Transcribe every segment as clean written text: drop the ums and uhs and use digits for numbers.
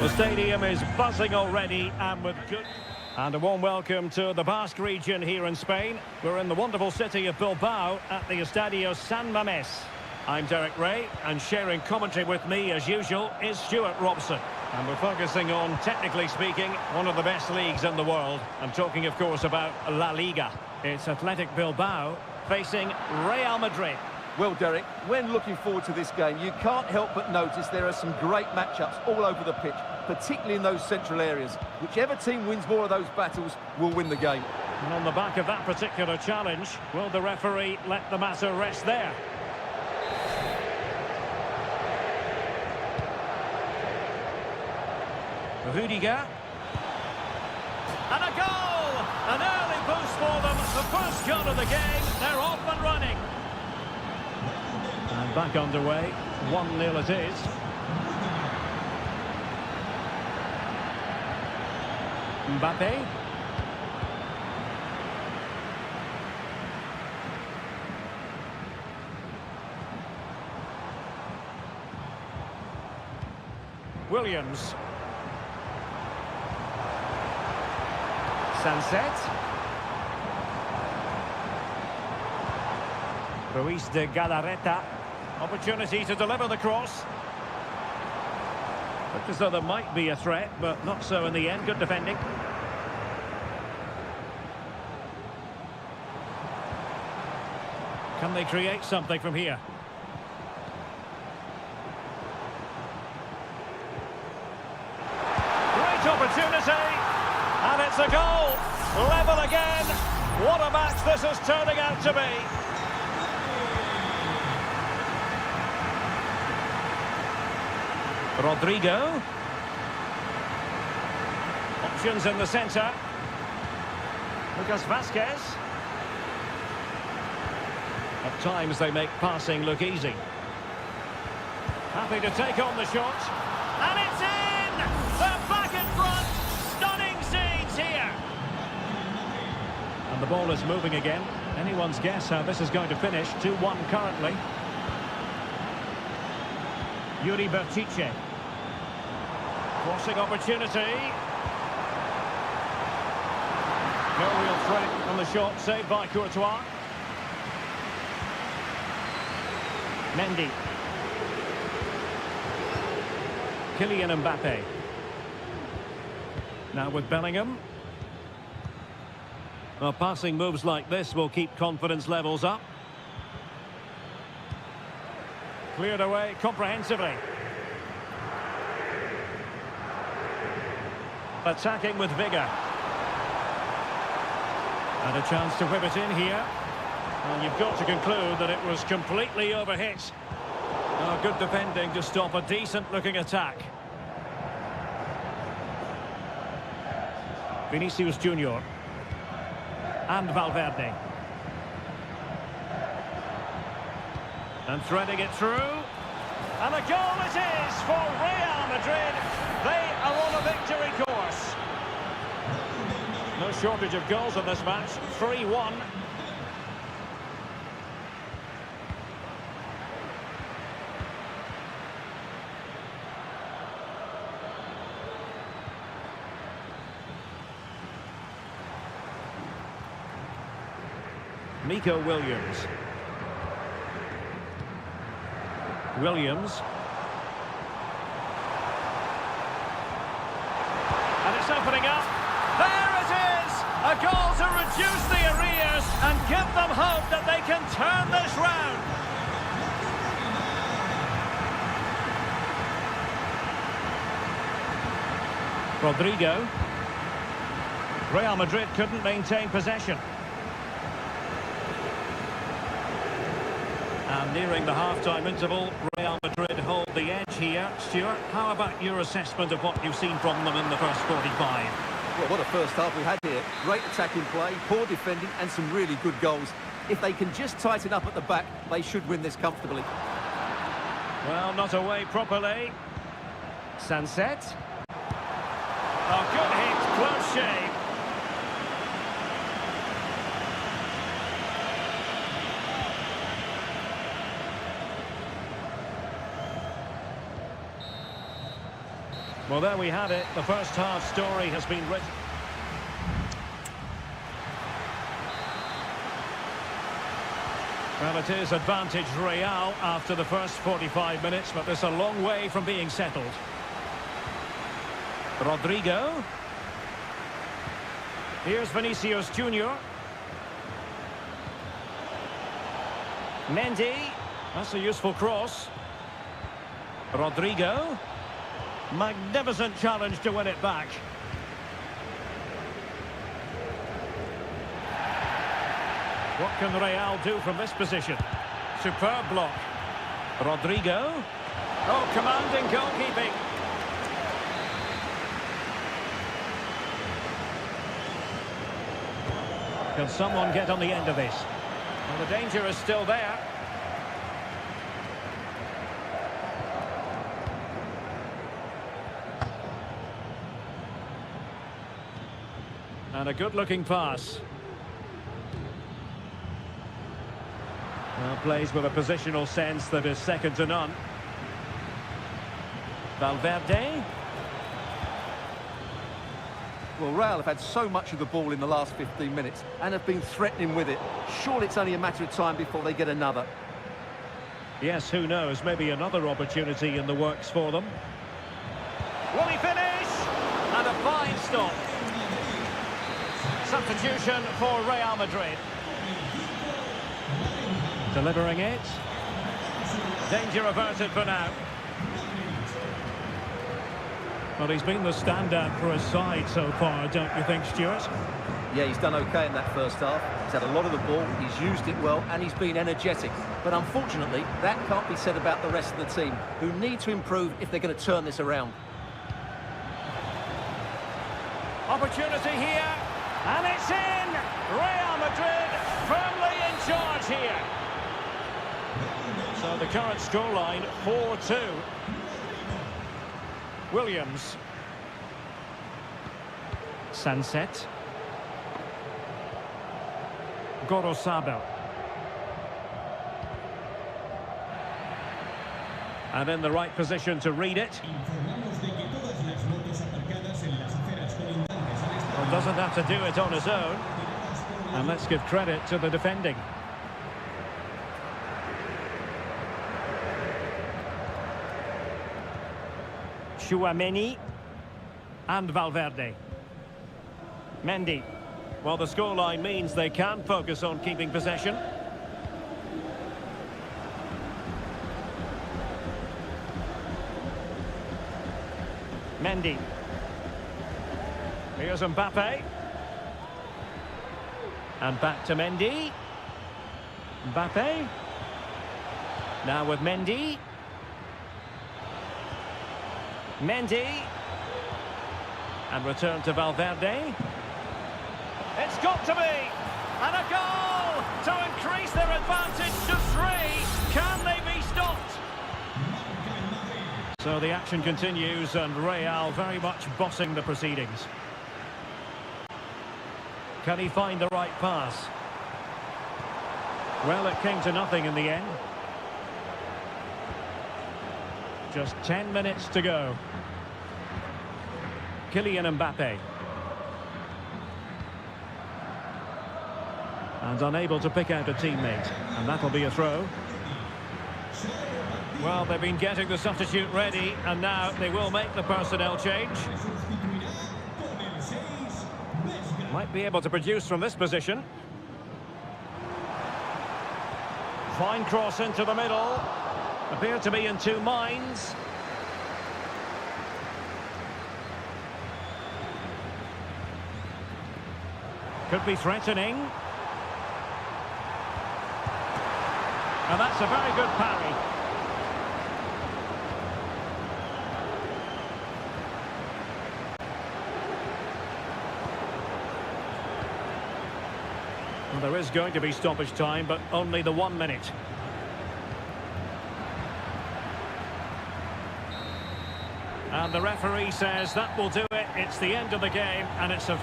The stadium is buzzing already and with good... And a warm welcome to the Basque region here in Spain. We're in the wonderful city of Bilbao at the Estadio San Mamés. I'm Derek Ray, and sharing commentary with me, as usual, is Stuart Robson. And we're focusing on, technically speaking, one of the best leagues in the world. I'm talking, of course, about La Liga. It's Athletic Bilbao facing Real Madrid. Well, Derek, when looking forward to this game, you can't help but notice there are some great matchups all over the pitch, particularly in those central areas. Whichever team wins more of those battles will win the game. And on the back of that particular challenge, will the referee let the matter rest there? Rudiger. And a goal! An early boost for them. The first shot of the game. They're off and running. And back underway. 1-0 it is. Mbappe. Williams. Sunset. Ruiz de Galarreta. Opportunity to deliver the cross. Looked as though there might be a threat, but not so in the end. Good defending. Can they create something from here? Great opportunity! And it's a goal! Level again! What a match this is turning out to be! Rodrigo. Options in the centre. Lucas Vazquez. At times they make passing look easy. Happy to take on the shot. And it's in! They're back in front! Stunning scenes here! And the ball is moving again. Anyone's guess how this is going to finish. 2-1 currently. Yuri Bertice. Crossing opportunity. No real threat on the shot, saved by Courtois. Mendy. Kylian Mbappe. Now with Bellingham. Well, passing moves like this will keep confidence levels up. Cleared away comprehensively. Attacking with vigour. And a chance to whip it in here. And you've got to conclude that it was completely overhit. Oh, good defending to stop a decent-looking attack. Vinicius Junior. And Valverde. And threading it through. And a goal it is for Real Madrid. They are on a victory course. No shortage of goals in this match. 3-1. Nico Williams. Williams. And it's opening up. There it is! A goal to reduce the arrears and give them hope that they can turn this round. Rodrigo. Real Madrid couldn't maintain possession. And nearing the half-time interval, Real Madrid hold the edge here. Stuart, how about your assessment of what you've seen from them in the first 45? Well, what a first half we had here. Great attacking play, poor defending, and some really good goals. If they can just tighten up at the back, they should win this comfortably. Well, not away properly. Sunset. Oh, good hit, close shave. Well, there we had it. The first half story has been written. Well, it is advantage Real after the first 45 minutes, but there's a long way from being settled. Rodrigo. Here's Vinicius Junior. Mendy. That's a useful cross. Rodrigo. Magnificent challenge to win it back. What can Real do from this position? Superb block. Rodrigo. Oh, commanding goalkeeping. Can someone get on the end of this? Well, the danger is still there. And a good-looking pass. Well, plays with a positional sense that is second to none. Valverde. Well, Real have had so much of the ball in the last 15 minutes and have been threatening with it. Surely it's only a matter of time before they get another. Yes, who knows? Maybe another opportunity in the works for them. Will he finish? And a fine stop. Substitution for Real Madrid. Delivering it. Danger averted for now. Well, he's been the standout for his side so far, don't you think, Stuart? Yeah, he's done okay in that first half. He's had a lot of the ball, he's used it well, and he's been energetic. But unfortunately, that can't be said about the rest of the team, who need to improve if they're going to turn this around. Opportunity here, and it's in! Real Madrid firmly in charge here. So the current scoreline, 4-2. Williams. Sunset. Gorosabel. And in the right position to read it. Well, doesn't have to do it on his own. And let's give credit to the defending. Chouameni and Valverde. Mendy. Well, the scoreline means they can focus on keeping possession. Mendy. Here's Mbappe. And back to Mendy. Mbappe. Now with Mendy. Mendy. And return to Valverde. It's got to be! And a goal to increase their advantage to 3. Can they be stopped? So the action continues and Real very much bossing the proceedings. Can he find the right pass? Well, it came to nothing in the end. Just 10 minutes to go. Kylian Mbappe. And unable to pick out a teammate. And that'll be a throw. Well, they've been getting the substitute ready, and now they will make the personnel change. Might be able to produce from this position. Fine cross into the middle. Appear to be in two minds. Could be threatening. And that's a very good parry. Well, there is going to be stoppage time, but only the 1 minute. And the referee says that will do it. It's the end of the game, and it's a...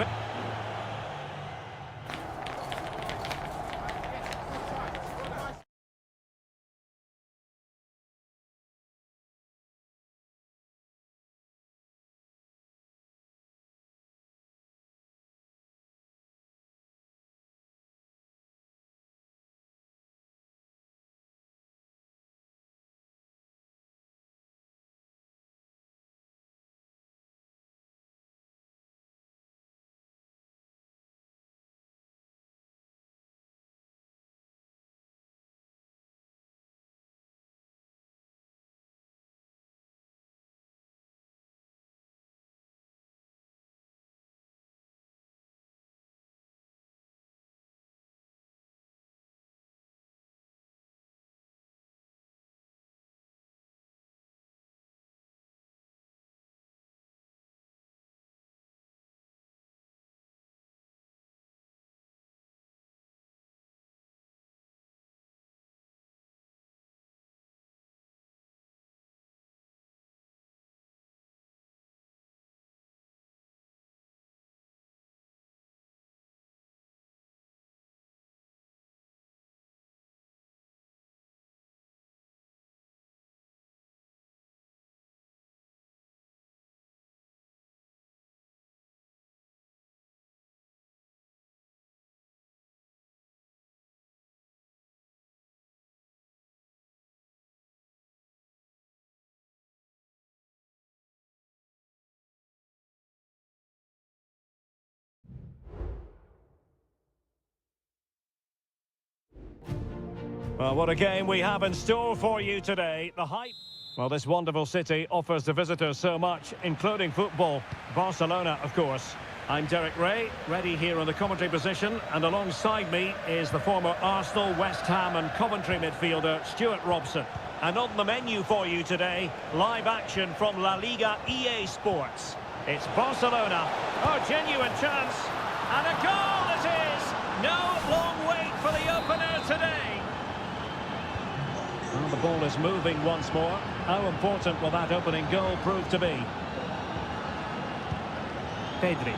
Well, what a game we have in store for you today. The hype. Well, this wonderful city offers the visitors so much, including football. Barcelona, of course. I'm Derek Ray, ready here on the commentary position, and alongside me is the former Arsenal, West Ham and Coventry midfielder, Stuart Robson. And on the menu for you today, live action from La Liga EA Sports. It's Barcelona. Oh, genuine chance. And a goal it is! No long wait for the opener today. Well, the ball is moving once more. How important will that opening goal prove to be? Pedri.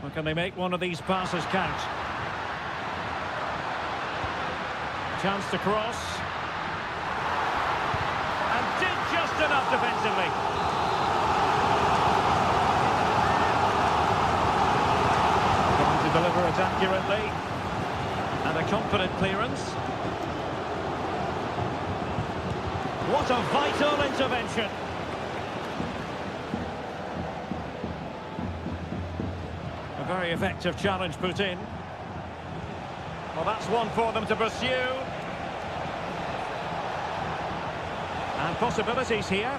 Well, can they make one of these passes count? Chance to cross. And did just enough defensively. Trying to deliver it accurately. And a confident clearance. What a vital intervention. A very effective challenge put in. Well, that's one for them to pursue. And possibilities here.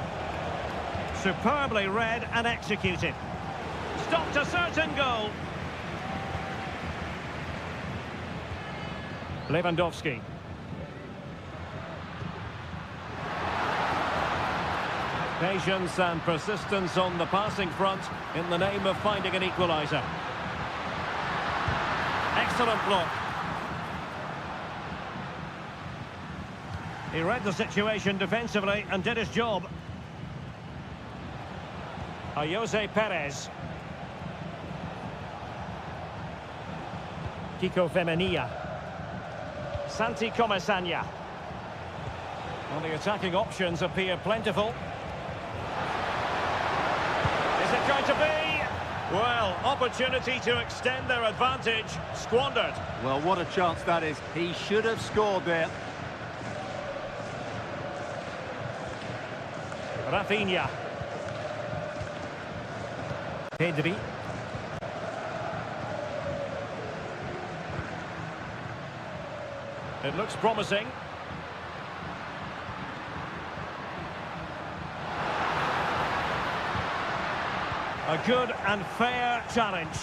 Superbly read and executed. Stopped a certain goal. Lewandowski. Patience and persistence on the passing front in the name of finding an equaliser. Excellent block. He read the situation defensively and did his job. Jose Perez. Kiko Femenia. Santi Comesaña. Well, the attacking options appear plentiful. Is it going to be? Well, opportunity to extend their advantage, squandered. Well, what a chance that is. He should have scored there. Rafinha. Pedri. It looks promising. A good and fair challenge.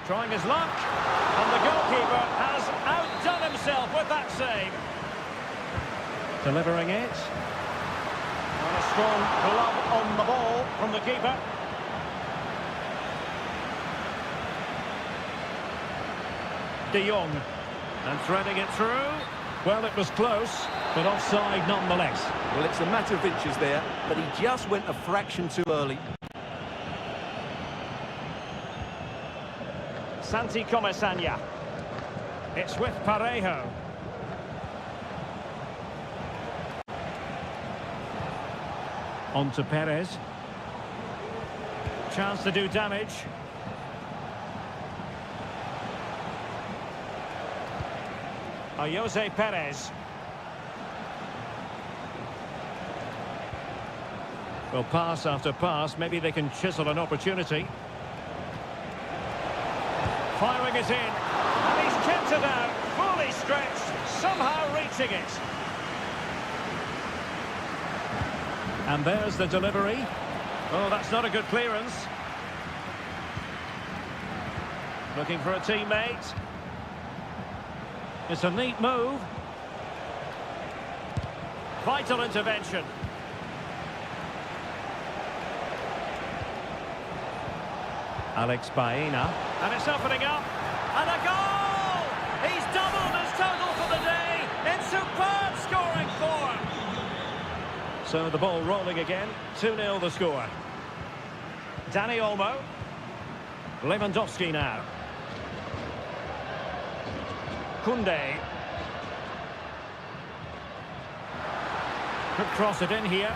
Trying his luck. And the goalkeeper has outdone himself with that save. Delivering it. And a strong glove on the ball from the keeper. De Jong. And threading it through. Well, it was close, but offside nonetheless. Well, it's a matter of inches there, but he just went a fraction too early. Santi Comesaña. It's with Parejo. On to Perez. Chance to do damage. Jose Perez. Well, pass after pass, maybe they can chisel an opportunity. Firing it in, and he's kept it out, fully stretched, somehow reaching it. And there's the delivery. Oh, that's not a good clearance. Looking for a teammate. It's a neat move. Vital intervention. Alex Baena. And it's opening up. And a goal! He's doubled his total for the day in superb scoring form. So the ball rolling again. 2-0 the score. Dani Olmo. Lewandowski now. Koundé. Could cross it in here.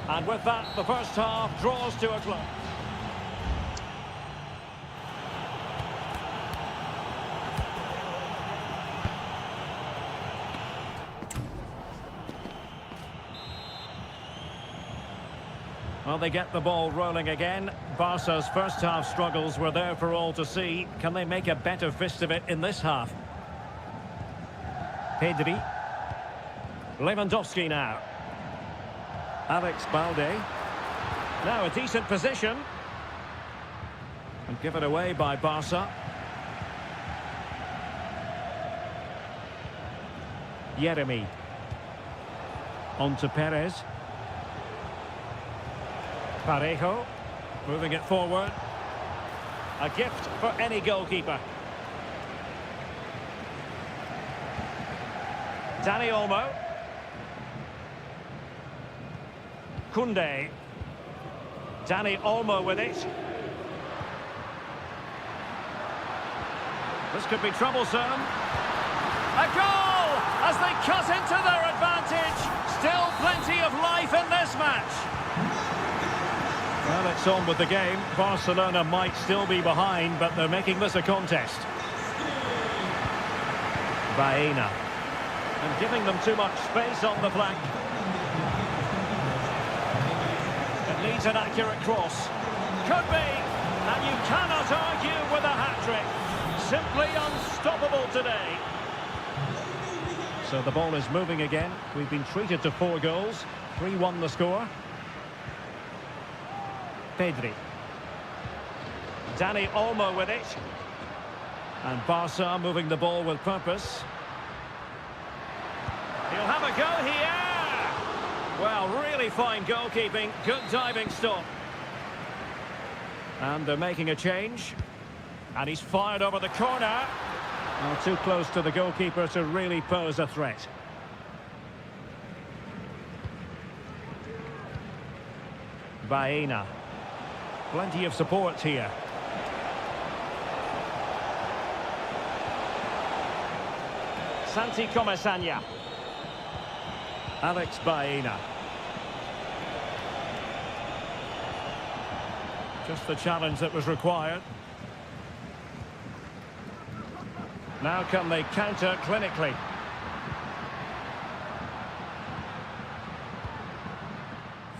And with that, the first half draws to a close. Well, they get the ball rolling again. Barca's first half struggles were there for all to see. Can they make a better fist of it in this half? Pedri. Lewandowski now. Alex Balde. Now a decent position. And given away by Barca. Yeremy. On to Perez. Parejo, moving it forward. A gift for any goalkeeper. Dani Olmo. Koundé. Dani Olmo with it. This could be troublesome. A goal as they cut into their advantage. Still plenty of life in this match. Well, it's on with the game. Barcelona might still be behind, but they're making this a contest. Baena. And giving them too much space on the flank. It needs an accurate cross. Could be. And you cannot argue with a hat-trick. Simply unstoppable today. So the ball is moving again. We've been treated to 4 goals. 3-1 the score. Pedri. Dani Olmo with it. And Barca moving the ball with purpose. He'll have a go here. Well, really fine goalkeeping. Good diving stop. And they're making a change. And he's fired over the corner. Well, too close to the goalkeeper to really pose a threat. Baena. Plenty of support here. Santi Comesaña. Alex Baena. Just the challenge that was required. Now can they counter clinically?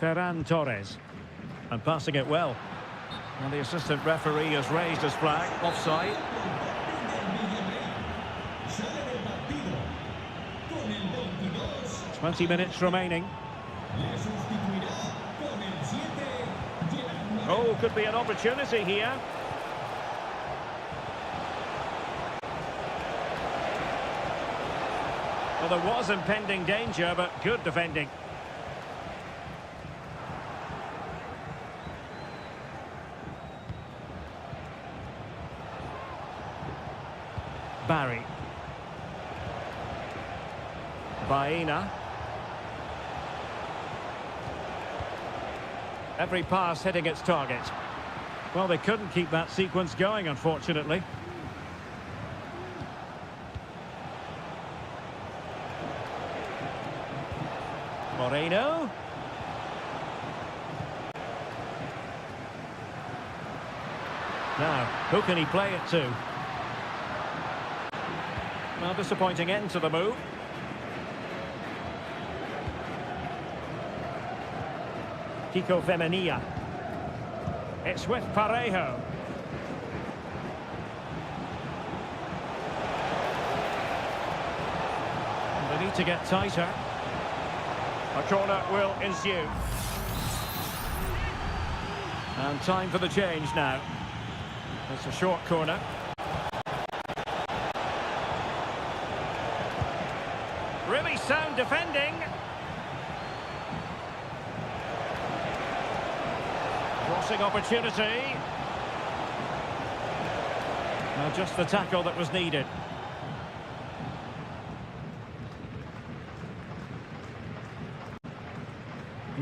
Ferran Torres. And passing it well. And the assistant referee has raised his flag. Offside. "20 minutes remaining. Oh, could be an opportunity here. Well, there was impending danger, but good defending. Barry. Baena. Every pass hitting its target. Well, they couldn't keep that sequence going, unfortunately. Moreno. Now, who can he play it to? Well, disappointing end to the move. Kiko Femenia. It's with Parejo. They need to get tighter. A corner will ensue. And time for the change now. It's a short corner. Really sound defending. Crossing opportunity. Now just the tackle that was needed.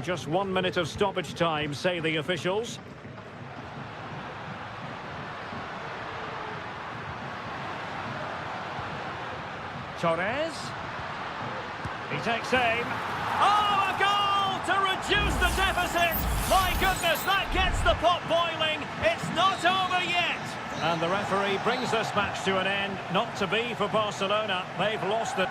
Just 1 minute of stoppage time, say the officials. Torres. He takes aim. Oh, a goal to reduce the deficit! My goodness, that gets the pot boiling. It's not over yet. And the referee brings this match to an end. Not to be for Barcelona. They've lost it.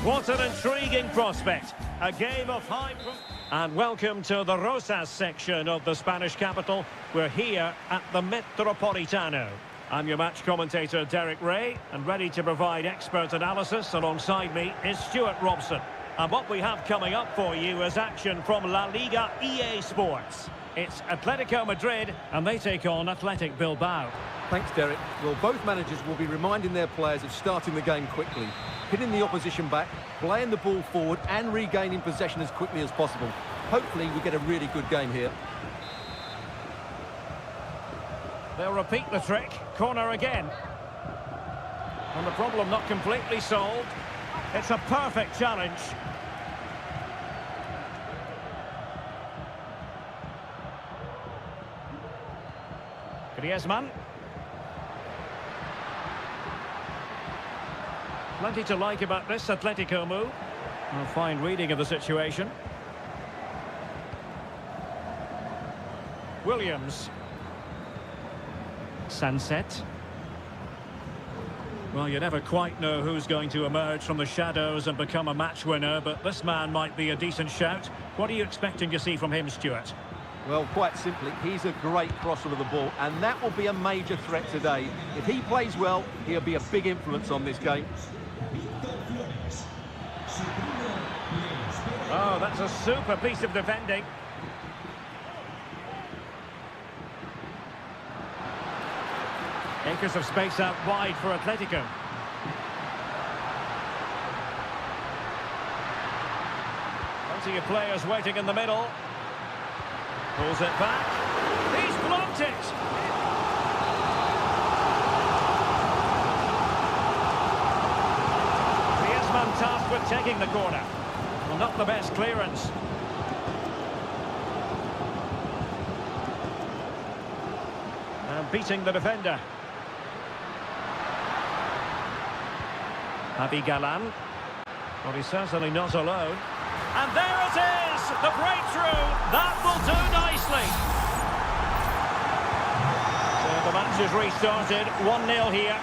What an intriguing prospect. A game of high... And welcome to the Rosas section of the Spanish capital. We're here at the Metropolitano. I'm your match commentator, Derek Ray, and ready to provide expert analysis alongside me is Stuart Robson. And what we have coming up for you is action from La Liga EA Sports. It's Atletico Madrid, and they take on Athletic Bilbao. Thanks, Derek. Well, both managers will be reminding their players of starting the game quickly, hitting the opposition back, playing the ball forward and regaining possession as quickly as possible. Hopefully we get a really good game here. They'll repeat the trick. Corner again. And the problem not completely solved. It's a perfect challenge. Griezmann. Plenty to like about this Atletico move. A fine reading of the situation. Williams. Sunset. Well, you never quite know who's going to emerge from the shadows and become a match winner, but this man might be a decent shout. What are you expecting to see from him, Stuart? Well, quite simply, he's a great crosser of the ball, and that will be a major threat today. If he plays well, he'll be a big influence on this game. Oh, that's a super piece of defending. Acres of space out wide for Atletico. Plenty of players waiting in the middle. Pulls it back. He's blocked it! Griezmann tasked with taking the corner. Well, not the best clearance. And beating the defender. Javi Galan. Well, he's certainly not alone. And there it is! The breakthrough! That will do nicely! So the match is restarted. 1-0 here.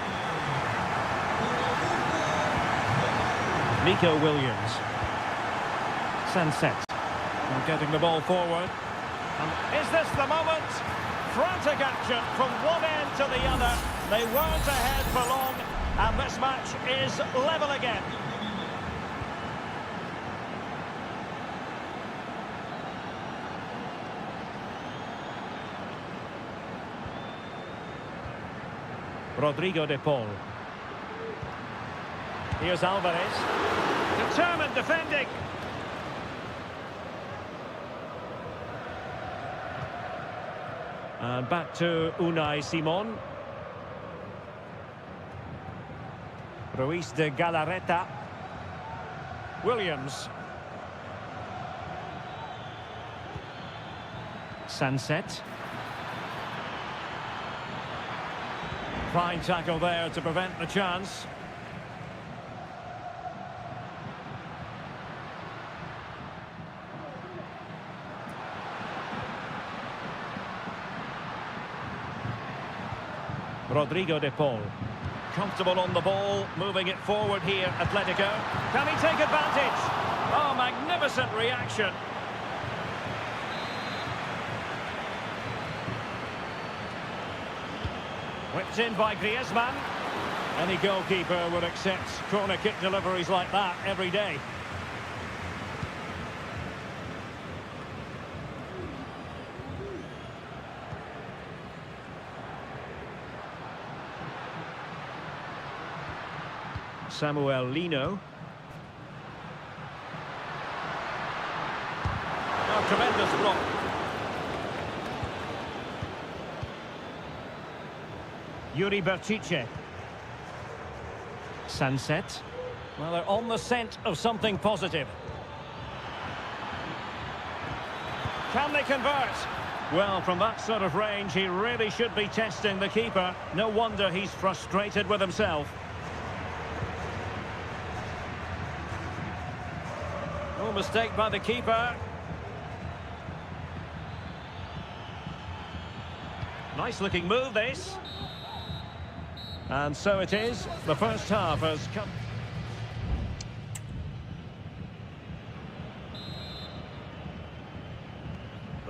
Nico Williams. Sunset. And getting the ball forward. And is this the moment? Frantic action from one end to the other. They weren't ahead for long. And this match is level again. Rodrigo de Paul. Here's Alvarez. Determined defending. And back to Unai Simon. Ruiz de Galarreta. Williams. Sunset. Fine tackle there to prevent the chance. Rodrigo de Paul. Comfortable on the ball, moving it forward here, Atletico. Can he take advantage? Oh, magnificent reaction. Whipped in by Griezmann. Any goalkeeper would accept corner kick deliveries like that every day. Samuel Lino. Oh, tremendous block. Yuri Berchiche. Sunset. Well, they're on the scent of something positive. Can they convert? Well, from that sort of range, he really should be testing the keeper. No wonder he's frustrated with himself. No mistake by the keeper. Nice looking move, this. And so it is. The first half has come.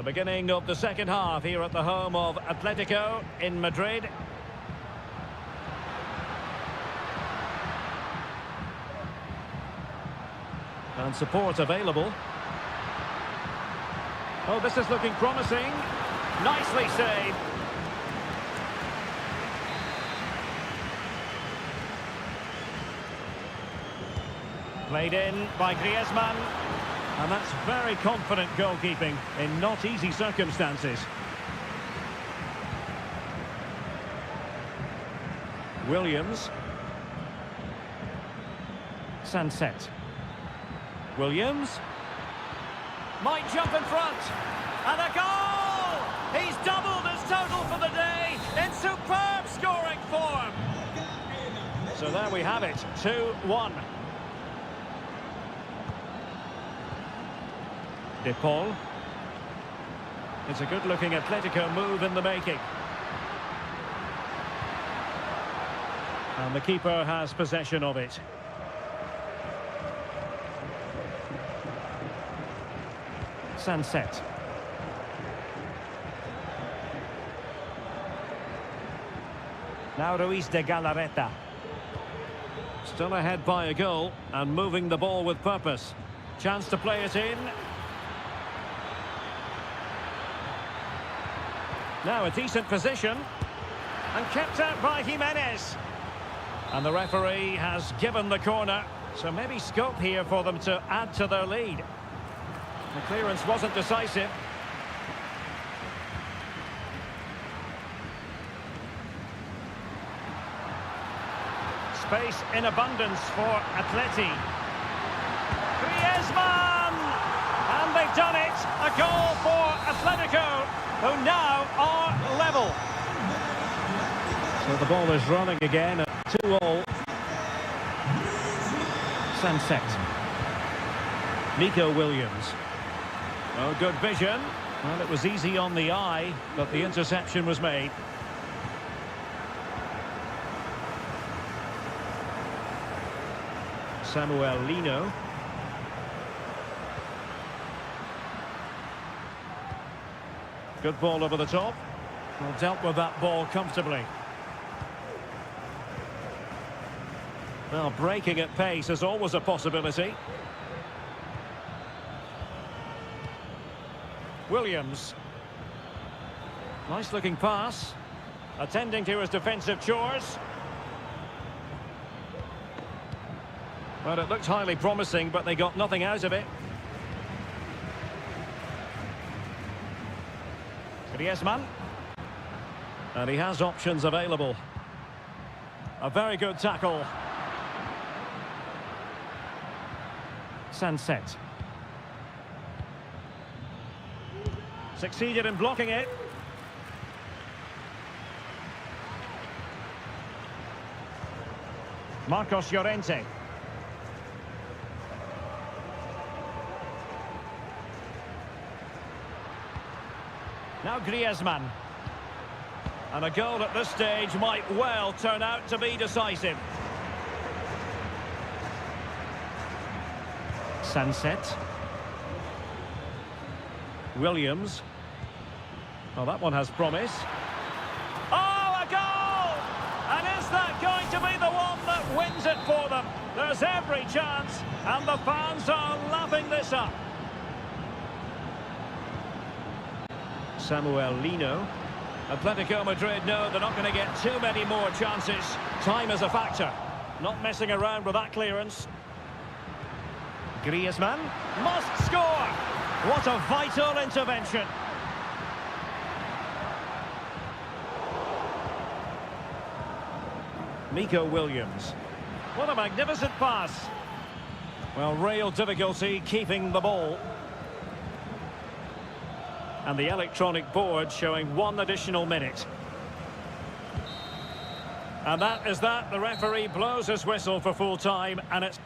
The beginning of the second half here at the home of Atletico in Madrid. And support available. Oh, this is looking promising. Nicely saved. Played in by Griezmann. And that's very confident goalkeeping in not easy circumstances. Williams. Sunset. Williams. Might jump in front. And a goal! He's doubled his total for the day in superb scoring form. So there we have it, 2-1. De Paul. It's a good-looking Atletico move in the making. And the keeper has possession of it. Sunset. Now Ruiz de Galarreta. Still ahead by a goal and moving the ball with purpose. Chance to play it in. Now a decent position. And kept out by Jimenez. And the referee has given the corner. So maybe scope here for them to add to their lead. The clearance wasn't decisive. Space in abundance for Atleti. Griezmann! And they've done it! A goal for Atletico, who now are level. So the ball is running again at 2-2. Sunset. Nico Williams. Oh, good vision. Well, it was easy on the eye, but the interception was made. Samuel Lino. Good ball over the top. Well, dealt with that ball comfortably. Well, breaking at pace is always a possibility. Williams. Nice looking pass. Attending to his defensive chores. Well, it looked highly promising, but they got nothing out of it. Griezmann. And he has options available. A very good tackle. Sunset. Succeeded in blocking it. Marcos Llorente. Now Griezmann. And a goal at this stage might well turn out to be decisive. Sunset. Williams. Oh, that one has promise. Oh, a goal! And is that going to be the one that wins it for them? There's every chance, and the fans are lapping this up. Samuel Lino. Atletico Madrid know they're not going to get too many more chances. Time is a factor. Not messing around with that clearance. Griezmann must score! What a vital intervention. Nico Williams. What a magnificent pass. Well, real difficulty keeping the ball. And the electronic board showing 1 additional minute. And that is that. The referee blows his whistle for full time, and it's...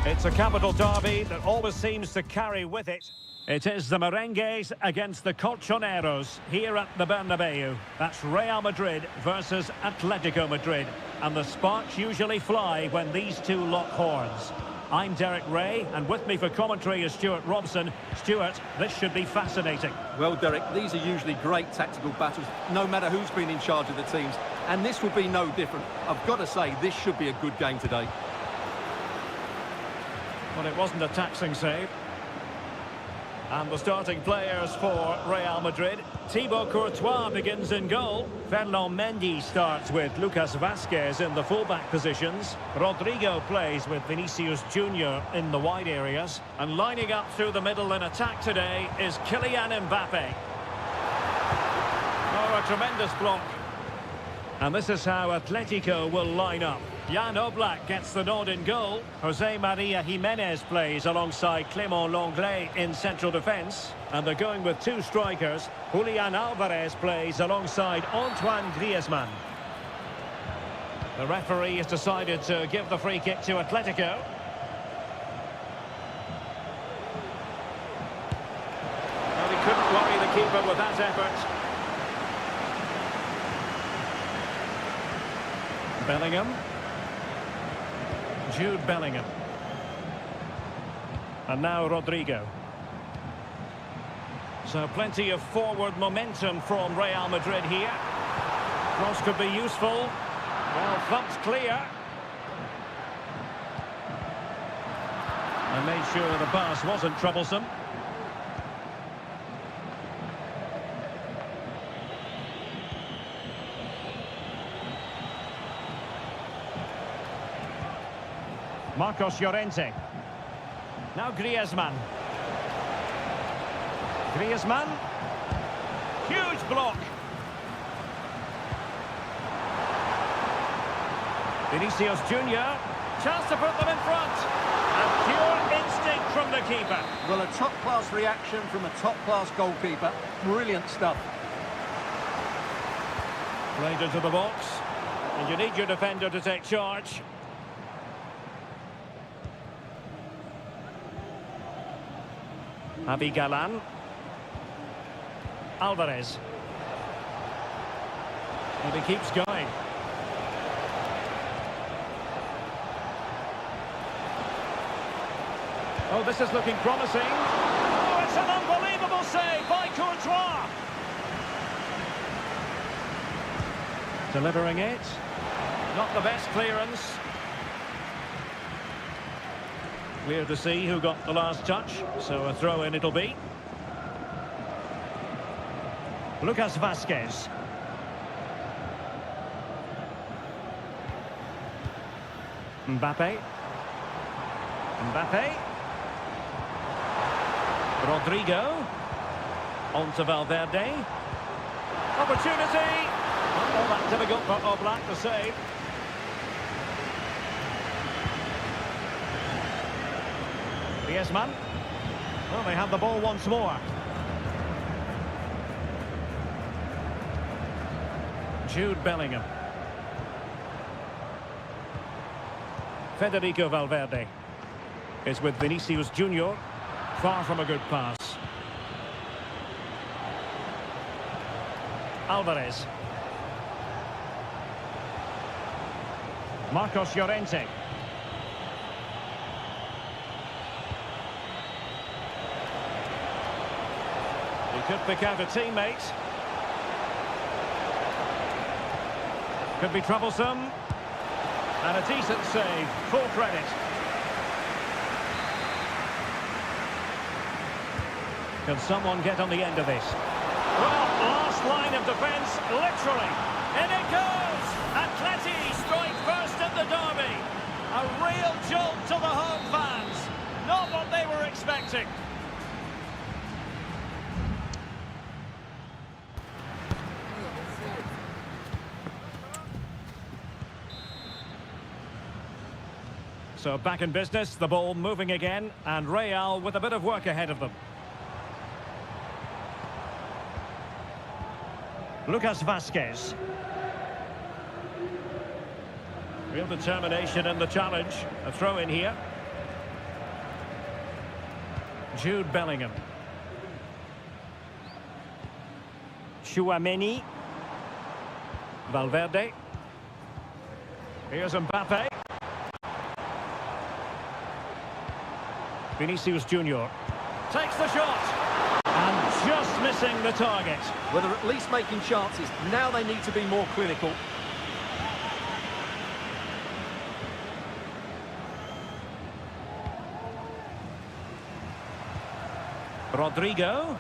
It's a capital derby that always seems to carry with it. It is the Merengues against the Colchoneros here at the Bernabeu. That's Real Madrid versus Atletico Madrid. And the sparks usually fly when these two lock horns. I'm Derek Ray, and with me for commentary is Stuart Robson. Stuart, this should be fascinating. Well, Derek, these are usually great tactical battles, no matter who's been in charge of the teams. And this will be no different. I've got to say, this should be a good game today. Well, it wasn't a taxing save. And the starting players for Real Madrid. Thibaut Courtois begins in goal. Ferland Mendy starts with Lucas Vazquez in the fullback positions. Rodrigo plays with Vinicius Junior in the wide areas. And lining up through the middle in attack today is Kylian Mbappe. Oh, a tremendous block. And this is how Atletico will line up. Jan Oblak gets the nod in goal. Jose Maria Jimenez plays alongside Clément Lenglet in central defence. And they're going with two strikers. Julian Alvarez plays alongside Antoine Griezmann. The referee has decided to give the free kick to Atletico. Well, he couldn't worry the keeper with that effort. Bellingham. Jude Bellingham. And now Rodrigo. So plenty of forward momentum from Real Madrid here. Cross could be useful. Well, thumped clear. And made sure the pass wasn't troublesome. Marcos Llorente. Now Griezmann. Griezmann. Huge block. Vinicius Junior. Chance to put them in front. And pure instinct from the keeper. Well, a top-class reaction from a top-class goalkeeper. Brilliant stuff. Played into the box. And you need your defender to take charge. Javi Galan. Alvarez. And he keeps going. Oh, this is looking promising. Oh, it's an unbelievable save by Courtois. Delivering it. Not the best clearance. Clear to see who got the last touch, so a throw-in it'll be. Lucas Vazquez. Mbappe. Mbappe. Rodrigo. On to Valverde. Opportunity. Oh, that's difficult for Oblak to save. Griezmann. Well, they have the ball once more. Jude Bellingham. Federico Valverde is with Vinicius Junior. Far from a good pass. Alvarez. Marcos Llorente. He could pick out a teammate. Could be troublesome. And a decent save. Full credit. Can someone get on the end of this? Well, last line of defence, literally. In it goes! Atleti strike first in the derby. A real jolt to the home fans. Not what they were expecting. So back in business, the ball moving again, and Real with a bit of work ahead of them. Lucas Vazquez. Real determination in the challenge. A throw in here. Jude Bellingham. Chouameni. Valverde. Here's Mbappe. Vinicius Junior takes the shot and just missing the target. Well, they're at least making chances. Now they need to be more clinical. Rodrigo.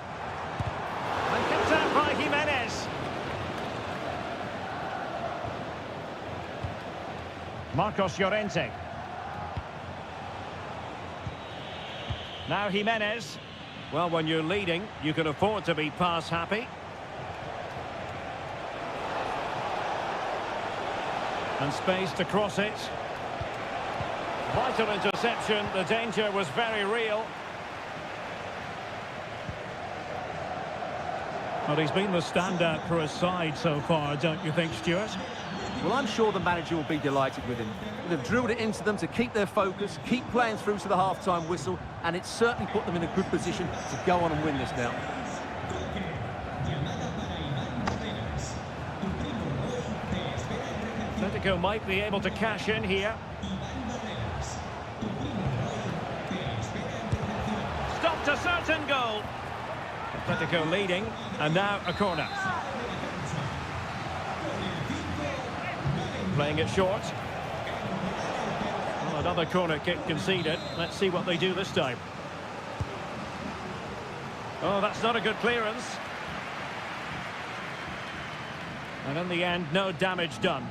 And kept out by Jimenez. Marcos Llorente. Now Jimenez. Well, when you're leading, you can afford to be pass happy. And space to cross it. Vital interception. The danger was very real. Well, he's been the standout for his side so far, don't you think, Stuart? Well, I'm sure the manager will be delighted with him. They've drilled it into them to keep their focus, keep playing through to the half-time whistle, and it's certainly put them in a good position to go on and win this now. Atletico might be able to cash in here. Stopped a certain goal. Atletico leading, and now a corner. Playing it short. Well, another corner kick conceded. Let's see what they do this time. Oh, that's not a good clearance. And in the end, no damage done.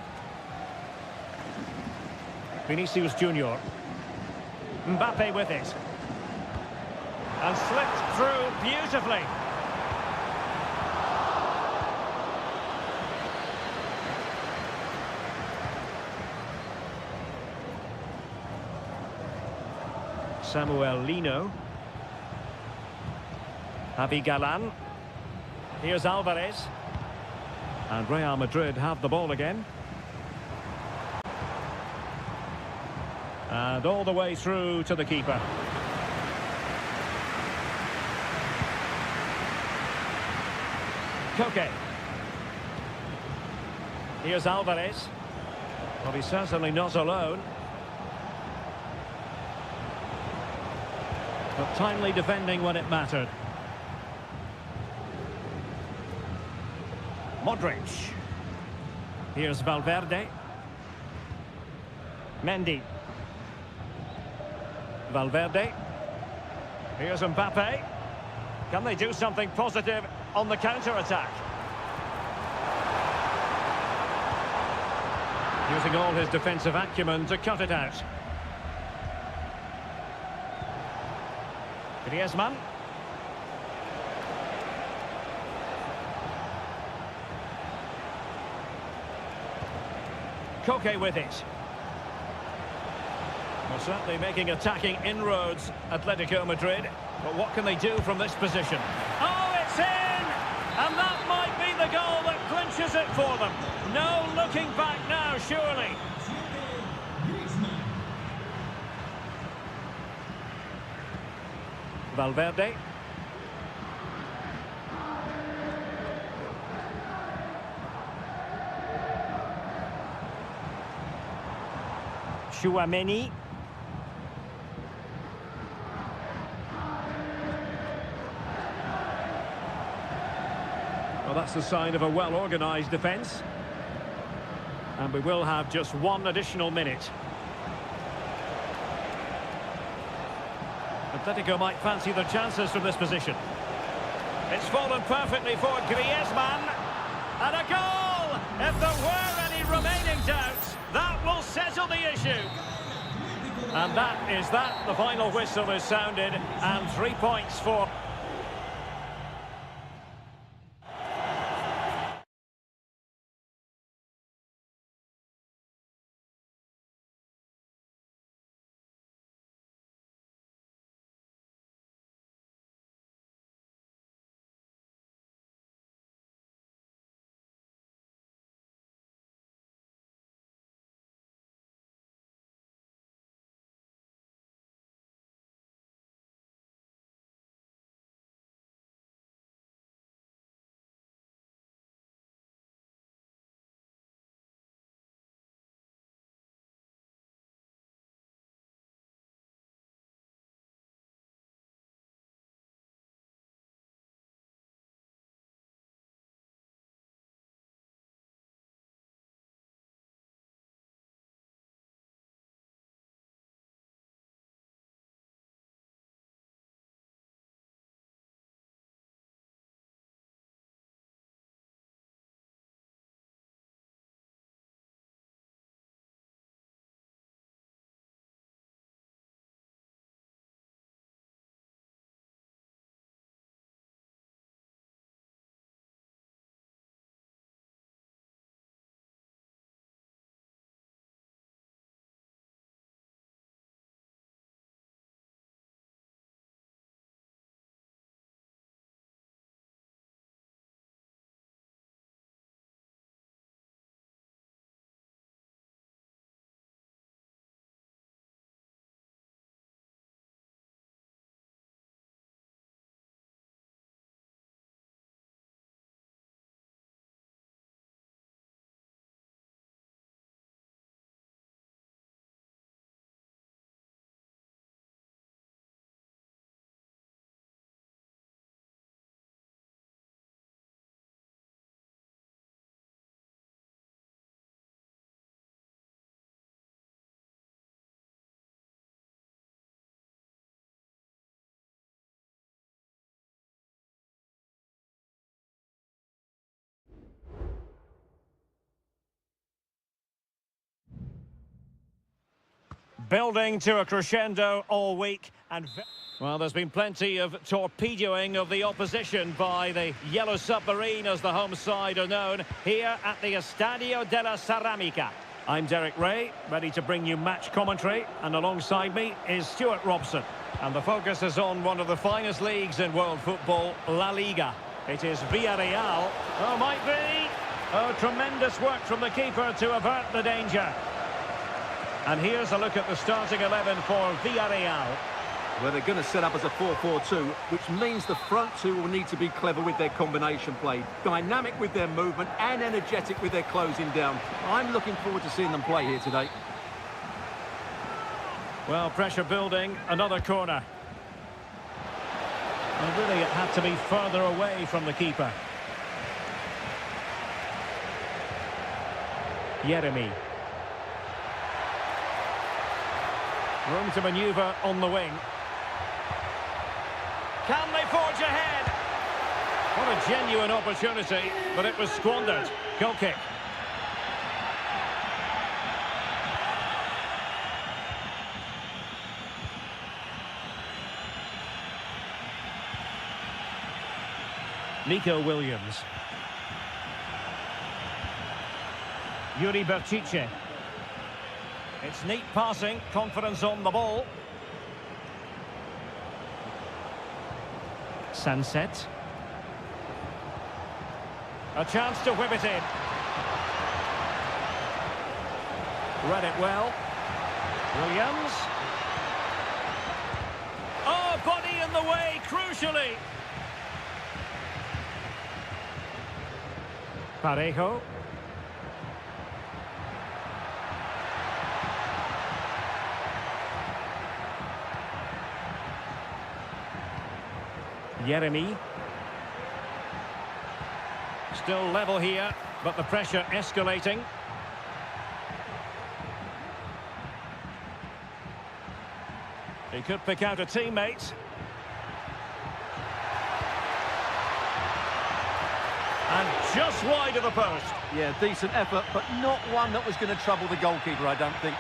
Vinicius Junior. Mbappe with it. And slipped through beautifully. Samuel Lino. Javi Galan. Here's Alvarez. And Real Madrid have the ball again. And all the way through to the keeper. Koke. Here's Alvarez. Well, he's certainly not alone. But timely defending when it mattered. Modric. Here's Valverde. Mendy. Valverde. Here's Mbappe. Can they do something positive on the counter-attack? Using all his defensive acumen to cut it out. Griezmann. Koke with it. Well, certainly making attacking inroads, Atletico Madrid. But what can they do from this position? Oh, it's in! And that might be the goal that clinches it for them. No looking back now, surely. Valverde. Chouameni. Well, that's the sign of a well-organised defence. And we will have just one additional minute. Atletico might fancy their chances from this position. It's fallen perfectly for Griezmann. And a goal! If there were any remaining doubts, that will settle the issue. And that is that. The final whistle is sounded, and 3 points for... Building to a crescendo all week. Well, there's been plenty of torpedoing of the opposition by the Yellow Submarine, as the home side are known, here at the Estadio de la Ceramica. I'm Derek Ray, ready to bring you match commentary, and alongside me is Stuart Robson. And the focus is on one of the finest leagues in world football, La Liga. It is Villarreal. Oh, might be. Oh, tremendous work from the keeper to avert the danger. And here's a look at the starting 11 for Villarreal. Well, they're going to set up as a 4-4-2, which means the front two will need to be clever with their combination play, dynamic with their movement and energetic with their closing down. I'm looking forward to seeing them play here today. Well, pressure building, another corner. And really it had to be further away from the keeper. Jeremy. Room to manoeuvre on the wing. Can they forge ahead? What a genuine opportunity, but it was squandered. Goal kick. Nico Williams. Yuri Berchiche. It's neat passing, confidence on the ball. Sunset. A chance to whip it in. Read it well. Williams. Oh, body in the way, crucially. Parejo. Jeremy. Still level here, but the pressure escalating. He could pick out a teammate. And just wide of the post. Yeah, decent effort, but not one that was going to trouble the goalkeeper, I don't think.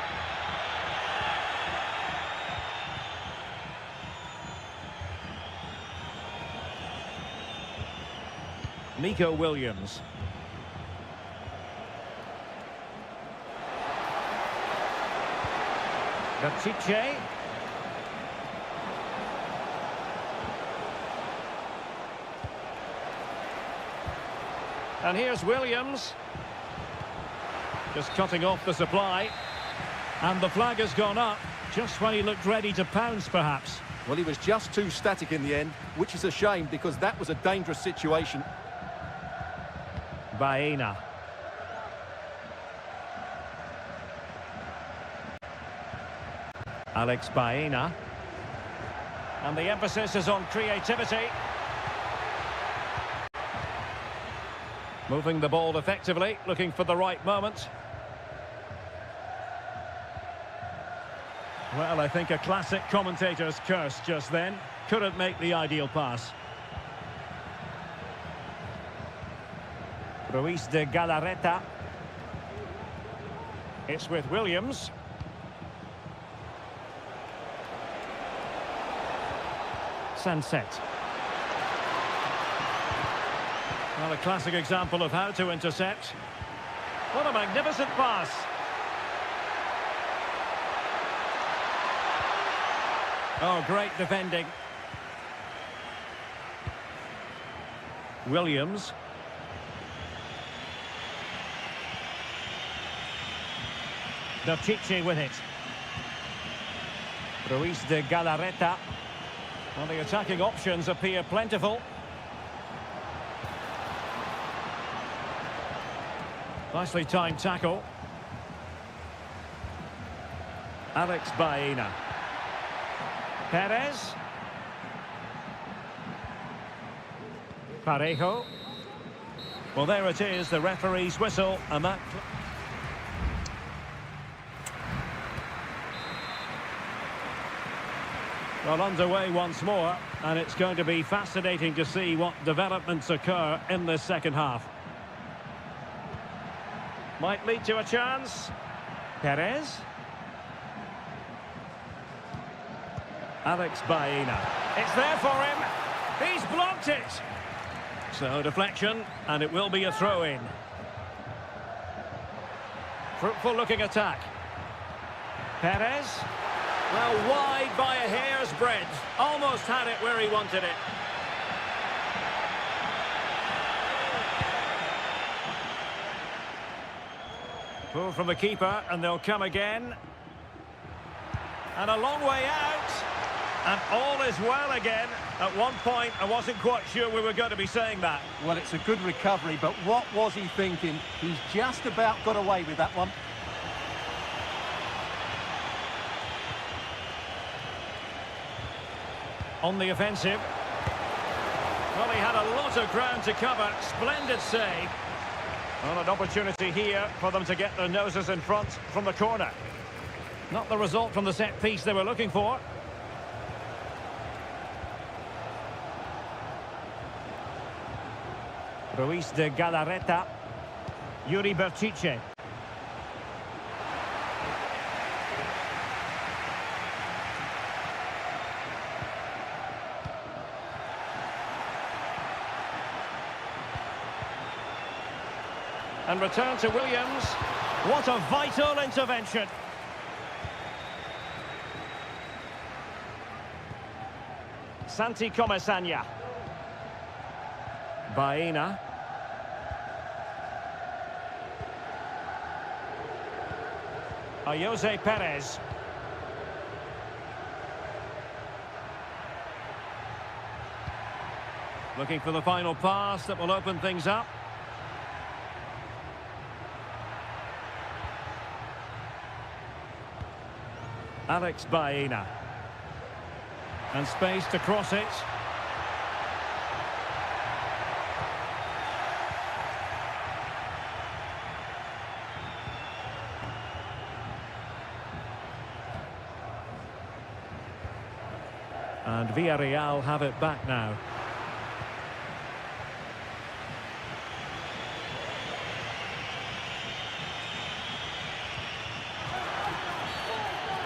Nico Williams. Berchiche. And here's Williams. Just cutting off the supply. And the flag has gone up, just when he looked ready to pounce, perhaps. Well, he was just too static in the end, which is a shame because that was a dangerous situation. Baena. Alex Baena. And the emphasis is on creativity. Moving the ball effectively, looking for the right moment. Well, I think a classic commentator's curse just then. Couldn't make the ideal pass. Ruiz de Galarreta. It's with Williams. Sunset. Well, a classic example of how to intercept. What a magnificent pass. Oh, great defending. Williams. Berchiche with it. Ruiz de Galarreta. Well, the attacking options appear plentiful. Nicely timed tackle. Alex Baena. Perez. Parejo. Well, there it is, the referee's whistle, and that... Well, underway once more, and it's going to be fascinating to see what developments occur in this second half. Might lead to a chance. Perez. Alex Baena. It's there for him. He's blocked it. So deflection, and it will be a throw-in. Fruitful looking attack. Perez. Well, wide by a hair's breadth. Almost had it where he wanted it. Pull from the keeper, and they'll come again. And a long way out. And all is well again. At one point, I wasn't quite sure we were going to be saying that. Well, it's a good recovery, but what was he thinking? He's just about got away with that one. On the offensive. Well, he had a lot of ground to cover. Splendid save. Well, an opportunity here for them to get their noses in front from the corner. Not the result from the set piece they were looking for. Ruiz de Galarreta. Yuri Berchiche. And return to Williams. What a vital intervention. Santi Comesaña. Baena. Jose Perez. Looking for the final pass that will open things up. Alex Baena. And space to cross it. And Villarreal have it back now.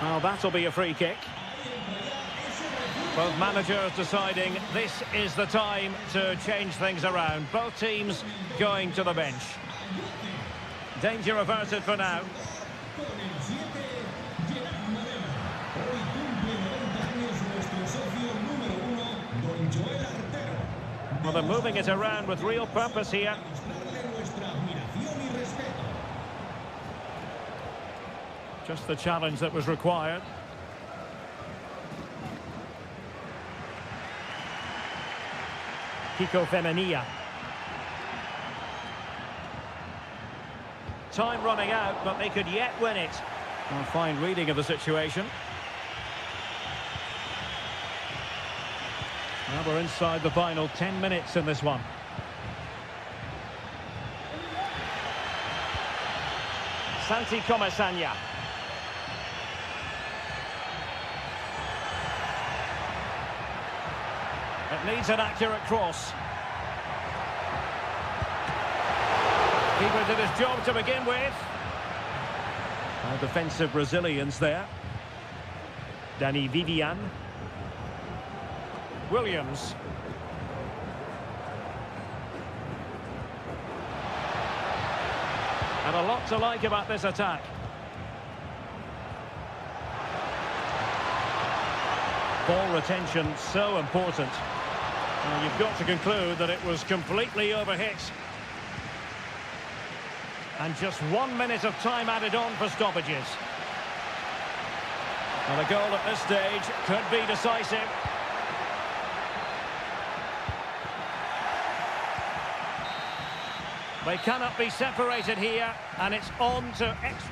Well, that'll be a free kick. Both managers deciding this is the time to change things around. Both teams going to the bench. Danger averted for now. Well, they're moving it around with real purpose here. Just the challenge that was required. Kiko Femenia. Time running out, but they could yet win it. Well, fine reading of the situation. Now we're inside the final 10 minutes in this one. Santi Comesaña. It needs an accurate cross. Keeper did his job to begin with. Defensive resilience there. Danny Vivian. Williams. And a lot to like about this attack. Ball retention so important. Well, you've got to conclude that it was completely overhit. And just 1 minute of time added on for stoppages. Well, a goal at this stage could be decisive. They cannot be separated here, and it's on to extra.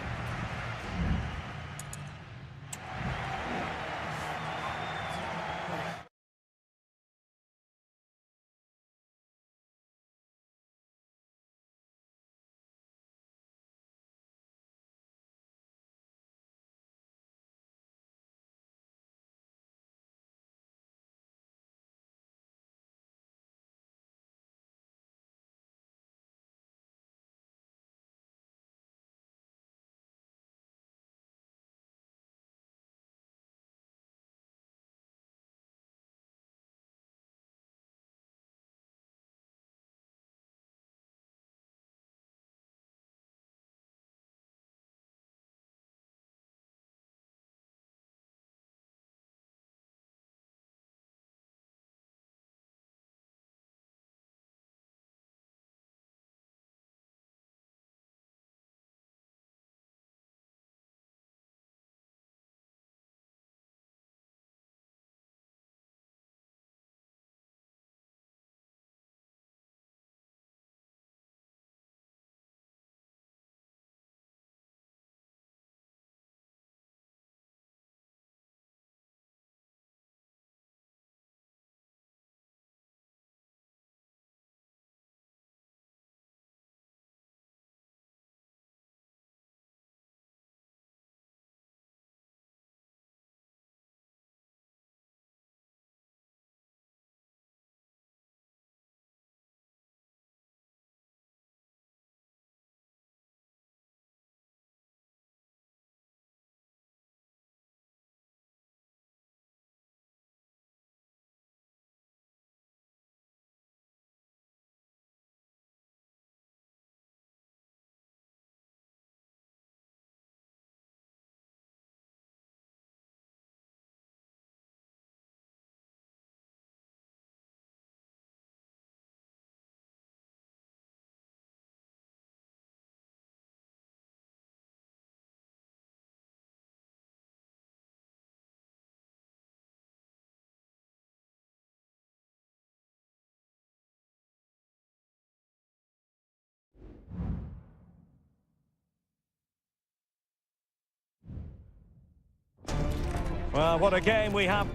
Well, what a game we have.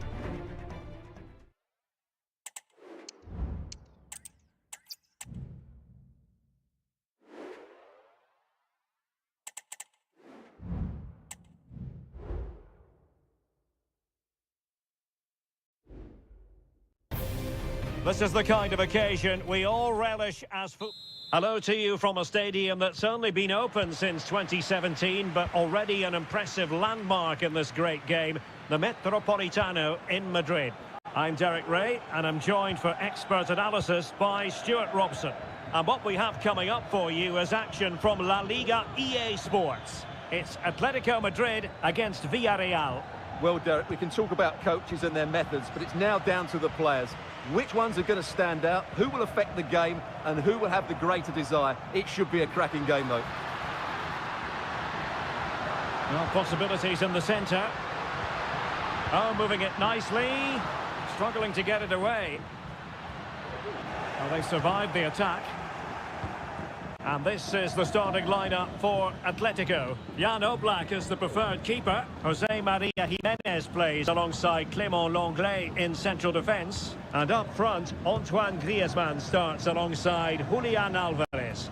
This is the kind of occasion we all relish as football. Hello to you from a stadium that's only been open since 2017, but already an impressive landmark in this great game, the Metropolitano in Madrid. I'm Derek Ray, and I'm joined for expert analysis by Stuart Robson. And what we have coming up for you is action from La Liga EA Sports. It's Atletico Madrid against Villarreal. Well, Derek, we can talk about coaches and their methods, but it's now down to the players. Which ones are going to stand out, who will affect the game, and who will have the greater desire? It should be a cracking game, though. Well, possibilities in the centre. Oh, moving it nicely. Struggling to get it away. Well, they survived the attack. And this is the starting lineup for Atletico. Jan Oblak is the preferred keeper. Jose Maria Jimenez plays alongside Clément Lenglet in central defence. And up front, Antoine Griezmann starts alongside Julian Alvarez.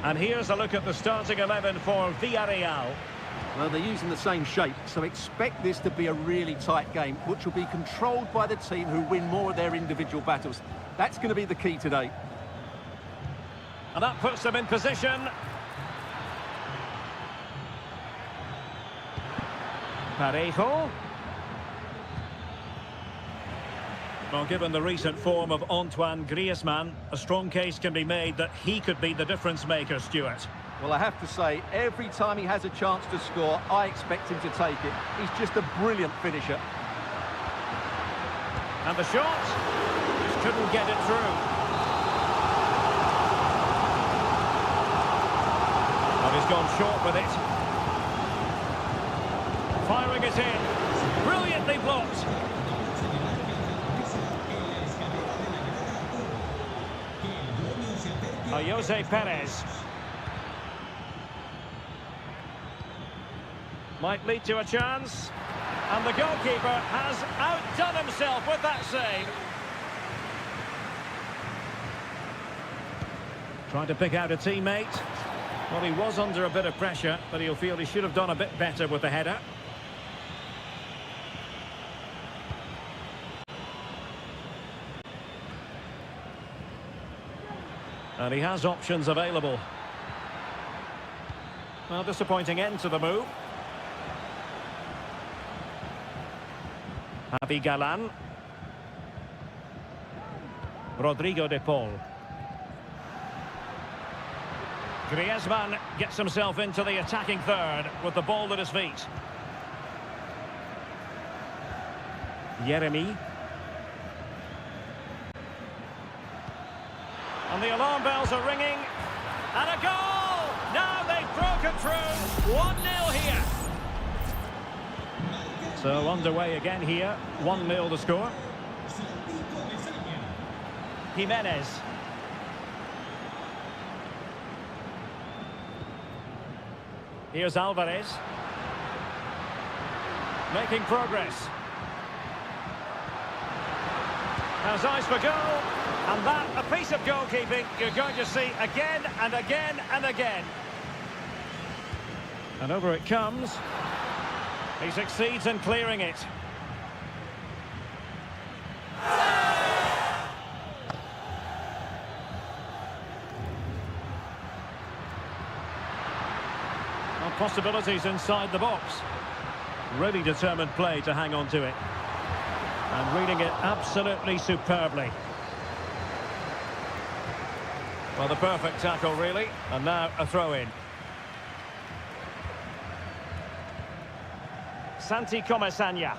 And here's a look at the starting 11 for Villarreal. Well, they're using the same shape, so expect this to be a really tight game, which will be controlled by the team who win more of their individual battles. That's going to be the key today. And that puts them in position. Parejo. Well, given the recent form of Antoine Griezmann, a strong case can be made that he could be the difference maker, Stuart. Well, I have to say, every time he has a chance to score, I expect him to take it. He's just a brilliant finisher. And the shot, just couldn't get it through. Well, he's gone short with it. Firing it in. Brilliantly blocked. Jose Perez. Might lead to a chance. And the goalkeeper has outdone himself with that save. Trying to pick out a teammate. Well, he was under a bit of pressure, but he'll feel he should have done a bit better with the header. And he has options available. Well, disappointing end to the move. Javi Galan. Rodrigo de Paul. Griezmann gets himself into the attacking third with the ball at his feet. Yeremy. And the alarm bells are ringing. And a goal! Now they've broken through. 1-0 here. So underway again here. 1-0 the score. Jimenez. Here's Alvarez. Making progress. Has eyes for goal. And that, a piece of goalkeeping you're going to see again and again and again. And over it comes. He succeeds in clearing it. Well, possibilities inside the box. Really determined play to hang on to it. And reading it absolutely superbly. Well, the perfect tackle, really. And now a throw-in. Santi Comesaña.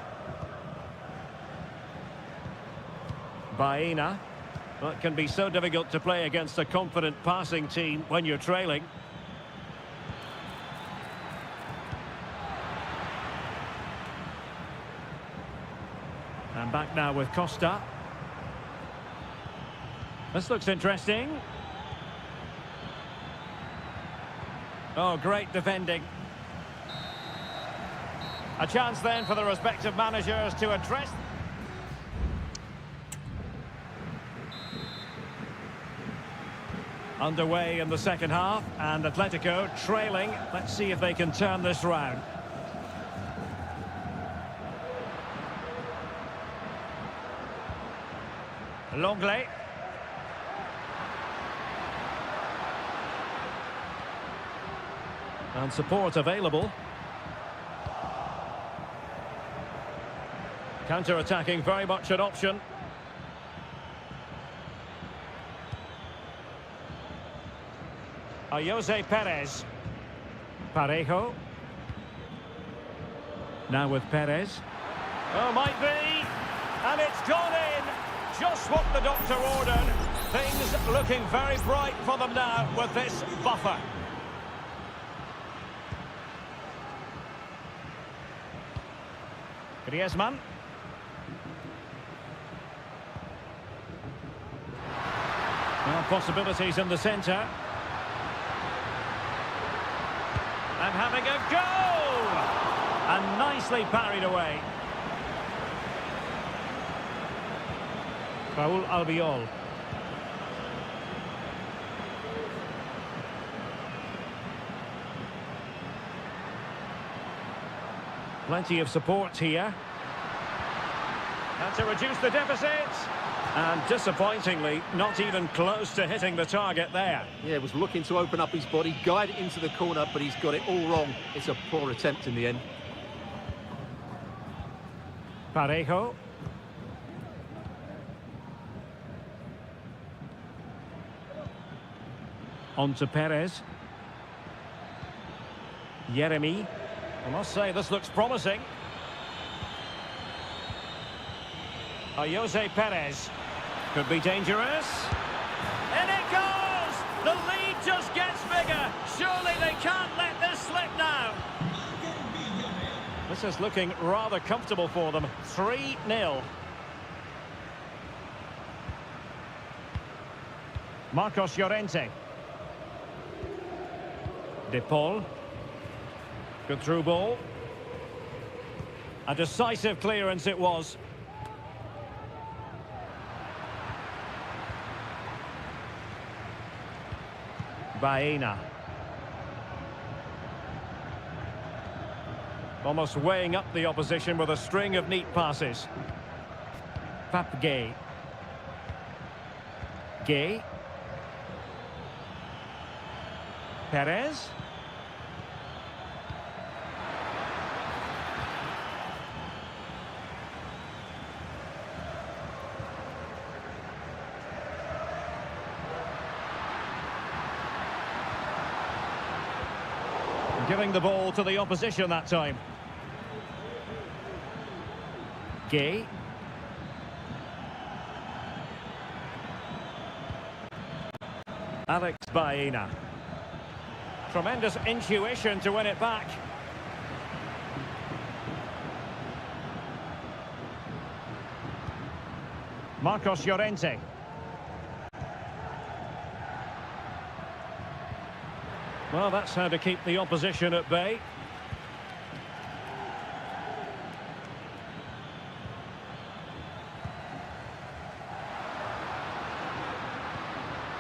Baena. Well, it can be so difficult to play against a confident passing team when you're trailing. And back now with Costa. This looks interesting. Oh, great defending. A chance then for the respective managers to address. Underway in the second half, and Atletico trailing. Let's see if they can turn this round. Longley. And support available. Counter-attacking, very much an option. Jose Perez. Parejo. Now with Perez. Oh, might be. And it's gone in. Just what the doctor ordered. Things looking very bright for them now with this buffer. Griezmann. Well, possibilities in the centre. And having a go! And nicely parried away. Raul Albiol. Plenty of support here. And to reduce the deficit. And disappointingly, not even close to hitting the target there. Yeah, was looking to open up his body, guide it into the corner, but he's got it all wrong. It's a poor attempt in the end. Parejo. On to Perez. Yeremy. I must say, this looks promising. Jose Perez. Could be dangerous. And it goes! The lead just gets bigger. Surely they can't let this slip now. This is looking rather comfortable for them. 3-0. Marcos Llorente. De Paul. Good through ball. A decisive clearance it was. Baena. Almost weighing up the opposition with a string of neat passes. Pape Gay. Gay. Perez. Giving the ball to the opposition that time. Gay. Alex Baena. Tremendous intuition to win it back. Marcos Llorente. Well, that's how to keep the opposition at bay.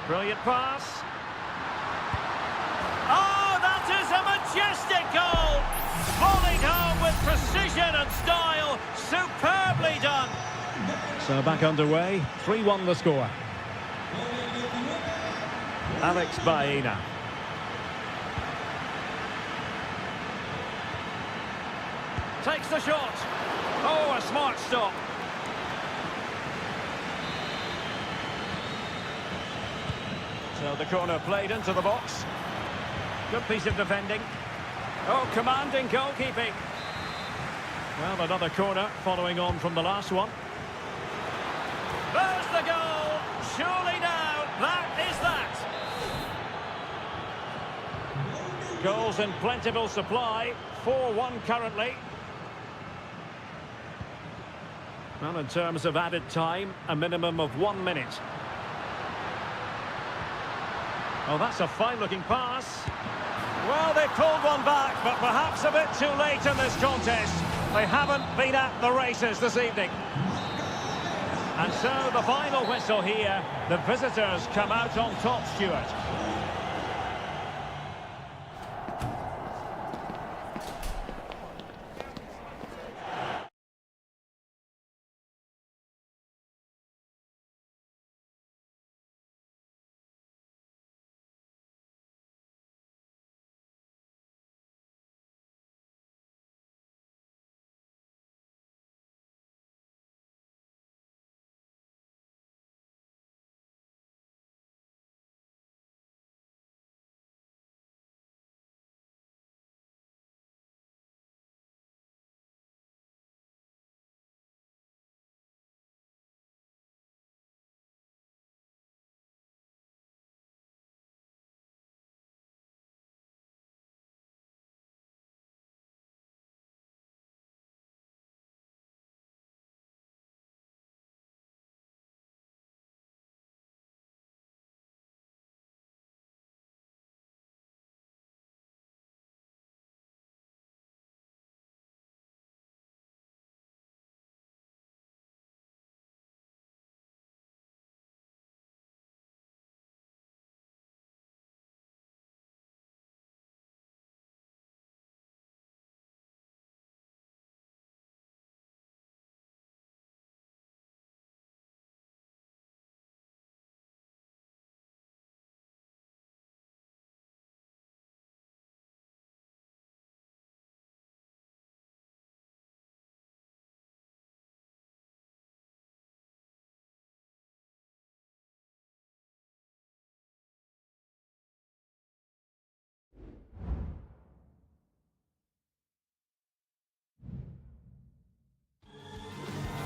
Brilliant pass. Oh, that is a majestic goal! Volleyed home with precision and style. Superbly done. So back underway. 3-1 the score. Alex Baena. Takes the shot. Oh, a smart stop. So the corner played into the box. Good piece of defending. Oh, commanding goalkeeping. Well, another corner following on from the last one. There's the goal. Surely now, that is that. Goals in plentiful supply. 4-1 currently. Well, in terms of added time, a minimum of 1 minute. Oh, that's a fine-looking pass. Well, they pulled one back, but perhaps a bit too late in this contest. They haven't been at the races this evening. And so the final whistle here. The visitors come out on top, Stuart.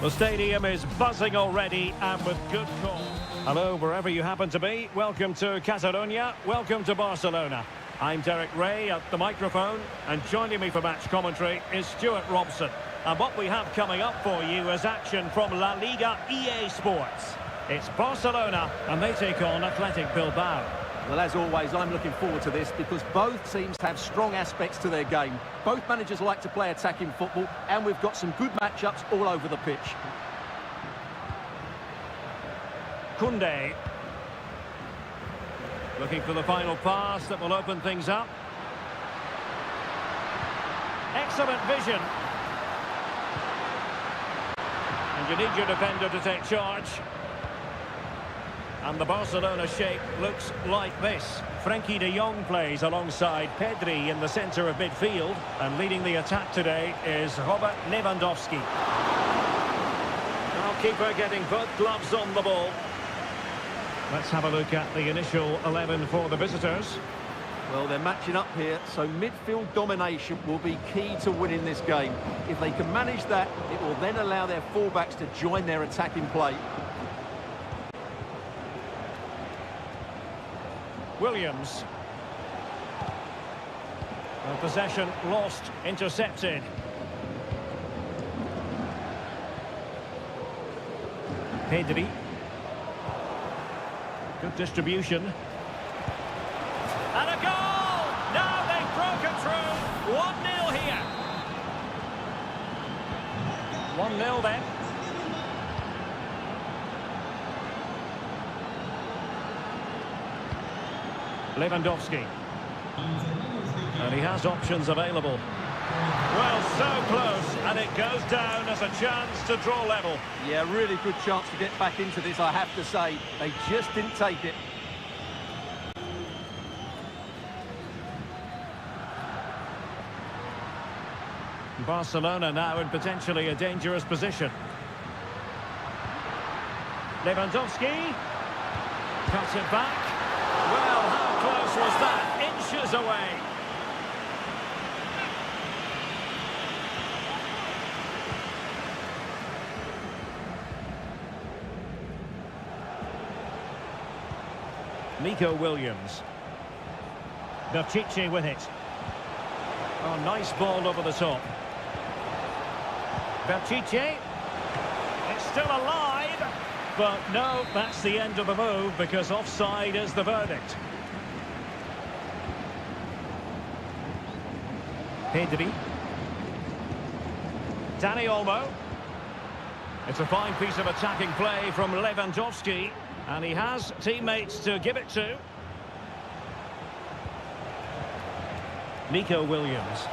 The stadium is buzzing already and with good call. Hello, wherever you happen to be. Welcome to Catalonia. Welcome to Barcelona. I'm Derek Ray at the microphone, and joining me for match commentary is Stuart Robson. And what we have coming up for you is action from La Liga EA Sports. It's Barcelona, and they take on Athletic Bilbao. Well, as always, I'm looking forward to this because both teams have strong aspects to their game. Both managers like to play attacking football, and we've got some good matchups all over the pitch. Koundé. Looking for the final pass that will open things up. Excellent vision. And you need your defender to take charge. And the Barcelona shape looks like this. Frenkie de Jong plays alongside Pedri in the centre of midfield. And leading the attack today is Robert Lewandowski. Goalkeeper getting both gloves on the ball. Let's have a look at the initial 11 for the visitors. Well, they're matching up here, so midfield domination will be key to winning this game. If they can manage that, it will then allow their fullbacks to join their attacking play. Williams. Well, possession lost, intercepted. Pedri. Good distribution. And a goal! Now they've broken through. 1-0 here. 1-0 then. Lewandowski. And he has options available. Well, so close, and it goes down as a chance to draw level. Yeah, really good chance to get back into this, I have to say. They just didn't take it. Barcelona now in potentially a dangerous position. Lewandowski cuts it back. Well, how close was that? Inches away. Nico Williams. Pírat's with it. Oh, nice ball over the top. Pírat's. It's still alive. But no, that's the end of the move because offside is the verdict. Pedri. Dani Olmo. It's a fine piece of attacking play from Lewandowski. And he has teammates to give it to. Nico Williams.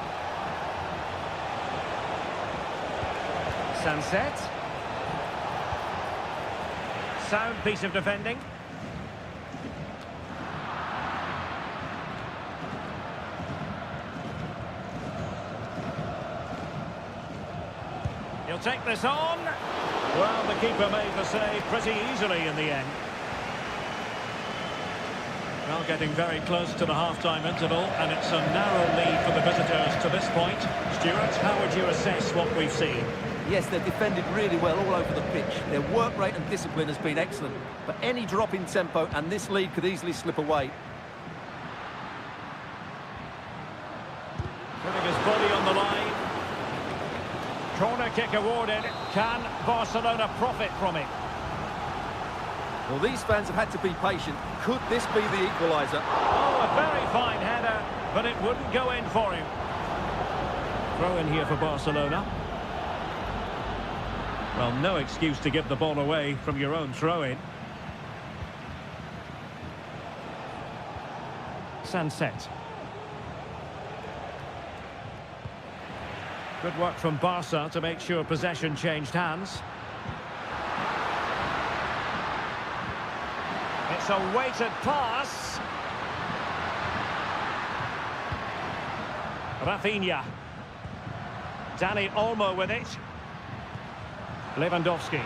Sunset. Sound piece of defending. He'll take this on. Well, the keeper made the save pretty easily in the end. Well, getting very close to the half-time interval, and it's a narrow lead for the visitors to this point. Stuart, how would you assess what we've seen? Yes, they've defended really well all over the pitch. Their work rate and discipline has been excellent. But any drop in tempo and this lead could easily slip away. Putting his body on the line. Corner kick awarded. Can Barcelona profit from it? Well, these fans have had to be patient. Could this be the equaliser? Oh, a very fine header, but it wouldn't go in for him. Throw in here for Barcelona. Well, no excuse to give the ball away from your own throw-in. Sunset. Good work from Barca to make sure possession changed hands. It's a weighted pass. Rafinha. Dani Olmo with it. Lewandowski.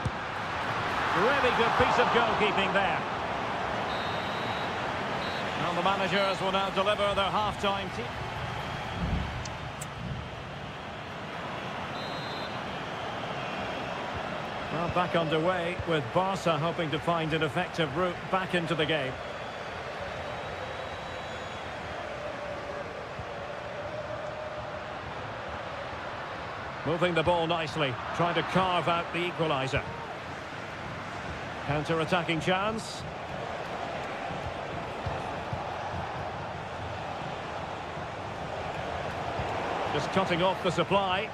Really good piece of goalkeeping there. And the managers will now deliver their half-time team. Well, back underway with Barca hoping to find an effective route back into the game. Moving the ball nicely, trying to carve out the equaliser. Counter-attacking chance. Just cutting off the supply.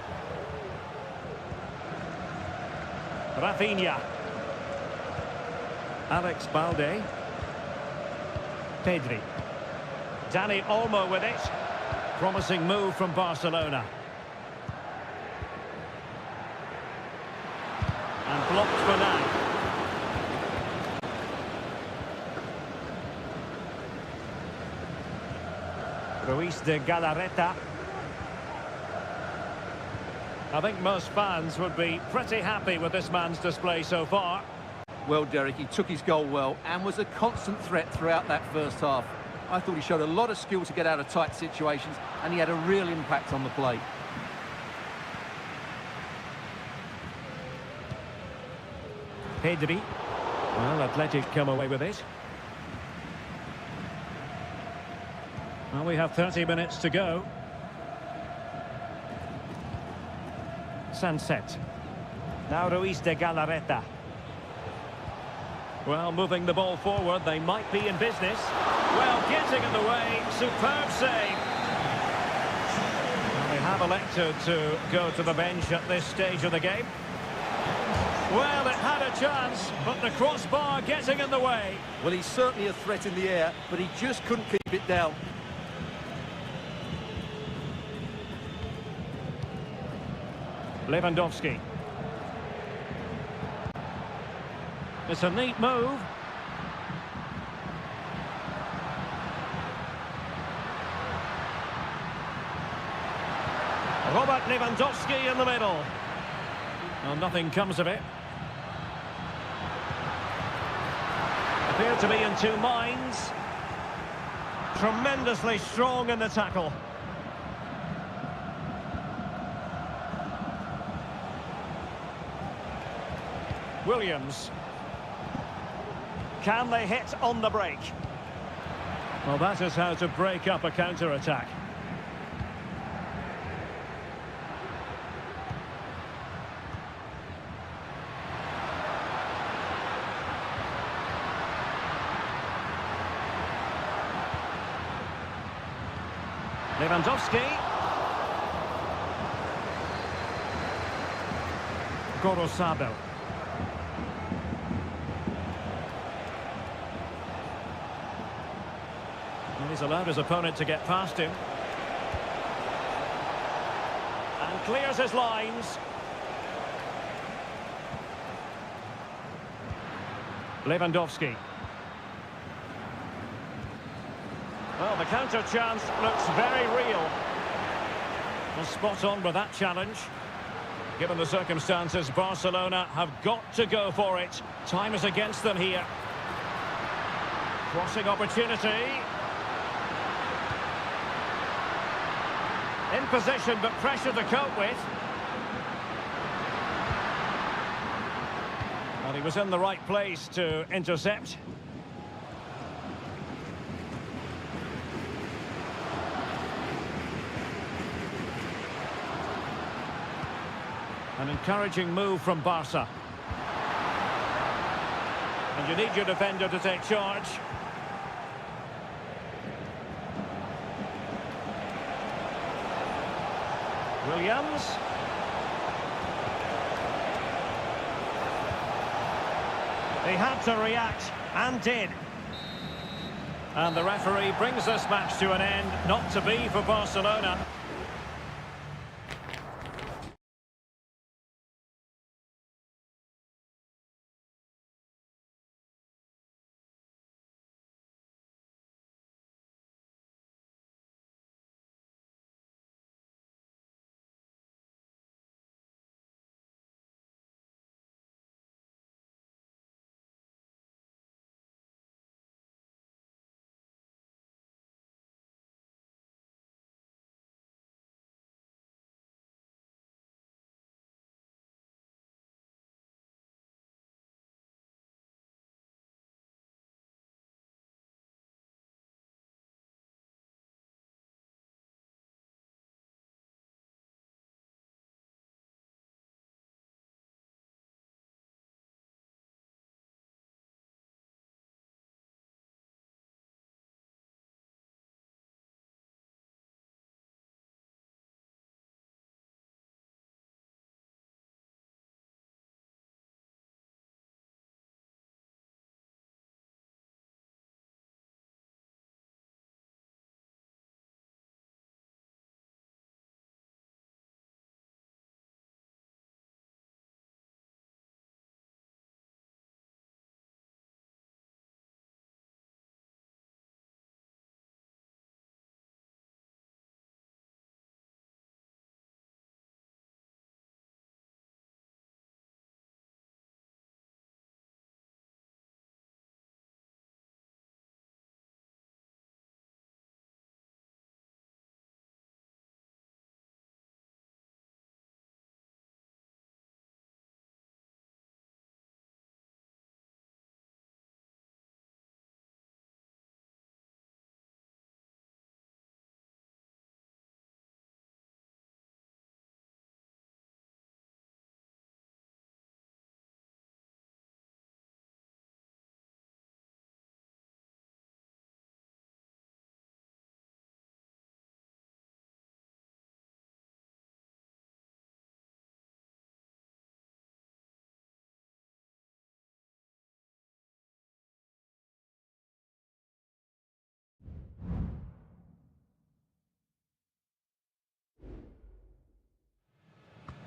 Rafinha. Alex Balde. Pedri. Dani Olmo with it. Promising move from Barcelona. And blocked for now. Ruiz de Galarreta. I think most fans would be pretty happy with this man's display so far. Well, Derek, he took his goal well and was a constant threat throughout that first half. I thought he showed a lot of skill to get out of tight situations, and he had a real impact on the play. Pedri. Well, Athletic come away with it. Well, we have 30 minutes to go. Sunset. Now Ruiz de Galarreta. Well, moving the ball forward, they might be in business. Well, getting in the way, superb save. They have elected to go to the bench at this stage of the game. Well, it had a chance, but the crossbar getting in the way. Well, he's certainly a threat in the air, but he just couldn't keep it down. Lewandowski. It's a neat move. Robert Lewandowski in the middle. Well, nothing comes of it. Appear to be in two minds. Tremendously strong in the tackle. Williams. Can they hit on the break? Well, that is how to break up a counter-attack. Lewandowski. Gorosabel. And he's allowed his opponent to get past him. And clears his lines. Lewandowski. Well, the counter chance looks very real. Well, spot on with that challenge. Given the circumstances, Barcelona have got to go for it. Time is against them here. Crossing opportunity. In position, but pressure to cope with. Well, he was in the right place to intercept. An encouraging move from Barca. And you need your defender to take charge. Williams. He had to react, and did. And the referee brings this match to an end, not to be for Barcelona.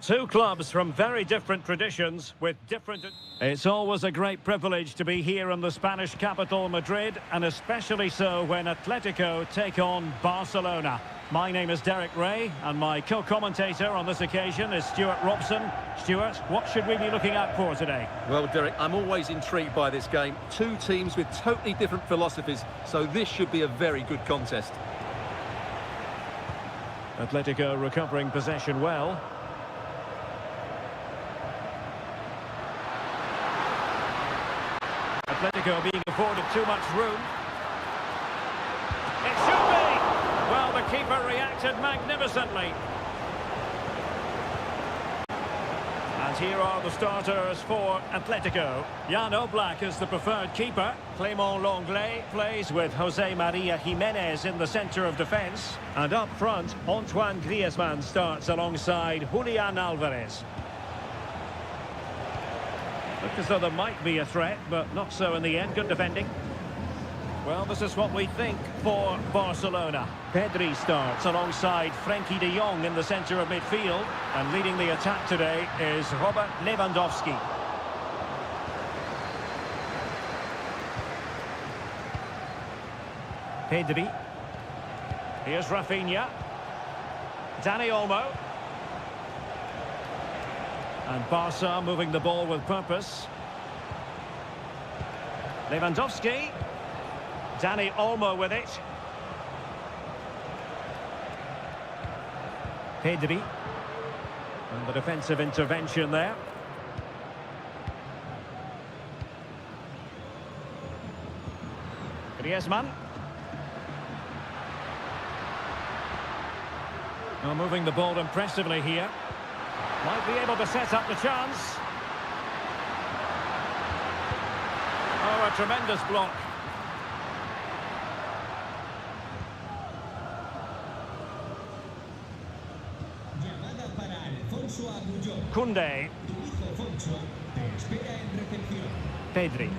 Two clubs from very different traditions with different... It's always a great privilege to be here in the Spanish capital, Madrid, and especially so when Atletico take on Barcelona. My name is Derek Ray, and my co-commentator on this occasion is Stuart Robson. Stuart, what should we be looking out for today? Well, Derek, I'm always intrigued by this game. Two teams with totally different philosophies, so this should be a very good contest. Atletico recovering possession well. Atletico being afforded too much room. It should be! Well, the keeper reacted magnificently. And here are the starters for Atletico. Jan Oblak is the preferred keeper. Clément Lenglet plays with José María Jiménez in the centre of defence. And up front, Antoine Griezmann starts alongside Julián Álvarez. Looked as though there might be a threat, but not so in the end. Good defending. Well, this is what we think for Barcelona. Pedri starts alongside Frenkie de Jong in the centre of midfield. And leading the attack today is Robert Lewandowski. Pedri. Here's Rafinha. Dani Olmo. And Barca moving the ball with purpose. Lewandowski. Dani Olmo with it. Pedri. And the defensive intervention there. Griezmann. Now moving the ball impressively here. Might be able to set up the chance. Oh, a tremendous block. Koundé. Pedri.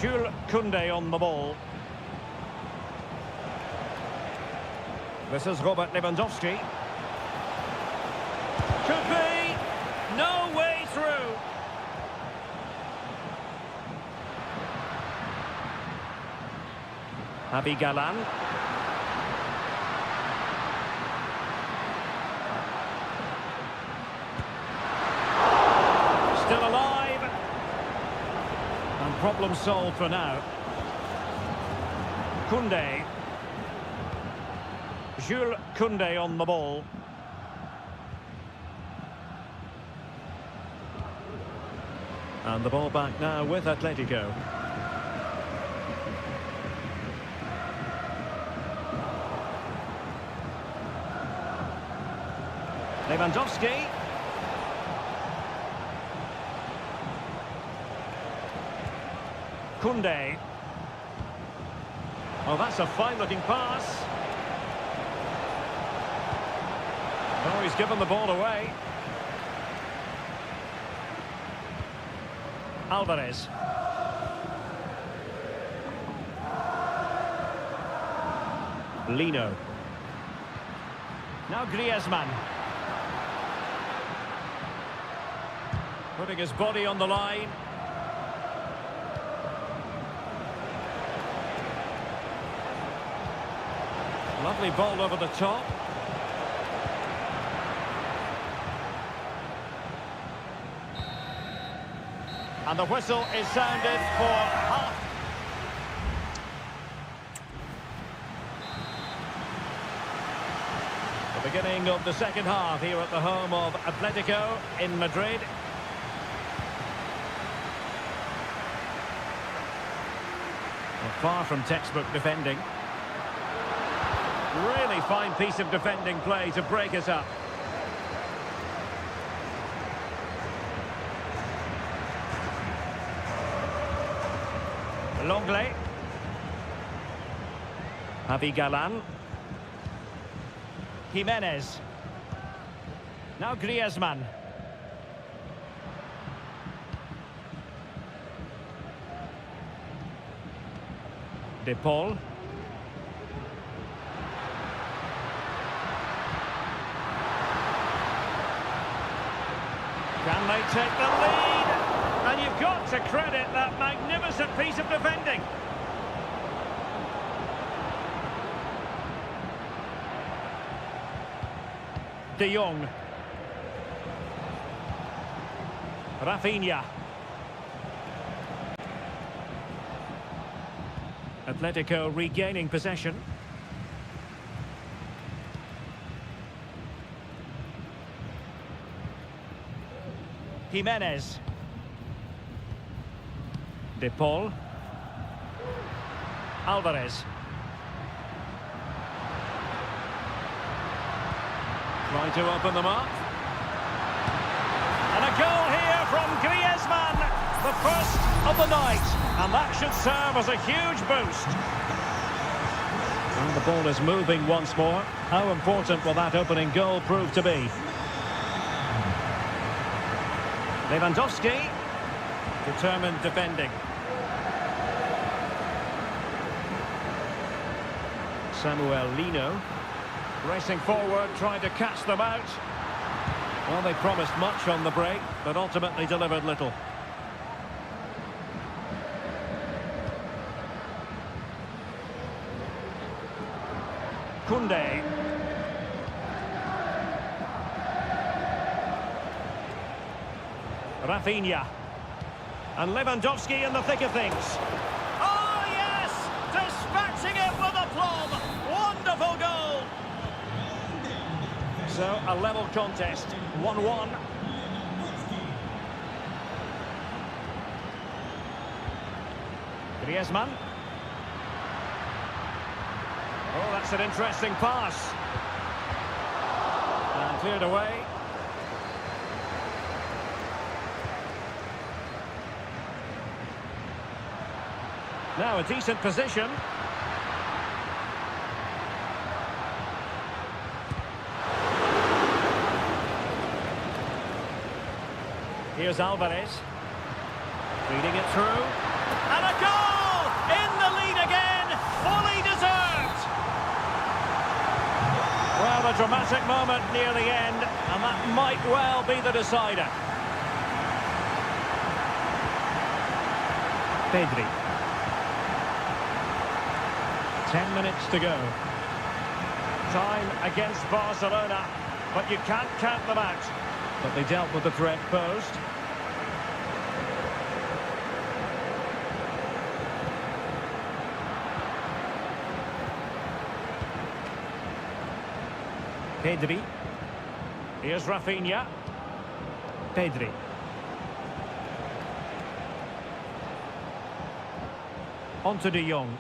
Jules Koundé on the ball. This is Robert Lewandowski. Could be. No way through. Javi Galán. Still alive. And problem solved for now. Koundé. Jules Koundé on the ball. And the ball back now with Atletico. Lewandowski. Koundé. Oh, that's a fine-looking pass. Oh, he's given the ball away. Alvarez. Lino. Now Griezmann. Putting his body on the line. Lovely ball over the top. And the whistle is sounded for half. The beginning of the second half here at the home of Atletico in Madrid. Well, far from textbook defending. Really fine piece of defending play to break us up. Longley. Javi Galán. Jimenez. Now Griezmann. De Paul. Can they take the lead? And you've got to credit that magnificent piece of defending. De Jong. Rafinha. Atletico regaining possession. Jimenez. De Paul. Alvarez. Trying to open them up. And a goal here from Griezmann. The first of the night. And that should serve as a huge boost. And the ball is moving once more. How important will that opening goal prove to be? Lewandowski, determined defending. Samuel Lino, racing forward, trying to catch them out. Well, they promised much on the break, but ultimately delivered little. Kunde. Rafinha. And Lewandowski in the thick of things. Oh, yes! Dispatching it with aplomb. Wonderful goal. So, a level contest. 1-1. Griezmann. Oh, that's an interesting pass. And cleared away. Now a decent position. Here's Alvarez. Feeding it through. And a goal! In the lead again! Fully deserved! Well, a dramatic moment near the end, and that might well be the decider. Pedri. 10 minutes to go. Time against Barcelona, but you can't count them out. But they dealt with the threat posed. Pedri. Here's Rafinha. Pedri. On to De Jong.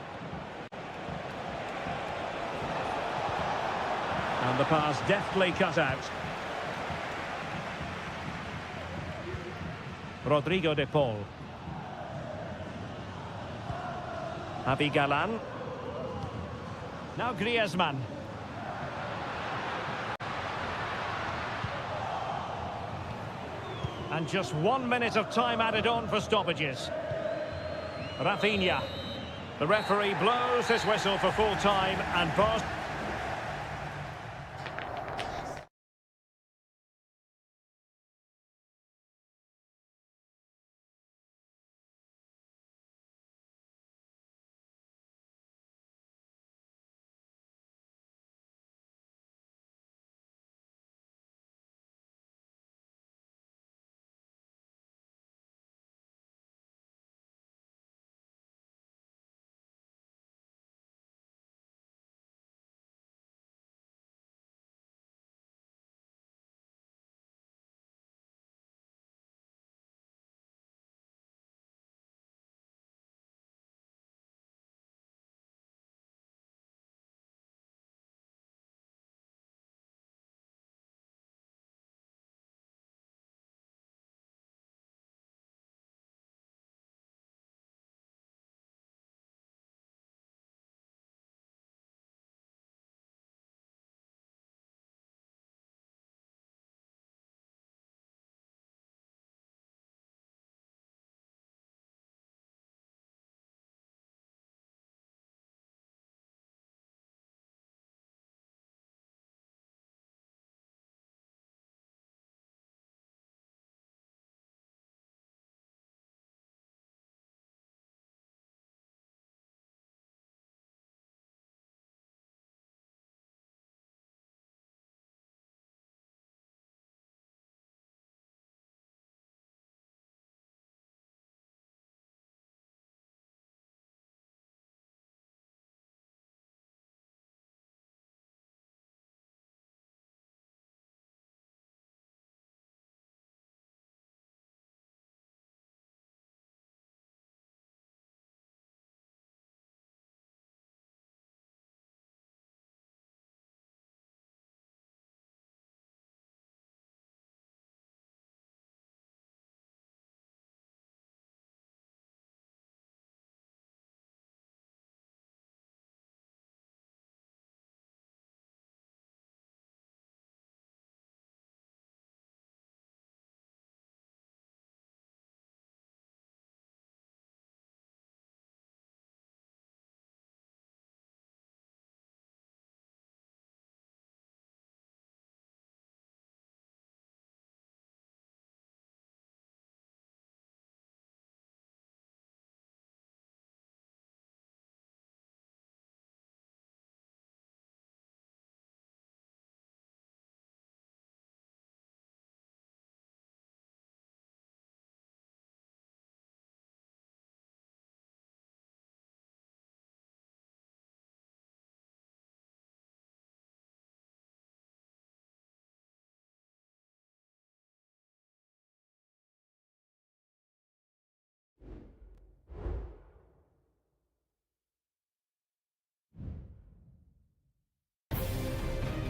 And the pass deftly cut out. Rodrigo de Paul. Javi Galan. Now Griezmann. And just 1 minute of time added on for stoppages. Rafinha. The referee blows his whistle for full time and Barcelona.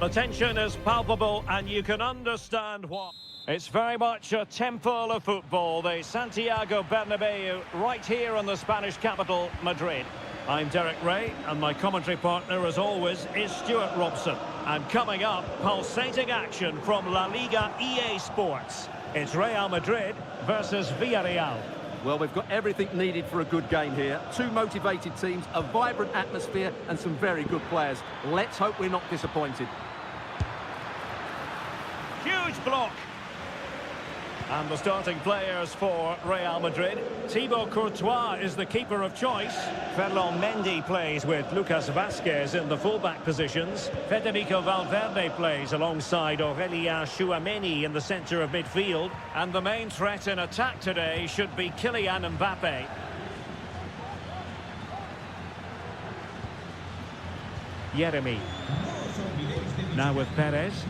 The tension is palpable and you can understand why. It's very much a temple of football, the Santiago Bernabeu, right here in the Spanish capital, Madrid. I'm Derek Ray, and my commentary partner, as always, is Stuart Robson. And coming up, pulsating action from La Liga EA Sports. It's Real Madrid versus Villarreal. Well, we've got everything needed for a good game here. Two motivated teams, a vibrant atmosphere, and some very good players. Let's hope we're not disappointed. Huge block. And the starting players for Real Madrid. Thibaut Courtois is the keeper of choice. Ferland Mendy plays with Lucas Vazquez in the fullback positions. Federico Valverde plays alongside Aurélien Tchouameni in the centre of midfield. And the main threat in attack today should be Kylian Mbappe. Yeremy. Now with Perez.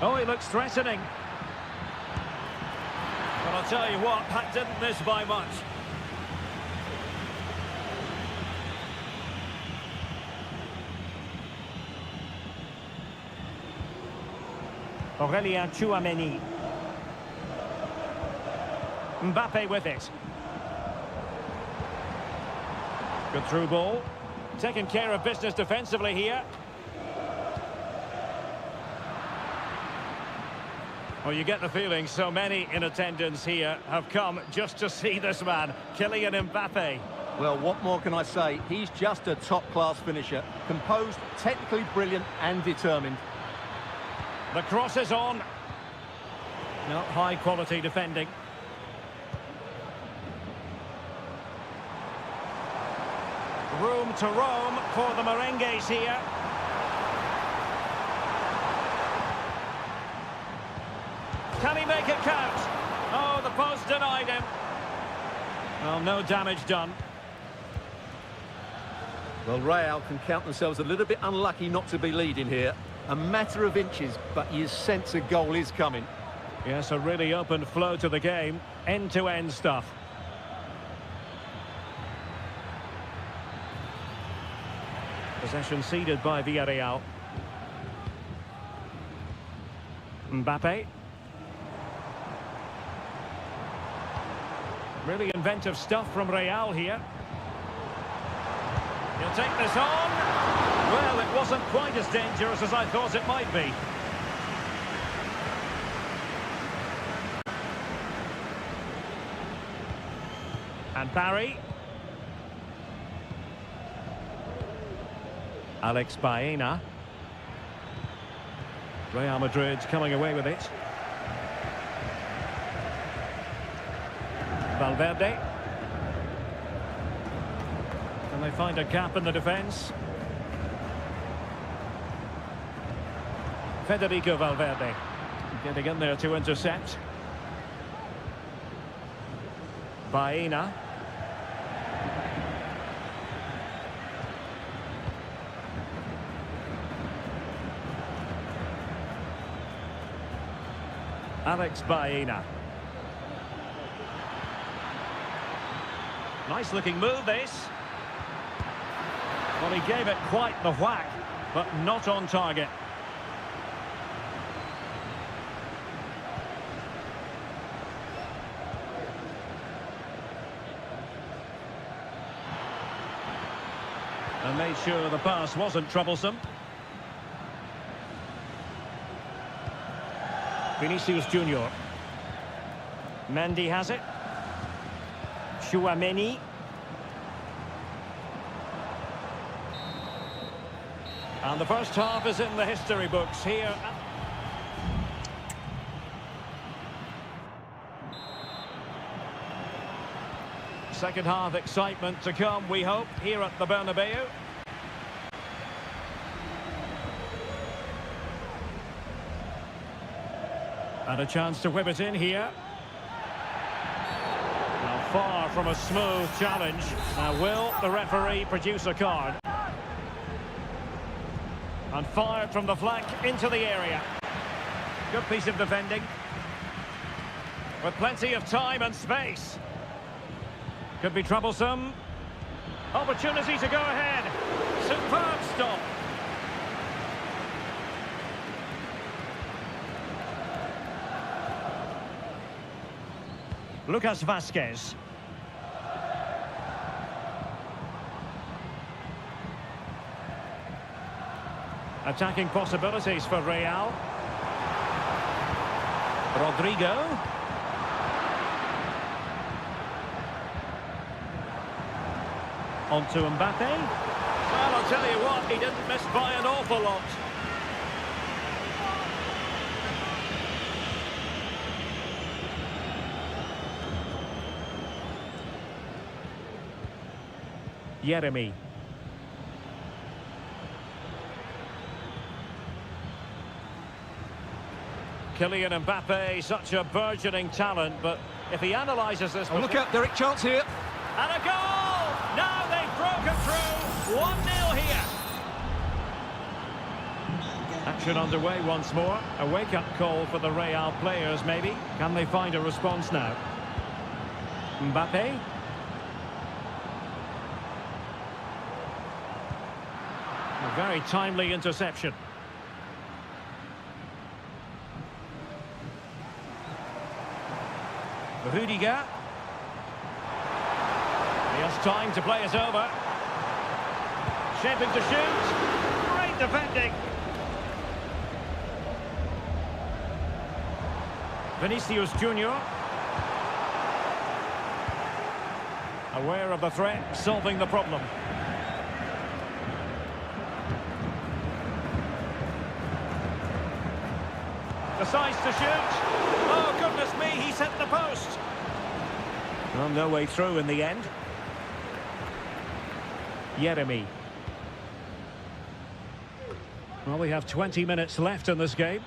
Oh, he looks threatening. But I'll tell you what, that didn't miss by much. Aurélien Tchouameni. Mbappe with it. Good through ball. Taking care of business defensively here. Well, you get the feeling so many in attendance here have come just to see this man, Kylian Mbappe. Well, what more can I say? He's just a top-class finisher. Composed, technically brilliant and determined. The cross is on. Not high-quality defending. Room to roam for the merengues here. Can he make it count? Oh, the post denied him. Well, no damage done. Well, Real can count themselves a little bit unlucky not to be leading here. A matter of inches, but you sense a goal is coming. Yes, a really open flow to the game. End-to-end stuff. Possession ceded by Villarreal. Mbappe. Really inventive stuff from Real here. He'll take this on. Well, it wasn't quite as dangerous as I thought it might be. And Barry. Alex Baena. Real Madrid coming away with it. Valverde. And they find a gap in the defence. Federico Valverde getting in there to intercept. Baena. Alex Baena. Nice looking move this. Well, he gave it quite the whack, but not on target. And made sure the pass wasn't troublesome. Vinicius Junior. Mendy has it. Tchouameni. And the first half is in the history books here. Second half excitement to come, we hope, here at the Bernabeu. And a chance to whip it in here. Now, far from a smooth challenge. Now, will the referee produce a card? And fired from the flank into the area. Good piece of defending. With plenty of time and space. Could be troublesome. Opportunity to go ahead. Superb stop. Lucas Vazquez. Attacking possibilities for Real. Rodrigo. On to Mbappe. Well, I'll tell you what, he didn't miss by an awful lot. Jeremy. Kylian Mbappe, such a burgeoning talent, but if he analyses this... Oh, look out, Derek, chance here. And a goal! Now they've broken through. 1-0 here. Action underway once more. A wake-up call for the Real players, maybe. Can they find a response now? Mbappe. A very timely interception. Rudiger. He has time to play it over. Shaping to shoot. Great defending. Vinicius Junior. Aware of the threat, solving the problem. Decides to shoot. Oh, goodness me, he's hit the post. Well, no way through in the end. Jeremy. Well, we have 20 minutes left in this game.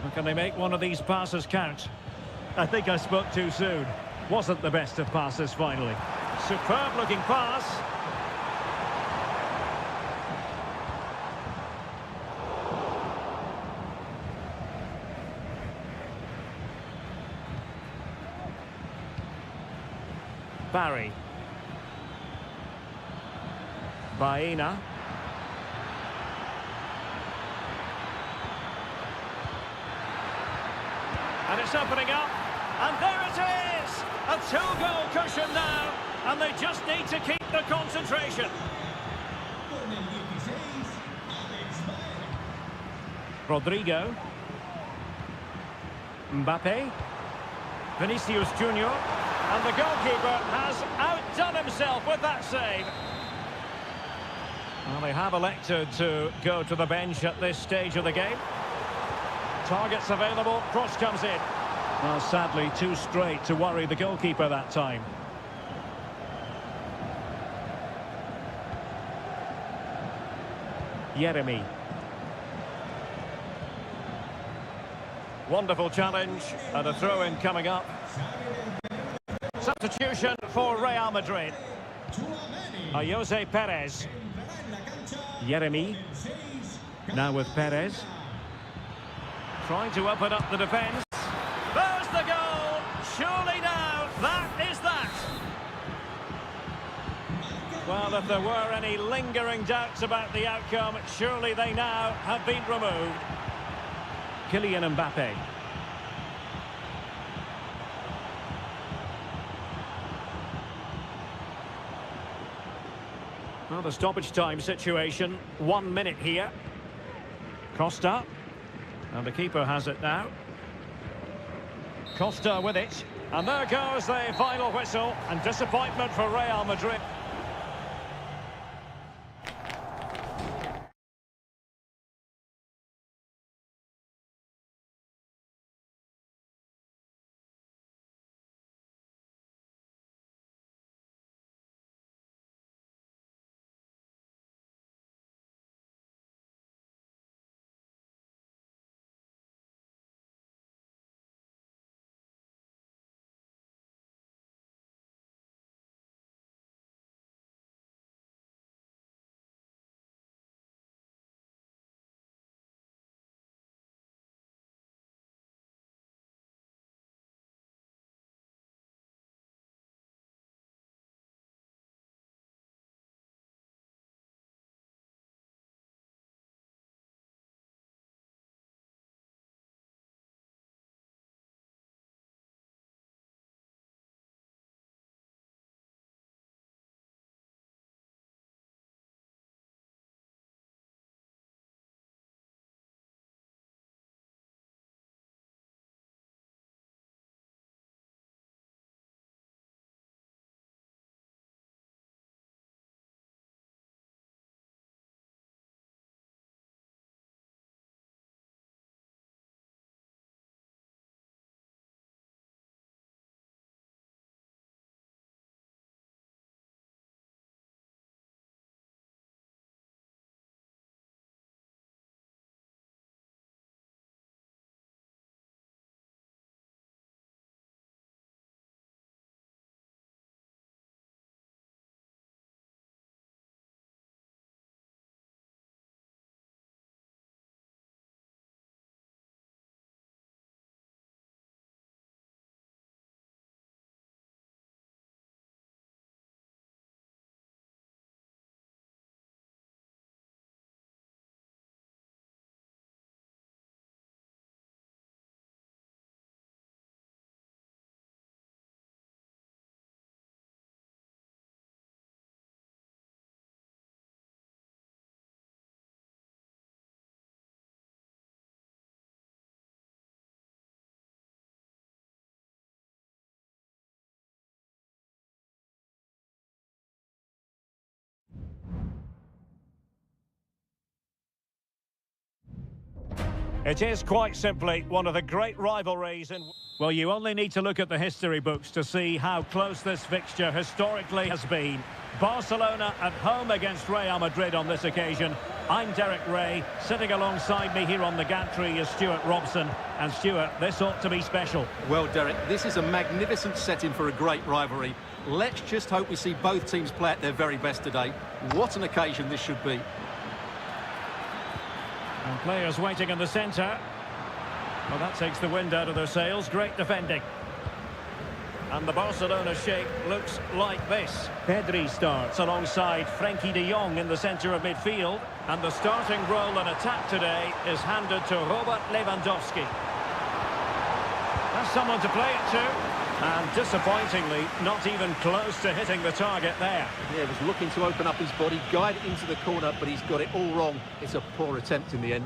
Well, can they make one of these passes count? I think I spoke too soon. Wasn't the best of passes finally. Superb looking pass. Barry. Baena. And it's opening up. And there it is! A two-goal cushion now. And they just need to keep the concentration. Rodrigo. Mbappe. Vinicius Junior. And the goalkeeper has outdone himself with that save. Well, they have elected to go to the bench at this stage of the game. Targets available, cross comes in. Well, sadly, too straight to worry the goalkeeper that time. Jeremy. Wonderful challenge, and a throw-in coming up. Substitution for Real Madrid. Jose Perez. Jeremy. Now with Perez. Trying to open up the defence. There's the goal! Surely now, that is that! Well, if there were any lingering doubts about the outcome, surely they now have been removed. Kylian Mbappe. Well, the stoppage time situation, 1 minute here. Costa. And the keeper has it now. Costa with it. And there goes the final whistle. And disappointment for Real Madrid. It is quite simply one of the great rivalries in... Well, you only need to look at the history books to see how close this fixture historically has been. Barcelona at home against Real Madrid on this occasion. I'm Derek Ray. Sitting alongside me here on the gantry is Stuart Robson. And Stuart, this ought to be special. Well, Derek, this is a magnificent setting for a great rivalry. Let's just hope we see both teams play at their very best today. What an occasion this should be. And players waiting in the centre. Well, that takes the wind out of their sails. Great defending. And the Barcelona shape looks like this. Pedri starts alongside Frenkie de Jong in the centre of midfield. And the starting role in attack today is handed to Robert Lewandowski. That's someone to play it to. And disappointingly, not even close to hitting the target there. Yeah, was looking to open up his body, guide it into the corner, but he's got it all wrong. It's a poor attempt in the end.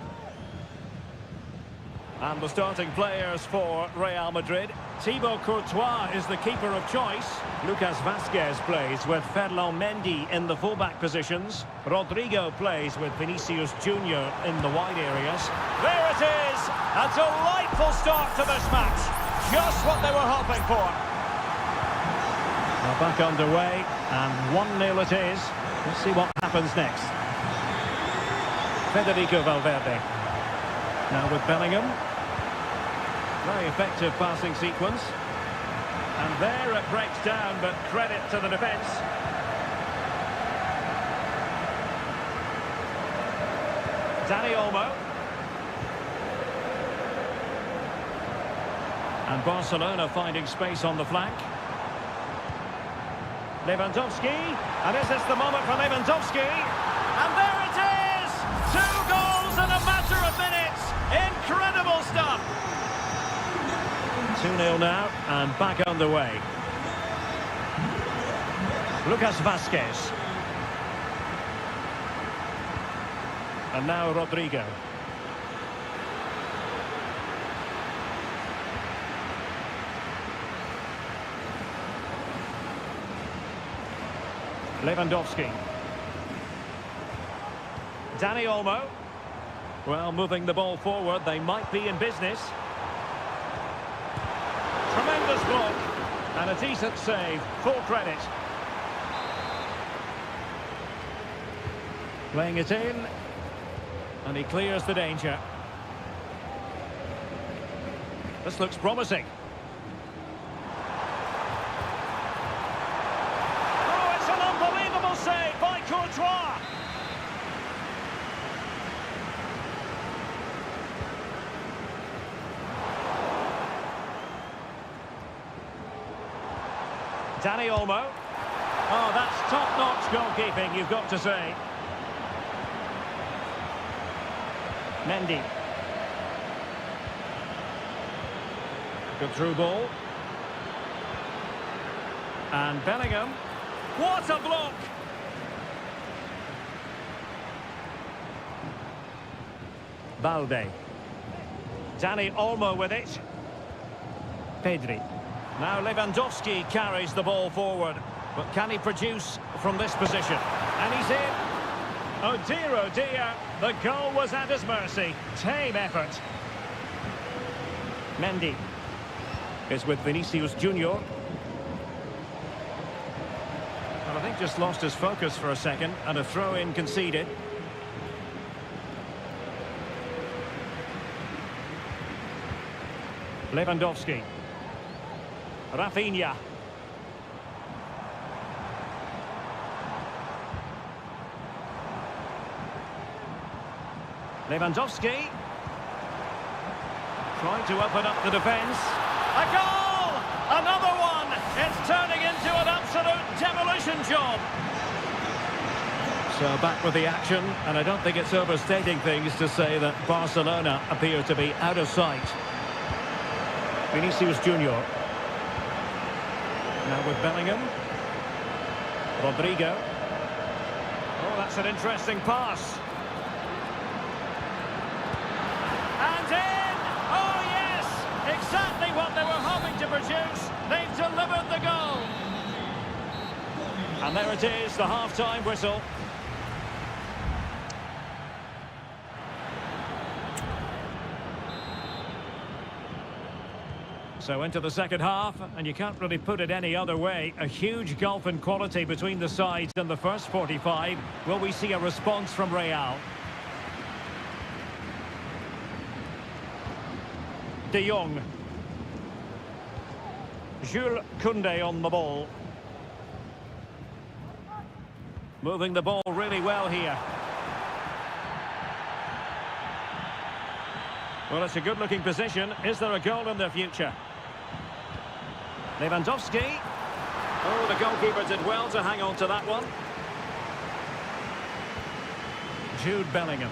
And the starting players for Real Madrid. Thibaut Courtois is the keeper of choice. Lucas Vazquez plays with Ferland Mendy in the fullback positions. Rodrigo plays with Vinicius Junior in the wide areas. There it is! A delightful start to this match. Just what they were hoping for. Now back underway, and 1-0 it is. Let's see what happens next. Federico Valverde. Now with Bellingham. Very effective passing sequence. And there it breaks down, but credit to the defence. Dani Olmo. And Barcelona finding space on the flank. Lewandowski. And is this the moment for Lewandowski? And there it is! 2 goals in a matter of minutes! Incredible stuff! 2-0 now, and back underway. Lucas Vazquez. And now Rodrigo. Lewandowski. Dani Olmo. Well, moving the ball forward, they might be in business. Tremendous block. And a decent save. Full credit. Playing it in. And he clears the danger. This looks promising. Save by Courtois. Dani Olmo. Oh, that's top-notch goalkeeping, you've got to say. Mendy. Good through ball. And Bellingham. What a block! Balde. Dani Olmo with it. Pedri. Now Lewandowski carries the ball forward. But can he produce from this position? And he's in. Oh dear. The goal was at his mercy. Tame effort. Mendy is with Vinicius Junior. Well, I think just lost his focus for a second. And a throw-in conceded. Lewandowski. Rafinha. Lewandowski. Trying to open up the defence. A goal! Another one! It's turning into an absolute demolition job. So back with the action, and I don't think it's overstating things to say that Barcelona appear to be out of sight. Vinicius Junior. Now with Bellingham. Rodrigo. Oh, that's an interesting pass. And in! Oh, yes! Exactly what they were hoping to produce. They've delivered the goal. And there it is, the half-time whistle. So into the second half, and you can't really put it any other way. A huge gulf in quality between the sides in the first 45. Will we see a response from Real? De Jong. Jules Koundé on the ball. Moving the ball really well here. Well, it's a good-looking position. Is there a goal in the future? Lewandowski. Oh, the goalkeeper did well to hang on to that one. Jude Bellingham.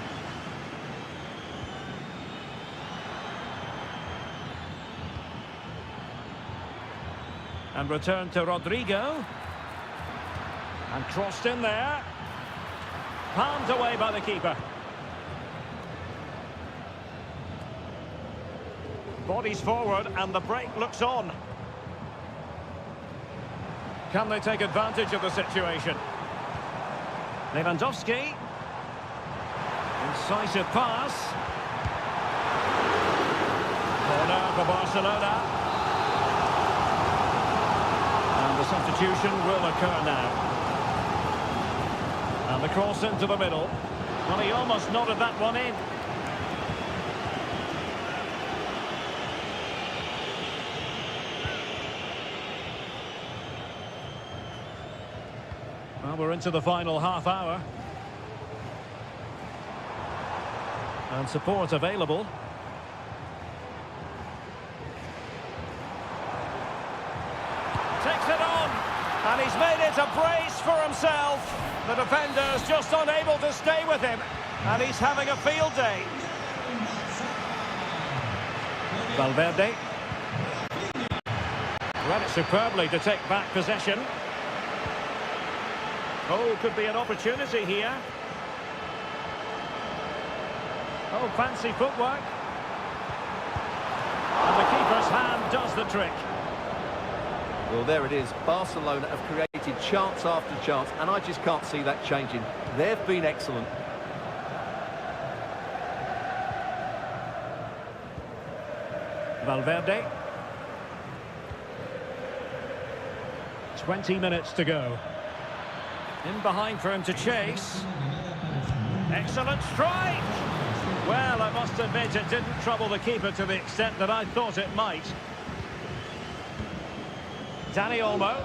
And return to Rodrigo. And crossed in there. Palmed away by the keeper. Bodies forward and the break looks on. Can they take advantage of the situation? Lewandowski. Incisive pass. Corner for Barcelona. And the substitution will occur now. And the cross into the middle. Well, he almost nodded that one in. Well, we're into the final half hour. And support available. Takes it on. And he's made it a brace for himself. The defender's just unable to stay with him. And he's having a field day. Valverde. Read it superbly to take back possession. Oh, could be an opportunity here. Oh, fancy footwork. And the keeper's hand does the trick. Well, there it is. Barcelona have created chance after chance, and I just can't see that changing. They've been excellent. Valverde. 20 minutes to go. In behind for him to chase. Excellent strike! Well, I must admit it didn't trouble the keeper to the extent that I thought it might. Dani Olmo.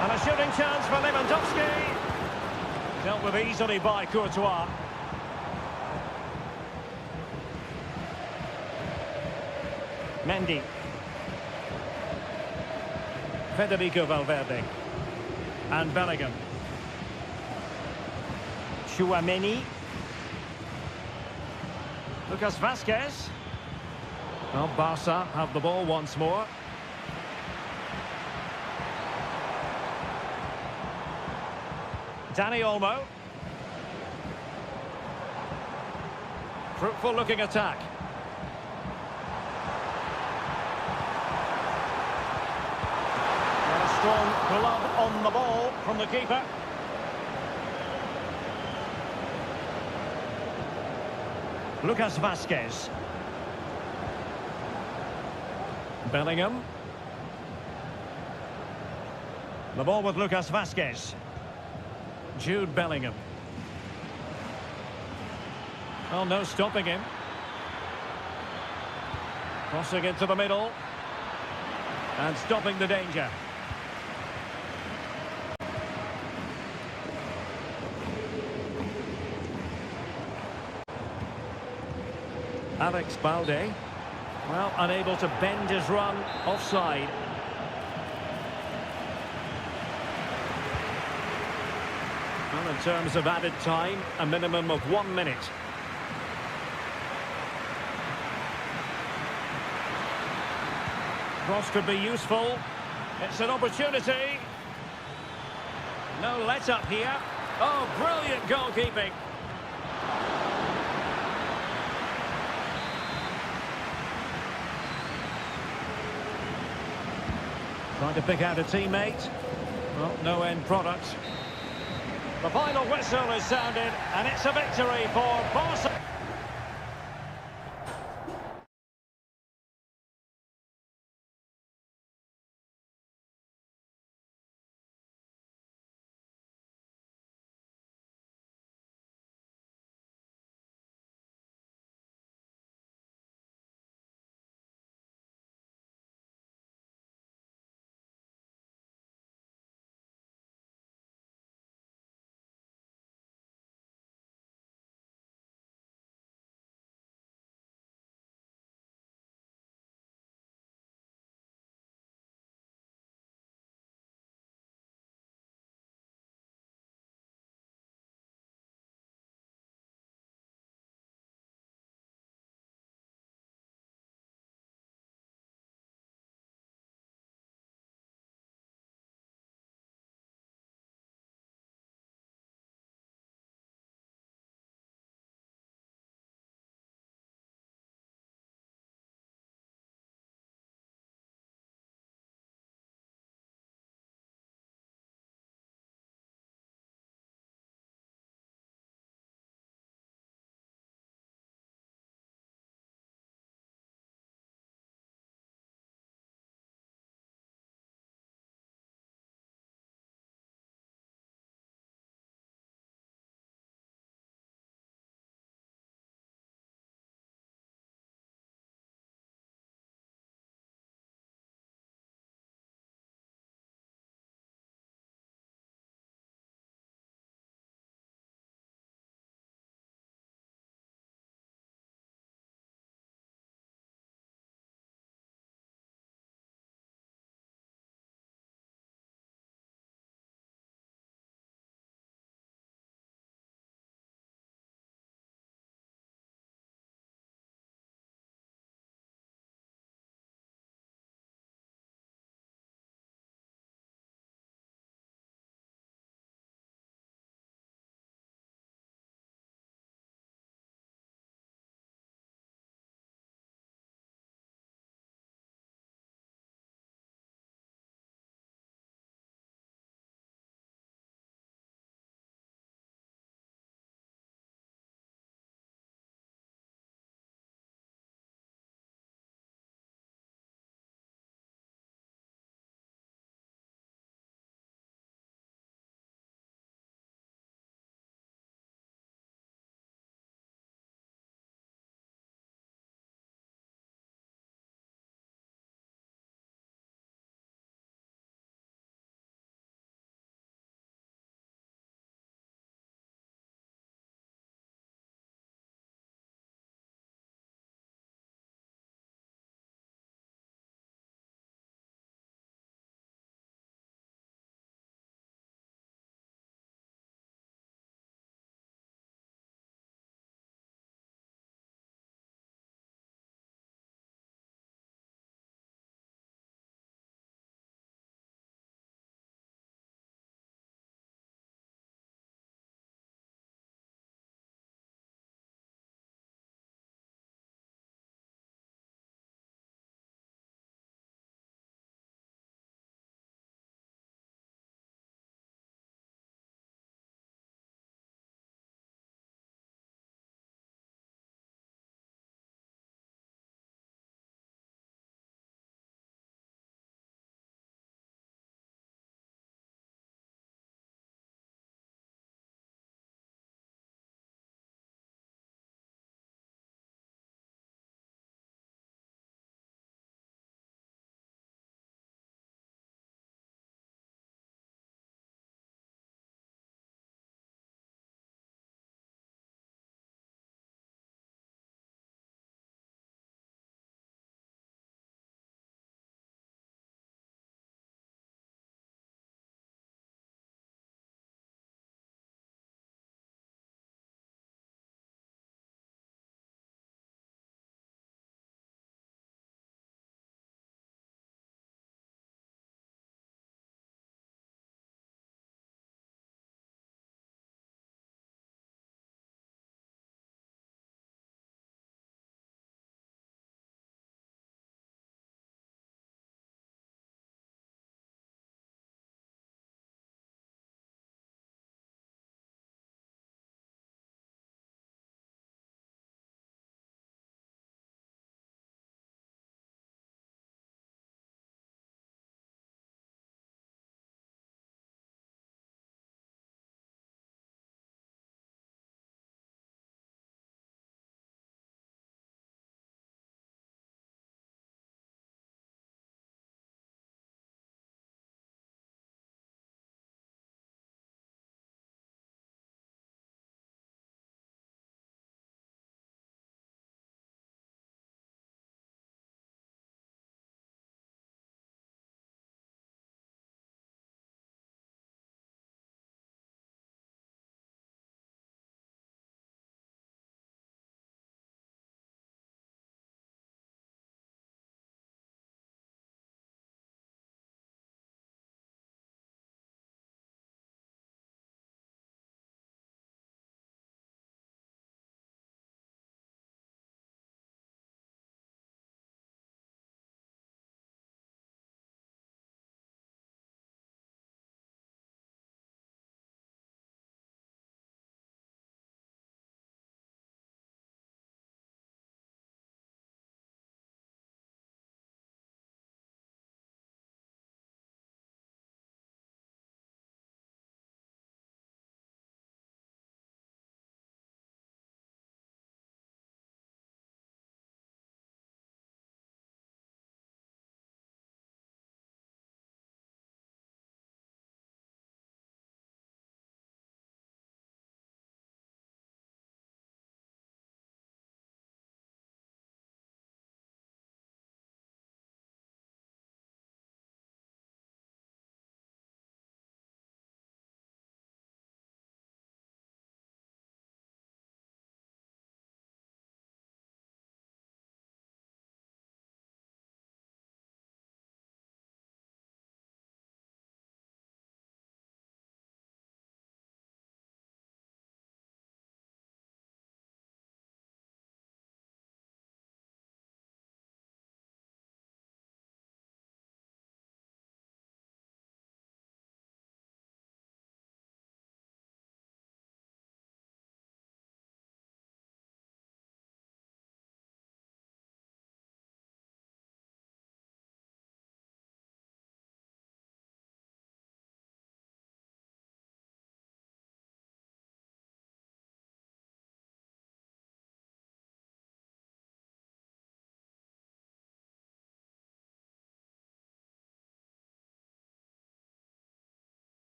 And a shooting chance for Lewandowski. Dealt with easily by Courtois. Mendy. Federico Valverde. And Bellingham. Tchouaméni. Lucas Vazquez. Well, Barca have the ball once more. Dani Olmo. Fruitful looking attack. And a strong glove on the ball from the keeper. Lucas Vazquez. Bellingham. The ball with Lucas Vazquez. Jude Bellingham. Oh, no stopping him. Crossing into the middle. And stopping the danger. Alex Balde. Well, unable to bend his run offside. Well, in terms of added time, a minimum of 1 minute. Cross could be useful. It's an opportunity. No let-up here. Oh, brilliant goalkeeping. Trying to pick out a teammate. Well, no end product. The final whistle is sounded, and it's a victory for Barcelona.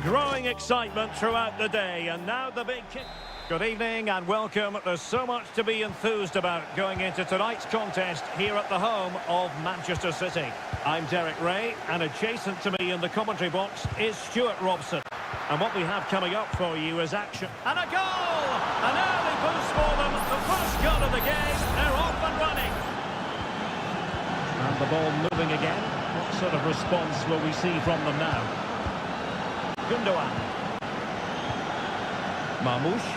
Growing excitement throughout the day, and now the big kick. Good evening and welcome. There's so much to be enthused about going into tonight's contest here at the home of Manchester City. I'm Derek Ray, and adjacent to me in the commentary box is Stuart Robson. And what we have coming up for you is action. And a goal! An early boost for them. The first goal of the game. They're off and running. And the ball moving again. What sort of response will we see from them now? Gundogan. Marmoush.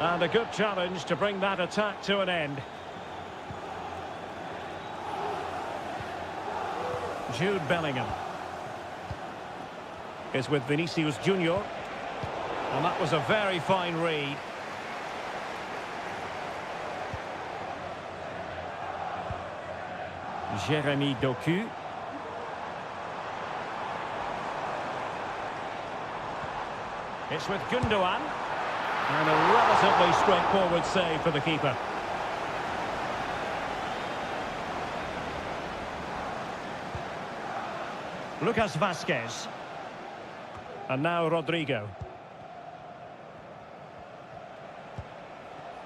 And a good challenge to bring that attack to an end. Jude Bellingham is with Vinicius Junior. And that was a very fine read. Jeremy Doku. It's with Gundogan. And a relatively straightforward save for the keeper. Lucas Vazquez. And now Rodrigo.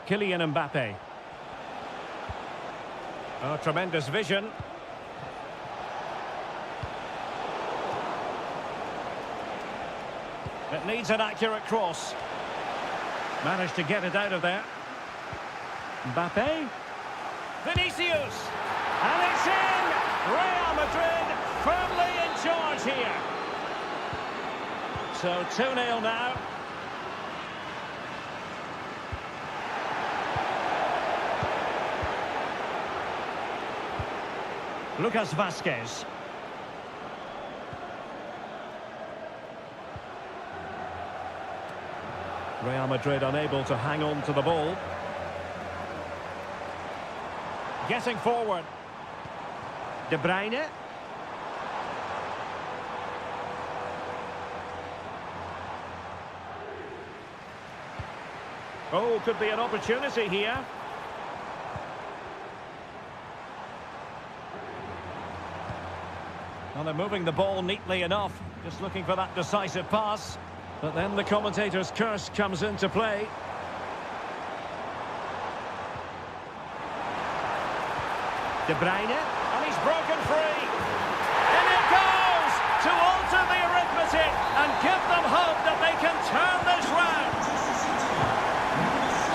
Kylian Mbappe. Oh, tremendous vision. It needs an accurate cross. Managed to get it out of there. Mbappe. Vinicius. And it's in! Real Madrid firmly in charge here. So 2-0 now. Lucas Vazquez. Real Madrid unable to hang on to the ball. Getting forward. De Bruyne. Oh, could be an opportunity here. Well, they're moving the ball neatly enough. Just looking for that decisive pass. But then the commentator's curse comes into play. De Bruyne, and he's broken free. And it goes to alter the arithmetic and give them hope that they can turn this round.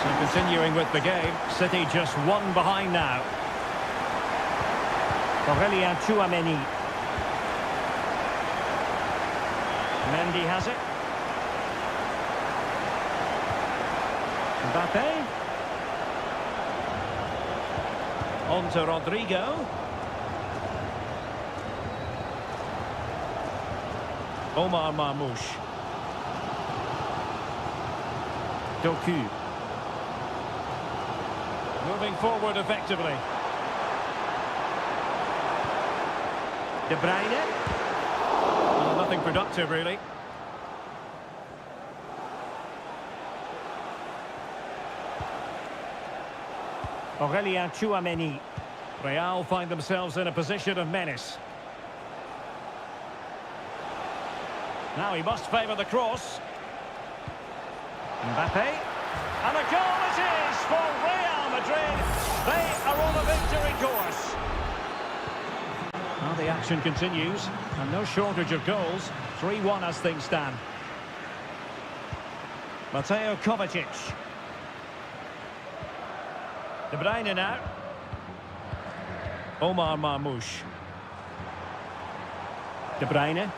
So continuing with the game, City just one behind now. Aurélien Tchouameni. Mendy has it. Mbappe. On to Rodrigo. Omar Marmoush. Doku. Moving forward effectively. De Bruyne. Well, nothing productive really. Aurélien Tchouameni. Real find themselves in a position of menace. Now he must favour the cross. Mbappe. And a goal it is for Real Madrid. They are on a victory course. Now the action continues. And no shortage of goals. 3-1 as things stand. Mateo Kovacic. De Bruyne now. Omar Marmoush. De Bruyne.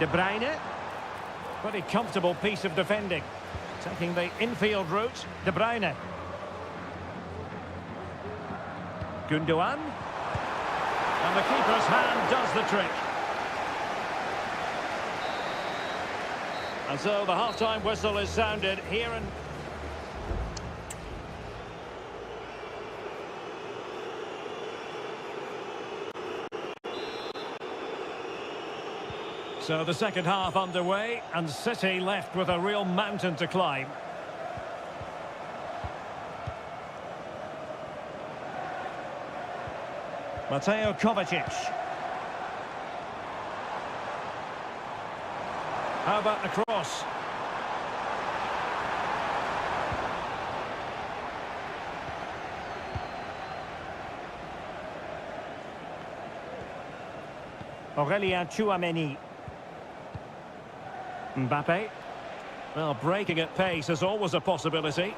De Bruyne. Pretty comfortable piece of defending. Taking the infield route. De Bruyne. Gundogan. And the keeper's hand does the trick. And so the half-time whistle is sounded here and... So the second half underway, and City left with a real mountain to climb. Mateo Kovacic. How about the cross? Aurélien Tchouaméni. Mbappe. Well, breaking at pace is always a possibility.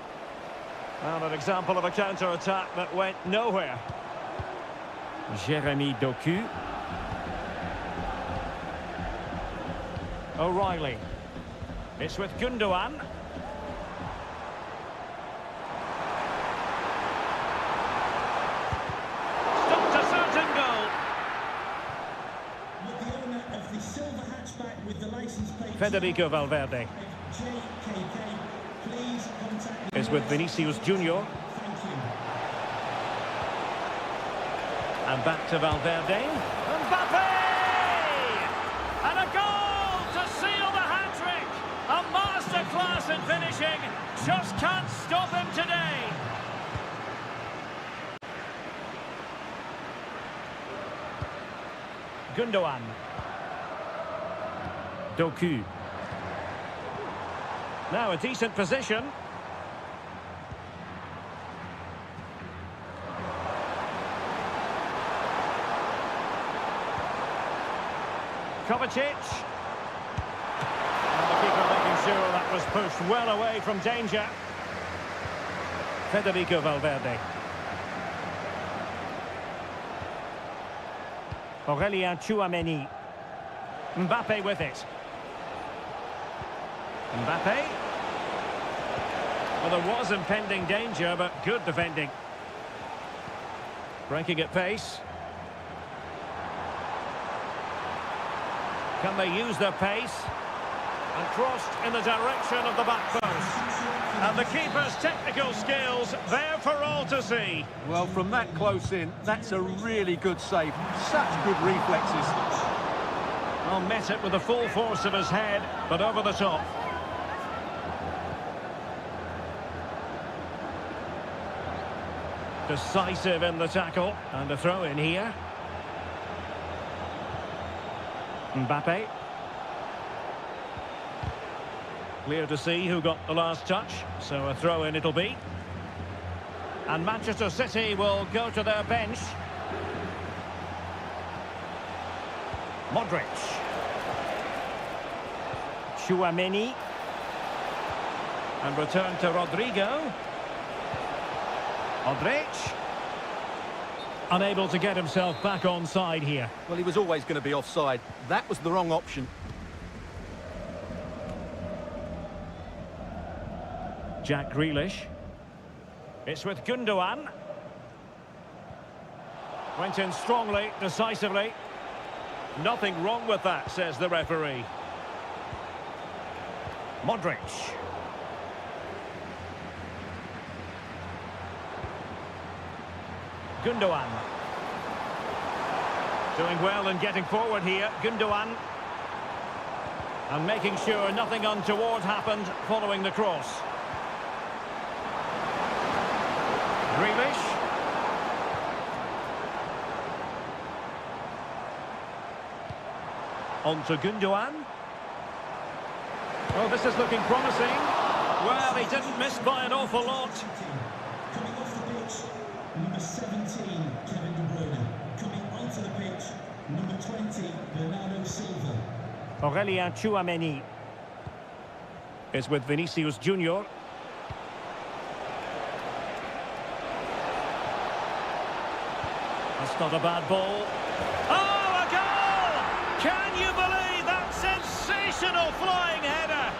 And an example of a counter-attack that went nowhere. Jérémy Doku. O'Reilly. It's with Gundogan. Stopped a certain goal. With the owner of the silver hatchback with the license plate Federico Valverde. JKK, please contact It's with Vinicius Junior. Thank you. And back to Valverde. Mbappe! And a goal to seal the hat-trick! A masterclass in finishing. Just can't stop him today. Gundogan. Doku. Now a decent position. Kovacic. And the keeper making sure that was pushed well away from danger. Federico Valverde. Aurélien Tchouaméni. Mbappe with it. Mbappe. Well, there was impending danger, but good defending. Breaking at pace. Can they use their pace? And crossed in the direction of the back post. And the keeper's technical skills there for all to see. Well, from that close in, that's a really good save. Such good reflexes. Well, met it with the full force of his head, but over the top. Decisive in the tackle, and a throw in here. Mbappe. Clear to see who got the last touch, so a throw in it'll be. And Manchester City will go to their bench. Modric. Tchouaméni. And return to Rodrigo. Modric. Unable to get himself back on side here. Well, he was always going to be offside. That was the wrong option. Jack Grealish. It's with Gundogan. Went in strongly, decisively. Nothing wrong with that, says the referee. Modric. Gundogan. Doing well and getting forward here, Gundogan. And making sure nothing untoward happened following the cross. Grealish. On to Gundogan. Oh, this is looking promising. Well, he didn't miss by an awful lot. Coming off the pitch, number 17, Kevin De Bruyne. Coming onto the pitch, number 20, Bernardo Silva. Aurélien Tchouaméni is with Vinicius Junior. That's not a bad ball. Oh, a goal! Can you believe that sensational flying header?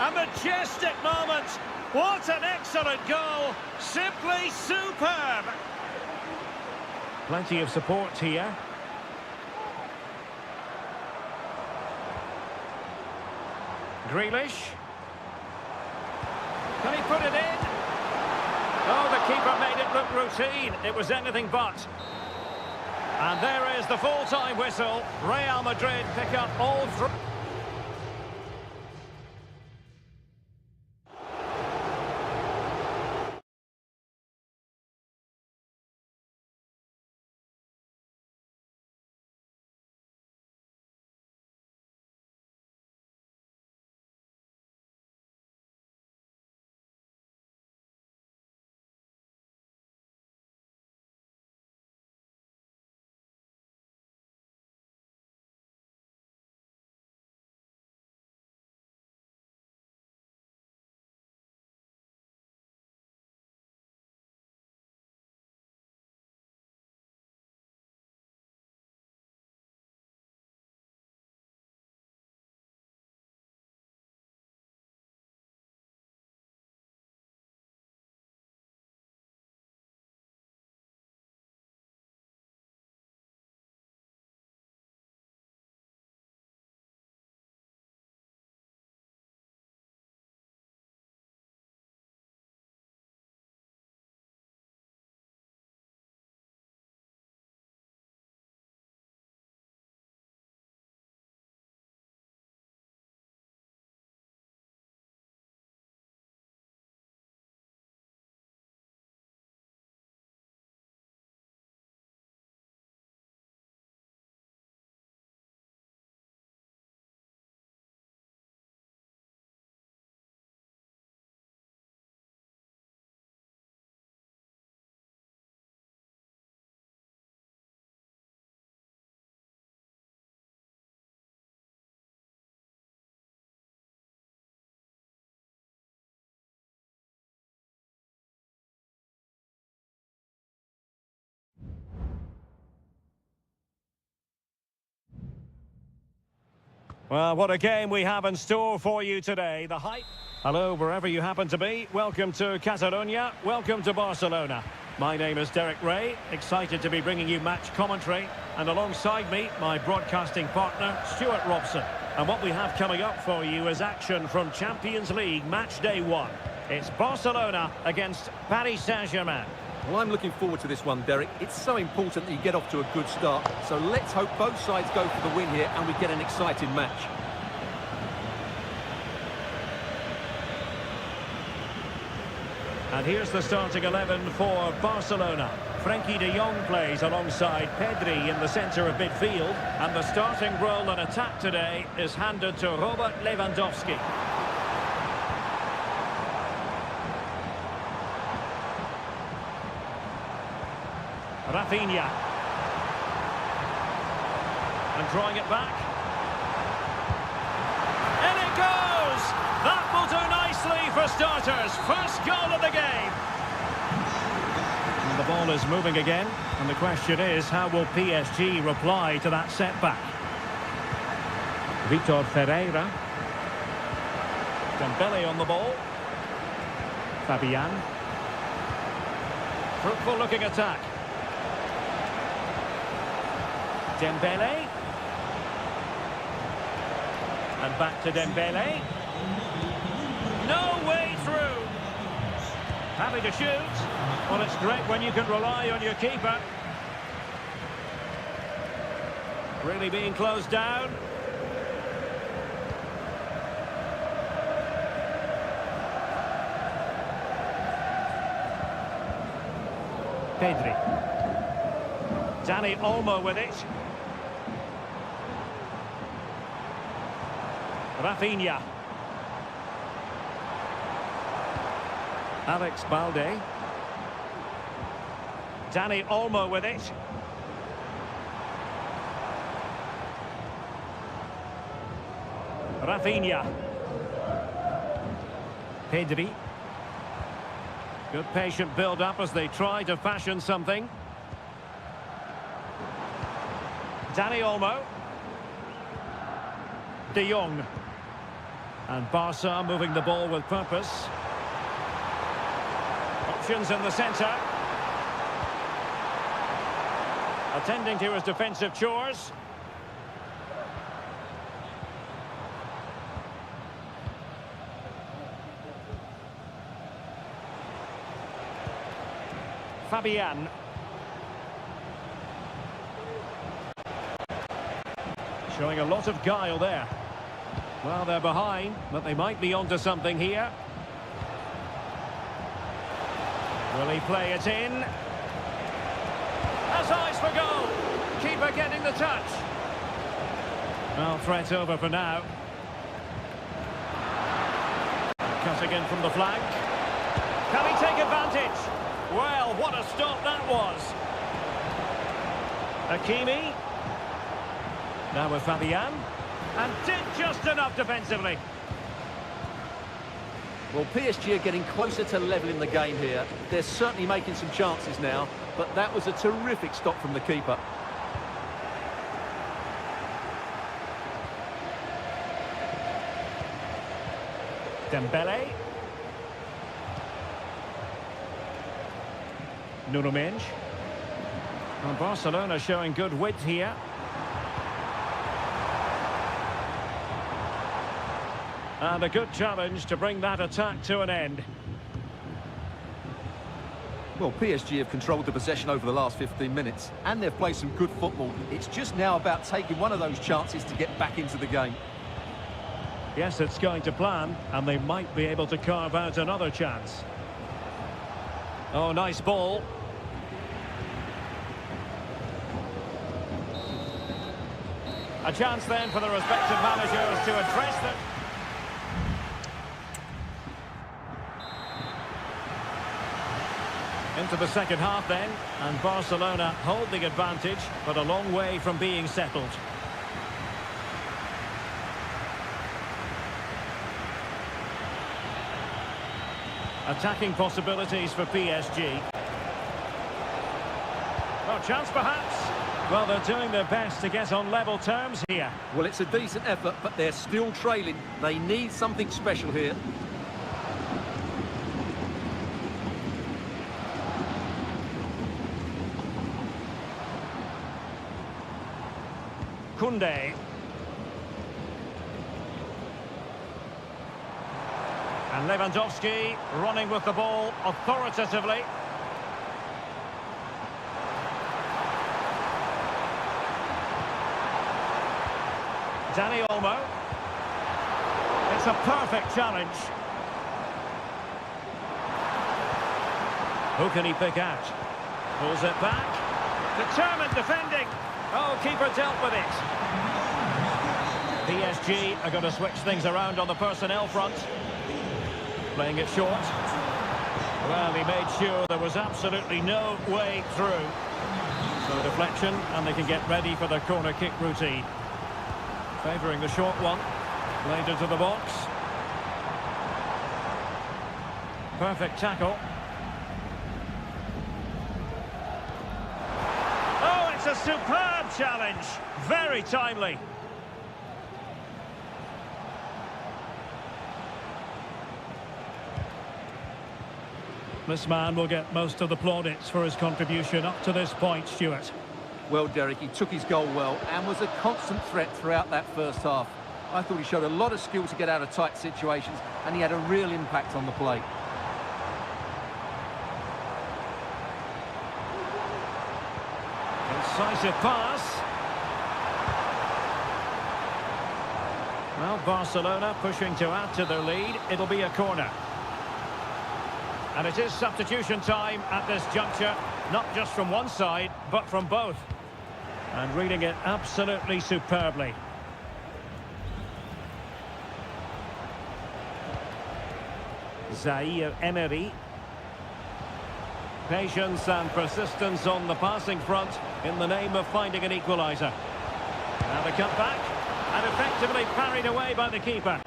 A majestic moment. What an excellent goal. Simply superb. Plenty of support here. Grealish. Can he put it in? Oh, the keeper made it look routine. It was anything but. And there is the full-time whistle. Real Madrid pick up all three. Well, what a game we have in store for you today. The hype. Hello, wherever you happen to be. Welcome to Catalonia. Welcome to Barcelona. My name is Derek Ray. Excited to be bringing you match commentary. And alongside me, my broadcasting partner, Stuart Robson. And what we have coming up for you is action from Champions League match day 1. It's Barcelona against Paris Saint-Germain. Well, I'm looking forward to this one, Derek. It's so important that you get off to a good start. So let's hope both sides go for the win here and we get an exciting match. And here's the starting 11 for Barcelona. Frenkie de Jong plays alongside Pedri in the centre of midfield. And the starting role in attack today is handed to Robert Lewandowski. Rafinha. And drawing it back. And it goes! That will do nicely for starters. First goal of the game. And the ball is moving again. And the question is, how will PSG reply to that setback? Vitor Ferreira. Dembele on the ball. Fabian. Fruitful looking attack. Dembele. And back to Dembele. No way through. Happy to shoot. Well, it's great when you can rely on your keeper. Really being closed down. Pedri. Dani Olmo with it. Rafinha. Alex Balde. Dani Olmo with it. Rafinha. Pedri. Good patient build-up as they try to fashion something. Dani Olmo. De Jong. And Barca moving the ball with purpose. Options in the centre. Attending to his defensive chores. Fabian. Showing a lot of guile there. Well, they're behind, but they might be onto something here. Will he play it in? Has eyes for goal. Keeper getting the touch. Well, threat over for now. Cutting in from the flank. Can he take advantage? Well, what a stop that was. Hakimi. Now with Fabian. And did just enough defensively. Well, PSG are getting closer to levelling the game here. They're certainly making some chances now, but that was a terrific stop from the keeper. Dembele. Nuno Mendes. And Barcelona showing good width here. And a good challenge to bring that attack to an end. Well, PSG have controlled the possession over the last 15 minutes, and they've played some good football. It's just now about taking one of those chances to get back into the game. Yes, it's going to plan, and they might be able to carve out another chance. Oh, nice ball. A chance then for the respective managers to address them. Into the second half then, and Barcelona hold the advantage, but a long way from being settled. Attacking possibilities for PSG. Well, chance perhaps. Well, they're doing their best to get on level terms here. Well, it's a decent effort, but they're still trailing. They need something special here. Koundé. And Lewandowski running with the ball authoritatively. Dani Olmo. It's a perfect challenge. Who can he pick out? Pulls it back. Determined defending. Oh, keeper dealt with it. PSG are going to switch things around on the personnel front. Playing it short. Well, he made sure there was absolutely no way through. So deflection, and they can get ready for the corner kick routine. Favouring the short one. Played into the box. Perfect tackle. Oh, it's a superb challenge. Very timely. This man will get most of the plaudits for his contribution up to this point, Stuart. Well, Derek, he took his goal well and was a constant threat throughout that first half. I thought he showed a lot of skill to get out of tight situations, and he had a real impact on the play. Incisive pass. Well, Barcelona pushing to add to their lead. It'll be a corner. And it is substitution time at this juncture, not just from one side, but from both. And reading it absolutely superbly. Zaire Emery. Patience and persistence on the passing front in the name of finding an equaliser. Now the cut back, and effectively parried away by the keeper.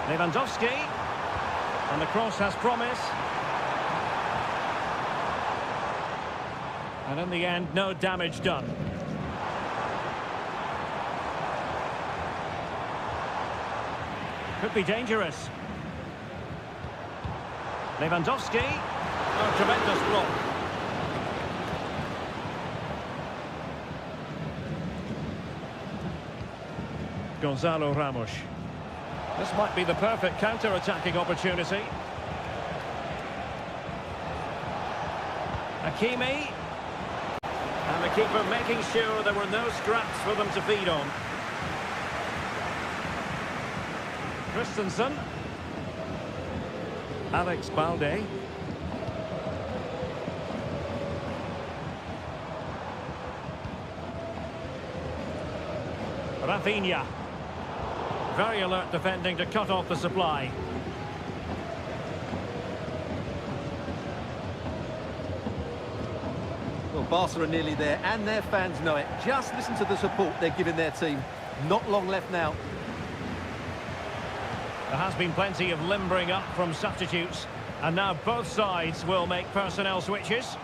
Lewandowski, and the cross has promise. And in the end, no damage done. Could be dangerous. Lewandowski, a tremendous block. Gonzalo Ramos. This might be the perfect counter-attacking opportunity. Hakimi. And the keeper making sure there were no scraps for them to feed on. Christensen. Alex Balde. Rafinha. Very alert defending to cut off the supply. Well, Barca are nearly there, and their fans know it. Just listen to the support they're giving their team. Not long left now. There has been plenty of limbering up from substitutes, and now both sides will make personnel switches.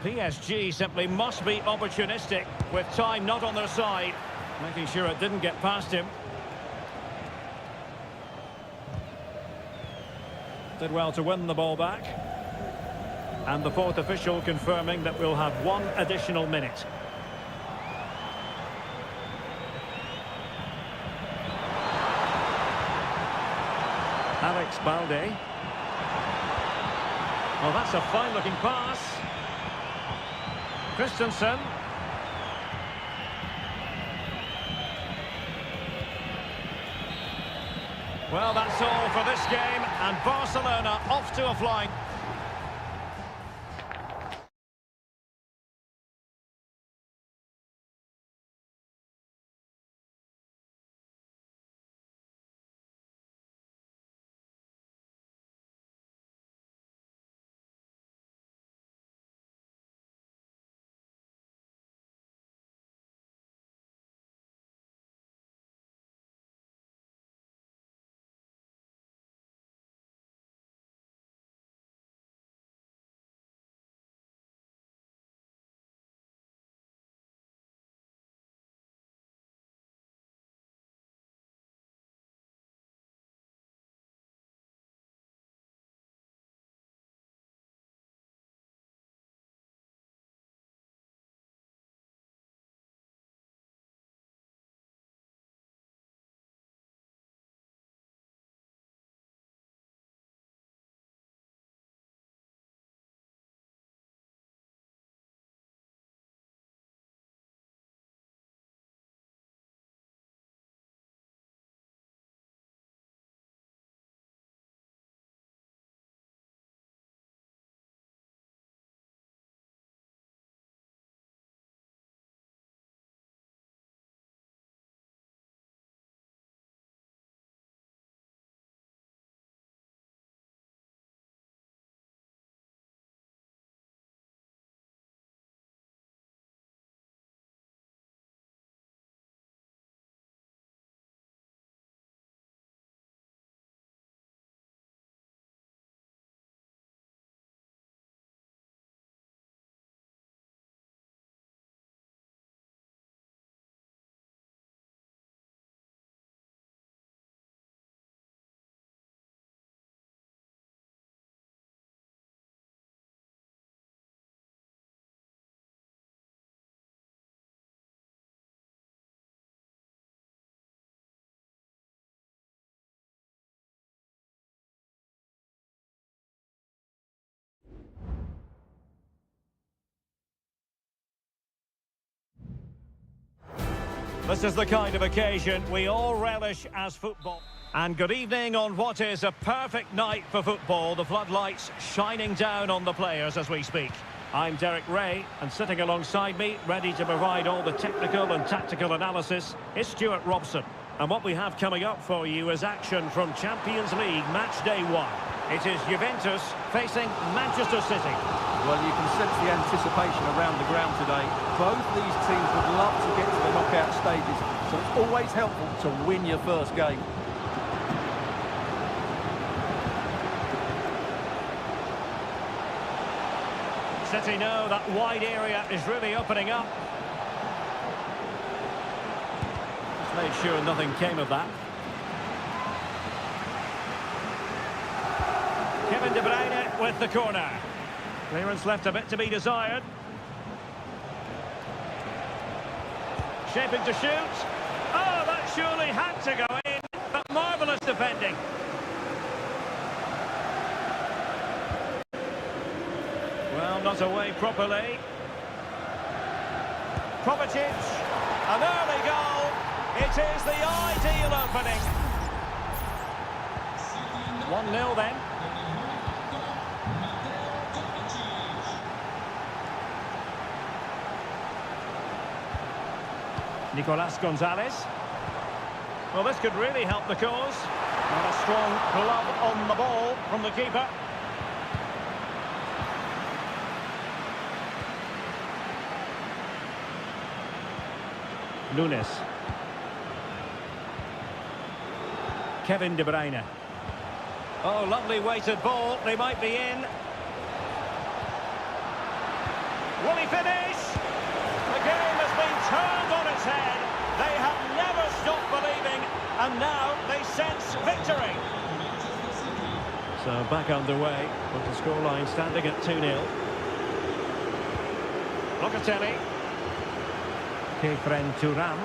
PSG simply must be opportunistic, with time not on their side, making sure it didn't get past him. Did well to win the ball back. And the fourth official confirming that we'll have one additional minute. Alex Balde. Well, that's a fine-looking pass. Christensen. Well, that's all for this game, and Barcelona off to a flying. This is the kind of occasion we all relish as football. And good evening on what is a perfect night for football. The floodlights shining down on the players as we speak. I'm Derek Ray, and sitting alongside me, ready to provide all the technical and tactical analysis, is Stuart Robson. And what we have coming up for you is action from Champions League match day 1. It is Juventus facing Manchester City. Well, you can sense the anticipation around the ground today. Both these teams would love to get to the knockout stages, so it's always helpful to win your first game. City know that wide area is really opening up. Just made sure nothing came of that. Kevin De Bruyne with the corner. Clearance left a bit to be desired. Shaping to shoot. Oh, that surely had to go in, but marvellous defending. Well, not away properly. Kovacic, an early goal. It is the ideal opening. 1-0 then. Nicolas Gonzalez. Well, this could really help the cause. And a strong glove on the ball from the keeper. Nunes. Kevin De Bruyne. Oh, lovely weighted ball. They might be in. Will he finish? The game has been turned on its head. They have never stopped believing, and now they sense victory. So back underway, with the scoreline standing at 2-0. Locatelli. Kefren Turam.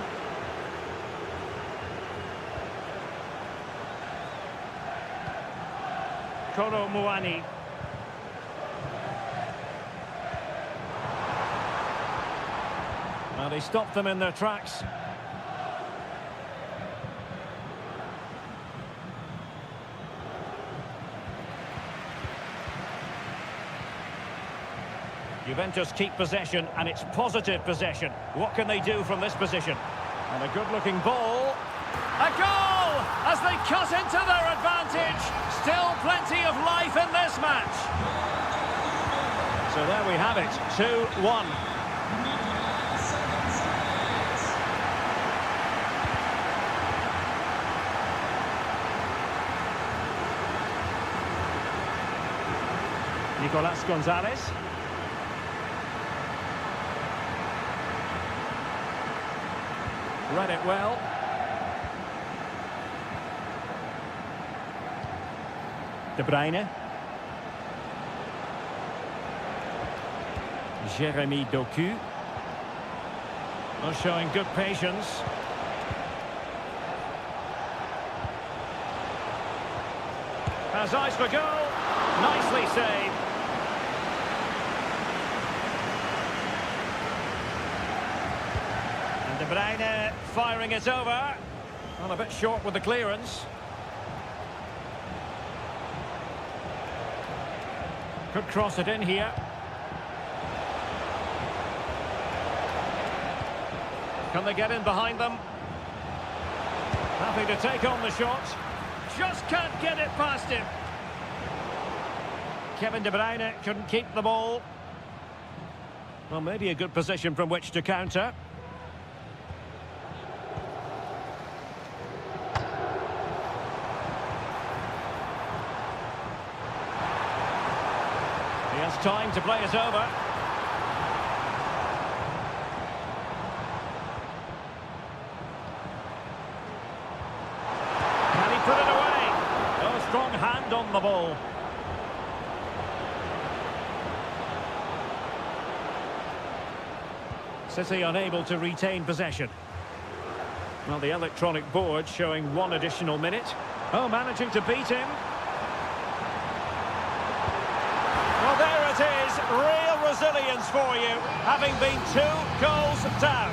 Koro Muani. Well, he stopped them in their tracks. Juventus keep possession, and it's positive possession. What can they do from this position? And a good-looking ball. A goal! As they cut into their advantage. Still plenty of life in this match. So there we have it, 2-1. Nicolas Gonzalez. Read it well. De Bruyne. Jeremy Doku. Oh, showing good patience. Has eyes for goal. Nicely saved. De Bruyne firing it over. Well, a bit short with the clearance. Could cross it in here. Can they get in behind them? Happy to take on the shot. Just can't get it past him. Kevin De Bruyne couldn't keep the ball. Well, maybe a good position from which to counter. He has time to play it over. Can he put it away? No, strong hand on the ball. City unable to retain possession. Well, the electronic board showing one additional minute. Oh, managing to beat him. Well, there it is. Real resilience for you, having been 2 goals down.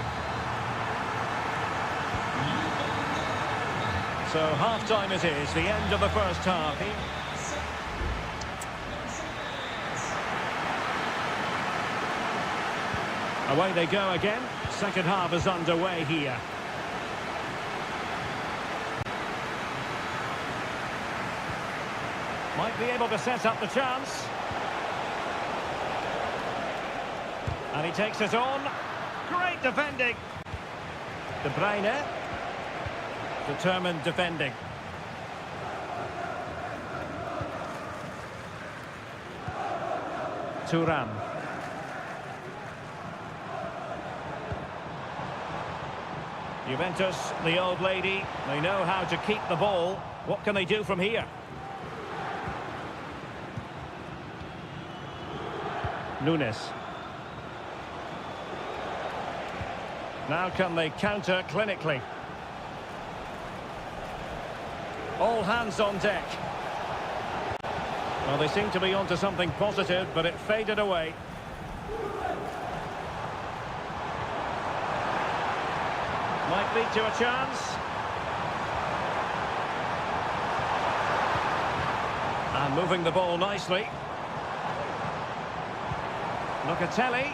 So half-time it is, the end of the first half. Away they go again. Second half is underway here. Might be able to set up the chance. And he takes it on. Great defending. De Bruyne. Determined defending. Thuram. Juventus, the old lady, they know how to keep the ball. What can they do from here? Nunes. Now can they counter clinically? All hands on deck. Well, they seem to be onto something positive, but it faded away. Might lead to a chance. And moving the ball nicely. Locatelli.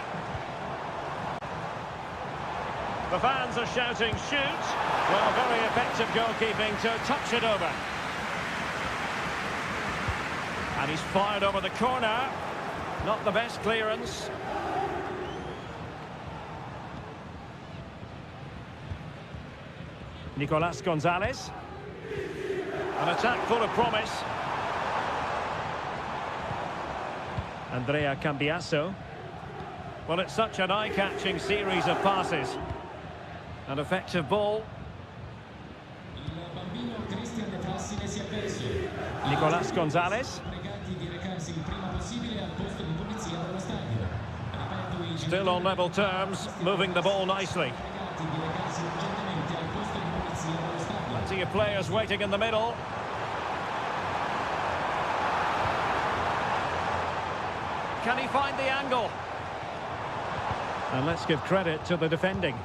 The fans are shouting, shoot. Well, very effective goalkeeping to touch it over. And he's fired over the corner. Not the best clearance. Nicolas Gonzalez. An attack full of promise. Andrea Cambiasso. Well, it's such an eye-catching series of passes. An effective ball. Nicolas Gonzalez. Still on level terms, moving the ball nicely. Plenty of players waiting in the middle. Can he find the angle? And let's give credit to the defending.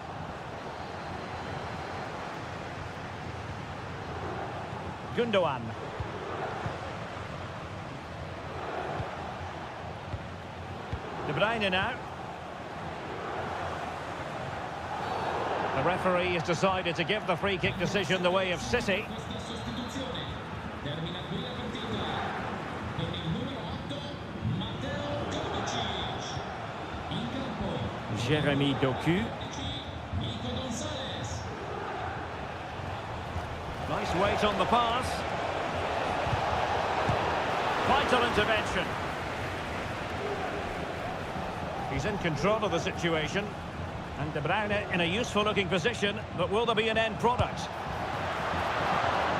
Gundogan. De Bruyne now. The referee has decided to give the free kick decision the way of City. Jeremy Doku. Nice weight on the pass. Vital intervention. He's in control of the situation. And De Bruyne in a useful-looking position, but will there be an end product?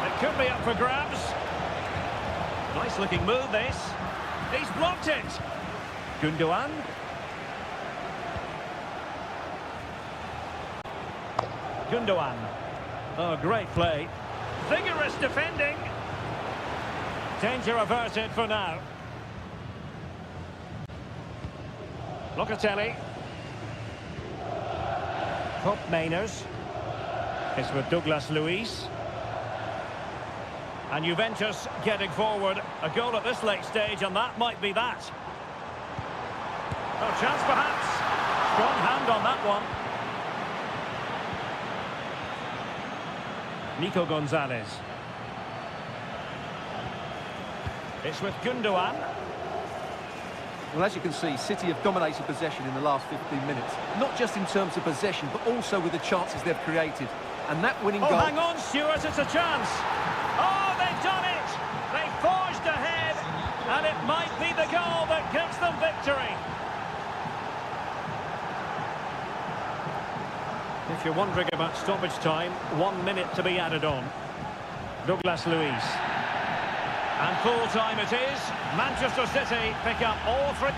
It could be up for grabs. Nice-looking move, this. He's blocked it. Gundogan. Gundogan. Oh, great play. Vigorous defending. Danger averted for now. Locatelli. Top Mainers. It's with Douglas Luiz. And Juventus getting forward. A goal at this late stage, and that might be that. Oh, chance perhaps. Strong hand on that one. Nico Gonzalez. It's with Gundogan. Well, as you can see, City have dominated possession in the last 15 minutes. Not just in terms of possession, but also with the chances they've created. And that winning goal... hang on, Stuart, it's a chance. Oh, they've done it! They've forged ahead, and it might be the goal that gives them victory. If you're wondering about stoppage time, 1 minute to be added on. Douglas Luiz. And full time it is. Manchester City pick up all three.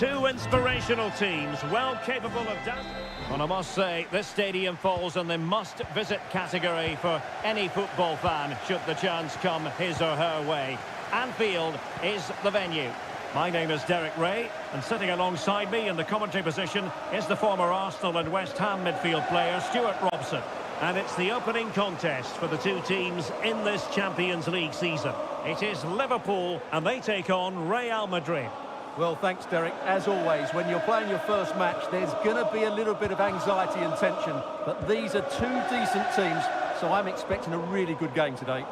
Two inspirational teams, well capable of dazzling. Well, I must say, this stadium falls in the must-visit category for any football fan, should the chance come his or her way. Anfield is the venue. My name is Derek Ray, and sitting alongside me in the commentary position is the former Arsenal and West Ham midfield player, Stuart Robson. And it's the opening contest for the two teams in this Champions League season. It is Liverpool, and they take on Real Madrid. Well, thanks, Derek. As always, when you're playing your first match, there's going to be a little bit of anxiety and tension. But these are two decent teams, so I'm expecting a really good game today.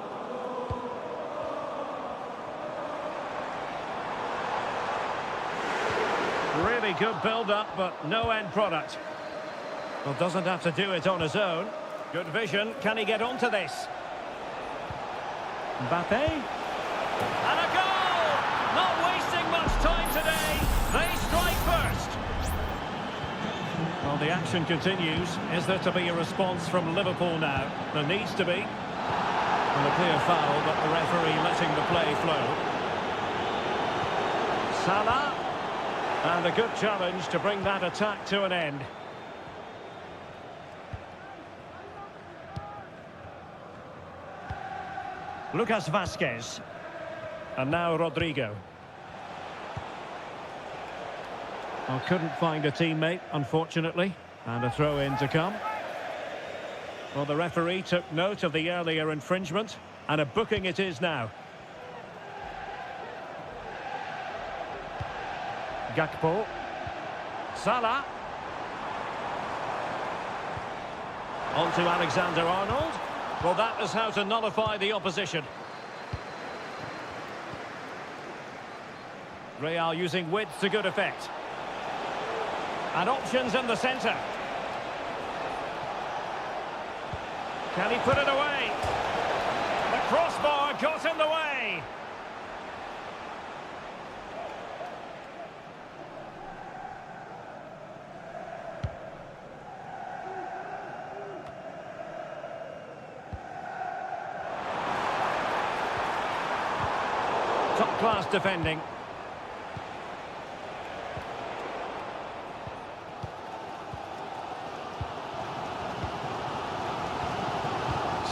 Really good build-up, but no end product. Well, doesn't have to do it on his own. Good vision. Can he get onto this? Mbappe. And a goal! Not wasting much time today. They strike first. Well, the action continues. Is there to be a response from Liverpool now? There needs to be. And a clear foul, but the referee letting the play flow. Salah. And a good challenge to bring that attack to an end. Lucas Vazquez. And now Rodrigo. Well, couldn't find a teammate, unfortunately. And a throw-in to come. Well, the referee took note of the earlier infringement. And a booking it is now. Gakpo. Salah. On to Alexander-Arnold. Well, that is how to nullify the opposition. Real using width to good effect. And options in the centre. Can he put it away? The crossbar got in the way. Top-class defending.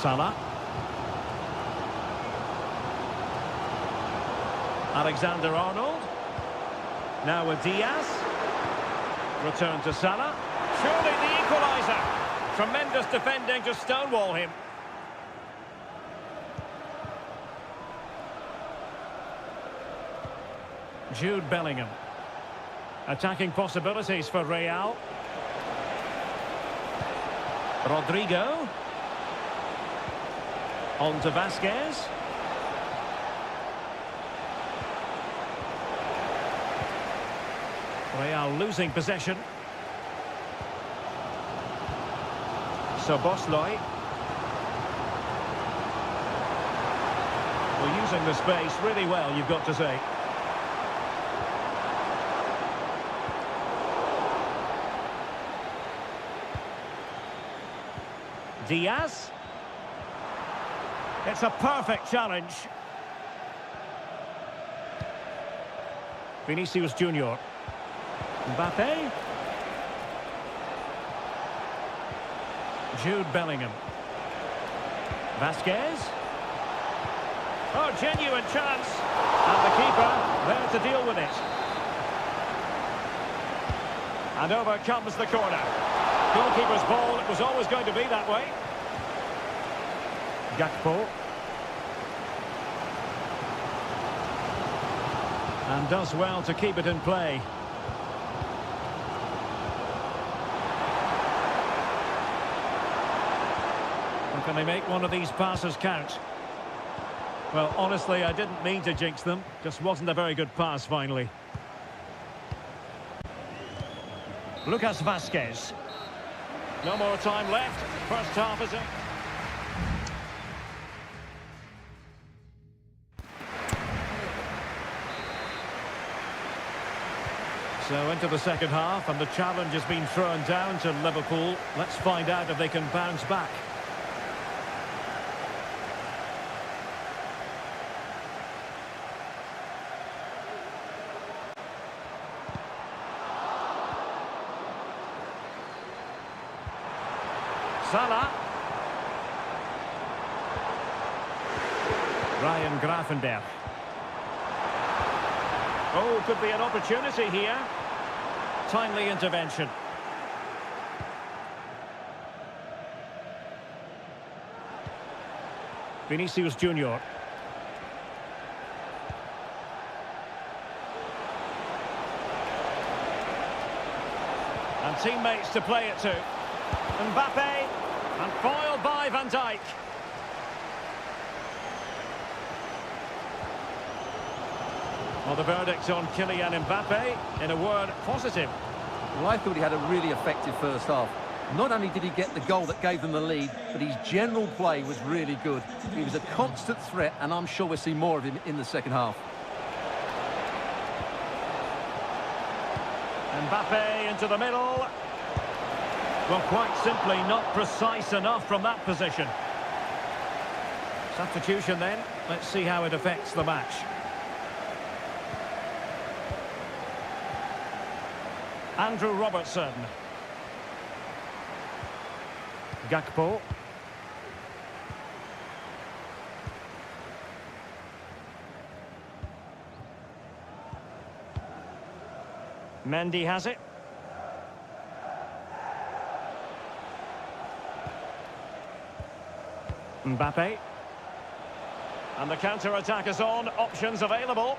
Salah. Alexander-Arnold. Now with Diaz. Return to Salah. Surely the equaliser. Tremendous defending to stonewall him. Jude Bellingham. Attacking possibilities for Real. Rodrigo. On to Vazquez. Real losing possession. Szoboszlai. Well, using the space really well, you've got to say. Diaz. It's a perfect challenge. Vinicius Junior. Mbappe. Jude Bellingham. Vazquez. Oh, genuine chance. And the keeper there to deal with it. And over comes the corner. Goalkeeper's ball, it was always going to be that way. Gakpo. And does well to keep it in play. Or can they make one of these passes count? Well, honestly, I didn't mean to jinx them. Just wasn't a very good pass, finally. Lucas Vazquez. No more time left. First half is up. So into the second half, and the challenge has been thrown down to Liverpool. Let's find out if they can bounce back. Salah. Ryan Grafenberg. Oh, could be an opportunity here. Timely intervention. Vinicius Junior. And teammates to play it to. Mbappe. And foiled by Van Dijk. Well, the verdict on Kylian Mbappe, in a word, positive. Well, I thought he had a really effective first half. Not only did he get the goal that gave them the lead, but his general play was really good. He was a constant threat, and I'm sure we'll see more of him in the second half. Mbappe into the middle. Well, quite simply not precise enough from that position. Substitution then. Let's see how it affects the match. Andrew Robertson. Gakpo. Mendy has it. Mbappe. And the counter-attack is on. Options available.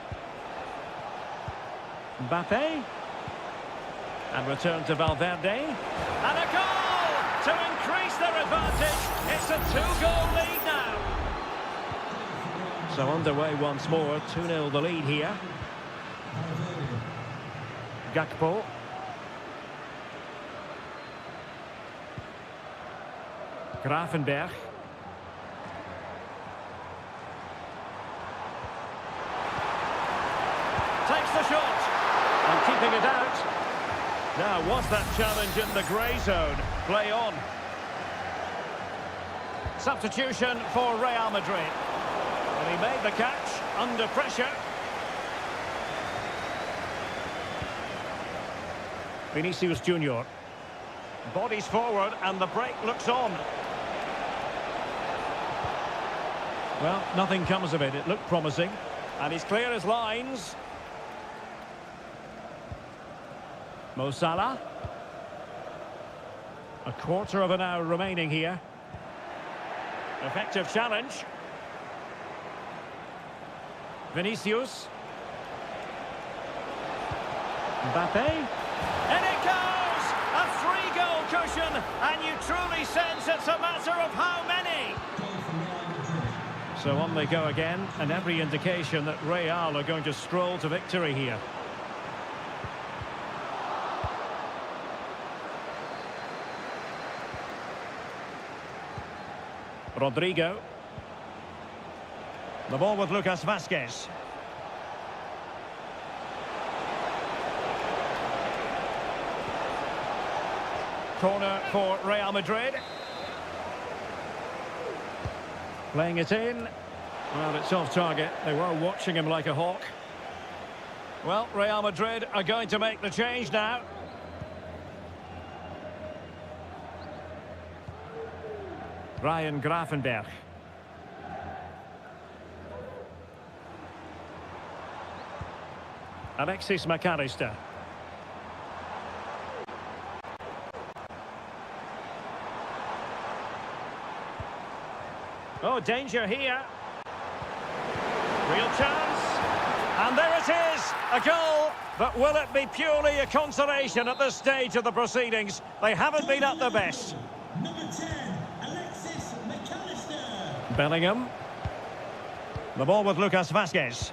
Mbappe. And return to Valverde. And a goal to increase their advantage. It's a two-goal lead now. So underway once more. 2-0 the lead here. Gakpo. Grafenberg. Takes the shot. And keeping it out. Now, was that challenge in the grey zone? Play on. Substitution for Real Madrid. And he made the catch under pressure. Vinicius Junior. Bodies forward and the break looks on. Well, nothing comes of it. It looked promising. And he's clear as lines. Mo Salah. A quarter of an hour remaining here. Effective challenge. Vinicius. Mbappe. And it goes! A 3-goal cushion, and you truly sense it's a matter of how many. So on they go again, and every indication that Real are going to stroll to victory here. Rodrigo. The ball with Lucas Vazquez. Corner for Real Madrid. Playing it in. Well, it's off target. They were watching him like a hawk. Well, Real Madrid are going to make the change now. Ryan Grafenberg. Alexis McAllister. Oh, danger here. Real chance. And there it is, a goal. But will it be purely a consolation at this stage of the proceedings? They haven't been at their best. Number 10, Alexis McAllister. Bellingham. The ball with Lucas Vazquez.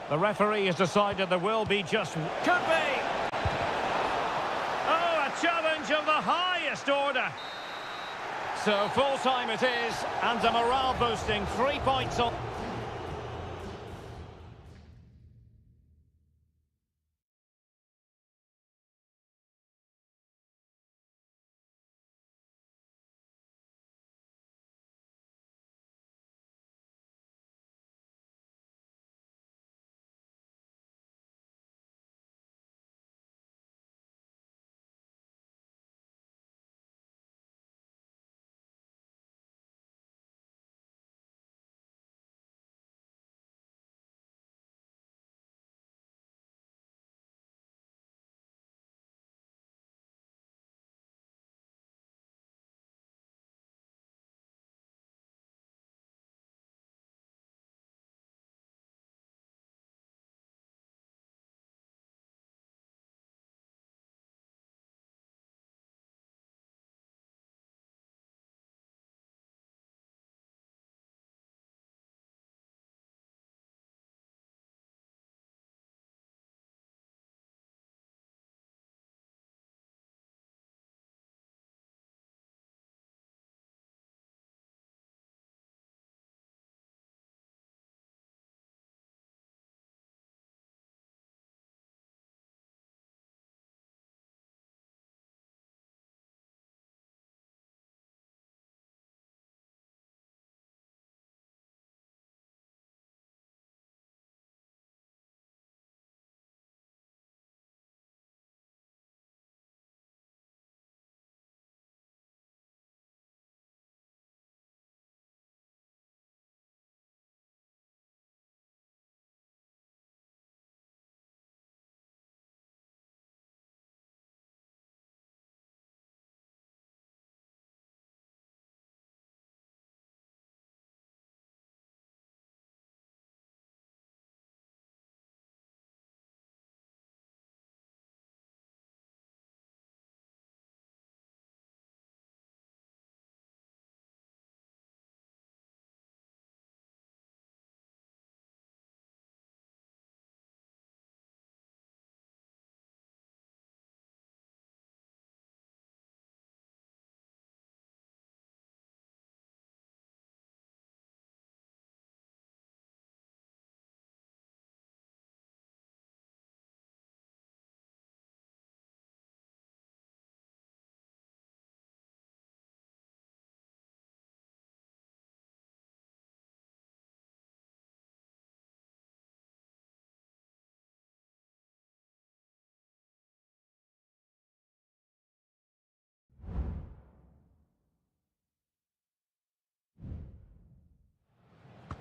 The referee has decided there will be just... Could be! Oh, a challenge of the highest order. So full time it is, and a morale boosting 3 points on...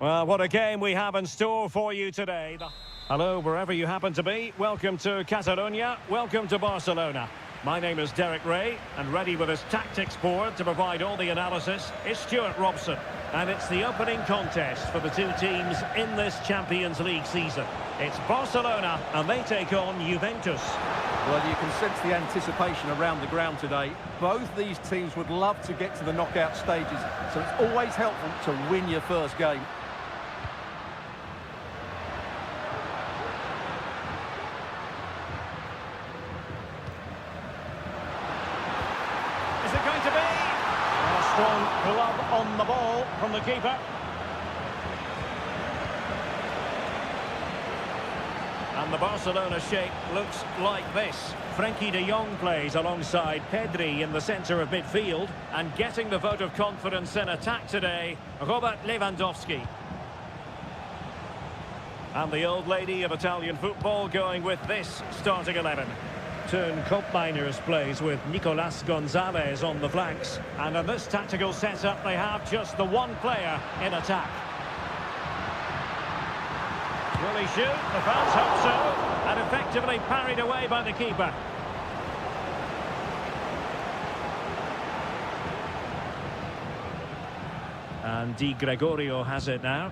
Well, what a game we have in store for you today. Hello, wherever you happen to be. Welcome to Catalonia. Welcome to Barcelona. My name is Derek Ray, and ready with his tactics board to provide all the analysis is Stuart Robson. And it's the opening contest for the two teams in this Champions League season. It's Barcelona, and they take on Juventus. Well, you can sense the anticipation around the ground today. Both these teams would love to get to the knockout stages, so it's always helpful to win your first game. Is it going to be? A strong glove on the ball from the keeper. And the Barcelona shape looks like this. Frenkie de Jong plays alongside Pedri in the centre of midfield. And getting the vote of confidence in attack today, Robert Lewandowski. And the old lady of Italian football going with this starting 11. Turn Koopmeiners plays with Nicolas Gonzalez on the flanks. And in this tactical setup, they have just the one player in attack. Will he shoot? The fans hope so. And effectively parried away by the keeper. And Di Gregorio has it now.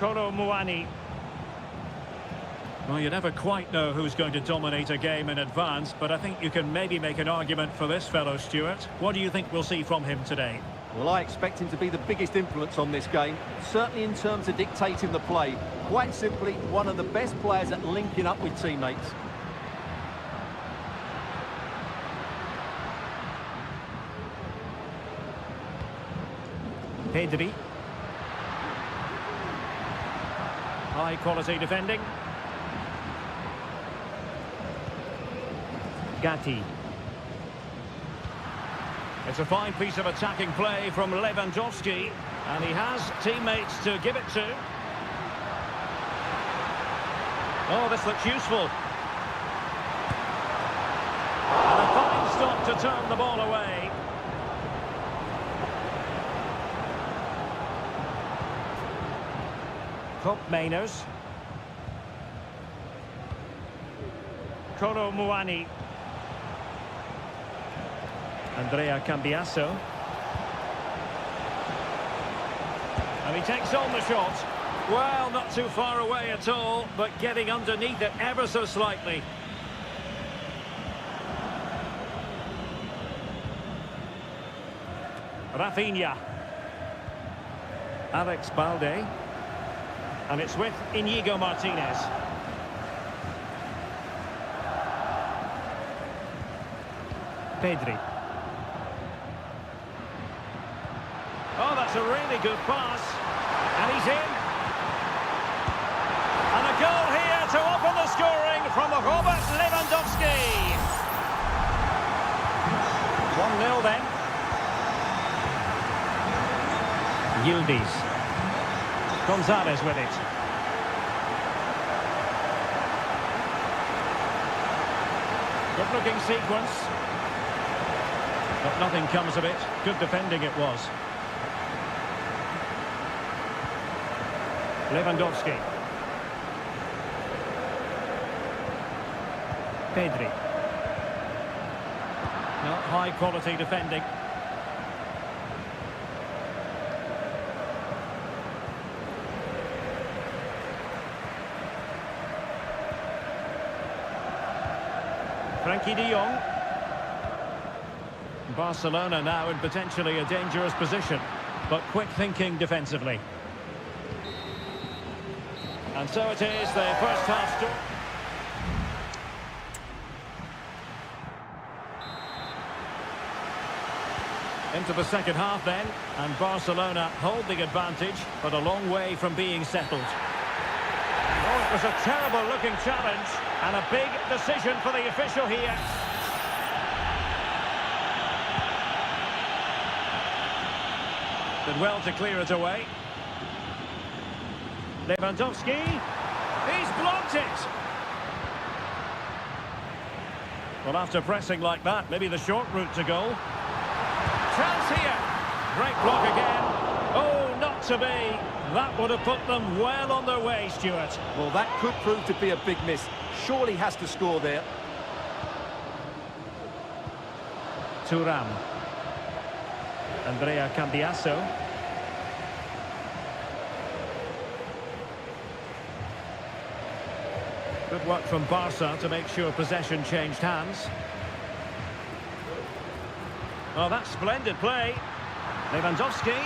Kolo Muani. Well, you never quite know who's going to dominate a game in advance, but I think you can maybe make an argument for this fellow, Stuart. What do you think we'll see from him today? Well, I expect him to be the biggest influence on this game, certainly in terms of dictating the play. Quite simply, one of the best players at linking up with teammates. Pedri. High quality defending. Gatti. It's a fine piece of attacking play from Lewandowski, and he has teammates to give it to. Oh, this looks useful. And a fine stop to turn the ball away. Koopmeiners. Kolo Muani. Andrea Cambiasso. And he takes on the shot. Well, not too far away at all, but getting underneath it ever so slightly. Rafinha. Alex Balde. And it's with Inigo Martinez. Pedri. Oh, that's a really good pass. And he's in. And a goal here to open the scoring from Robert Lewandowski. 1-0 then. Yildiz. Gonzalez with it. Good looking sequence. But nothing comes of it. Good defending it was. Lewandowski. Pedri. No, high quality defending. Frenkie de Jong. Barcelona now in potentially a dangerous position, but quick thinking defensively. And so it is, the first half score. Into the second half then, and Barcelona hold the advantage, but a long way from being settled. Oh, it was a terrible looking challenge, and a big decision for the official here. Did well to clear it away. Lewandowski, he's blocked it. Well, after pressing like that, maybe the short route to goal. Chance here. Great block again. Oh, not to be. That would have put them well on their way, Stuart. Well, that could prove to be a big miss. Surely has to score there. Thuram. Andrea Cambiasso. Good work from Barca to make sure possession changed hands. Oh, that's splendid play. Lewandowski.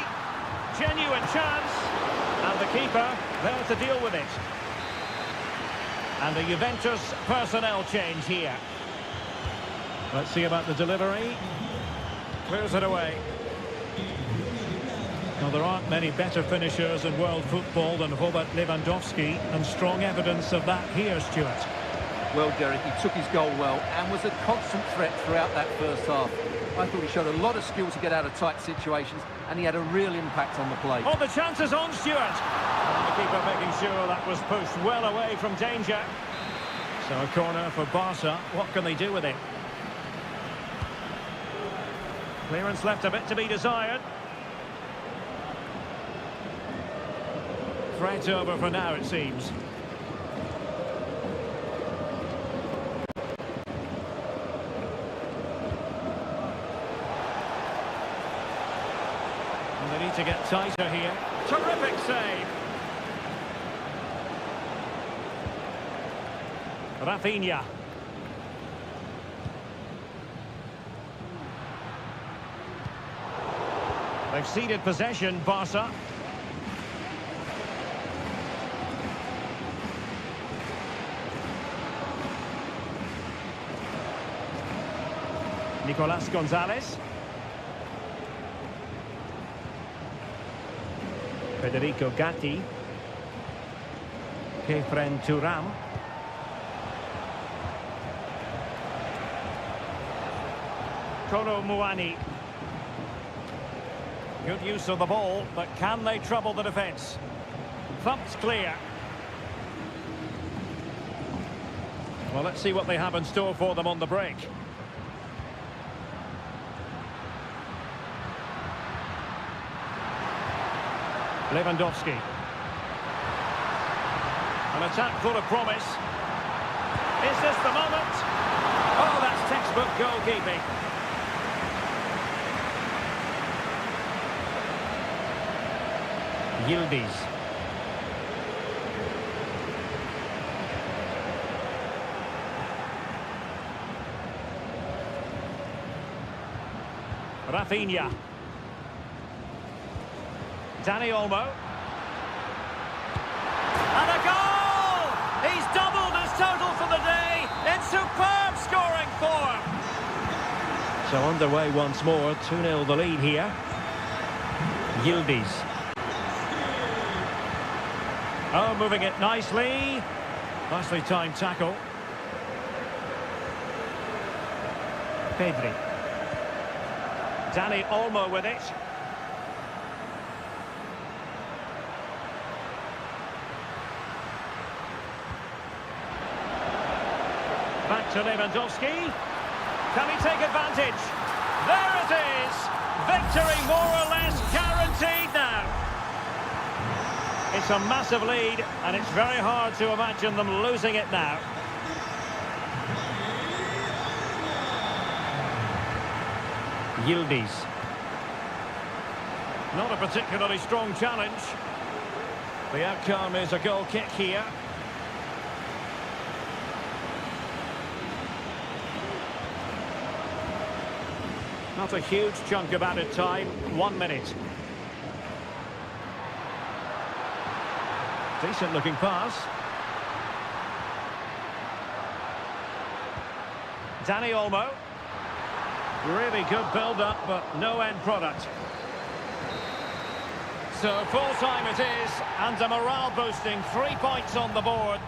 Genuine chance. And the keeper there to deal with it. And a Juventus personnel change here. Let's see about the delivery. Clears it away. Now, there aren't many better finishers in world football than Robert Lewandowski, and strong evidence of that here, Stuart. Well, Derek, he took his goal well and was a constant threat throughout that first half. I thought he showed a lot of skill to get out of tight situations, and he had a real impact on the play. Oh, the chance is on, Stuart. And the keeper making sure that was pushed well away from danger. So a corner for Barca. What can they do with it? Clearance left a bit to be desired. Threat over for now, it seems. And they need to get tighter here. Terrific save. Rafinha. They've ceded possession, Barca. Nicolas Gonzalez. Federico Gatti. Kefren Thuram. Kolo Muani. Good use of the ball, but can they trouble the defence? Thumped clear. Well, let's see what they have in store for them on the break. Lewandowski. An attack full of promise. Is this the moment? Oh, that's textbook goalkeeping. Yildiz. Rafinha. Dani Olmo. And a goal! He's doubled his total for the day in superb scoring form. So underway once more, 2-0 the lead here. Yildiz. Oh, moving it nicely. Nicely timed tackle. Pedri. Dani Olmo with it. Back to Lewandowski. Can he take advantage? There it is! Victory more or less guaranteed now. It's a massive lead, and it's very hard to imagine them losing it now. Yildiz. Not a particularly strong challenge. The outcome is a goal kick here. Not a huge chunk of added time, 1 minute. Decent looking pass. Dani Olmo. Really good build-up, but no end product. So full-time it is, and a morale-boosting 3 points on the board.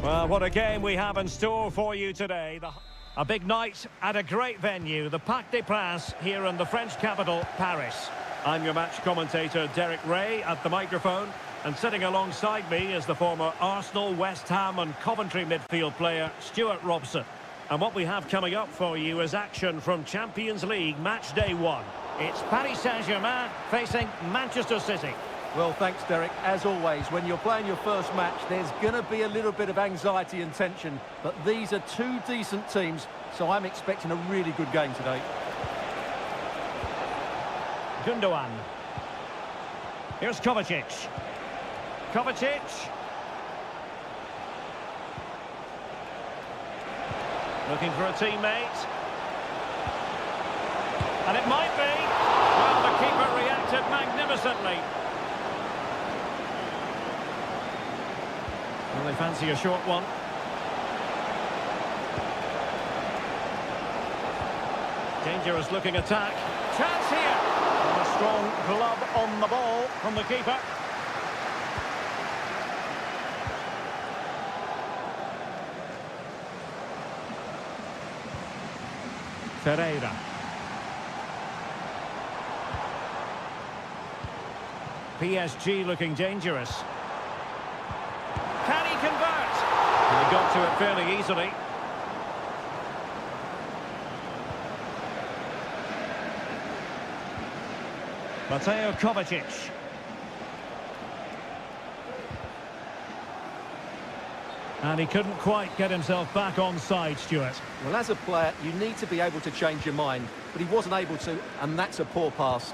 Well, what a game we have in store for you today. A big night at a great venue, the Parc des Princes, here in the French capital, Paris. I'm your match commentator, Derek Ray, at the microphone. And sitting alongside me is the former Arsenal, West Ham and Coventry midfield player, Stuart Robson. And what we have coming up for you is action from Champions League match day 1. It's Paris Saint-Germain facing Manchester City. Well, thanks, Derek. As always, when you're playing your first match, there's going to be a little bit of anxiety and tension. But these are two decent teams, so I'm expecting a really good game today. Gundogan. Here's Kovacic. Kovacic. Looking for a teammate. And it might be. Well, the keeper reacted magnificently. Well, they fancy a short one. Dangerous looking attack. Chance here. And a strong glove on the ball from the keeper. Seria. PSG looking dangerous. Can he convert? He got to it fairly easily. Mateo Kovacic. And he couldn't quite get himself back on side, Stuart. Well, as a player, you need to be able to change your mind, but he wasn't able to, and that's a poor pass.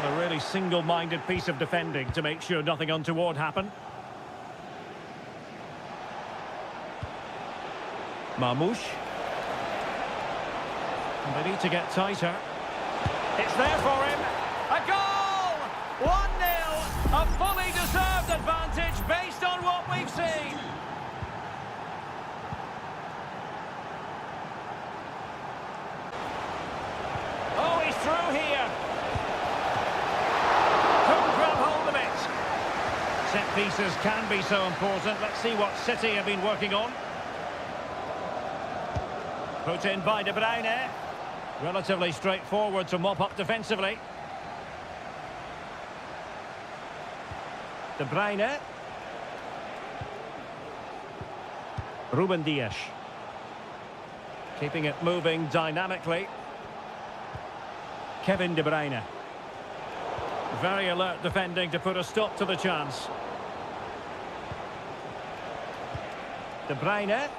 A really single-minded piece of defending to make sure nothing untoward happened. Marmouche. And they need to get tighter. It's there for him. A goal! 1-0. A fully deserved advantage based on what we've seen. Oh, he's through here. Set pieces can be so important. Let's see what City have been working on. Put in by De Bruyne. Relatively straightforward to mop up defensively. De Bruyne. Ruben Dias. Keeping it moving dynamically. Kevin De Bruyne. Very alert defending to put a stop to the chance. De Bruyne.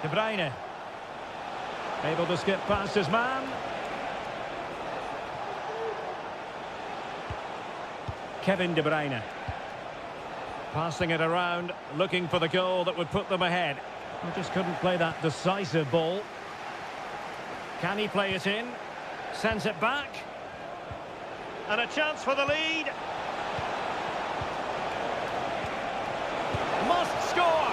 De Bruyne. Able to skip past his man. Kevin De Bruyne. Passing it around, looking for the goal that would put them ahead. He just couldn't play that decisive ball. Can he play it in? Sends it back. And a chance for the lead. Must score.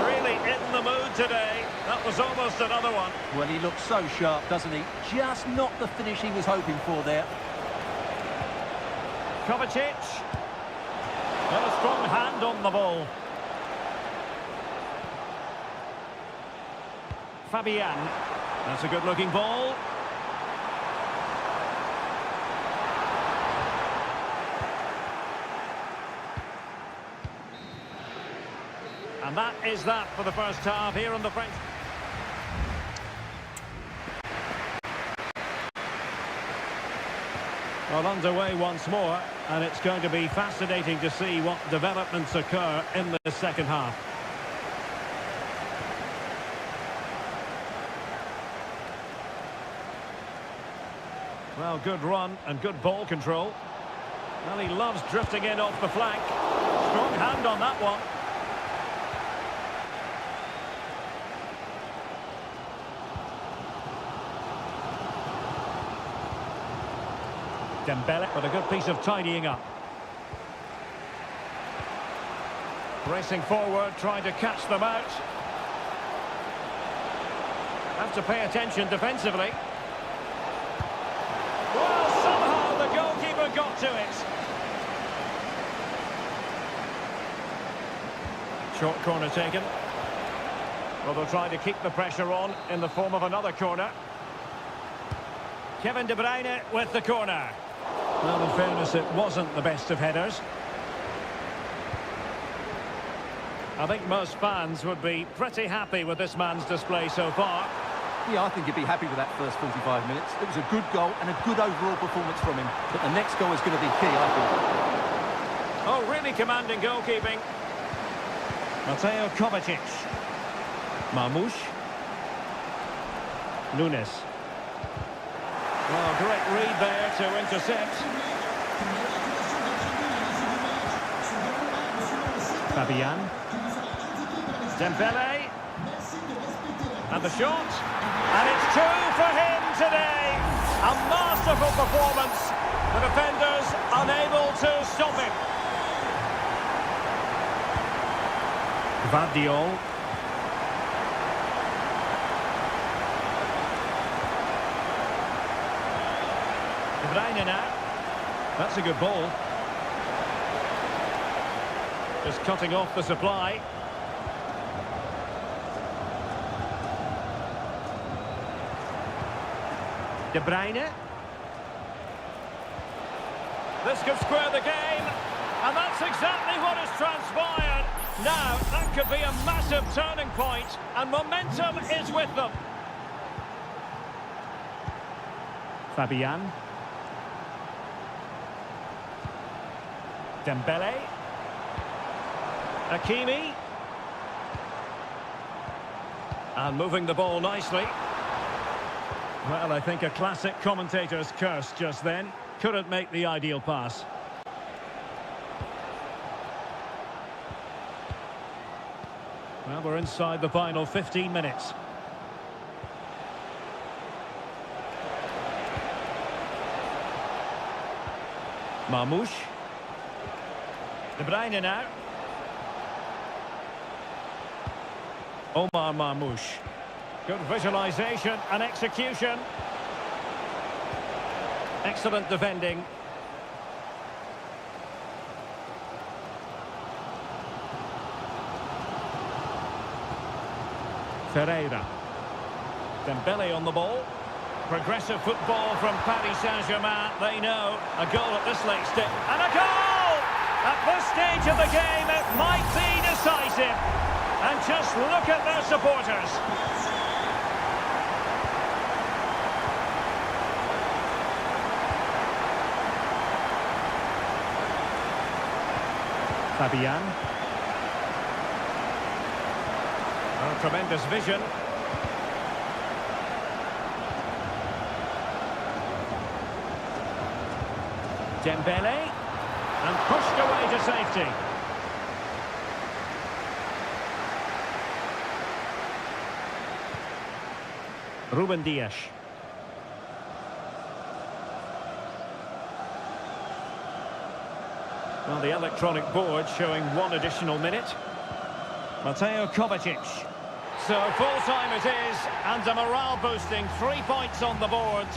Really in the mood today. That was almost another one. Well, he looks so sharp, doesn't he? Just not the finish he was hoping for there. Kovacic. Got a strong hand on the ball. Fabian. That's a good-looking ball. And that is that for the first half here on the French. Well, underway once more, and it's going to be fascinating to see what developments occur in the second half. Well, good run and good ball control. Well, he loves drifting in off the flank. Strong hand on that one. Dembele with a good piece of tidying up. Racing forward, trying to catch them out. Have to pay attention defensively. Well, somehow the goalkeeper got to it. Short corner taken. Well, they'll try to keep the pressure on in the form of another corner. Kevin De Bruyne with the corner. Well, in fairness, it wasn't the best of headers. I think most fans would be pretty happy with this man's display so far. Yeah, I think he'd be happy with that first 45 minutes. It was a good goal and a good overall performance from him. But the next goal is going to be key, I think. Oh, really commanding goalkeeping. Mateo Kovacic. Marmoush. Nunes. Well, great read there to intercept. Fabian. Dembele. And the shot. And it's two for him today. A masterful performance. The defenders unable to stop him. Gvardiol. De Bruyne now. That's a good ball. Just cutting off the supply. De Bruyne. This could square the game. And that's exactly what has transpired. Now, that could be a massive turning point, and momentum is with them. Fabian. Dembele. Hakimi. And moving the ball nicely. Well, I think a classic commentator's curse just then. Couldn't make the ideal pass. Well, we're inside the final 15 minutes. Marmoush. De Bruyne now. Omar Marmoush. Good visualisation and execution. Excellent defending. Ferreira. Dembele on the ball. Progressive football from Paris Saint-Germain. They know a goal at this late stage. And a goal! At this stage of the game, it might be decisive. And just look at their supporters. Fabian. Oh, tremendous vision. Dembele. And pushed away to safety. Ruben Dias. Well, the electronic board showing one additional minute. Mateo Kovacic. So full-time it is, and a morale-boosting 3 points on the board.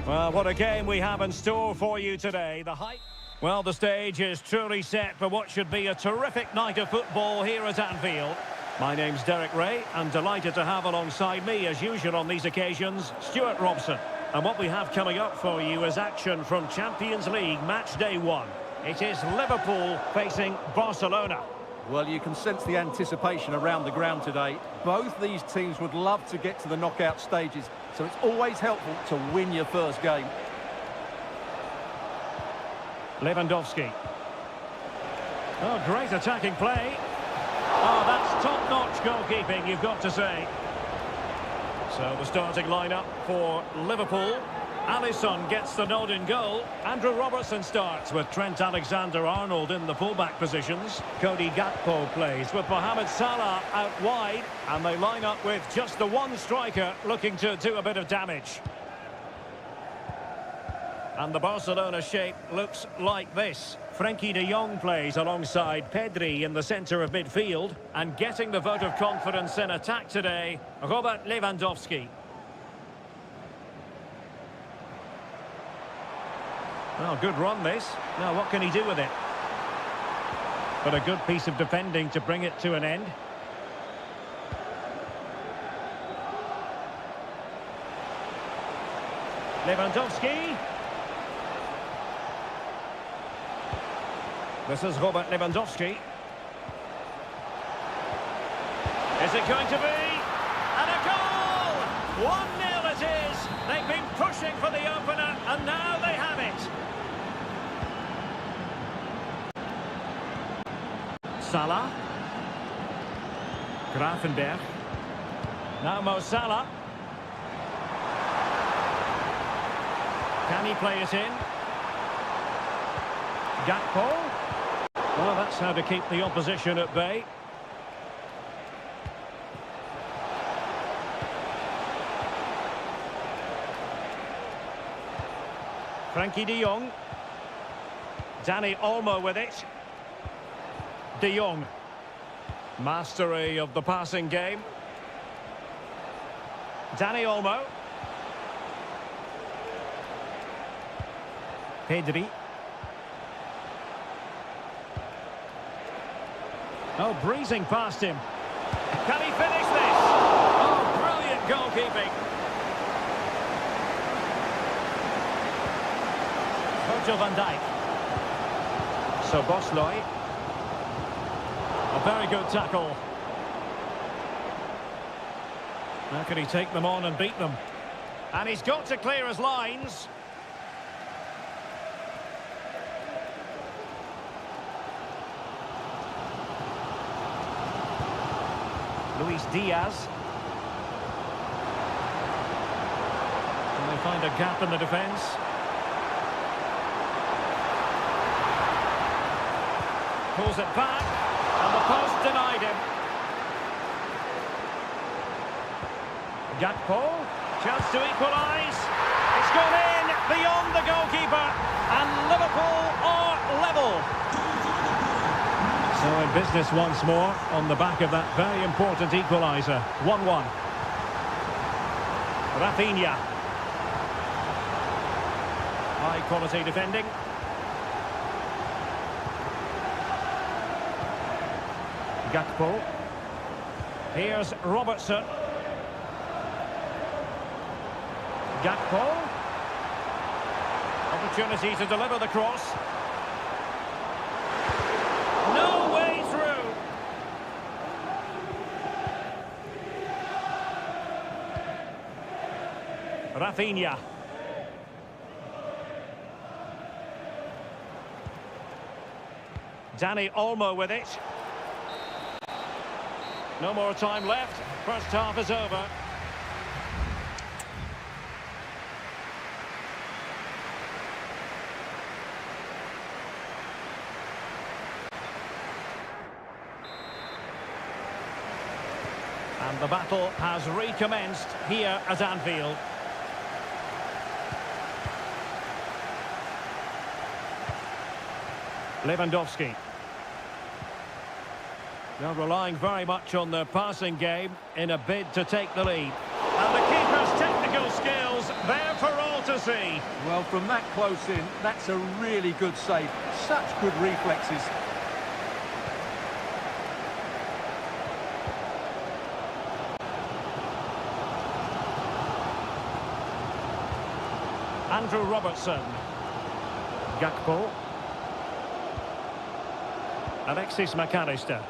Well, what a game we have in store for you today. Well, the stage is truly set for what should be a terrific night of football here at Anfield. My name's Derek Ray, and delighted to have alongside me, as usual on these occasions, Stuart Robson. And what we have coming up for you is action from Champions League match day 1. It is Liverpool facing Barcelona. Well, you can sense the anticipation around the ground today. Both these teams would love to get to the knockout stages, so it's always helpful to win your first game. Lewandowski. Oh, great attacking play. Oh, that's top-notch goalkeeping, you've got to say. So the starting lineup for Liverpool. Alisson gets the nod in goal. Andrew Robertson starts with Trent Alexander-Arnold in the fullback positions. Cody Gakpo plays with Mohamed Salah out wide. And they line up with just the one striker looking to do a bit of damage. And the Barcelona shape looks like this. Frenkie de Jong plays alongside Pedri in the centre of midfield. And getting the vote of confidence in attack today, Robert Lewandowski. Well, good run this. Now what can he do with it? But a good piece of defending to bring it to an end. Lewandowski. This is Robert Lewandowski. Is it going to be? And a goal! 1-0 it is. They've been pushing for the opener, and now they have it. Salah. Grafenberg. Now Mo Salah. Can he play it in? Gakpo. Well, that's how to keep the opposition at bay. Frenkie de Jong. Dani Olmo with it. De Jong. Mastery of the passing game. Dani Olmo. Pedri. Oh, breezing past him. Can he finish this? Oh, brilliant goalkeeping. Virgil van Dijk. So Bosley. A very good tackle. How can he take them on and beat them? And he's got to clear his lines. Luis Diaz. Can they find a gap in the defence? Pulls it back, and the post denied him. Gakpo, chance to equalise. It's gone in beyond the goalkeeper, and Liverpool are level. So in business once more on the back of that very important equaliser. 1-1. Rafinha. High quality defending. Gakpo. Here's Robertson. Gakpo. Opportunity to deliver the cross. No way through. Rafinha. Dani Olmo with it. No more time left. First half is over. And the battle has recommenced here at Anfield. Lewandowski. They're relying very much on their passing game in a bid to take the lead. And the keeper's technical skills there for all to to see. Well, from that close in, that's a really good save. Such good reflexes. Andrew Robertson. Gakpo. Alexis McAllister.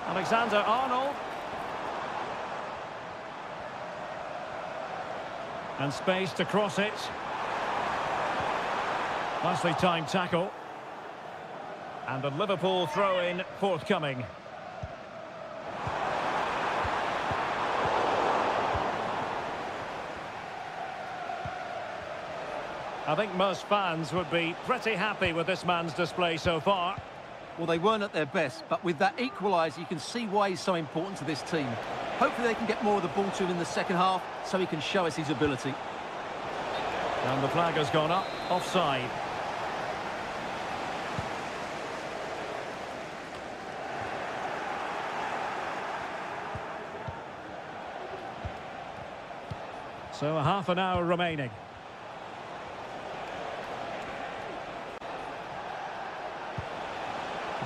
Alexander-Arnold. And space to cross it. Nicely timed tackle. And a Liverpool throw-in forthcoming. I think most fans would be pretty happy with this man's display so far. Well, they weren't at their best, but with that equaliser, you can see why he's so important to this team. Hopefully they can get more of the ball to him in the second half, so he can show us his ability. And the flag has gone up, offside. So a half an hour remaining.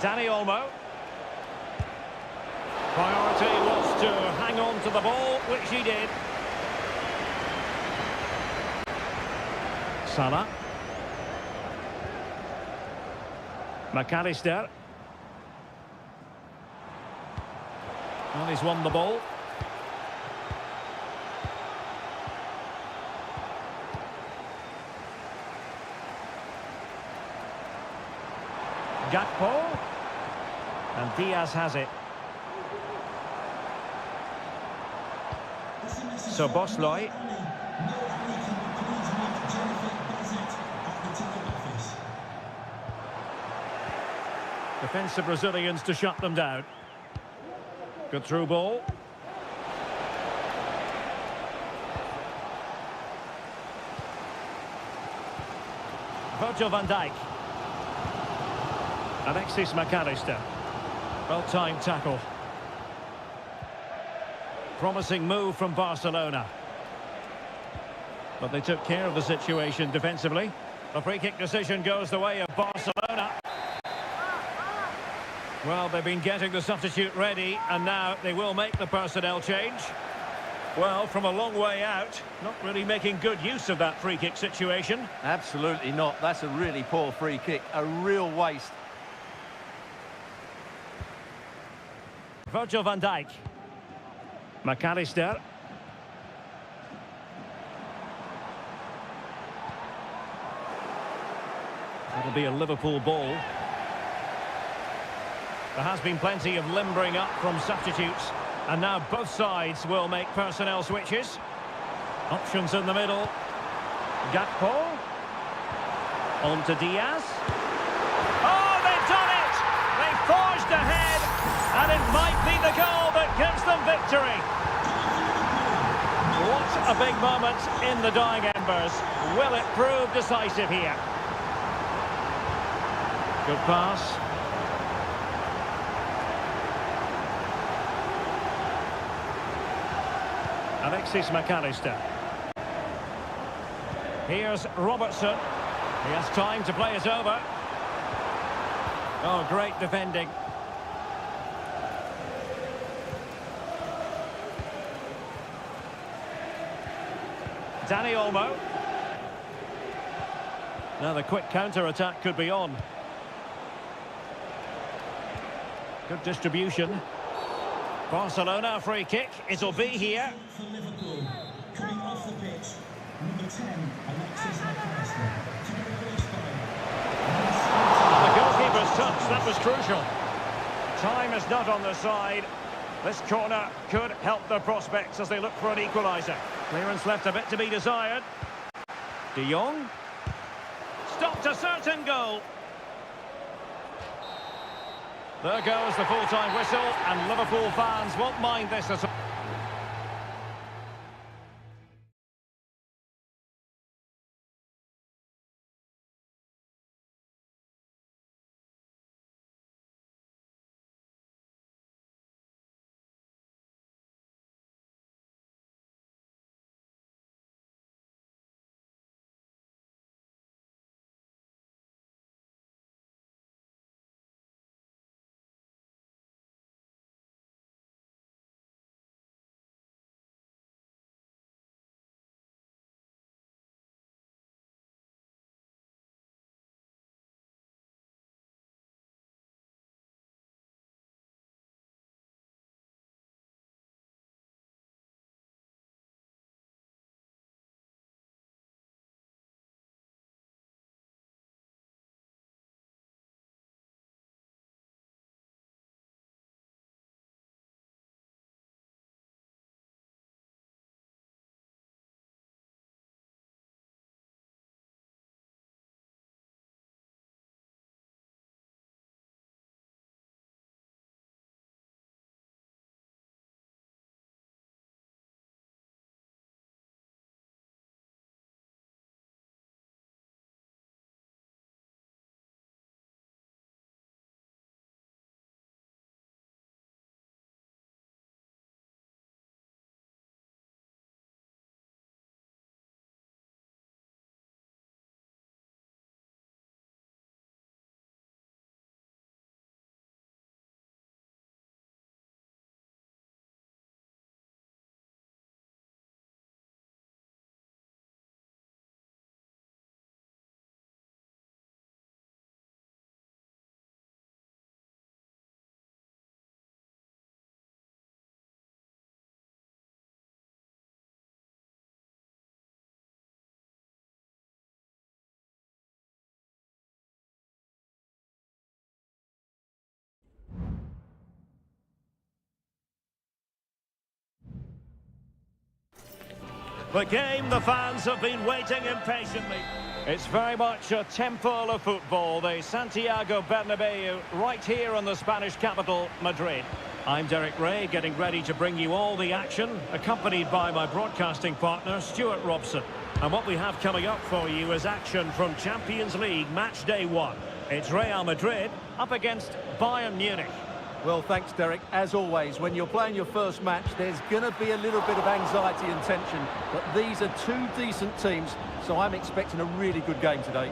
Danny Olmo. Priority was to hang on to the ball, which he did. Salah. McAllister. Well, he's won the ball. Gakpo. And Diaz has it. So Bosloy. Defensive Brazilians to shut them down. Good through ball. Virgil van Dijk. Alexis McAllister. Well-timed tackle. Promising move from Barcelona. But they took care of the situation defensively. The free-kick decision goes the way of Barcelona. Well, they've been getting the substitute ready, and now they will make the personnel change. Well, from a long way out, not really making good use of that free-kick situation. Absolutely not. That's a really poor free kick. A real waste. Virgil van Dijk. McAllister. That'll be a Liverpool ball. There has been plenty of limbering up from substitutes, and now both sides will make personnel switches. Options in the middle. Gakpo. On to Diaz. Oh, they've done it! They forged ahead, and it might be the goal that gives them victory. What a big moment in the dying embers. Will it prove decisive here? Good pass. Alexis McAllister. Here's Robertson. He has time to play it over. Oh, great defending. Danny Olmo. Now the quick counter-attack could be on. Good distribution. Barcelona free kick. It'll be here. For Liverpool, coming off the pitch, number 10, Alexis McAllister. To be released by... The goalkeeper's touch, that was crucial. Time is not on their side. This corner could help their prospects as they look for an equaliser. Clearance left a bit to be desired. De Jong. Stopped a certain goal. There goes the full-time whistle, and Liverpool fans won't mind this at all. The game the fans have been waiting impatiently. It's very much a temple of football, the Santiago Bernabeu, right here in the Spanish capital, Madrid. I'm Derek Ray, getting ready to bring you all the action, accompanied by my broadcasting partner, Stuart Robson. And what we have coming up for you is action from Champions League Match Day 1. It's Real Madrid up against Bayern Munich. Well, thanks, Derek. As always, when you're playing your first match, there's going to be a little bit of anxiety and tension. But these are two decent teams, so I'm expecting a really good game today.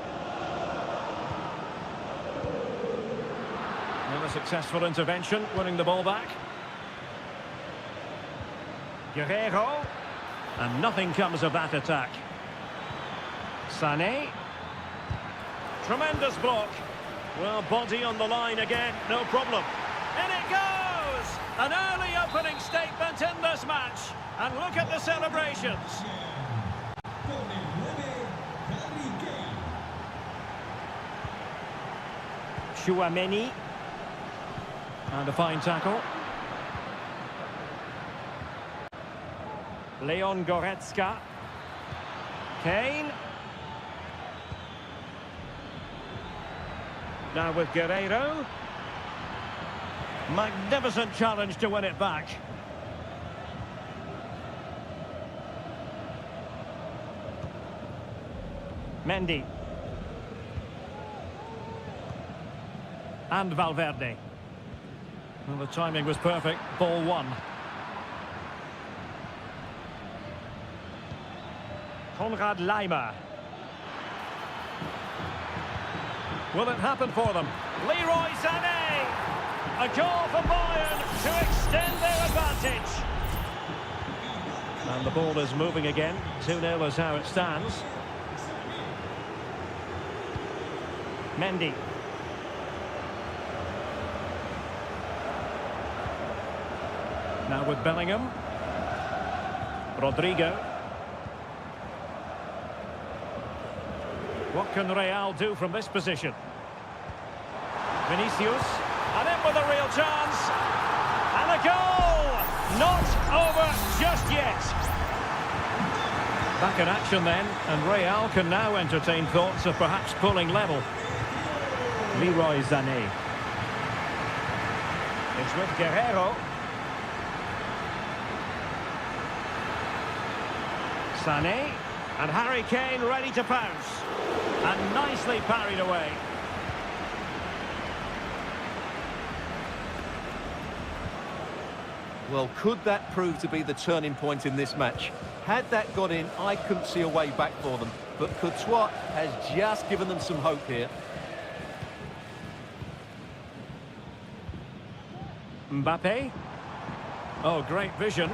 Another successful intervention, winning the ball back. Guerrero. And nothing comes of that attack. Sané. Tremendous block. Well, body on the line again, no problem. And it goes! An early opening statement in this match. And look at the celebrations. Chouameni. And a fine tackle. Leon Goretzka. Kane. Now with Guerrero. Magnificent challenge to win it back. Mendy. And Valverde. Well, the timing was perfect. Ball one. Konrad Laimer. Will it happen for them? Leroy Sané! A goal for Bayern to extend their advantage. And the ball is moving again. 2-0 is how it stands. Mendy. Now with Bellingham. Rodrigo. What can Real do from this position? Vinicius. And in with a real chance. And a goal! Not over just yet. Back in action then, and Real can now entertain thoughts of perhaps pulling level. Leroy Sané. It's with Guerrero. Sané. And Harry Kane ready to pounce. And nicely parried away. Well, could that prove to be the turning point in this match? Had that got in, I couldn't see a way back for them. But Courtois has just given them some hope here. Mbappe. Oh, great vision.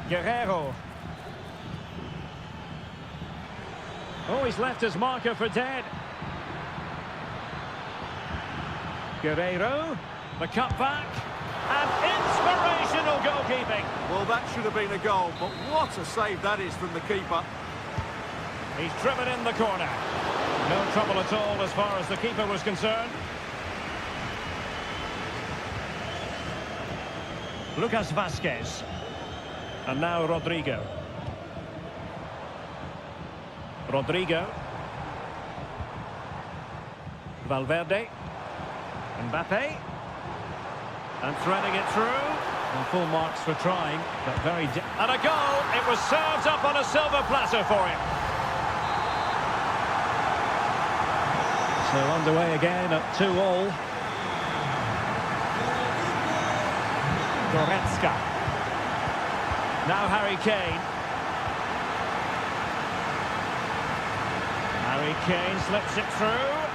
Guerrero. Oh, he's left his marker for dead. Guerrero, the cutback, and inspirational goalkeeping. Well, that should have been a goal, but what a save that is from the keeper. He's driven in the corner. No trouble at all as far as the keeper was concerned. Lucas Vazquez. And now Rodrigo. Rodrigo. Valverde. Mbappe. And threading it through. And full marks for trying, but very... And a goal! It was served up on a silver platter for him. So underway again at 2-2. Goretzka. Now Harry Kane. Harry Kane slips it through.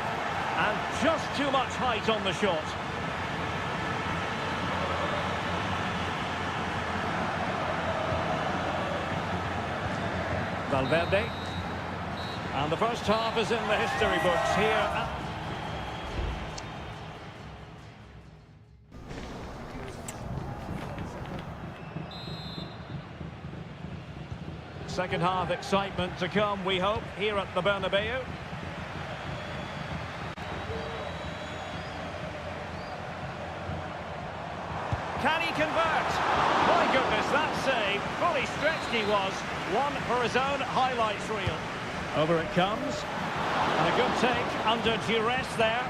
And just too much height on the shot. Valverde. And the first half is in the history books here. Second half excitement to come, we hope, here at the Lewandowski was. One for his own highlights reel. Over it comes. And a good take under duress there.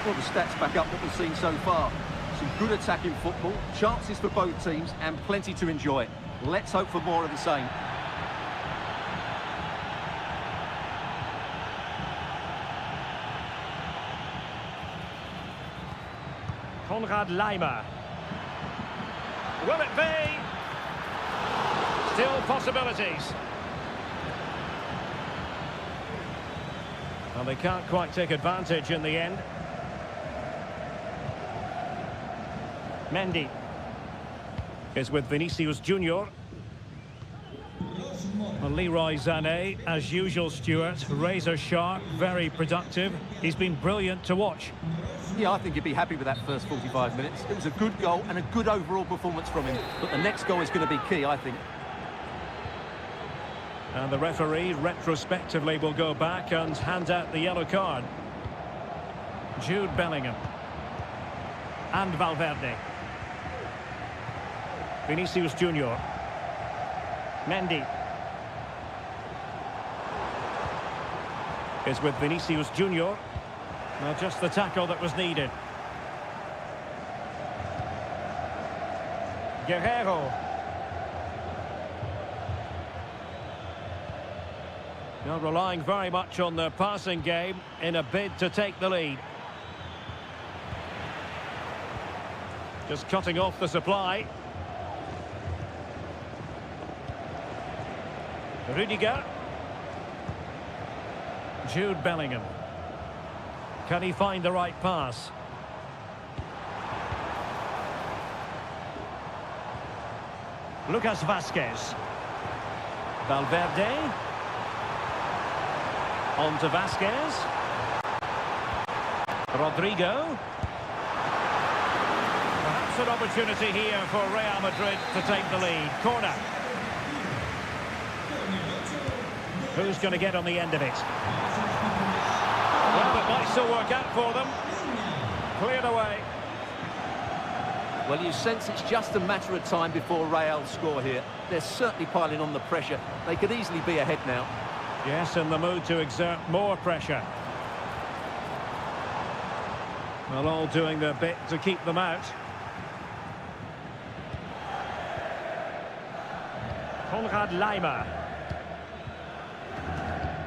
Well, the stats back up what we've seen so far. Some good attacking football, chances for both teams, and plenty to enjoy. Let's hope for more of the same. Konrad Laimer. Will it be? Still possibilities. Well, they can't quite take advantage in the end. Mendy is with Vinicius Junior. Well, Leroy Sané, as usual, Stuart, razor sharp, very productive. He's been brilliant to watch. Yeah, I think you'd be happy with that first 45 minutes. It was a good goal and a good overall performance from him. But the next goal is going to be key, I think. And the referee retrospectively will go back and hand out the yellow card. Jude Bellingham. And Valverde. Vinicius Junior. Mendy. Is with Vinicius Junior. Well, just the tackle that was needed. Guerrero. Now relying very much on their passing game in a bid to take the lead. Just cutting off the supply. Rudiger. Jude Bellingham. Can he find the right pass? Lucas Vazquez. Valverde. On to Vazquez. Rodrigo. Perhaps an opportunity here for Real Madrid to take the lead. Corner. Who's going to get on the end of it? Well, it might still work out for them. Cleared away. Well, you sense it's just a matter of time before Real score here. They're certainly piling on the pressure. They could easily be ahead now. Yes, in the mood to exert more pressure. Well, all doing their bit to keep them out. Konrad Laimer.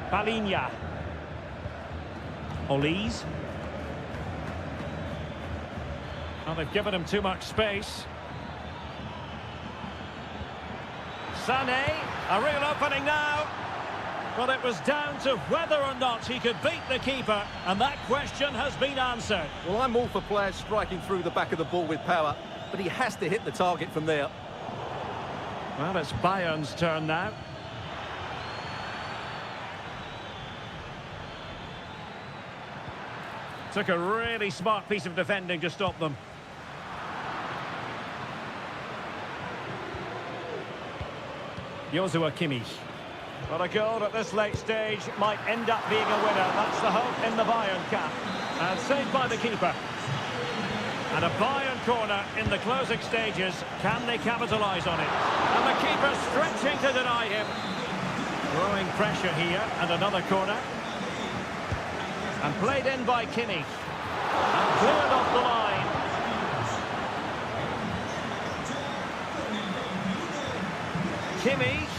Balinha. Olise. Well, they've given him too much space. Sané, a real opening now. Well, it was down to whether or not he could beat the keeper, and that question has been answered. Well, I'm all for players striking through the back of the ball with power, but he has to hit the target from there. Well, it's Bayern's turn now. Took a really smart piece of defending to stop them. Joshua Kimmich. Well, a goal at this late stage might end up being a winner. That's the hope in the Bayern camp. And saved by the keeper. And a Bayern corner in the closing stages. Can they capitalise on it? And the keeper stretching to deny him. Growing pressure here, and another corner. And played in by Kimmich. And cleared off the line. Kimmich.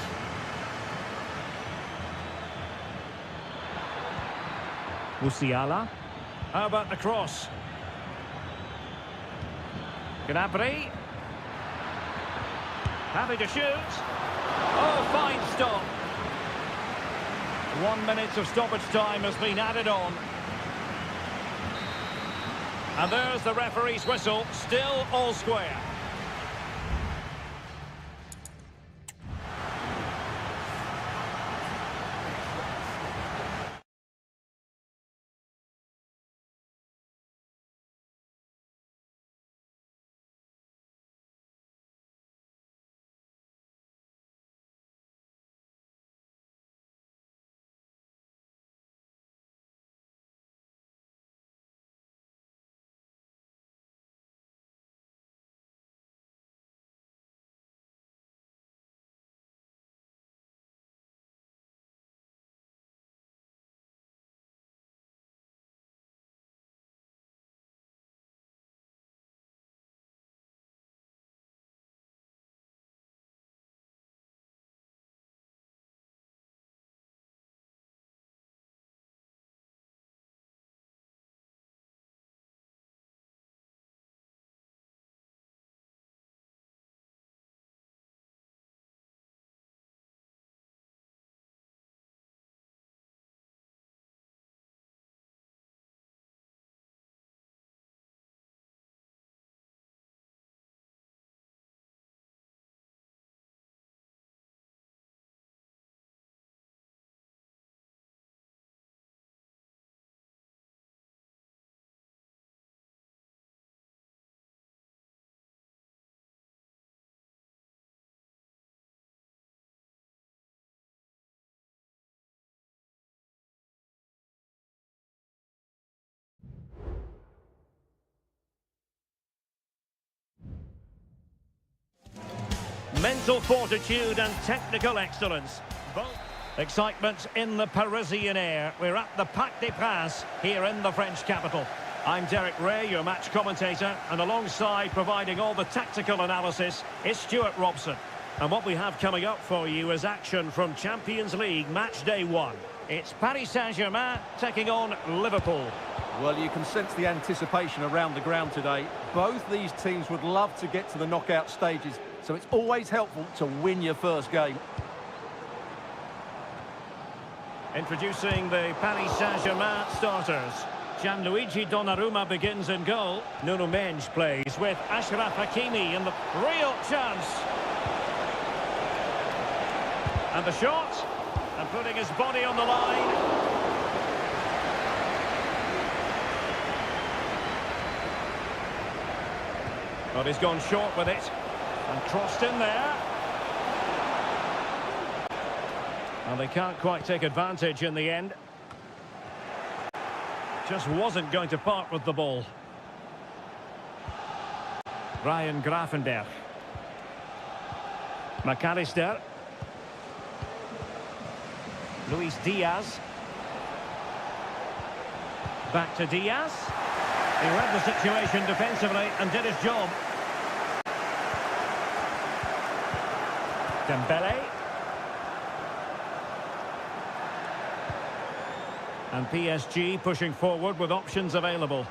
Musiala. How about the cross? Gnabry. Having to shoot. Oh, fine stop. 1 minute of stoppage time has been added on. And there's the referee's whistle, still all square. Mental fortitude and technical excellence. Both. Excitement in the Parisian air. We're at the Parc des Princes here in the French capital. I'm Derek Ray, your match commentator, and alongside providing all the tactical analysis is Stuart Robson. And what we have coming up for you is action from Champions League match day 1. It's Paris Saint-Germain taking on Liverpool. Well, you can sense the anticipation around the ground today. Both these teams would love to get to the knockout stages, so it's always helpful to win your first game. Introducing the Paris Saint-Germain starters. Gianluigi Donnarumma begins in goal. Nuno Mendes plays with Achraf Hakimi in the real chance. And the shot, and putting his body on the line. But he's gone short with it, and crossed in there. And they can't quite take advantage in the end. Just wasn't going to part with the ball. Ryan Gravenberch. McAllister. Luis Diaz. Back to Diaz. He read the situation defensively and did his job. Dembele. And PSG pushing forward with options available.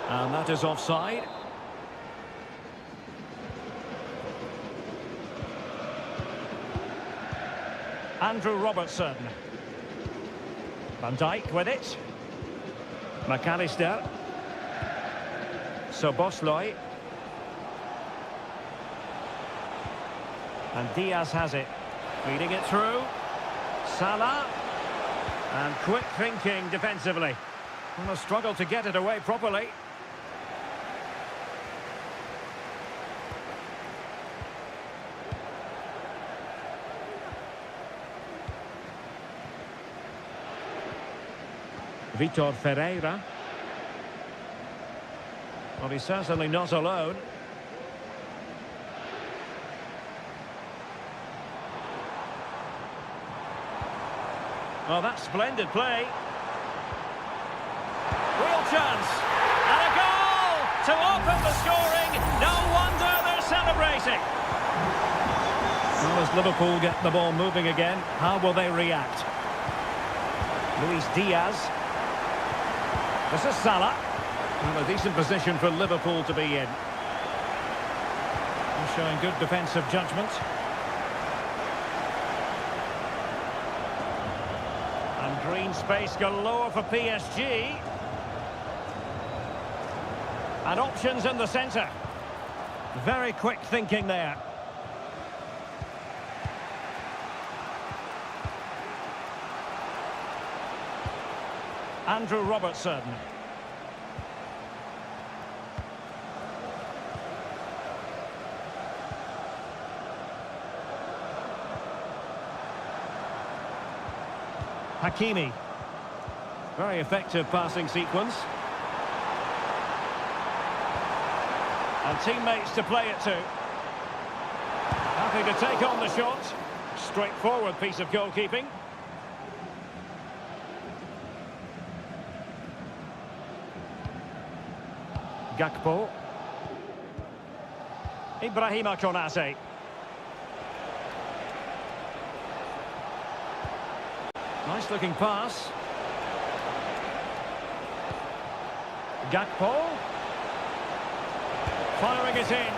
And that is offside. Andrew Robertson. Van Dijk with it. McAllister. Szoboszlai. And Diaz has it. Feeding it through. Salah. And quick thinking defensively. Well, a struggle to get it away properly. Vitor Ferreira. Well, he's certainly not alone. Well, that's splendid play. Real chance. And a goal to open the scoring. No wonder they're celebrating. Well, as Liverpool get the ball moving again, how will they react? Luis Diaz. This is Salah. Well, a decent position for Liverpool to be in. They're showing good defensive judgment. And green space galore for PSG. And options in the centre. Very quick thinking there. Andrew Robertson. Hakimi. Very effective passing sequence. And teammates to play it to. Happy to take on the shot. Straightforward piece of goalkeeping. Gakpo. Ibrahima Konate. Nice looking pass. Gakpo. Firing it in.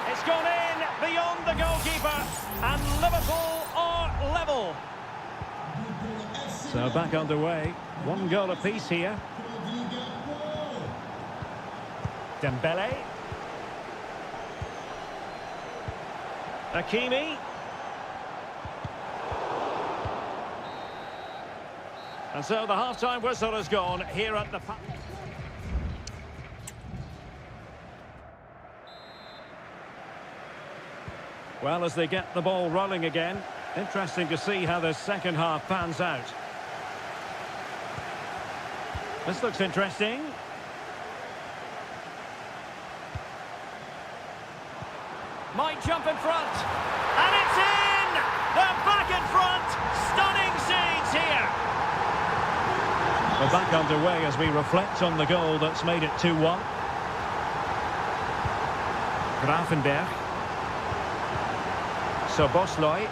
It's gone in beyond the goalkeeper. And Liverpool are level. So back underway. One goal apiece here. Dembele. Hakimi. And so the half-time whistle has gone here at the... Well, as they get the ball rolling again, interesting to see how the second half pans out. This looks interesting. Might jump in front. And it's in! They're back in front! Stunning scenes here! We're back underway as we reflect on the goal that's made it 2-1. Grafenberg. Soboslai.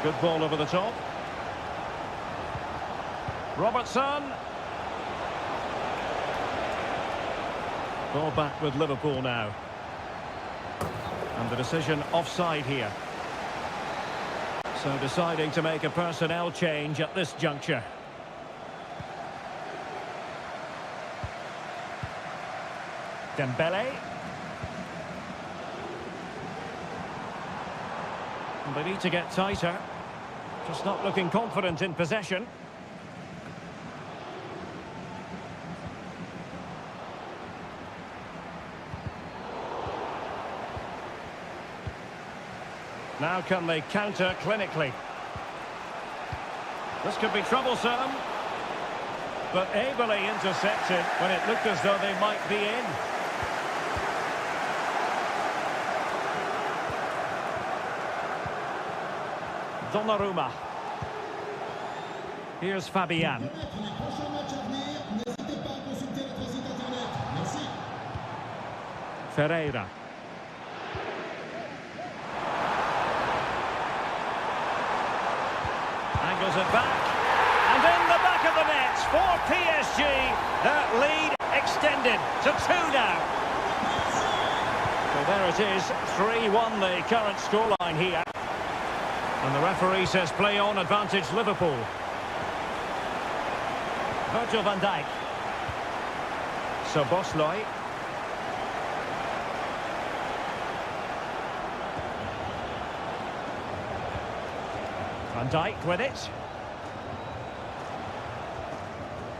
Good ball over the top. Robertson. Ball back with Liverpool now. And the decision offside here. So deciding to make a personnel change at this juncture. Dembele. And they need to get tighter. Just not looking confident in possession. Now can they counter clinically? This could be troublesome. But ably intercepted when it looked as though they might be in. Donnarumma. Here's Fabian. Ferreira. Angles it back. And in the back of the net for PSG. That lead extended to 2 now. So there it is. 3-1 the current scoreline here. And the referee says play on, advantage Liverpool. Virgil van Dijk. Soboslai. Van Dijk with it.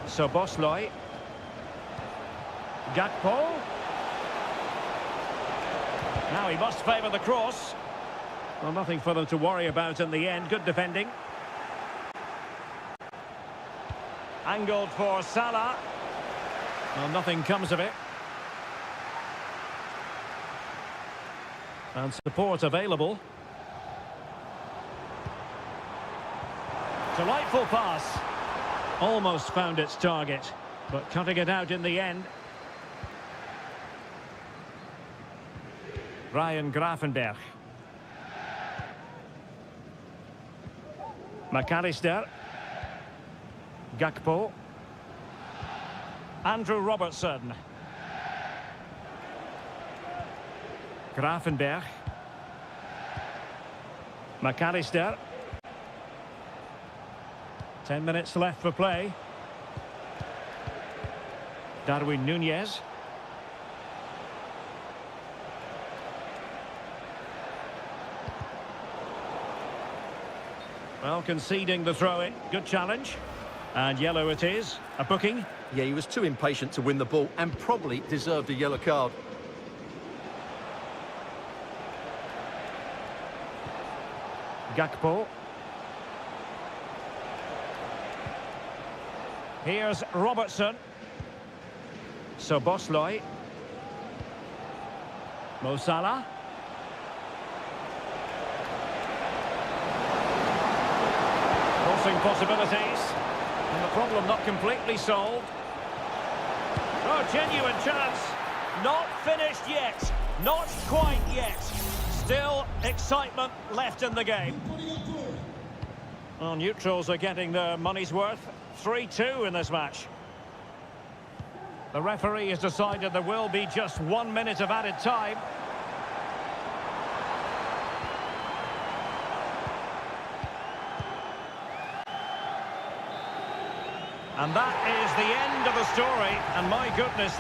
Soboslai. Gakpo. Now he must favour the cross. Well, nothing for them to worry about in the end. Good defending. Angled for Salah. Well, nothing comes of it. And support available. Delightful pass. Almost found its target, but cutting it out in the end. Ryan Grafenberg. McAllister. Gakpo. Andrew Robertson. Grafenberg. McAllister. 10 minutes left for play. Darwin Nunez. Well, conceding the throw-in. Good challenge. And yellow it is. A booking. Yeah, he was too impatient to win the ball and probably deserved a yellow card. Gakpo. Here's Robertson. Soboslai. Mo Salah. Crossing possibilities. And the problem not completely solved. Oh, genuine chance. Not finished yet. Not quite yet. Still excitement left in the game. Well, neutrals are getting their money's worth. 3-2 in this match. The referee has decided there will be just 1 minute of added time. And that is the end of the story. And my goodness,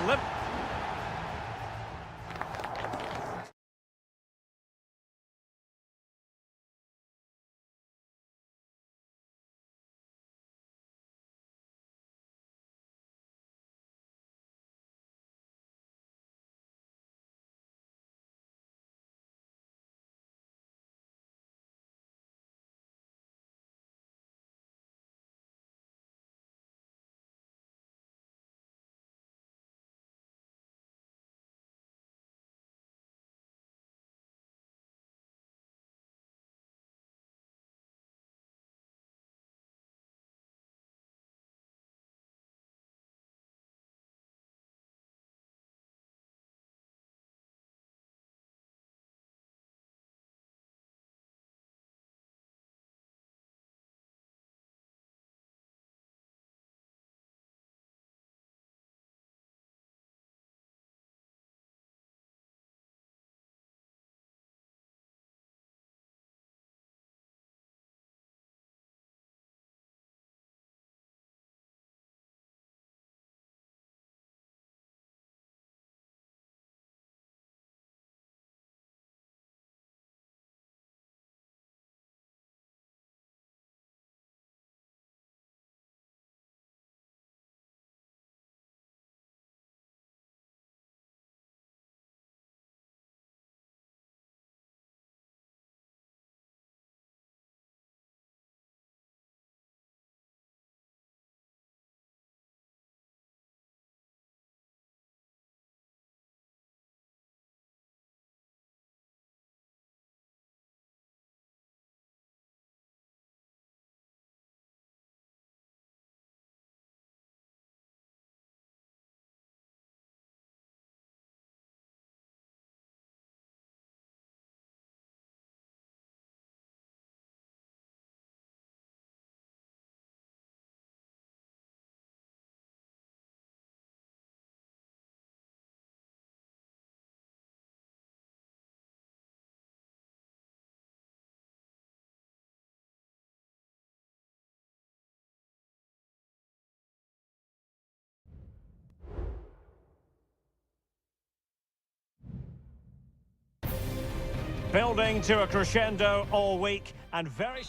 Building to a crescendo all week and very...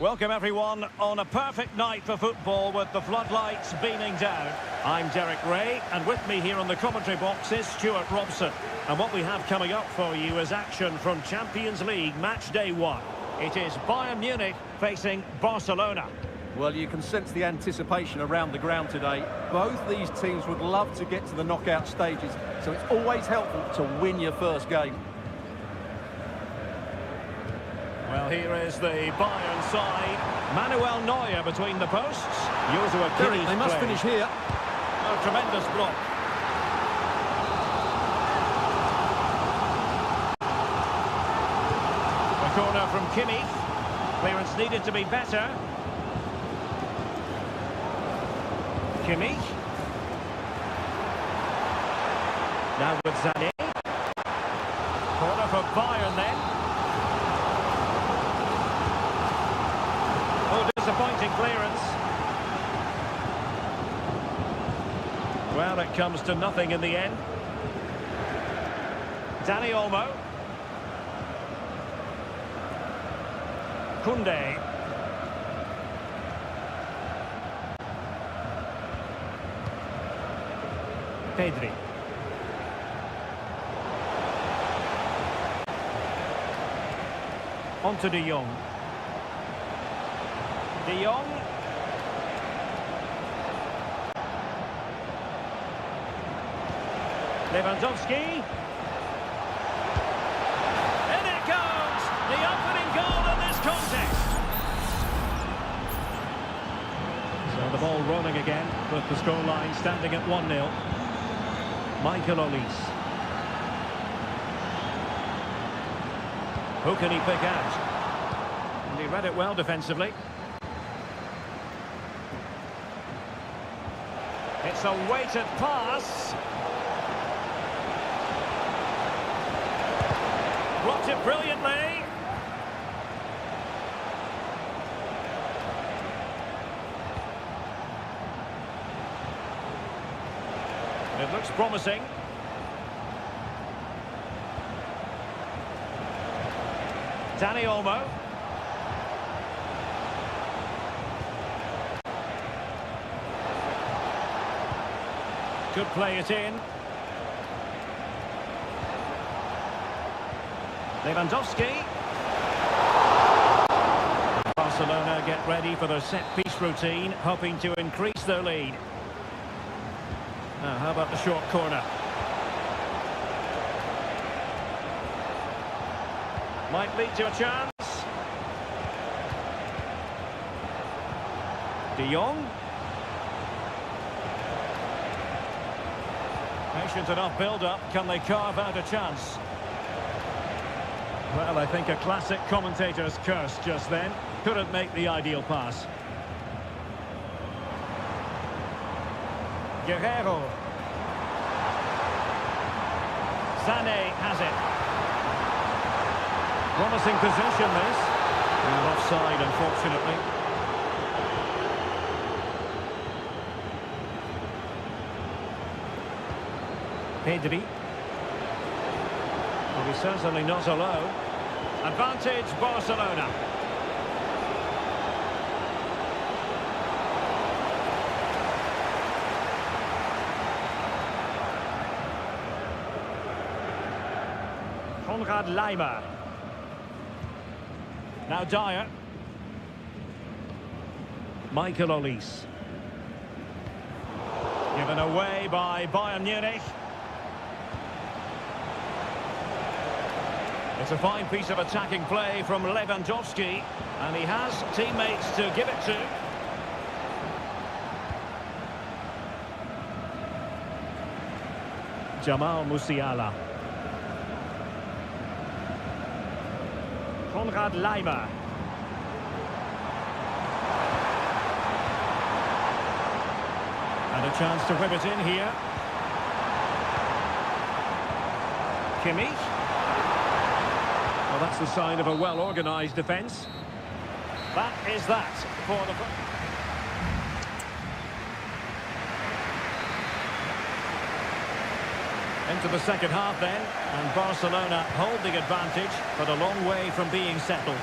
Welcome everyone on a perfect night for football with the floodlights beaming down. I'm Derek Ray and with me here on the commentary box is Stuart Robson. And what we have coming up for you is action from Champions League match day 1. It is Bayern Munich facing Barcelona. Well, you can sense the anticipation around the ground today. Both these teams would love to get to the knockout stages, so it's always helpful to win your first game. Well, here is the Bayern side. Manuel Neuer between the posts. Joshua Kimmich. They must finish here. A tremendous block. A corner from Kimmich. Clearance needed to be better. Kimmich. Now with Sané. Corner for Bayern then. Oh, disappointing clearance. Well, it comes to nothing in the end. Dani Olmo. Koundé. Pedri. On to De Jong. De Jong. Lewandowski. In it goes! The opening goal in this contest. So the ball rolling again with the scoreline standing at 1-0. Michael Olise. Who can he pick out? And he read it well defensively. It's a weighted pass. Blocked it brilliantly. It looks promising. Dani Olmo. Could play it in. Lewandowski. Barcelona get ready for their set-piece routine, hoping to increase their lead. Now, how about the short corner? Might lead to a chance. De Jong. Patient enough build-up. Can they carve out a chance? Well, I think a classic commentator's curse just then. Couldn't make the ideal pass. Guerrero. Sané has it. Promising position, this. And offside, unfortunately. Pedri. Well, he's certainly not alone. Advantage, Barcelona. Konrad Laimer. Now Dyer. Michael Olise. Given away by Bayern Munich. It's a fine piece of attacking play from Lewandowski, and he has teammates to give it to. Jamal Musiala. Konrad Laimer. And a chance to whip it in here. Kimmich. Well, that's the sign of a well-organised defence. That is that for the... Into the second half then, and Barcelona hold the advantage, but a long way from being settled.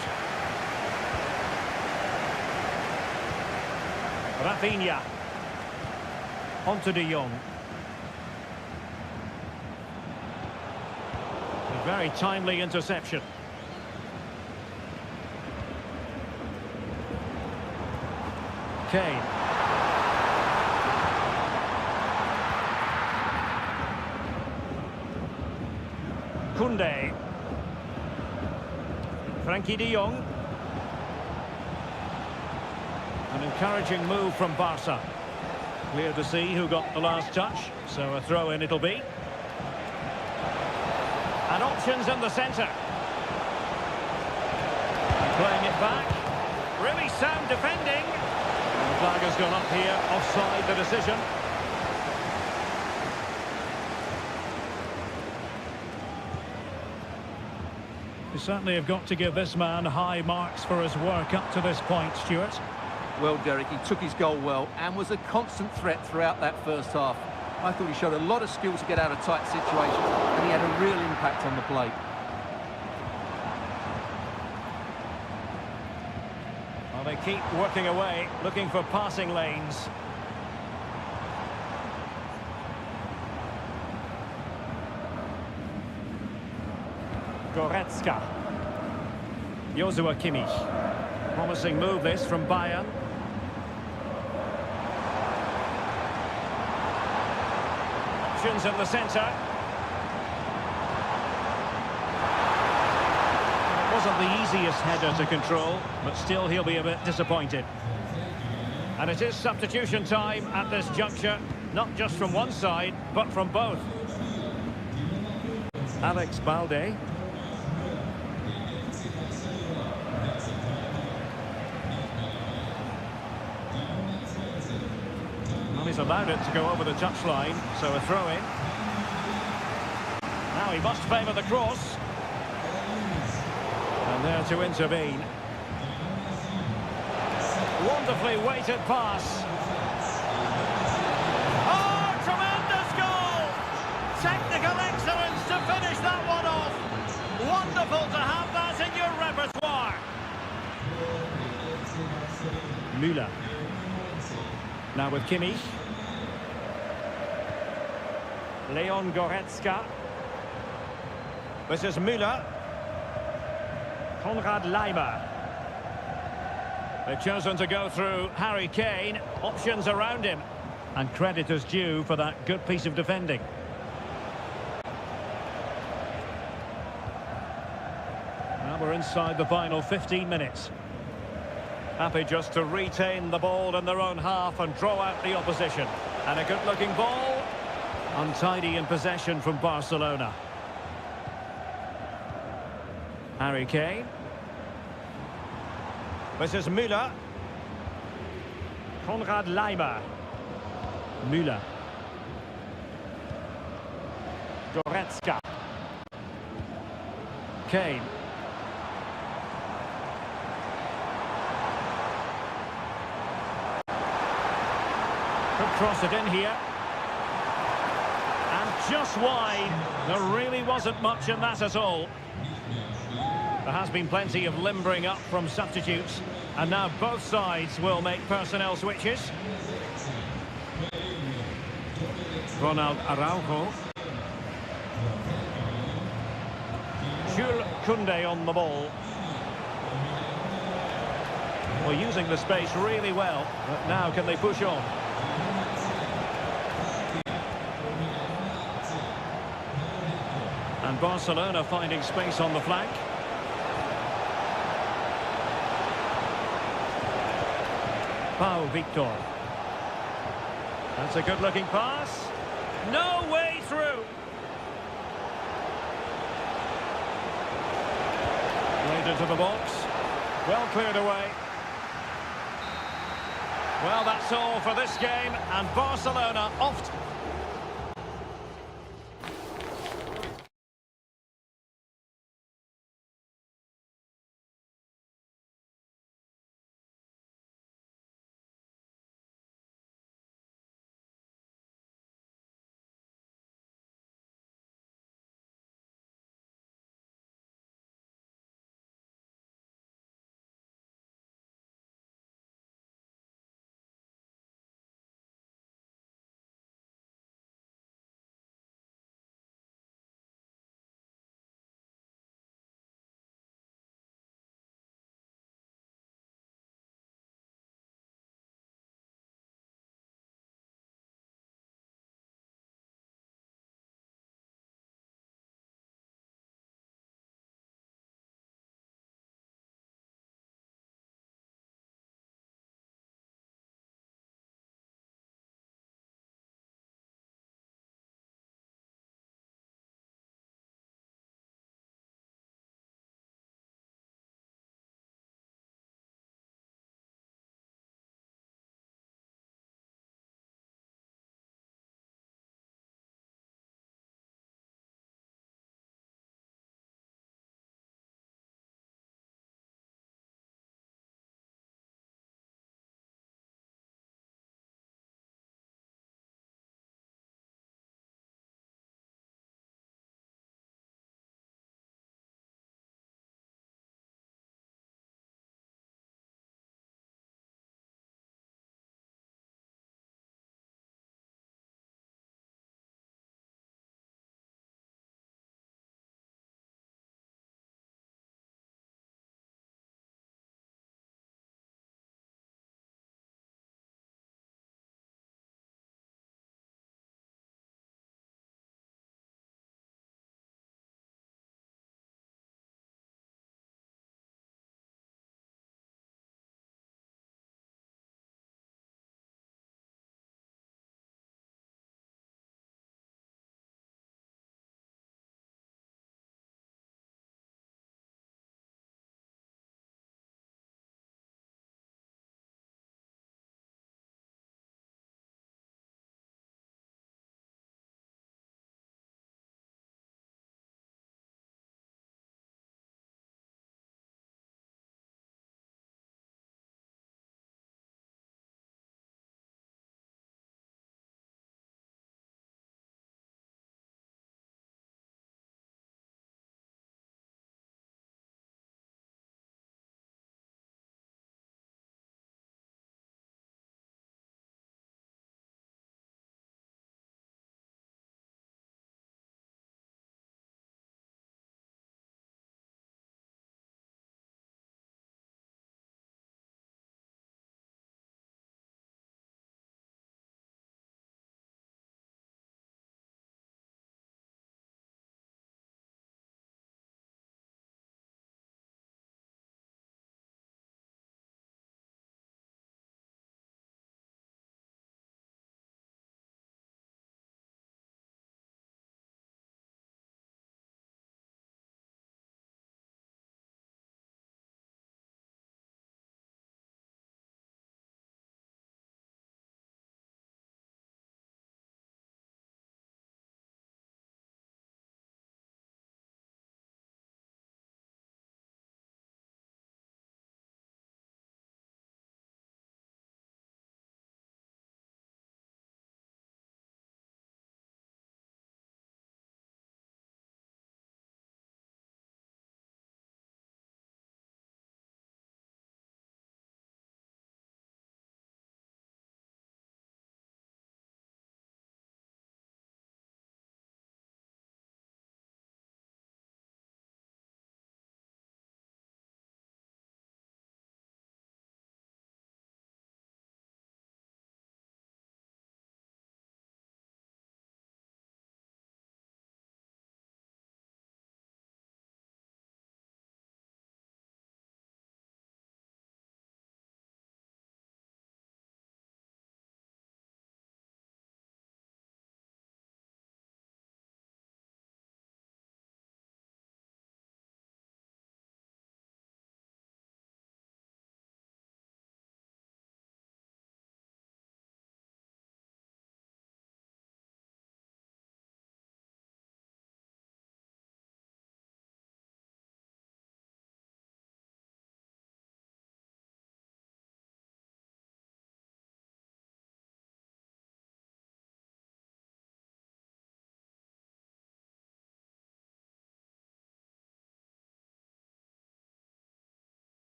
Rafinha. Onto De Jong. A very timely interception. Kane. Koundé. Frankie De Jong. An encouraging move from Barca. Clear to see who got the last touch, so a throw-in it'll be. And options in the centre. Playing it back. Really sound defending. And the flag has gone up here, offside the decision. You certainly have got to give this man high marks for his work up to this point, Stuart. Well, Derek, he took his goal well and was a constant threat throughout that first half. I thought he showed a lot of skill to get out of tight situations, and he had a real impact on the play. Well, they keep working away, looking for passing lanes. Goretzka. Joshua Kimmich. Promising move this from Bayern. Options in the centre. It wasn't the easiest header to control, but still he'll be a bit disappointed. And it is substitution time at this juncture, not just from one side, but from both. Alex Balde. Well, he's allowed it to go over the touchline, so a throw-in. Now he must favour the cross. And there to intervene. Wonderfully weighted pass. Oh, tremendous goal! Technical excellence to finish that one off. Wonderful to have that in your repertoire. Müller. Now with Kimmich. Leon Goretzka. This is Müller. Konrad Leimer. They've chosen to go through Harry Kane. Options around him. And credit is due for that good piece of defending. Now we're inside the final 15 minutes. Happy just to retain the ball in their own half and draw out the opposition. And a good-looking ball. Untidy in possession from Barcelona. Harry Kane. This is Müller. Konrad Leimer. Müller. Goretzka. Kane. Could cross it in here. And just wide. There really wasn't much in that at all. There has been plenty of limbering up from substitutes, and now both sides will make personnel switches. Ronald Araujo. Jules Koundé on the ball. Well, using the space really well, but now can they push on? And Barcelona finding space on the flank. Pau Victor. That's a good-looking pass. No way through. Played into the box. Well cleared away. Well, that's all for this game, and Barcelona off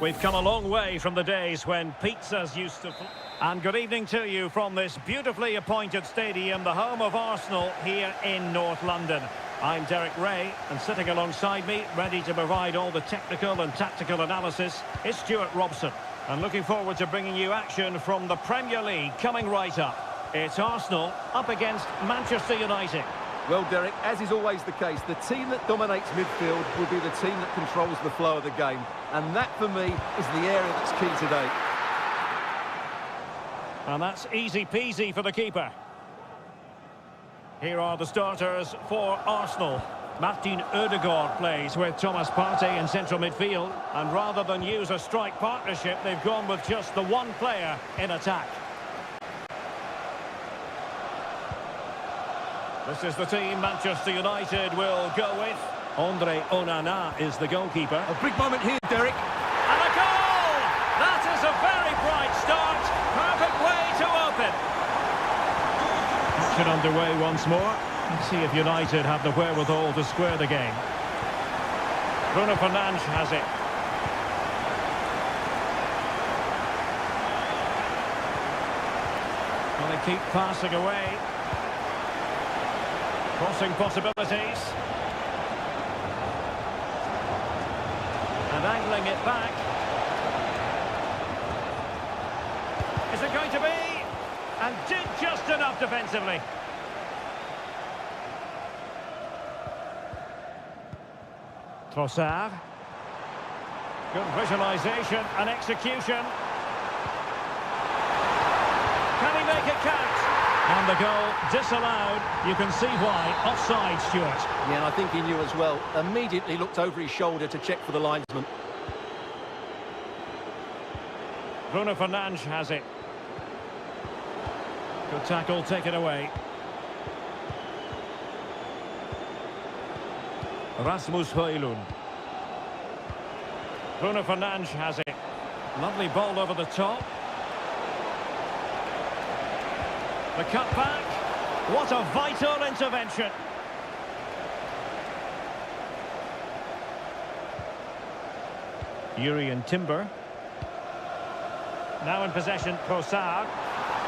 We've come a long way from the days when pizzas used to... And good evening to you from this beautifully appointed stadium, the home of Arsenal here in North London. I'm Derek Ray, and sitting alongside me, ready to provide all the technical and tactical analysis, is Stuart Robson. And looking forward to bringing you action from the Premier League coming right up. It's Arsenal up against Manchester United. Well, Derek, as is always the case, the team that dominates midfield will be the team that controls the flow of the game. And that, for me, is the area that's key today. And that's easy peasy for the keeper. Here are the starters for Arsenal. Martin Ødegaard plays with Thomas Partey in central midfield. And rather than use a strike partnership, they've gone with just the one player in attack. This is the team Manchester United will go with. Andre Onana is the goalkeeper. A big moment here, Derek. And a goal! That is a very bright start. Perfect way to open. Action underway once more. Let's see if United have the wherewithal to square the game. Bruno Fernandes has it. Well, they keep passing away. Crossing possibilities. And angling it back. Is it going to be? And did just enough defensively. Trossard. Good visualisation and execution. Can he make it count? And the goal disallowed. You can see why. Offside, Stuart. Yeah, and I think he knew as well. Immediately looked over his shoulder to check for the linesman. Bruno Fernandes has it. Good tackle, taken away. Rasmus Højlund. Bruno Fernandes has it. Lovely ball over the top. The cut back. What a vital intervention. Jurrien Timber. Now in possession, Trossard.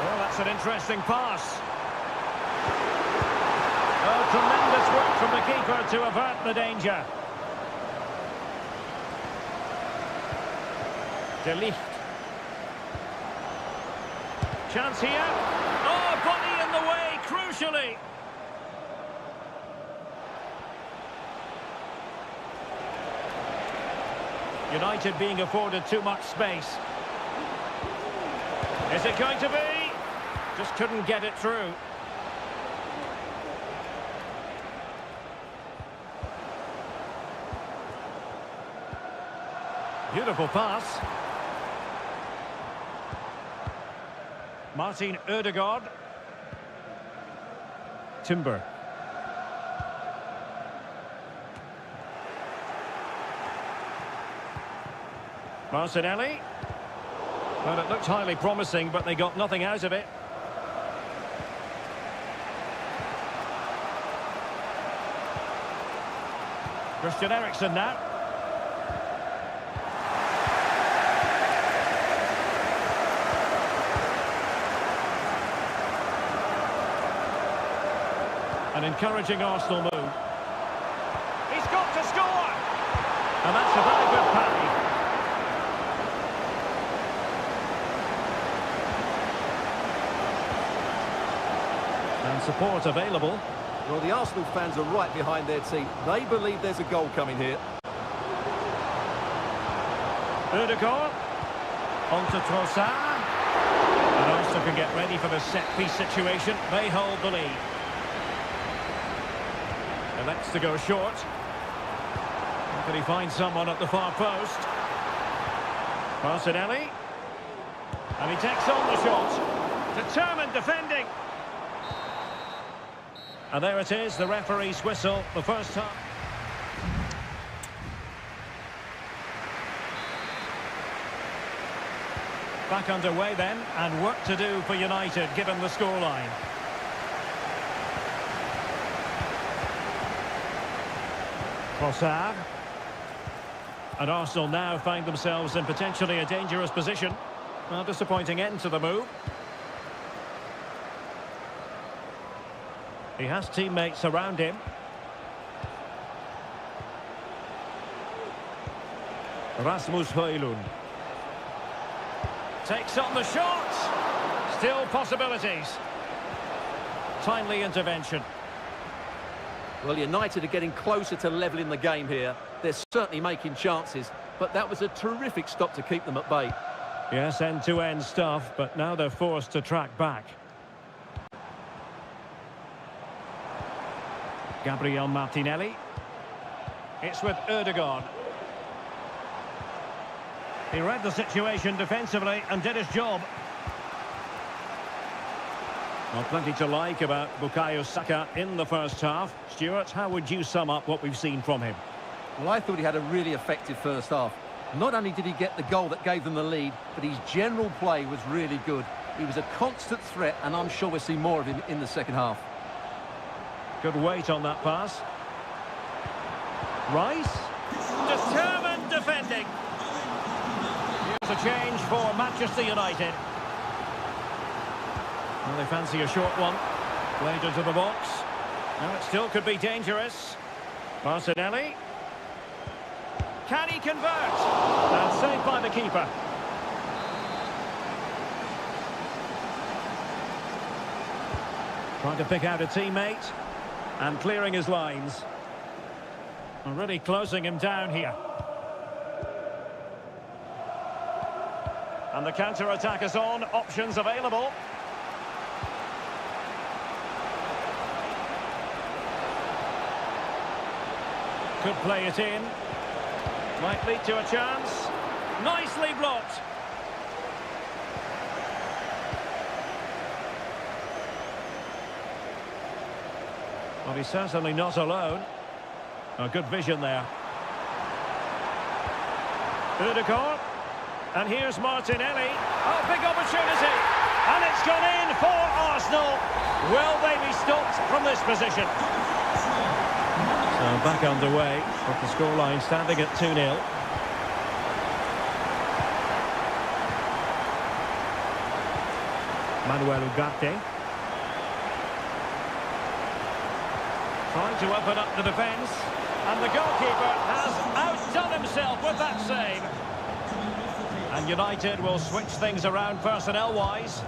Oh, that's an interesting pass. Oh, tremendous work from the keeper to avert the danger. De Ligt. Chance here. Oh, body in the way, crucially. United being afforded too much space. Is it going to be? Just couldn't get it through. Beautiful pass. Martin Ødegaard. Timber. Martinelli. Well, it looked highly promising, but they got nothing out of it. Christian Eriksen now. An encouraging Arsenal move. He's got to score! And that's a very good parry. And support available. Well, the Arsenal fans are right behind their team. They believe there's a goal coming here. Ødegaard. On to Trossard. And Arsenal can get ready for the set-piece situation. They hold the lead. Elects to go short. Can he find someone at the far post? Martinelli. And he takes on the shot. Determined defending. And there it is, the referee's whistle, the first time. Back underway then, and work to do for United, given the scoreline. Trossard. And Arsenal now find themselves in potentially a dangerous position. Well, disappointing end to the move. He has teammates around him. Rasmus Højlund takes on the shot. Still possibilities. Timely intervention. Well, United are getting closer to levelling the game here. They're certainly making chances, but that was a terrific stop to keep them at bay. Yes, end-to-end stuff, but now they're forced to track back. Gabriel Martinelli. It's with Ødegaard. He read the situation defensively and did his job. Well, plenty to like about Bukayo Saka in the first half. Stuart, how would you sum up what we've seen from him? Well, I thought he had a really effective first half. Not only did he get the goal that gave them the lead, but his general play was really good. He was a constant threat, and I'm sure we'll see more of him in the second half. Good weight on that pass. Rice. Determined defending. Here's a change for Manchester United. Well, they fancy a short one. Played into the box. Now it still could be dangerous. Martinelli. Can he convert? And saved by the keeper. Trying to pick out a teammate. And clearing his lines. And really closing him down here. And the counter-attack is on. Options available. Could play it in. Might lead to a chance. Nicely blocked. Well, he's certainly not alone. A good vision there. Ødegaard. And here's Martinelli. Oh, big opportunity. And it's gone in for Arsenal. Will they be stopped from this position? So back underway, with the scoreline standing at 2-0. Manuel Ugarte. Trying to open up the defence. And the goalkeeper has outdone himself with that save. And United will switch things around personnel-wise.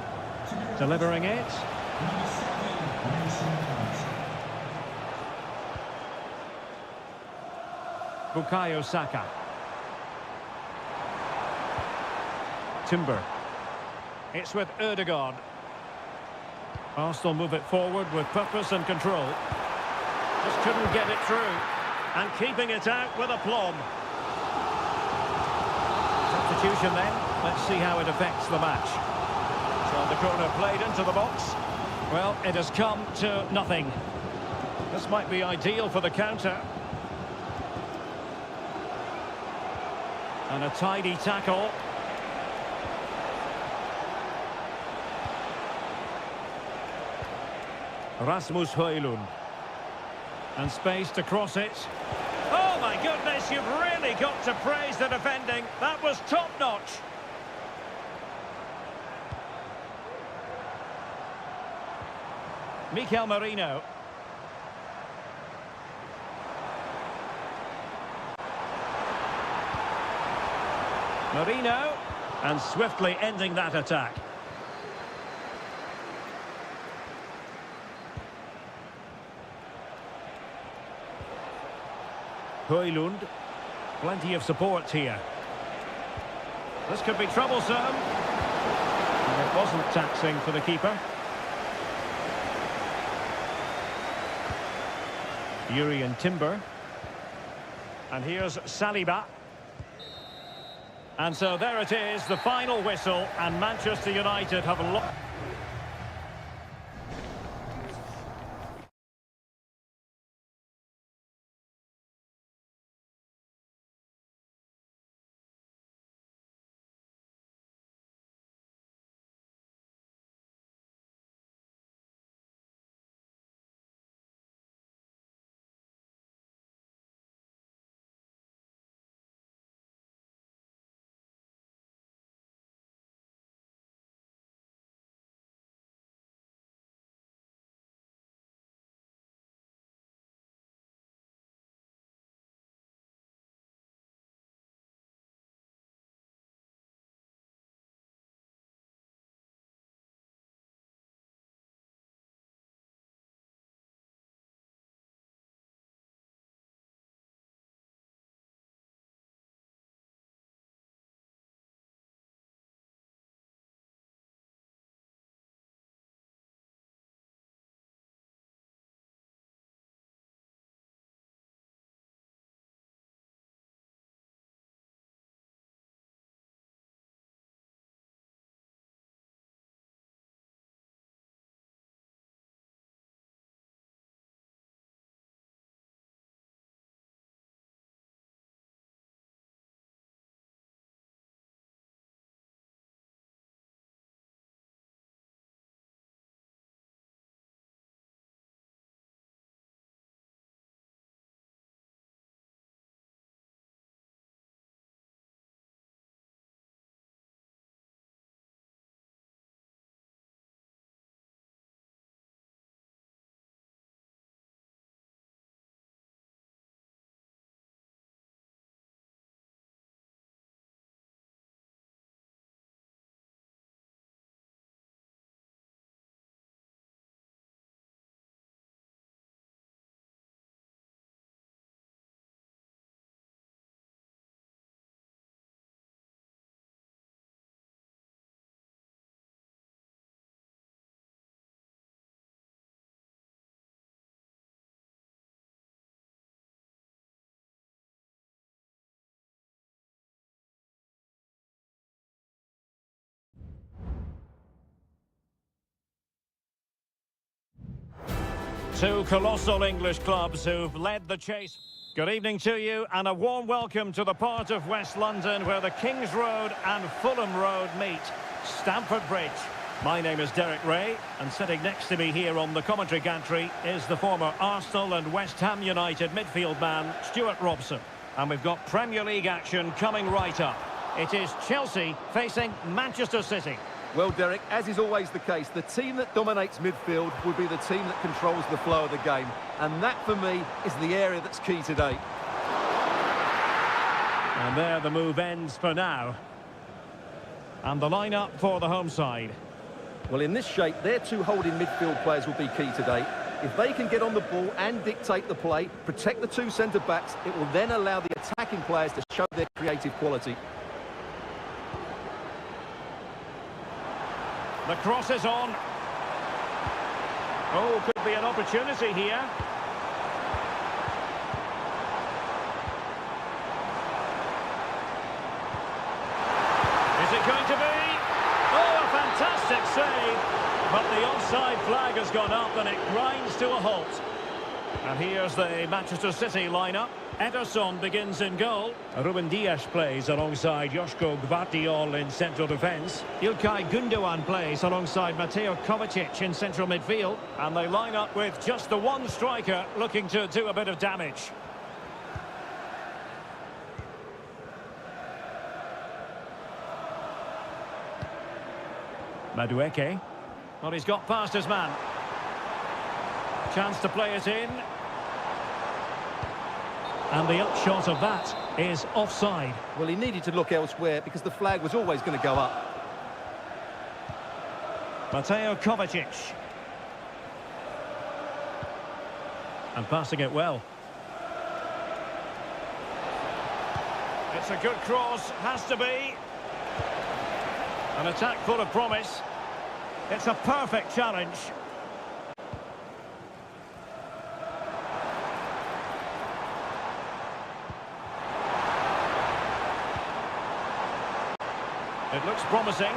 Delivering it. Bukayo Saka. Timber. It's with Ødegaard. Arsenal move it forward with purpose and control. Just couldn't get it through. And keeping it out with aplomb. Substitution then. Let's see how it affects the match. So the corner played into the box. Well, it has come to nothing. This might be ideal for the counter. And a tidy tackle. Rasmus Højlund. And space to cross it. Oh my goodness, you've really got to praise the defending. That was top-notch. Mikel Merino. Merino, and swiftly ending that attack. Højlund, plenty of support here. This could be troublesome. And it wasn't taxing for the keeper. Yuri and Timber. And here's Saliba. And so there it is, the final whistle, and Manchester United have lost. Two colossal English clubs who've led the chase. Good evening to you and a warm welcome to the part of West London where the King's Road and Fulham Road meet, Stamford Bridge. My name is Derek Ray, and sitting next to me here on the commentary gantry is the former Arsenal and West Ham United midfield man, Stuart Robson. And we've got Premier League action coming right up. It is Chelsea facing Manchester City. Well, Derek, as is always the case, the team that dominates midfield will be the team that controls the flow of the game. And that, for me, is the area that's key today. And there the move ends for now. And the lineup for the home side. Well, in this shape, their two holding midfield players will be key today. If they can get on the ball and dictate the play, protect the two centre-backs, it will then allow the attacking players to show their creative quality. The cross is on. Oh, could be an opportunity here. Is it going to be? Oh, a fantastic save. But the offside flag has gone up and it grinds to a halt. And here's the Manchester City lineup. Ederson begins in goal. Ruben Dias plays alongside Joško Gvardiol in central defence. Ilkay Gundogan plays alongside Mateo Kovacic in central midfield. And they line up with just the one striker looking to do a bit of damage. Madueke. Well, he's got past his man. Chance to play it in. And the upshot of that is offside. Well, he needed to look elsewhere because the flag was always going to go up. Mateo Kovacic. And passing it well. It's a good cross, has to be. An attack full of promise. It's a perfect challenge. It looks promising.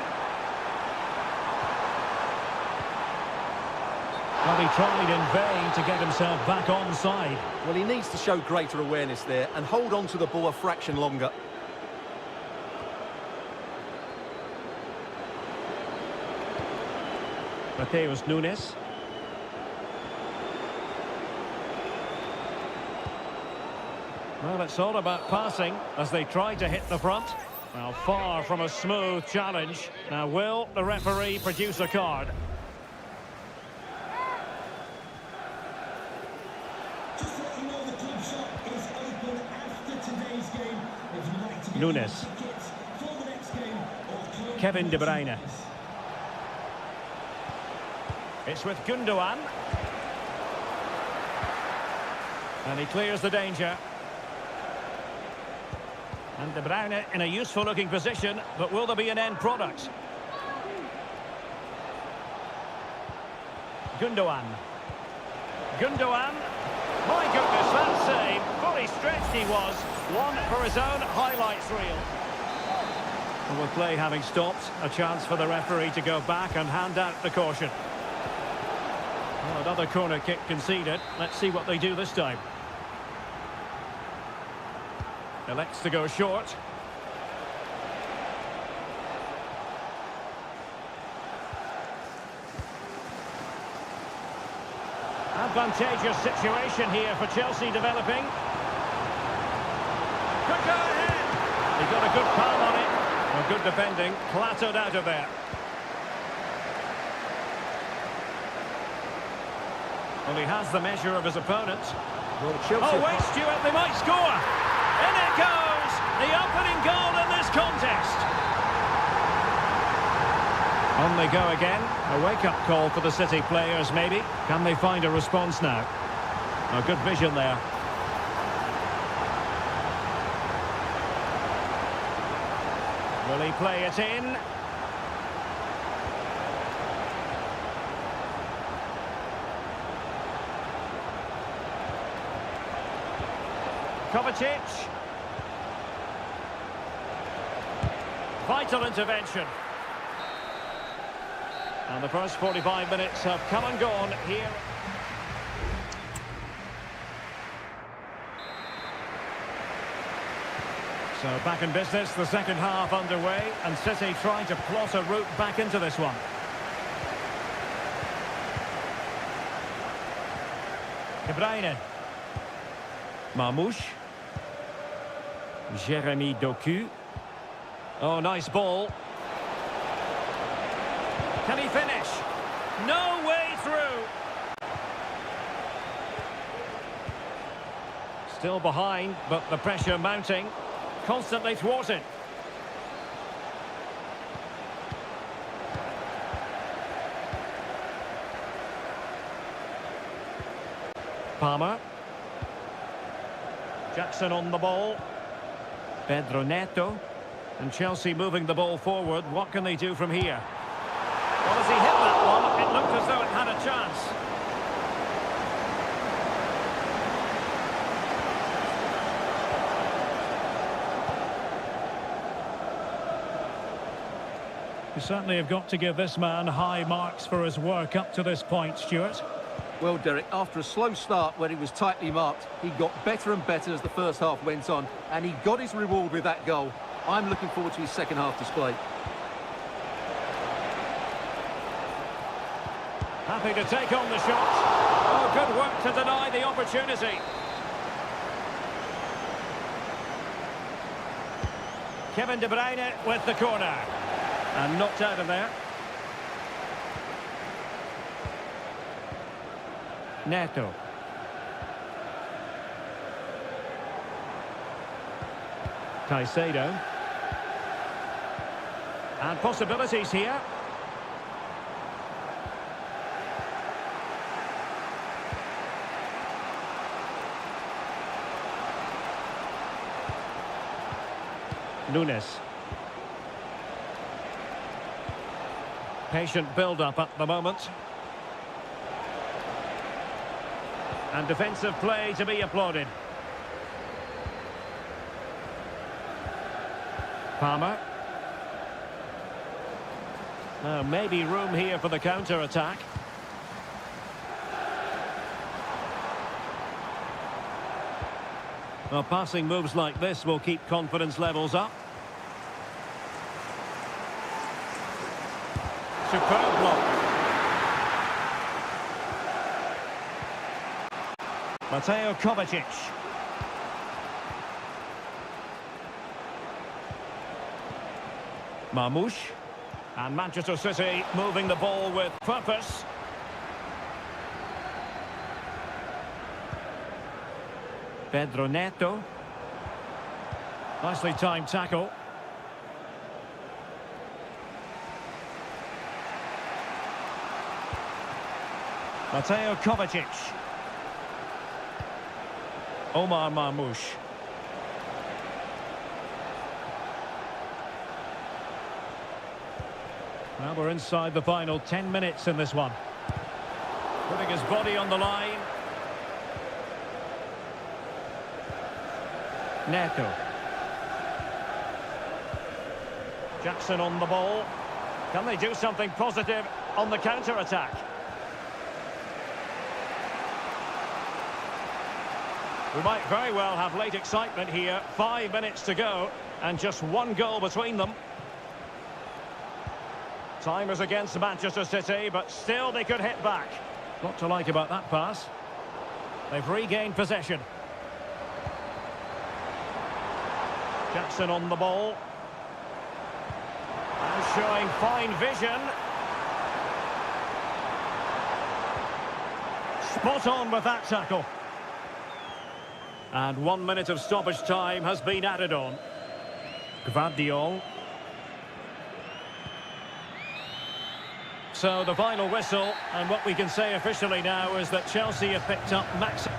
Well, he tried in vain to get himself back onside. Well, he needs to show greater awareness there and hold on to the ball a fraction longer. Mateus Nunes. Well, it's all about passing as they try to hit the front. Now, far from a smooth challenge. Now, will the referee produce a card? Just to let you know, the club shop is open after today's game. If you'd like to get Nunes. tickets for the next game or Kevin De Bruyne. It's with Gundogan. And he clears the danger. And De Bruyne in a useful-looking position, but will there be an end product? Gundogan. Gundogan. My goodness, that save. Fully stretched he was. One for his own highlights reel. And with play having stopped, a chance for the referee to go back and hand out the caution. Well, another corner kick conceded. Let's see what they do this time. Elects to go short. Advantageous situation here for Chelsea developing. Could go ahead. He got a good palm on it. Well, good defending, clattered out of there. Well, he has the measure of his opponent. Well, Chelsea... Oh, wait, Stuart, they might score. In it goes! The opening goal in this contest. On they go again. A wake-up call for the City players, maybe. Can they find a response now? A good vision there. Will he play it in? Kovacic. Vital intervention. And the first 45 minutes have come and gone here. So back in business, the second half underway, and City trying to plot a route back into this one. De Bruyne. Marmoush. Jeremy Doku. Oh, nice ball. Can he finish? No way through. Still behind, but the pressure mounting. Constantly thwarted. Palmer. Jackson on the ball. Pedro Neto. And Chelsea moving the ball forward. What can they do from here? Well, as he hit that one, it looked as though it had a chance. You certainly have got to give this man high marks for his work up to this point, Stuart. Well, Derek, after a slow start where he was tightly marked, he got better and better as the first half went on, and he got his reward with that goal. I'm looking forward to his second half display. Happy to take on the shot. Oh, good work to deny the opportunity. Kevin De Bruyne with the corner. And knocked out of there. Neto. Caicedo. And possibilities here. Nunes. Patient build-up at the moment. And defensive play to be applauded. Palmer. Maybe room here for the counter-attack. Well, passing moves like this will keep confidence levels up. Superb block. Mateo Kovacic. Marmoush. And Manchester City moving the ball with purpose. Pedro Neto. Nicely timed tackle. Mateo Kovacic. Omar Marmoush. Well, we're inside the final 10 minutes in this one. Putting his body on the line. Neto. Jackson on the ball. Can they do something positive on the counter-attack? We might very well have late excitement here. 5 minutes to go and just one goal between them. Time is against Manchester City, but still they could hit back. What to like about that pass? They've regained possession. Jackson on the ball. And showing fine vision. Spot on with that tackle. And 1 minute of stoppage time has been added on. Gvardiol. So the final whistle, and what we can say officially now is that Chelsea have picked up maximum.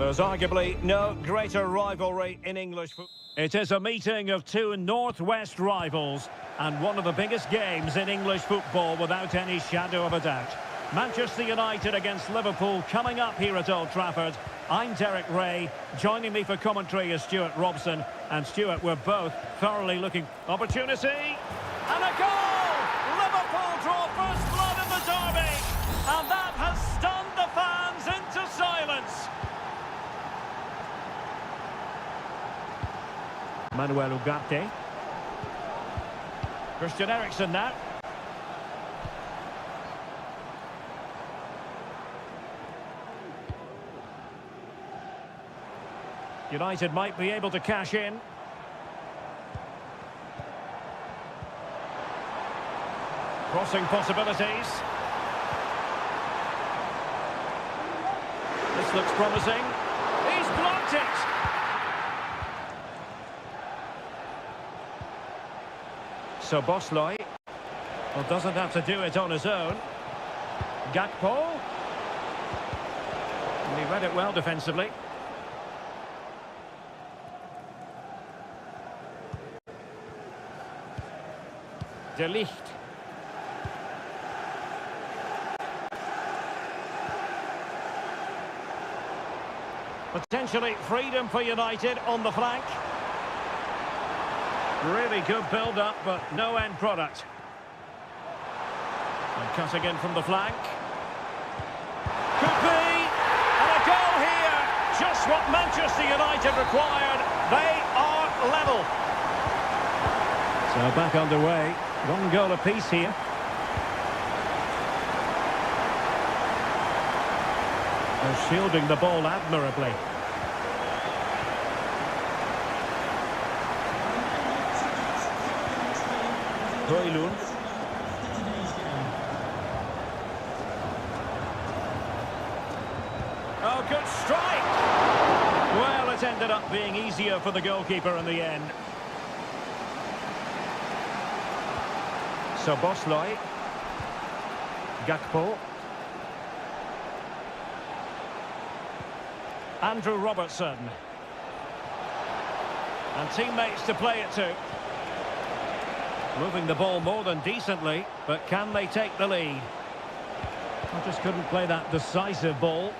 There's arguably no greater rivalry in English football. It is a meeting of two northwest rivals and one of the biggest games in English football without any shadow of a doubt. Manchester United against Liverpool coming up here at Old Trafford. I'm Derek Ray. Joining me for commentary is Stuart Robson. And Stuart, we're both thoroughly looking. Opportunity and a goal! Liverpool draw first blood in the derby. And that has stunned the fans into silence. Manuel Ugarte. Christian Eriksen now. United might be able to cash in. Crossing possibilities. This looks promising. He's blocked it! So Bosley, well, doesn't have to do it on his own. Gakpo. And he read it well defensively. De Ligt. Potentially freedom for United on the flank. Really good build-up, but no end product. And cutting in from the flank. Could be! And a goal here! Just what Manchester United required. They are level. So back underway. One goal apiece here. They're shielding the ball admirably. Højlund. Oh, good strike! Well, it ended up being easier for the goalkeeper in the end. So Bosley. Gakpo. Andrew Robertson. And teammates to play it to. Moving the ball more than decently, but can they take the lead? I just couldn't play that decisive ball.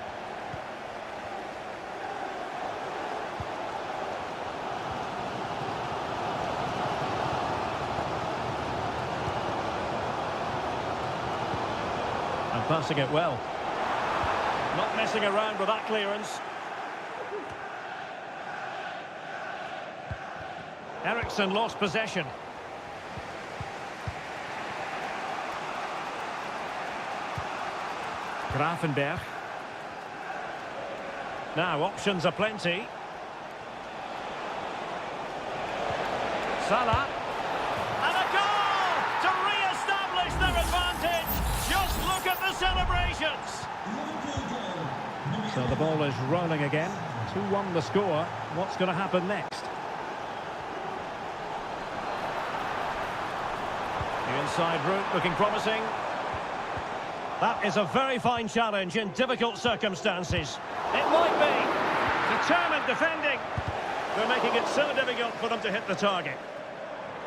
And passing it well. Not messing around with that clearance. Eriksen lost possession. Grafenberg. Now, options are plenty. Salah. And a goal to re-establish their advantage. Just look at the celebrations. So the ball is rolling again. 2-1 the score. What's going to happen next? The inside route looking promising. That is a very fine challenge in difficult circumstances. It might be. Determined defending. They're making it so difficult for them to hit the target.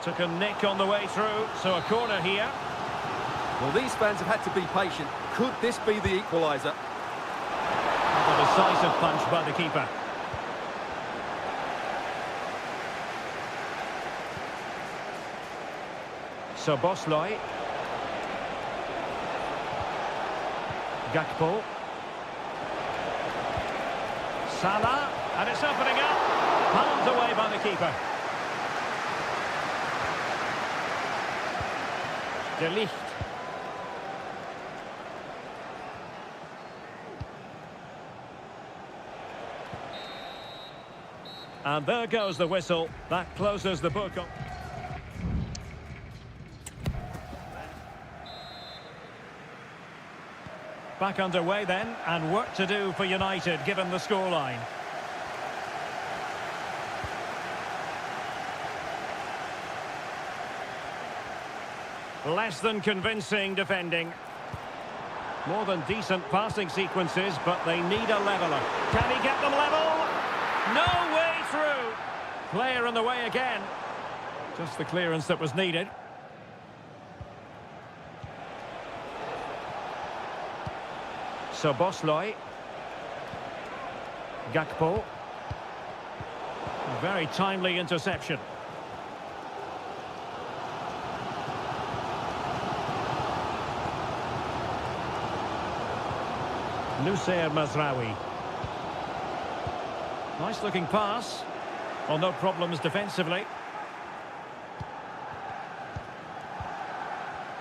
Took a nick on the way through, so a corner here. Well, these fans have had to be patient. Could this be the equaliser? A decisive punch by the keeper. So Bosley. Gakpo. Salah, and it's opening up. Palmed away by the keeper. De Ligt. And there goes the whistle. That closes the book up. Back underway then, and work to do for United, given the scoreline. Less than convincing defending. More than decent passing sequences, but they need a leveller. Can he get them level? No way through. Player in the way again. Just the clearance that was needed. Szoboszlai. Gakpo. Very timely interception. Nusayr Mazraoui. Nice looking pass. Well, no problems defensively.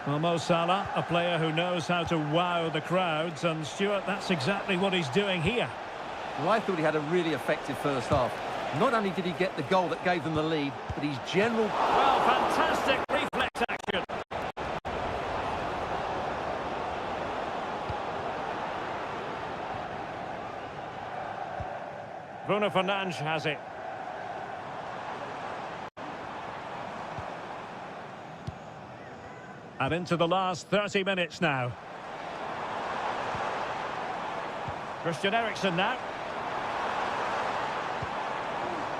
Well, Mo Salah, a player who knows how to wow the crowds, and Stuart, that's exactly what he's doing here. Well, I thought he had a really effective first half. Not only did he get the goal that gave them the lead, but his general... Well, fantastic reflex action. Bruno Fernandes has it. And into the last 30 minutes now. Christian Eriksen now.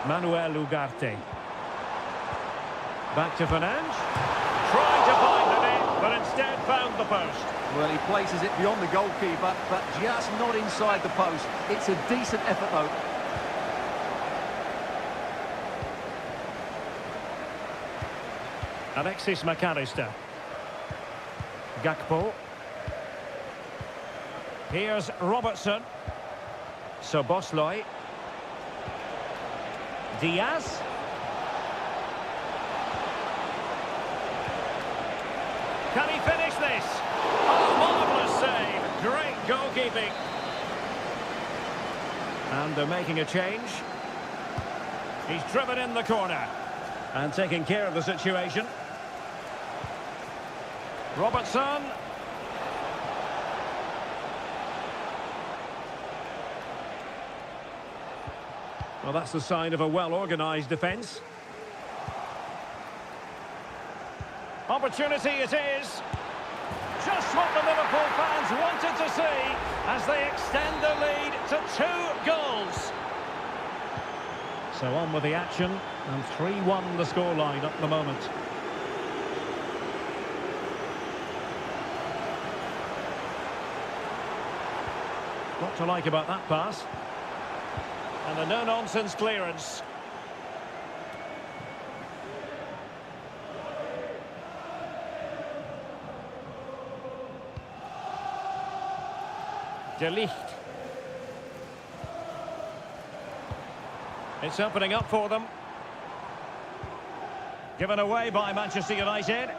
Manuel Ugarte. Back to Fernandes. Tried to find the net, but instead found the post. Well, he places it beyond the goalkeeper, but just not inside the post. It's a decent effort, though. Alexis McAllister. Gakpo. Here's Robertson. Szoboszlai. Diaz. Can he finish this? Oh, marvellous save. Great goalkeeping. And they're making a change. He's driven in the corner and taking care of the situation. Robertson. Well, that's the sign of a well-organised defence. Opportunity it is. Just what the Liverpool fans wanted to see as they extend the lead to 2 goals. So on with the action, and 3-1 the scoreline at the moment. What to like about that pass? And a no-nonsense clearance. De Ligt. It's opening up for them. Given away by Manchester United.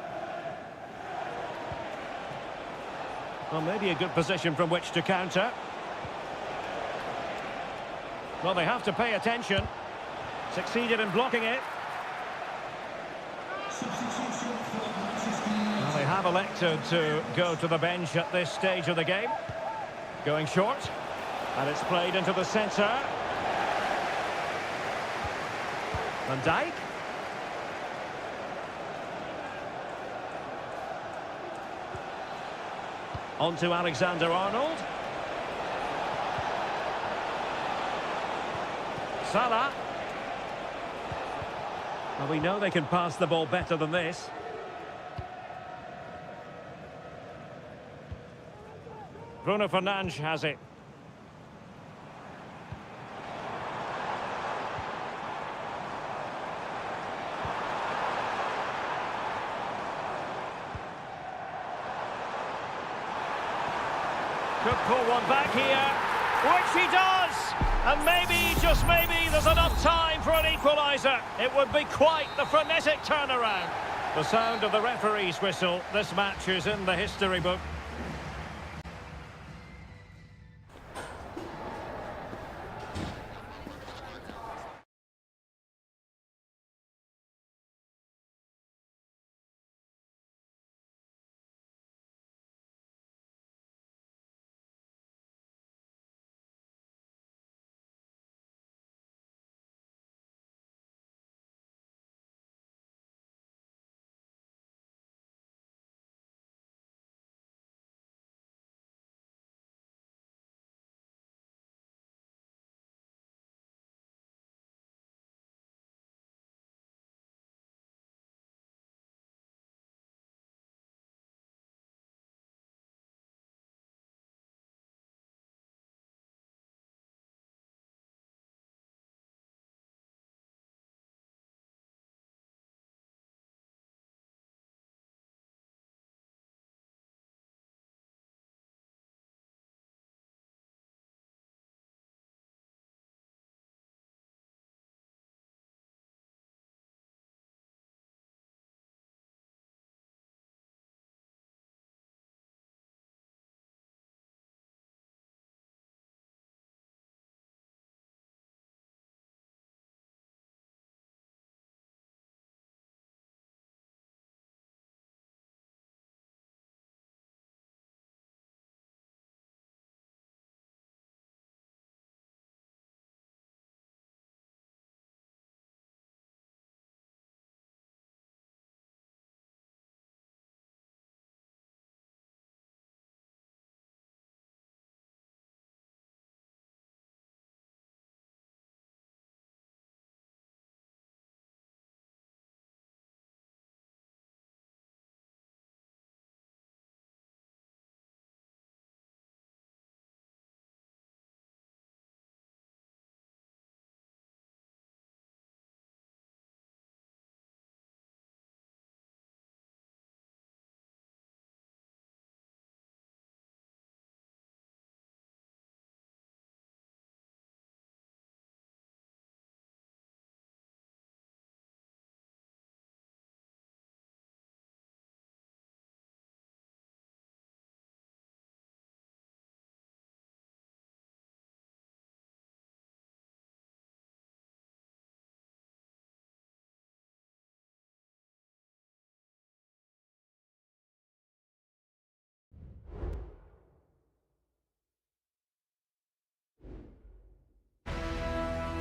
Well, maybe a good position from which to counter. Well, they have to pay attention. Succeeded in blocking it. Well, they have elected to go to the bench at this stage of the game. Going short. And it's played into the centre. Van Dijk. On to Alexander-Arnold. Salah. Well, we know they can pass the ball better than this. Bruno Fernandes has it. Could pull one back here, which he does! And maybe, just maybe, there's enough time for an equaliser. It would be quite the frenetic turnaround. The sound of the referee's whistle. This match is in the history book.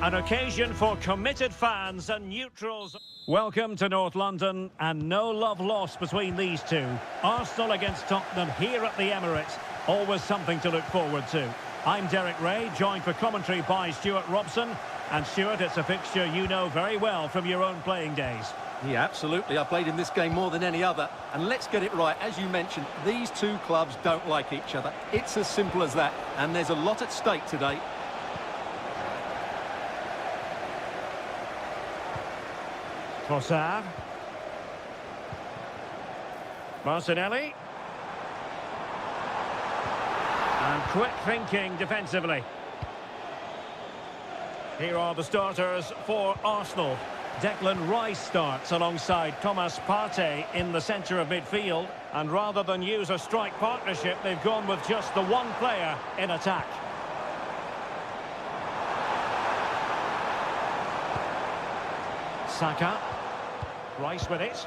An occasion for committed fans and neutrals. Welcome to North London, and no love lost between these two. Arsenal against Tottenham here at the Emirates. Always something to look forward to. I'm Derek Ray, joined for commentary by Stuart Robson. And Stuart, it's a fixture you know very well from your own playing days. Yeah, absolutely. I played in this game more than any other. And let's get it right. As you mentioned, these two clubs don't like each other. It's as simple as that. And there's a lot at stake today. Trossard. Martinelli. And quick thinking defensively. Here are the starters for Arsenal. Declan Rice starts alongside Thomas Partey in the centre of midfield. And rather than use a strike partnership, they've gone with just the one player in attack. Saka. Rice with it.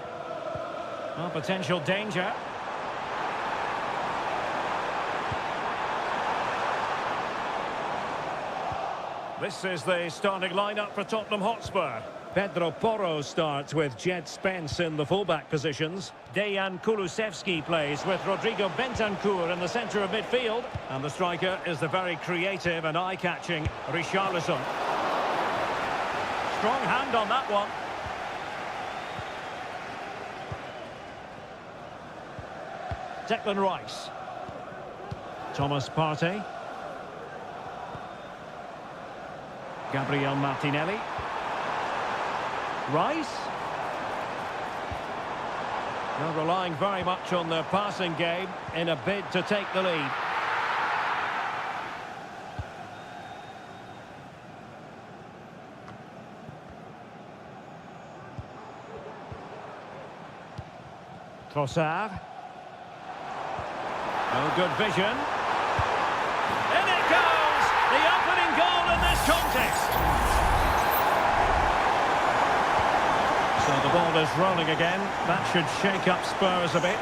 Well, potential danger. This is the starting lineup for Tottenham Hotspur. Pedro Porro starts with Jed Spence in the fullback positions. Dejan Kulusevski plays with Rodrigo Bentancur in the centre of midfield. And the striker is the very creative and eye-catching Richarlison. Strong hand on that one. Declan Rice. Thomas Partey. Gabriel Martinelli. Rice. They're relying very much on their passing game in a bid to take the lead. Trossard. Oh, good vision. In it goes! The opening goal in this contest. So the ball is rolling again. That should shake up Spurs a bit.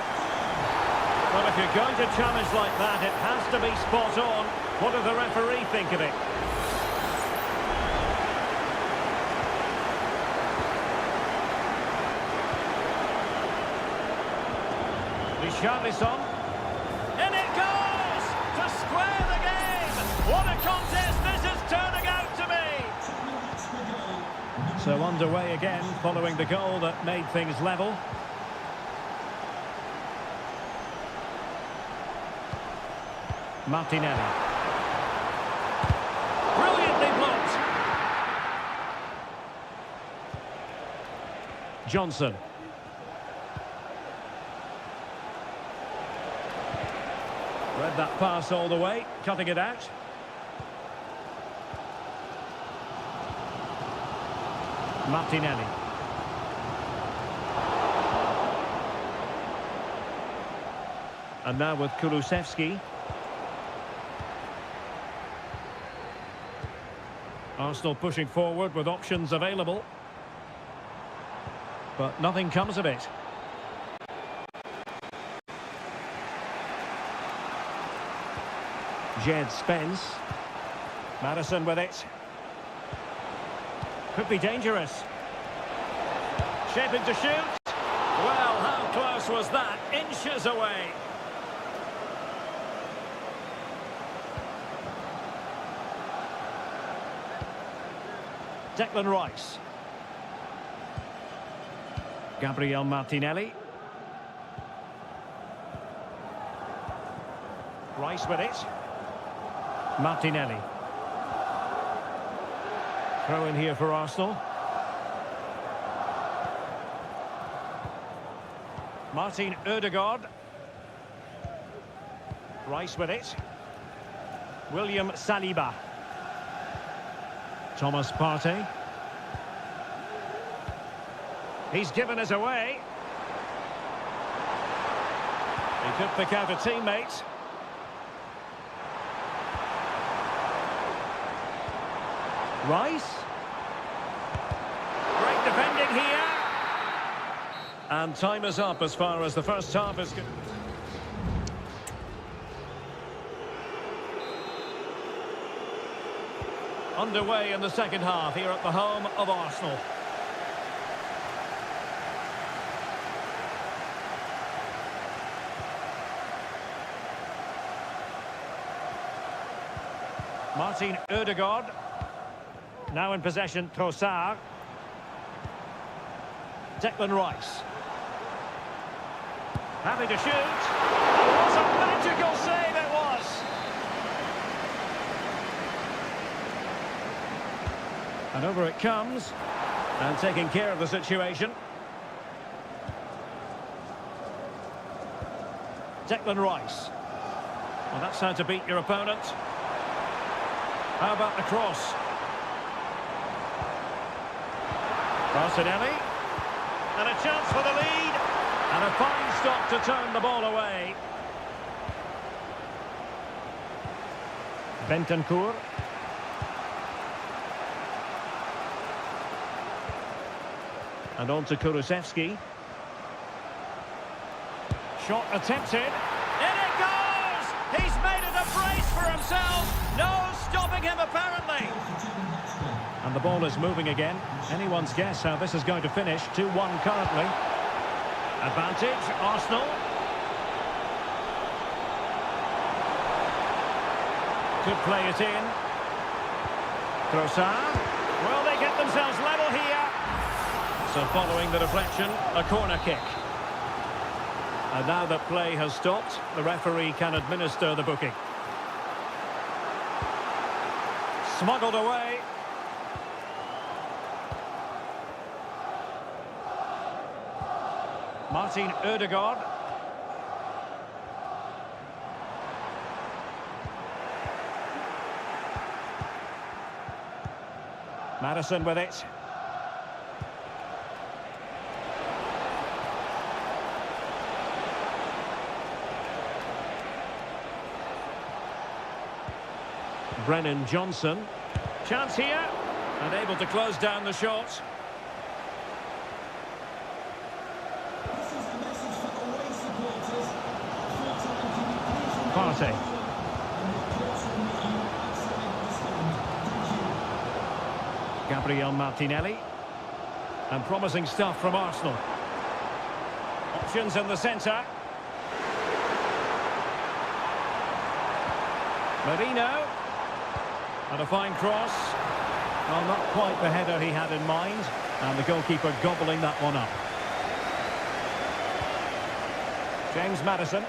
Well, if you're going to challenge like that, it has to be spot on. What does the referee think of it? Richarlison. In it goes! To square the game! What a contest this is turning out to be! So underway again, following the goal that made things level. Martinelli. Brilliantly blocked! Johnson. Read that pass all the way, cutting it out. Martinelli. And now with Kulusevski. Arsenal pushing forward with options available. But nothing comes of it. Jed Spence. Madison with it. Could be dangerous. Shaping to shoot. Well, how close was that? Inches away. Declan Rice. Gabriel Martinelli. Rice with it. Martinelli. Throw in here for Arsenal. Martin Ødegaard. Rice with it. William Saliba. Thomas Partey. He's given us away. He could pick out a teammate. Rice. Great defending here. And time is up as far as the first half is concerned. Underway in the second half here at the home of Arsenal. Martin Ødegaard. Now in possession, Trossard. Declan Rice. Happy to shoot. And what a magical save it was! And over it comes. And taking care of the situation. Declan Rice. Well, that's how to beat your opponent. How about the cross? Martinelli. And a chance for the lead. And a fine stop to turn the ball away. Bentancur. And on to Kulusevski. Shot attempted. In it goes! He's made it a brace for himself. No stopping him, apparently. And the ball is moving again. Anyone's guess how this is going to finish. 2-1 currently. Advantage, Arsenal. Could play it in. Trossard. Will they get themselves level here? So following the deflection, a corner kick. And now that play has stopped, the referee can administer the booking. Smuggled away. Martin Ødegaard. Madison with it. Brennan Johnson. Chance here. And able to close down the shot. Partey. Gabriel Martinelli. And promising stuff from Arsenal. Options in the centre. Marino. And a fine cross. Well, not quite the header he had in mind. And the goalkeeper gobbling that one up. James Maddison.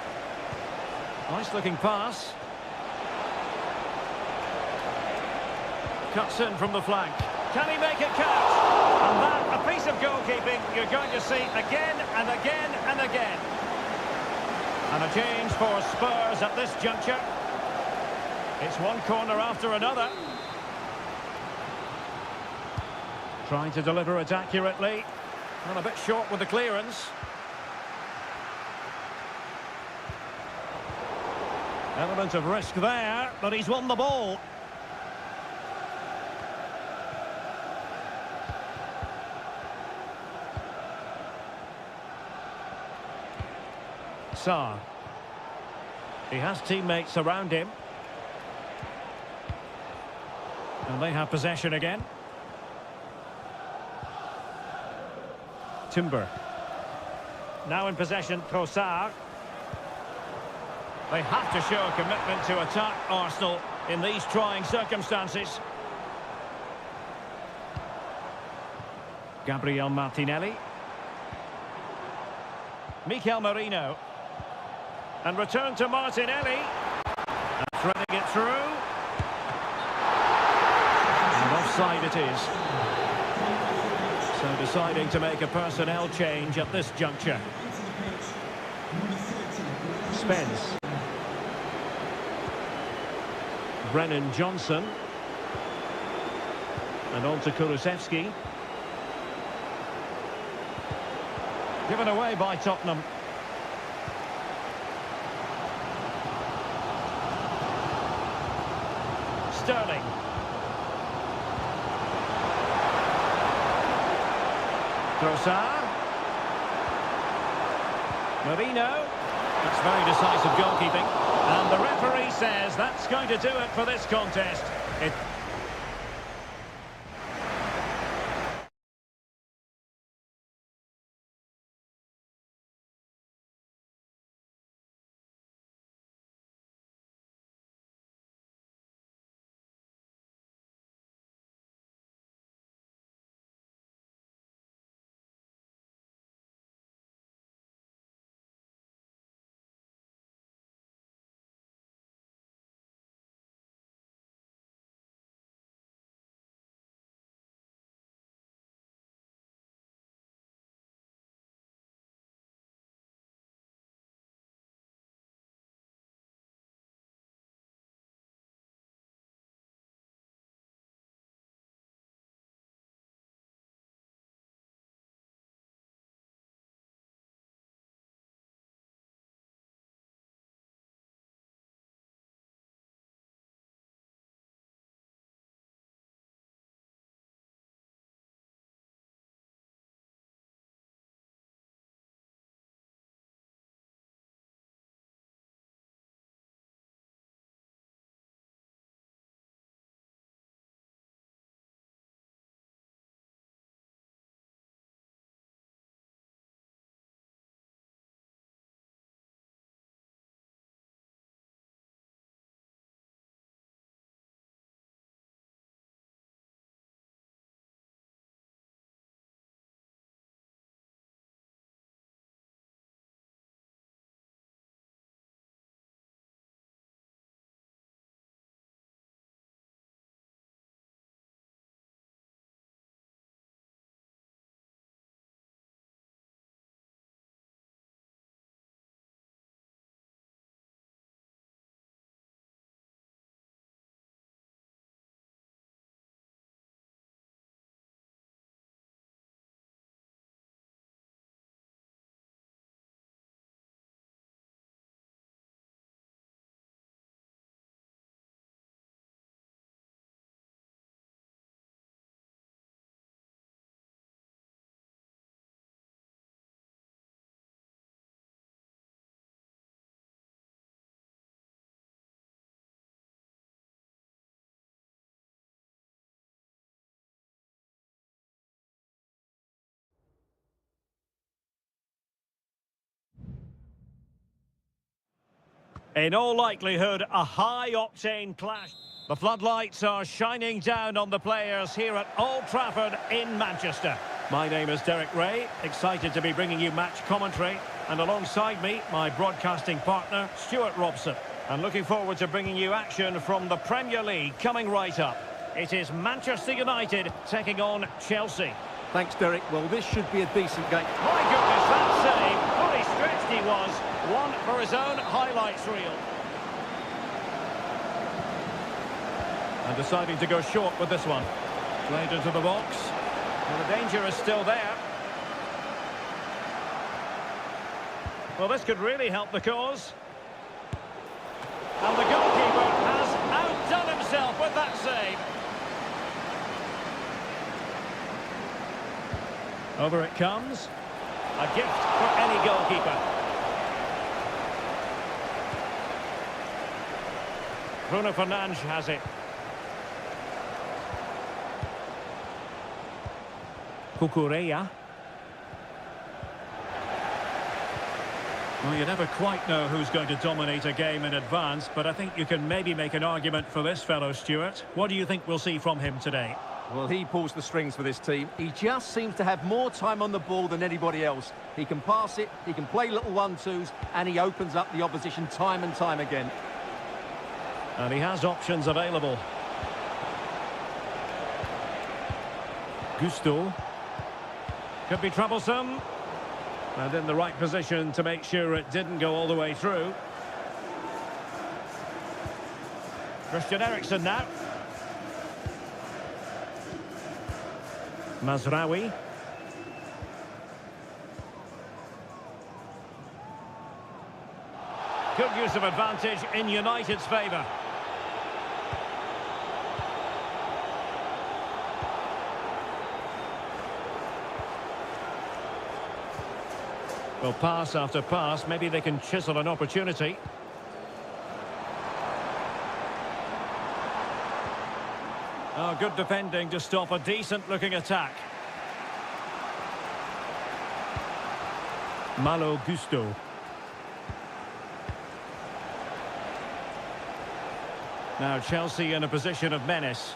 Nice looking pass. Cuts in from the flank. Can he make it count? And that, a piece of goalkeeping you're going to see again and again and again. And a change for Spurs at this juncture. It's one corner after another. Trying to deliver it accurately. Well, a bit short with the clearance. Element of risk there, but he's won the ball. Sarr. He has teammates around him. And they have possession again. Timber. Now in possession, Trossard. They have to show a commitment to attack Arsenal in these trying circumstances. Gabriel Martinelli. Mikel Merino. And return to Martinelli. And threading it through. And offside it is. So deciding to make a personnel change at this juncture. Spence. Brennan Johnson. And on to Kulusevski. Given away by Tottenham. Sterling. Trossard. Marino. That's very decisive goalkeeping. And the referee says that's going to do it for this contest. In all likelihood, a high-octane clash. The floodlights are shining down on the players here at Old Trafford in Manchester. My name is Derek Ray, excited to be bringing you match commentary. And alongside me, my broadcasting partner, Stuart Robson. And looking forward to bringing you action from the Premier League coming right up. It is Manchester United taking on Chelsea. Thanks, Derek. Well, this should be a decent game. My goodness, that save! Fully stretched he was. One for his own highlights reel. And deciding to go short with this one. Played into the box. Well, the danger is still there. Well, this could really help the cause. And the goalkeeper has outdone himself with that save. Over it comes. A gift for any goalkeeper. Bruno Fernandes has it. Cucurella. Well, you never quite know who's going to dominate a game in advance, but I think you can maybe make an argument for this fellow, Stuart. What do you think we'll see from him today? Well, he pulls the strings for this team. He just seems to have more time on the ball than anybody else. He can pass it, he can play little one-twos, and he opens up the opposition time and time again. And he has options available. Gusto. Could be troublesome. And in the right position to make sure it didn't go all the way through. Christian Eriksen now. Mazraoui. Good use of advantage in United's favour. Well, pass after pass, maybe they can chisel an opportunity. Oh, good defending to stop a decent-looking attack. Malo Gusto. Now Chelsea in a position of menace.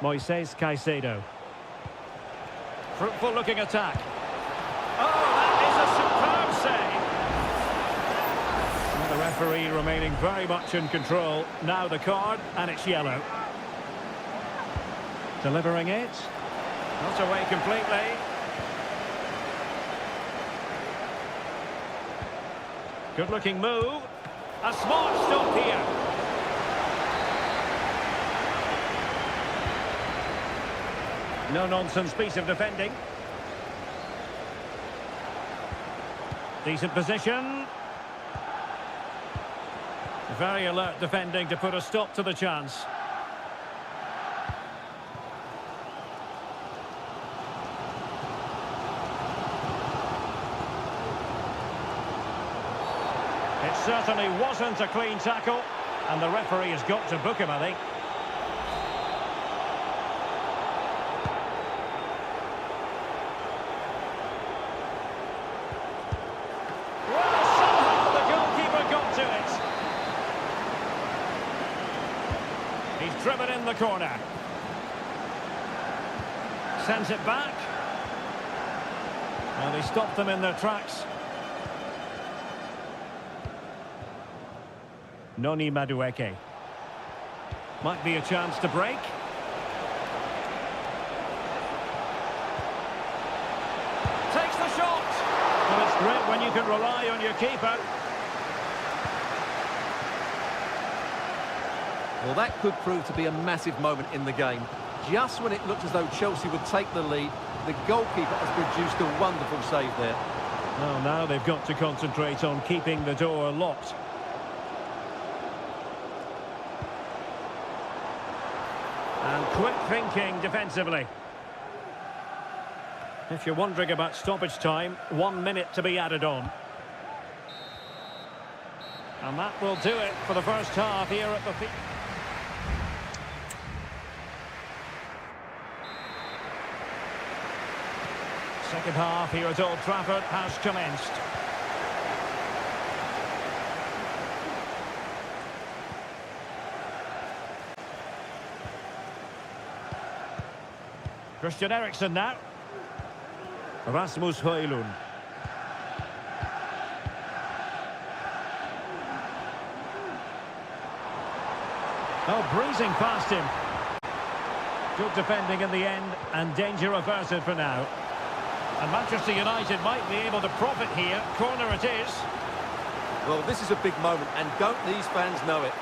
Moises Caicedo. Fruitful looking attack. Oh, that is a superb save. And the referee remaining very much in control. Now the card, and it's yellow. Delivering it. Not away completely. Good looking move. A smart stop here. No-nonsense piece of defending. Decent position. Very alert defending to put a stop to the chance. It certainly wasn't a clean tackle, and the referee has got to book him, I think. Driven in the corner. Sends it back. Well, they stopped them in their tracks. Noni Madueke. Might be a chance to break. Takes the shot. Well, it's great when you can rely on your keeper. Well, that could prove to be a massive moment in the game. Just when it looked as though Chelsea would take the lead, the goalkeeper has produced a wonderful save there. Well, now they've got to concentrate on keeping the door locked. And quick thinking defensively. If you're wondering about stoppage time, 1 minute to be added on. And that will do it for the first half here at the... Second half here at Old Trafford has commenced. Christian Eriksen now. Rasmus Højlund. Oh, breezing past him. Good defending in the end, and danger averted for now. And Manchester United might be able to profit here. Corner it is. Well, this is a big moment, and don't these fans know it?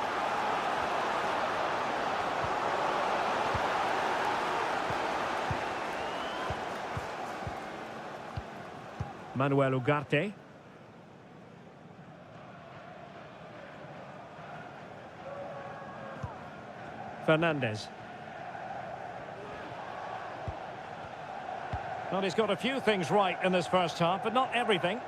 Manuel Ugarte. Fernandes. Well, he's got a few things right in this first half, but not everything.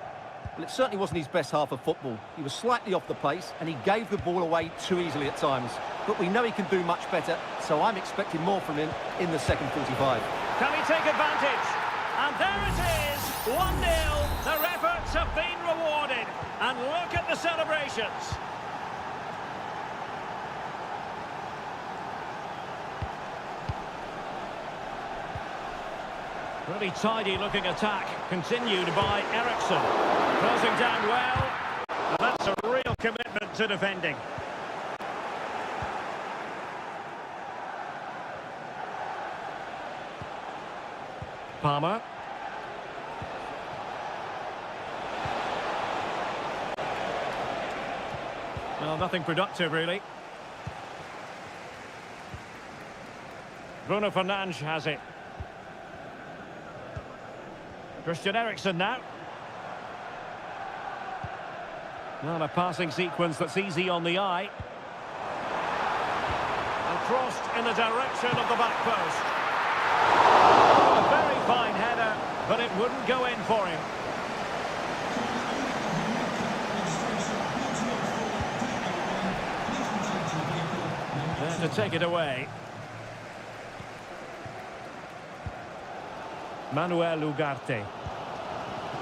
Well, it certainly wasn't his best half of football. He was slightly off the pace, and he gave the ball away too easily at times. But we know he can do much better, so I'm expecting more from him in the second 45. Can he take advantage? And there it is, 1-0. Their efforts have been rewarded. And look at the celebrations. Really tidy-looking attack, continued by Eriksen. Closing down well. And that's a real commitment to defending. Palmer. Well, nothing productive, really. Bruno Fernandes has it. Christian Eriksen now. Well, a passing sequence that's easy on the eye. And crossed in the direction of the back post. A very fine header, but it wouldn't go in for him. There to take it away. Manuel Ugarte.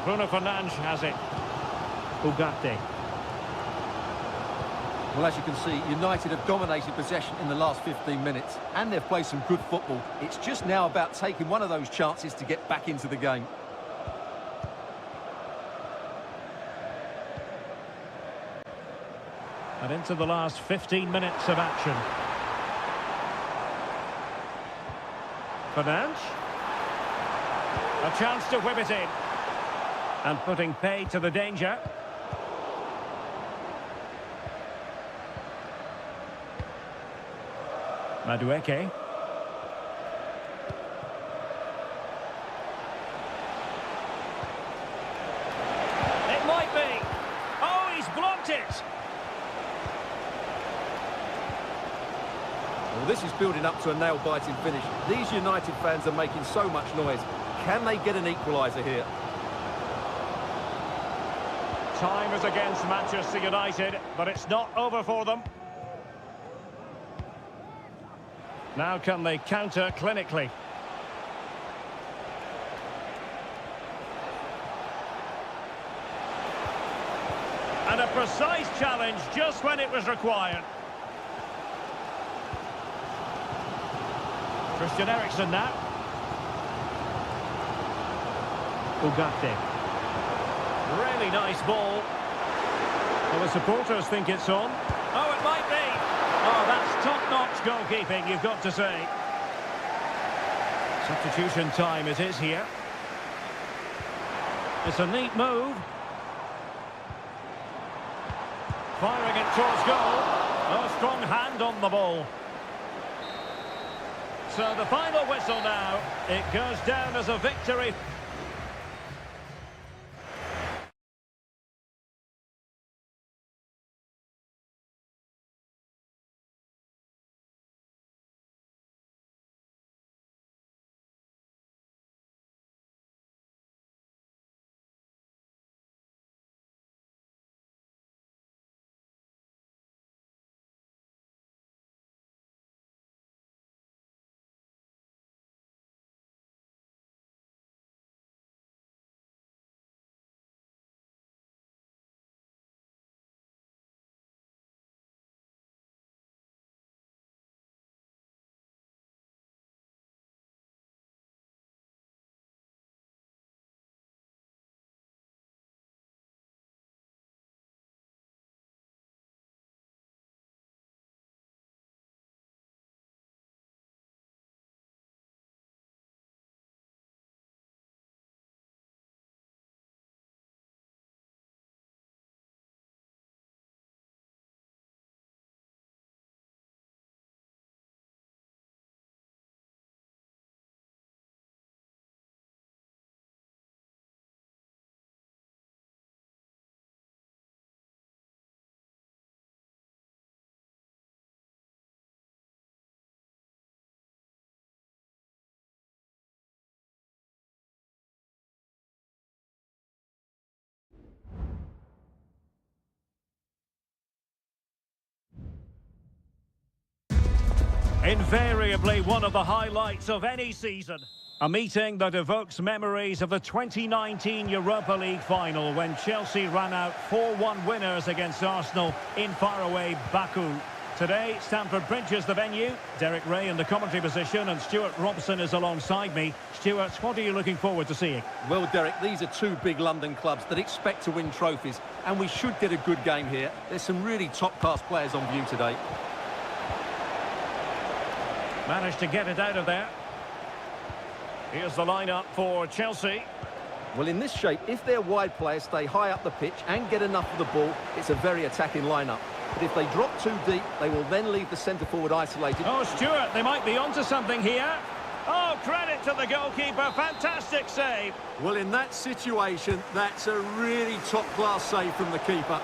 Bruno Fernandes has it. Ugarte. Well, as you can see, United have dominated possession in the last 15 minutes, and they've played some good football. It's just now about taking one of those chances to get back into the game. And into the last 15 minutes of action. Fernandes. A chance to whip it in. And putting pay to the danger. Madueke. It might be. Oh, he's blocked it. Well, this is building up to a nail-biting finish. These United fans are making so much noise. Can they get an equaliser here? Time is against Manchester United, but it's not over for them. Now can they counter clinically? And a precise challenge just when it was required. Christian Eriksen now. Ugarte. Really nice ball. Well, the supporters think it's on. Oh, it might be. Oh, that's top-notch goalkeeping, you've got to say. Substitution time it is here. It's a neat move. Firing it towards goal. Oh, strong hand on the ball. So the final whistle now. It goes down as a victory. Invariably one of the highlights of any season. A meeting that evokes memories of the 2019 Europa League final when Chelsea ran out 4-1 winners against Arsenal in faraway Baku. Today, Stamford Bridge is the venue. Derek Ray in the commentary position and Stuart Robson is alongside me. Stuart, what are you looking forward to seeing? Well, Derek, these are two big London clubs that expect to win trophies, and we should get a good game here. There's some really top-class players on view today. Managed to get it out of there. Here's the lineup for Chelsea. Well, in this shape, if their wide players stay high up the pitch and get enough of the ball, it's a very attacking lineup. But if they drop too deep, they will then leave the centre-forward isolated. Oh, Stuart, they might be onto something here. Oh, credit to the goalkeeper. Fantastic save. Well, in that situation, that's a really top-class save from the keeper.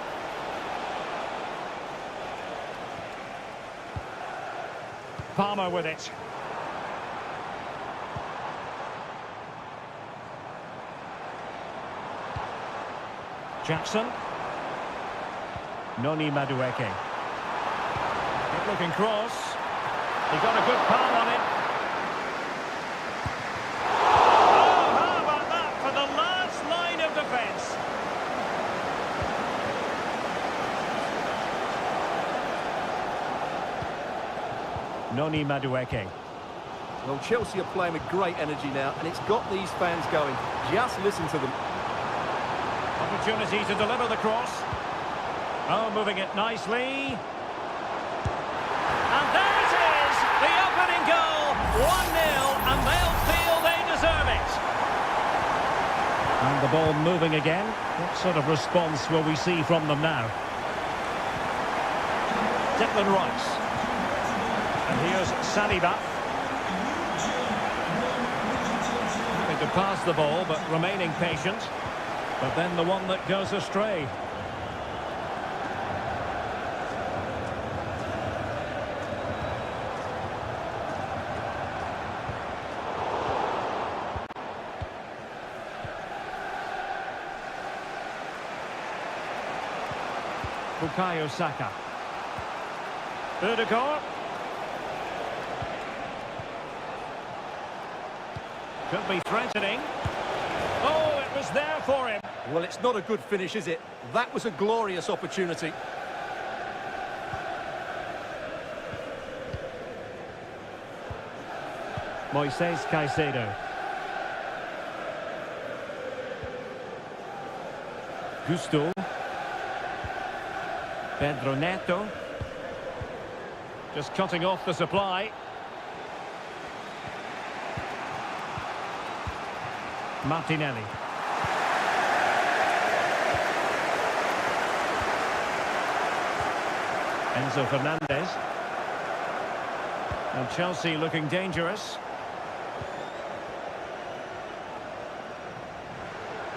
Palmer with it. Jackson. Noni Madueke. Good looking cross. He got a good palm on it. Oh, how about that for the last line of defence? Noni Madueke. Well, Chelsea are playing with great energy now, and it's got these fans going. Just listen to them. Opportunity to deliver the cross. Oh, moving it nicely. And there it is! The opening goal! 1-0, and they'll feel they deserve it. And the ball moving again. What sort of response will we see from them now? Declan Rice. And here's Saliba. Having to pass the ball, but remaining patient. But then the one that goes astray. Bukayo Saka. Ødegaard. Could be threatening. Oh, it was there for him. Well, it's not a good finish, is it? That was a glorious opportunity. Moises Caicedo. Gusto. Pedro Neto. Just cutting off the supply. Martinelli. Enzo Fernandez. And Chelsea looking dangerous.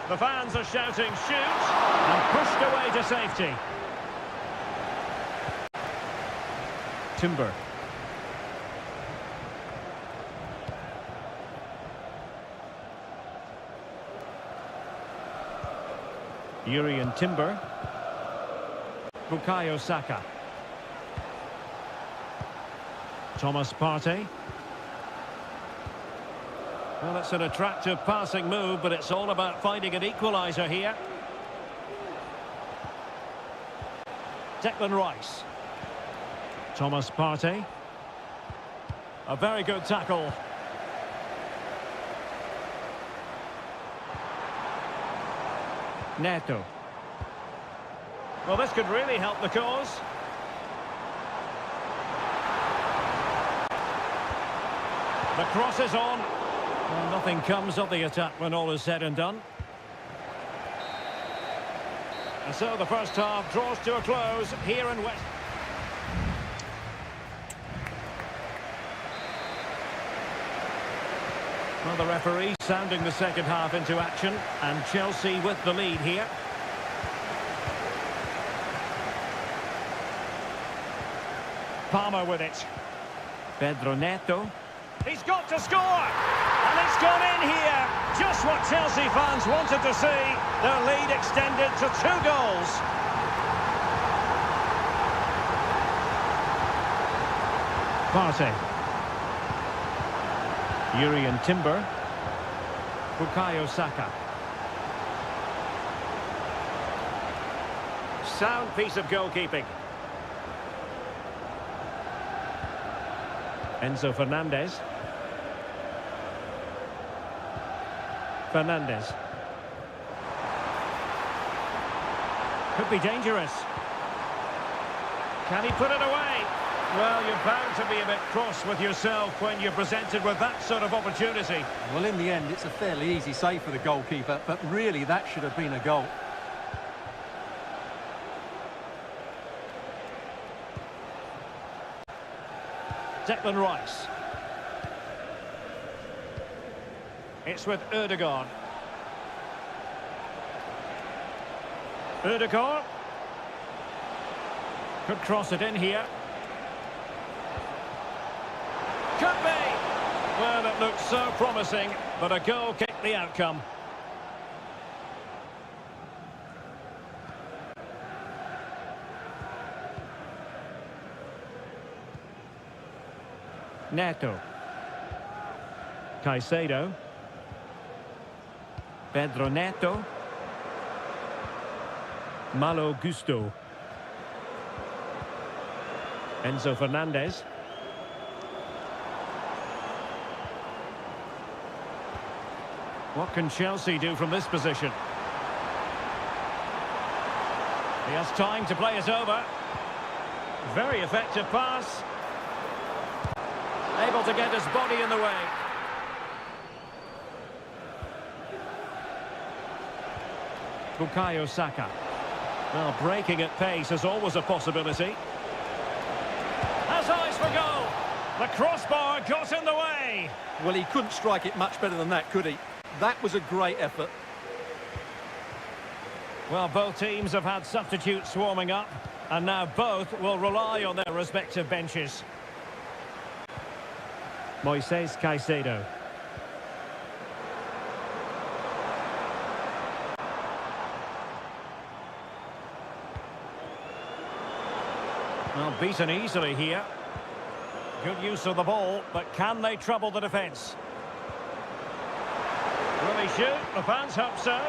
The fans are shouting, shoot! And pushed away to safety. Timber. Yuri and Timber. Bukayo Saka. Thomas Partey. Well, it's an attractive passing move, but it's all about finding an equaliser here. Declan Rice. Thomas Partey. A very good tackle. Neto. Well, this could really help the cause. The cross is on. Well, nothing comes of the attack when all is said and done. And so the first half draws to a close here in West. Well, the referee sounding the second half into action, and Chelsea with the lead here. Palmer with it. Pedro Neto. He's got to score! And it's gone in here. Just what Chelsea fans wanted to see. Their lead extended to 2 goals. Partey. Yuri and Timber. Bukayo Saka. Sound piece of goalkeeping. Enzo Fernandez. Fernandez. Could be dangerous. Can he put it away? Well, you're bound to be a bit cross with yourself when you're presented with that sort of opportunity. Well, in the end, it's a fairly easy save for the goalkeeper, but really that should have been a goal. Declan Rice. It's with Ødegaard. Ødegaard. Could cross it in here. Could be! Well, it looked so promising, but a goal kicked the outcome. Neto. Caicedo. Pedro Neto. Malo Gusto. Enzo Fernandez. What can Chelsea do from this position? He has time to play it over. Very effective pass. Able to get his body in the way. Bukayo Saka. Well, breaking at pace is always a possibility. Has eyes for goal. The crossbar got in the way. Well, he couldn't strike it much better than that, could he? That was a great effort. Well, both teams have had substitutes warming up, and now both will rely on their respective benches. Moises Caicedo. Well, beaten easily here. Good use of the ball, but can they trouble the defence? Will he shoot? The fans hope so.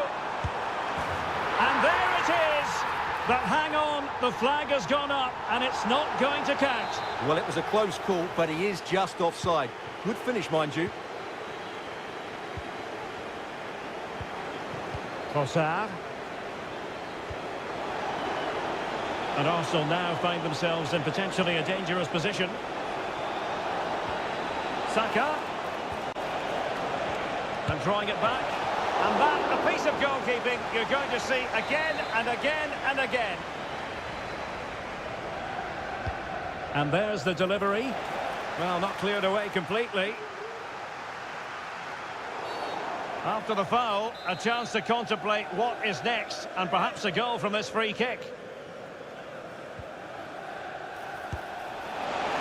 And there it is! But hang on, the flag has gone up, and it's not going to count. Well, it was a close call, but he is just offside. Good finish, mind you. Trossard. And Arsenal now find themselves in potentially a dangerous position. Saka. And drawing it back. And that, a piece of goalkeeping you're going to see again and again and again. And there's the delivery. Well, not cleared away completely. After the foul, a chance to contemplate what is next, and perhaps a goal from this free kick.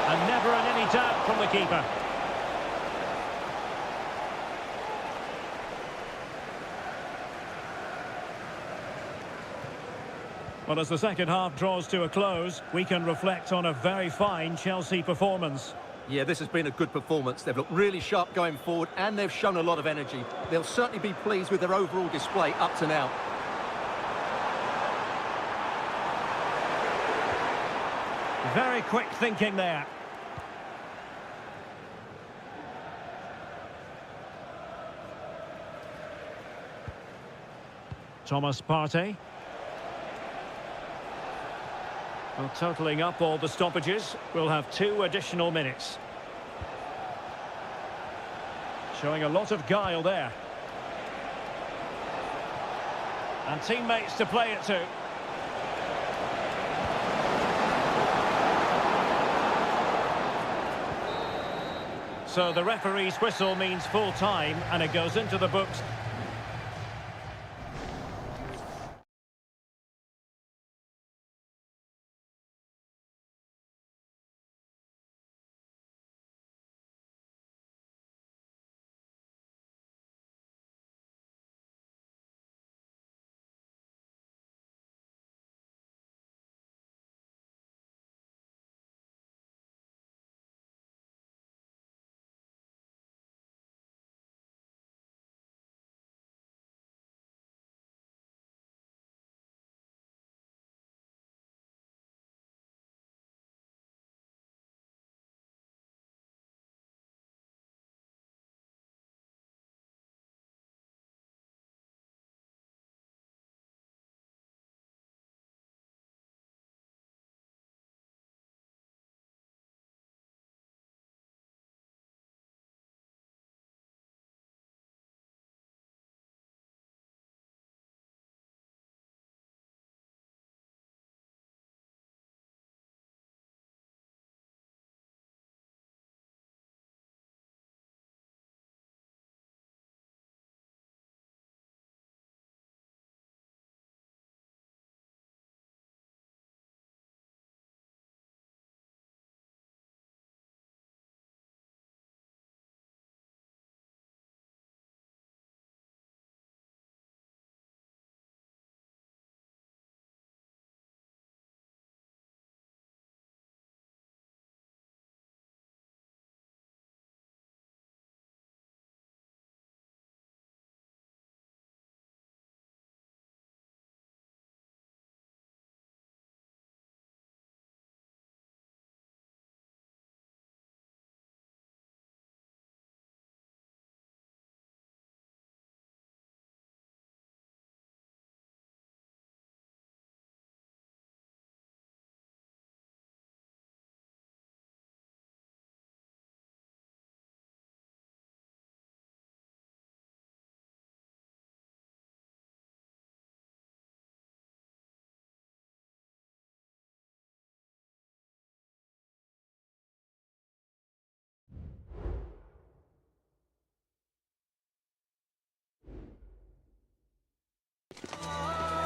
And never in any doubt from the keeper. Well, as the second half draws to a close, we can reflect on a very fine Chelsea performance. Yeah, this has been a good performance. They've looked really sharp going forward, and they've shown a lot of energy. They'll certainly be pleased with their overall display up to now. Very quick thinking there. Thomas Partey. Well, totalling up all the stoppages, we'll have 2 additional minutes. Showing a lot of guile there. And teammates to play it to. So the referee's whistle means full time, and it goes into the books.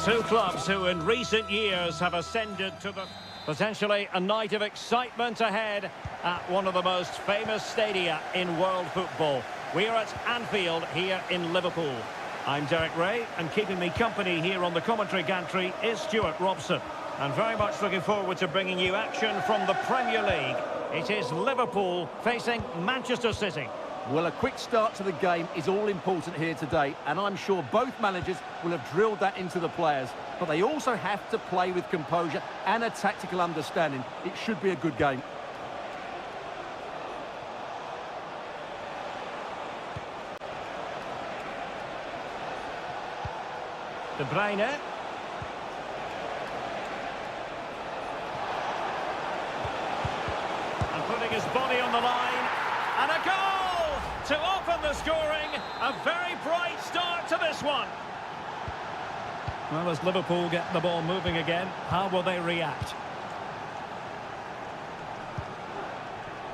Two clubs who in recent years have ascended to the... Potentially a night of excitement ahead at one of the most famous stadia in world football. We are at Anfield here in Liverpool. I'm Derek Ray, and keeping me company here on the commentary gantry is Stuart Robson. And very much looking forward to bringing you action from the Premier League. It is Liverpool facing Manchester City. Well, a quick start to the game is all important here today, and I'm sure both managers will have drilled that into the players. But they also have to play with composure and a tactical understanding. It should be a good game. De Bruyne. And putting his body on the line. And a goal to open the scoring. A very bright start to this one. Well, as Liverpool get the ball moving again, how will they react?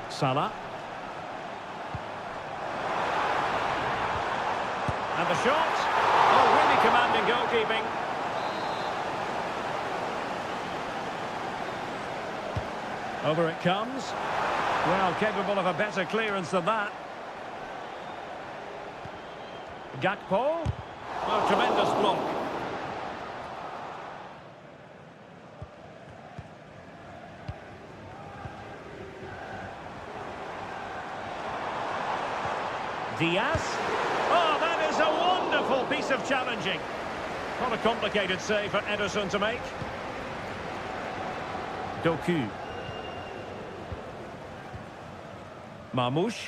Salah. And the shot. Oh, really commanding goalkeeping. Over it comes. Well, capable of a better clearance than that. Gakpo. Oh, tremendous block. Diaz. Oh, that is a wonderful piece of challenging. Not a complicated save for Ederson to make. Doku. Marmoush.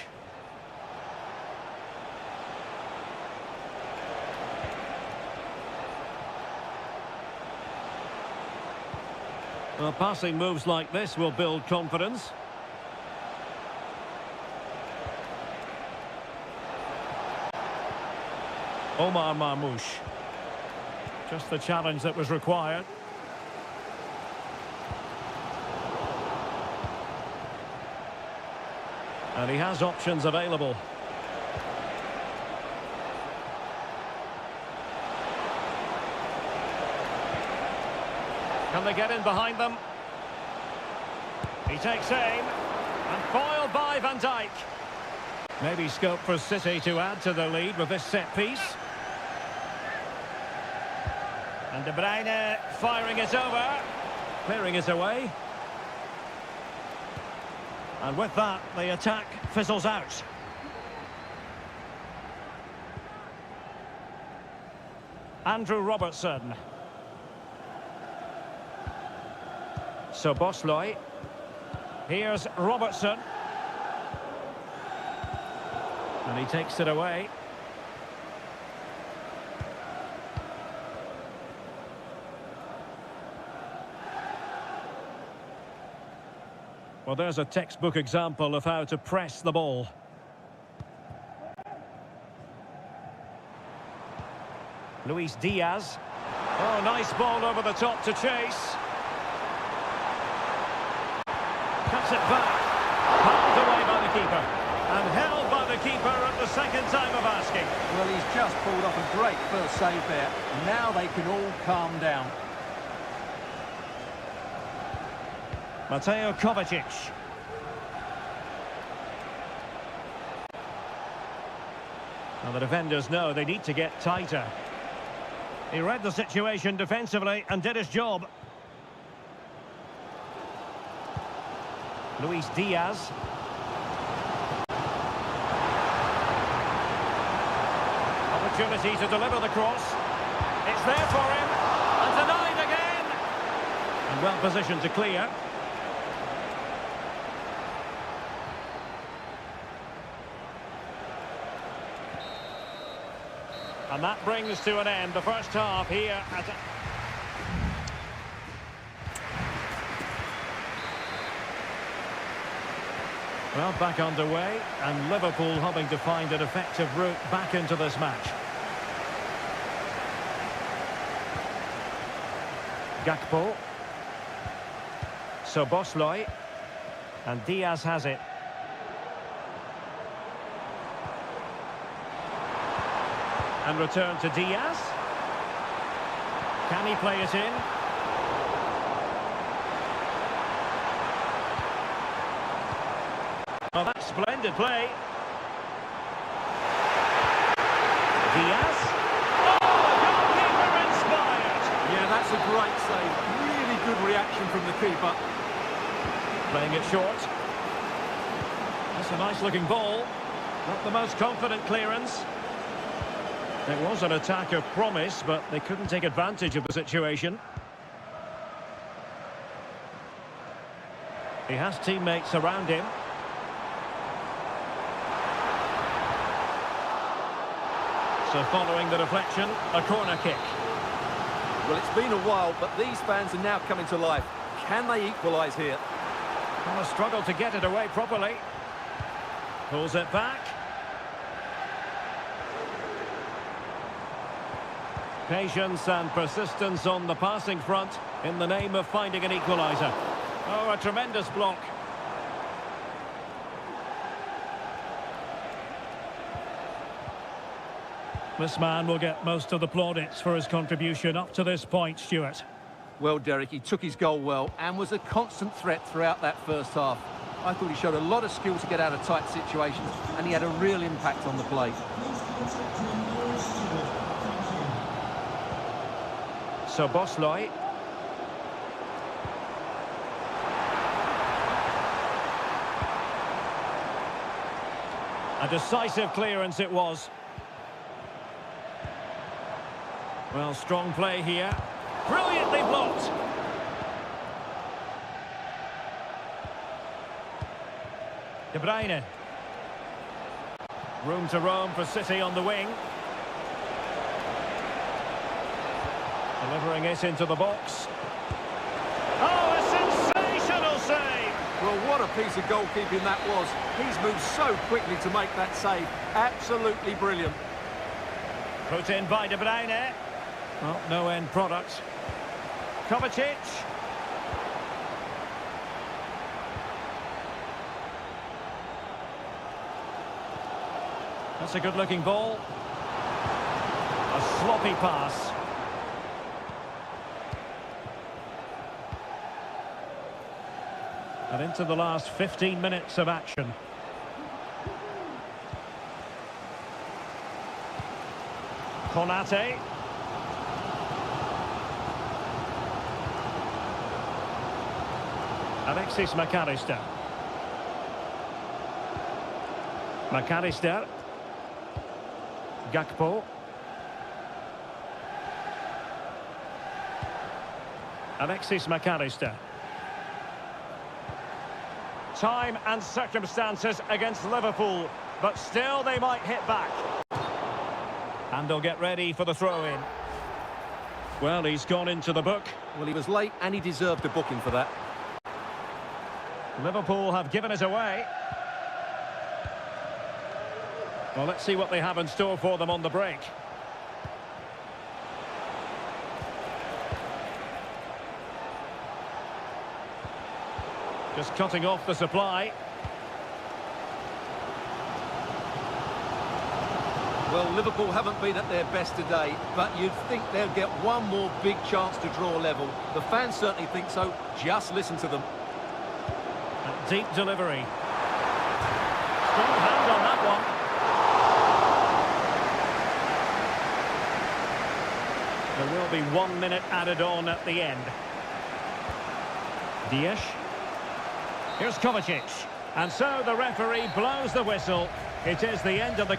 Well, passing moves like this will build confidence. Omar Marmoush. Just the challenge that was required. And he has options available. Can they get in behind them? He takes aim. And foiled by Van Dijk. Maybe scope for City to add to the lead with this set piece. And De Bruyne firing it over. Clearing it away. And with that, the attack fizzles out. Andrew Robertson. Szoboszlai. Here's Robertson. And he takes it away. Well, there's a textbook example of how to press the ball. Luis Diaz. Oh, nice ball over the top to chase. Cuts it back. Pulled away by the keeper. And held by the keeper at the second time of asking. Well, he's just pulled off a great first save there. Now they can all calm down. Mateo Kovacic. Well, the defenders know they need to get tighter. He read the situation defensively and did his job. Luis Diaz. Opportunity to deliver the cross. It's there for him. And denied again. And well positioned to clear. And that brings to an end the first half here at... Well, back underway, and Liverpool hoping to find an effective route back into this match. Gakpo. Szoboszlai. And Diaz has it. And return to Diaz. Can he play it in? Oh, that's splendid play. Diaz. Oh, the goalkeeper inspired. Yeah, that's a great save. Really good reaction from the keeper. Playing it short. That's a nice-looking ball. Not the most confident clearance. It was an attack of promise, but they couldn't take advantage of the situation. He has teammates around him. So following the deflection, a corner kick. Well, it's been a while, but these fans are now coming to life. Can they equalise here? Well, a struggle to get it away properly. Pulls it back. Patience and persistence on the passing front in the name of finding an equaliser. Oh, a tremendous block. This man will get most of the plaudits for his contribution up to this point, Stuart. Well, Derek, he took his goal well and was a constant threat throughout that first half. I thought he showed a lot of skill to get out of tight situations, and he had a real impact on the play. So Bosloy. A decisive clearance it was. Well, strong play here. Brilliantly blocked. De Bruyne. Room to roam for City on the wing. Delivering it into the box. Oh, a sensational save! Well, what a piece of goalkeeping that was. He's moved so quickly to make that save. Absolutely brilliant. Put in by De Bruyne. Well, no end product. Kovacic. That's a good-looking ball. A sloppy pass. And into the last 15 minutes of action. Konate. Alexis McAllister. McAllister. Gakpo. Alexis McAllister. Time and circumstances against Liverpool, but still they might hit back. And they'll get ready for the throw-in. Well, he's gone into the book. Well, he was late and he deserved a booking for that. Liverpool have given it away. Well, let's see what they have in store for them on the break. Just cutting off the supply. Well, Liverpool haven't been at their best today, but you'd think they'll get one more big chance to draw level. The fans certainly think so. Just listen to them. A deep delivery. Strong hand on that one. There will be 1 minute added on at the end. Diaz. Here's Kovacic. And so the referee blows the whistle. It is the end of the...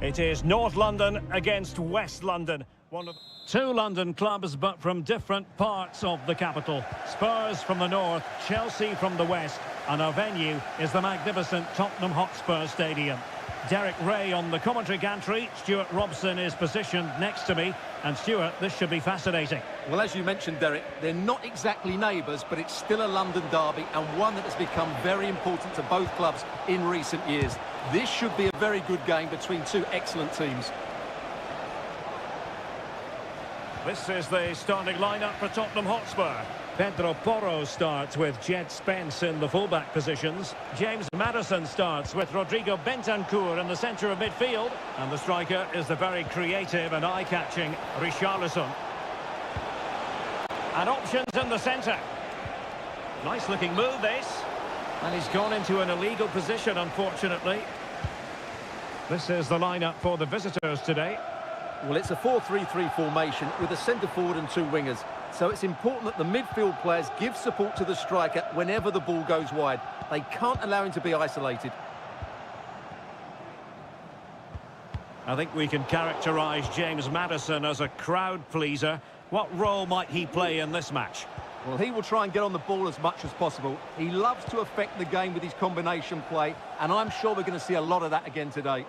It is North London against West London. One of two London clubs, but from different parts of the capital. Spurs from the north, Chelsea from the west, and our venue is the magnificent Tottenham Hotspur Stadium. Derek Ray on the commentary gantry. Stuart Robson is positioned next to me. And Stuart, this should be fascinating. Well, as you mentioned, Derek, they're not exactly neighbours, but it's still a London derby and one that has become very important to both clubs in recent years. This should be a very good game between two excellent teams. This is the starting lineup for Tottenham Hotspur. Pedro Porro starts with Jed Spence in the fullback positions. James Maddison starts with Rodrigo Bentancur in the centre of midfield. And the striker is the very creative and eye-catching Richarlison. And options in the centre. Nice-looking move, this. And he's gone into an illegal position, unfortunately. This is the lineup for the visitors today. Well, it's a 4-3-3 formation with a centre forward and two wingers. So it's important that the midfield players give support to the striker whenever the ball goes wide. They can't allow him to be isolated. I think we can characterise James Maddison as a crowd pleaser. What role might he play in this match? Well, he will try and get on the ball as much as possible. He loves to affect the game with his combination play, and I'm sure we're going to see a lot of that again today.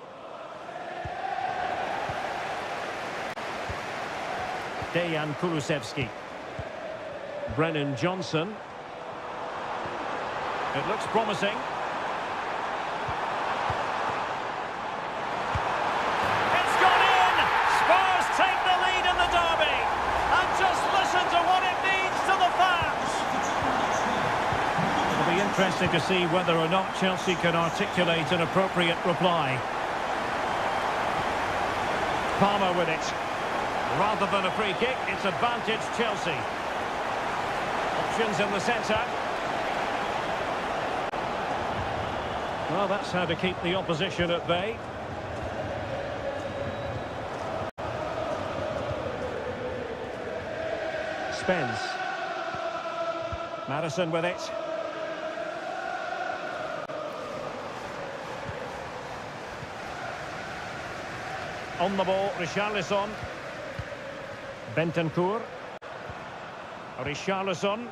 Dejan Kulusevski. Brennan Johnson. It looks promising. It's gone in! Spurs take the lead in the derby. And just listen to what it means to the fans. It'll be interesting to see whether or not Chelsea can articulate an appropriate reply. Palmer with it. Rather than a free kick, it's advantage Chelsea. Options in the centre. Well, that's how to keep the opposition at bay. Spence. Maddison with it. On the ball, Richarlison. Bentancur. Richarlison.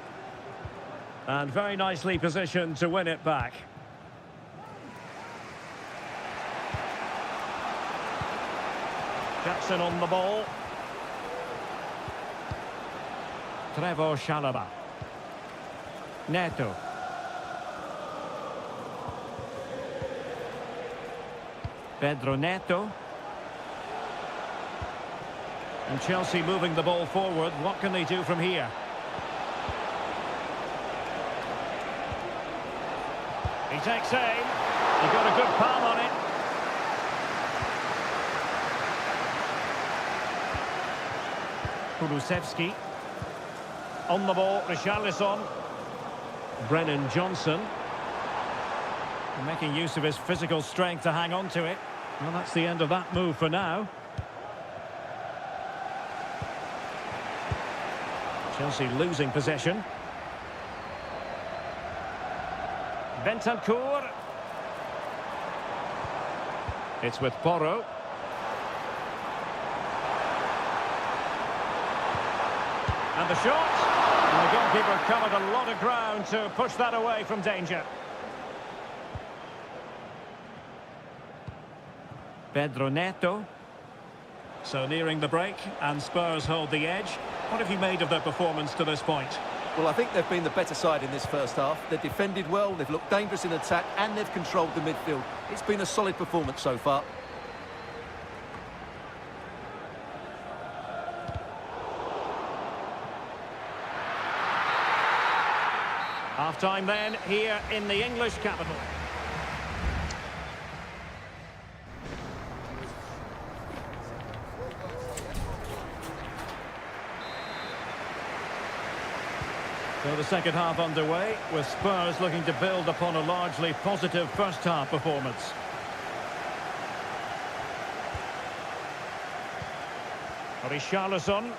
And very nicely positioned to win it back. Jackson on the ball. Trevor Chalobah. Neto. Pedro Neto. And Chelsea moving the ball forward. What can they do from here? He takes aim. He got a good palm on it. Kulusevski. On the ball, Richarlison. Brennan Johnson. Making use of his physical strength to hang on to it. Well, that's the end of that move for now. Chelsea losing possession. Bentancur. It's with Porro. And the shot. And the goalkeeper covered a lot of ground to push that away from danger. Pedro Neto. So nearing the break, and Spurs hold the edge. What have you made of their performance to this point? Well, I think they've been the better side in this first half. They've defended well, they've looked dangerous in attack, and they've controlled the midfield. It's been a solid performance so far. Half-time then, here in the English capital. So the second half underway, with Spurs looking to build upon a largely positive first-half performance. Richarlison.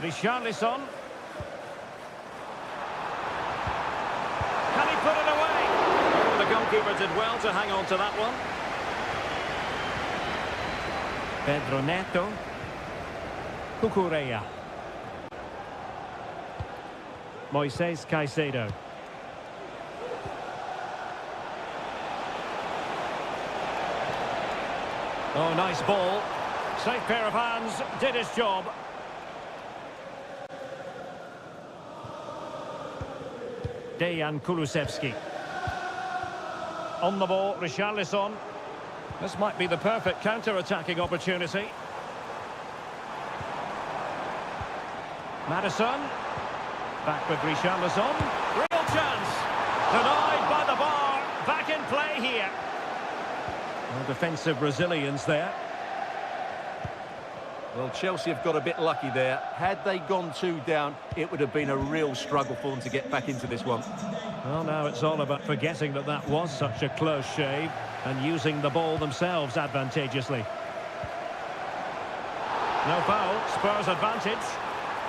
Richarlison. Can he put it away? Oh, the goalkeeper did well to hang on to that one. Pedro Neto. Cucurella. Moises Caicedo. Oh, nice ball. Safe pair of hands, did his job. Dejan Kulusevski. On the ball, Richarlison. This might be the perfect counter-attacking opportunity. Maddison. Back with Richarlison. Real chance. Denied by the bar. Back in play here. Well, defensive resilience there. Well, Chelsea have got a bit lucky there. Had they gone 2 down, it would have been a real struggle for them to get back into this one. Well, now it's all about forgetting that that was such a close shave and using the ball themselves advantageously. No foul, Spurs advantage.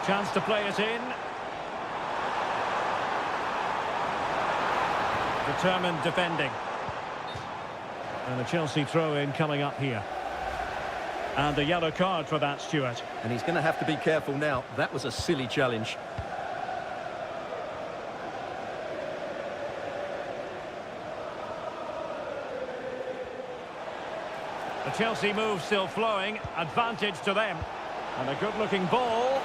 Chance to play it in. Determined defending. And the Chelsea throw-in coming up here. And a yellow card for that, Stuart. And he's going to have to be careful now. That was a silly challenge. The Chelsea move still flowing. Advantage to them. And a good-looking ball.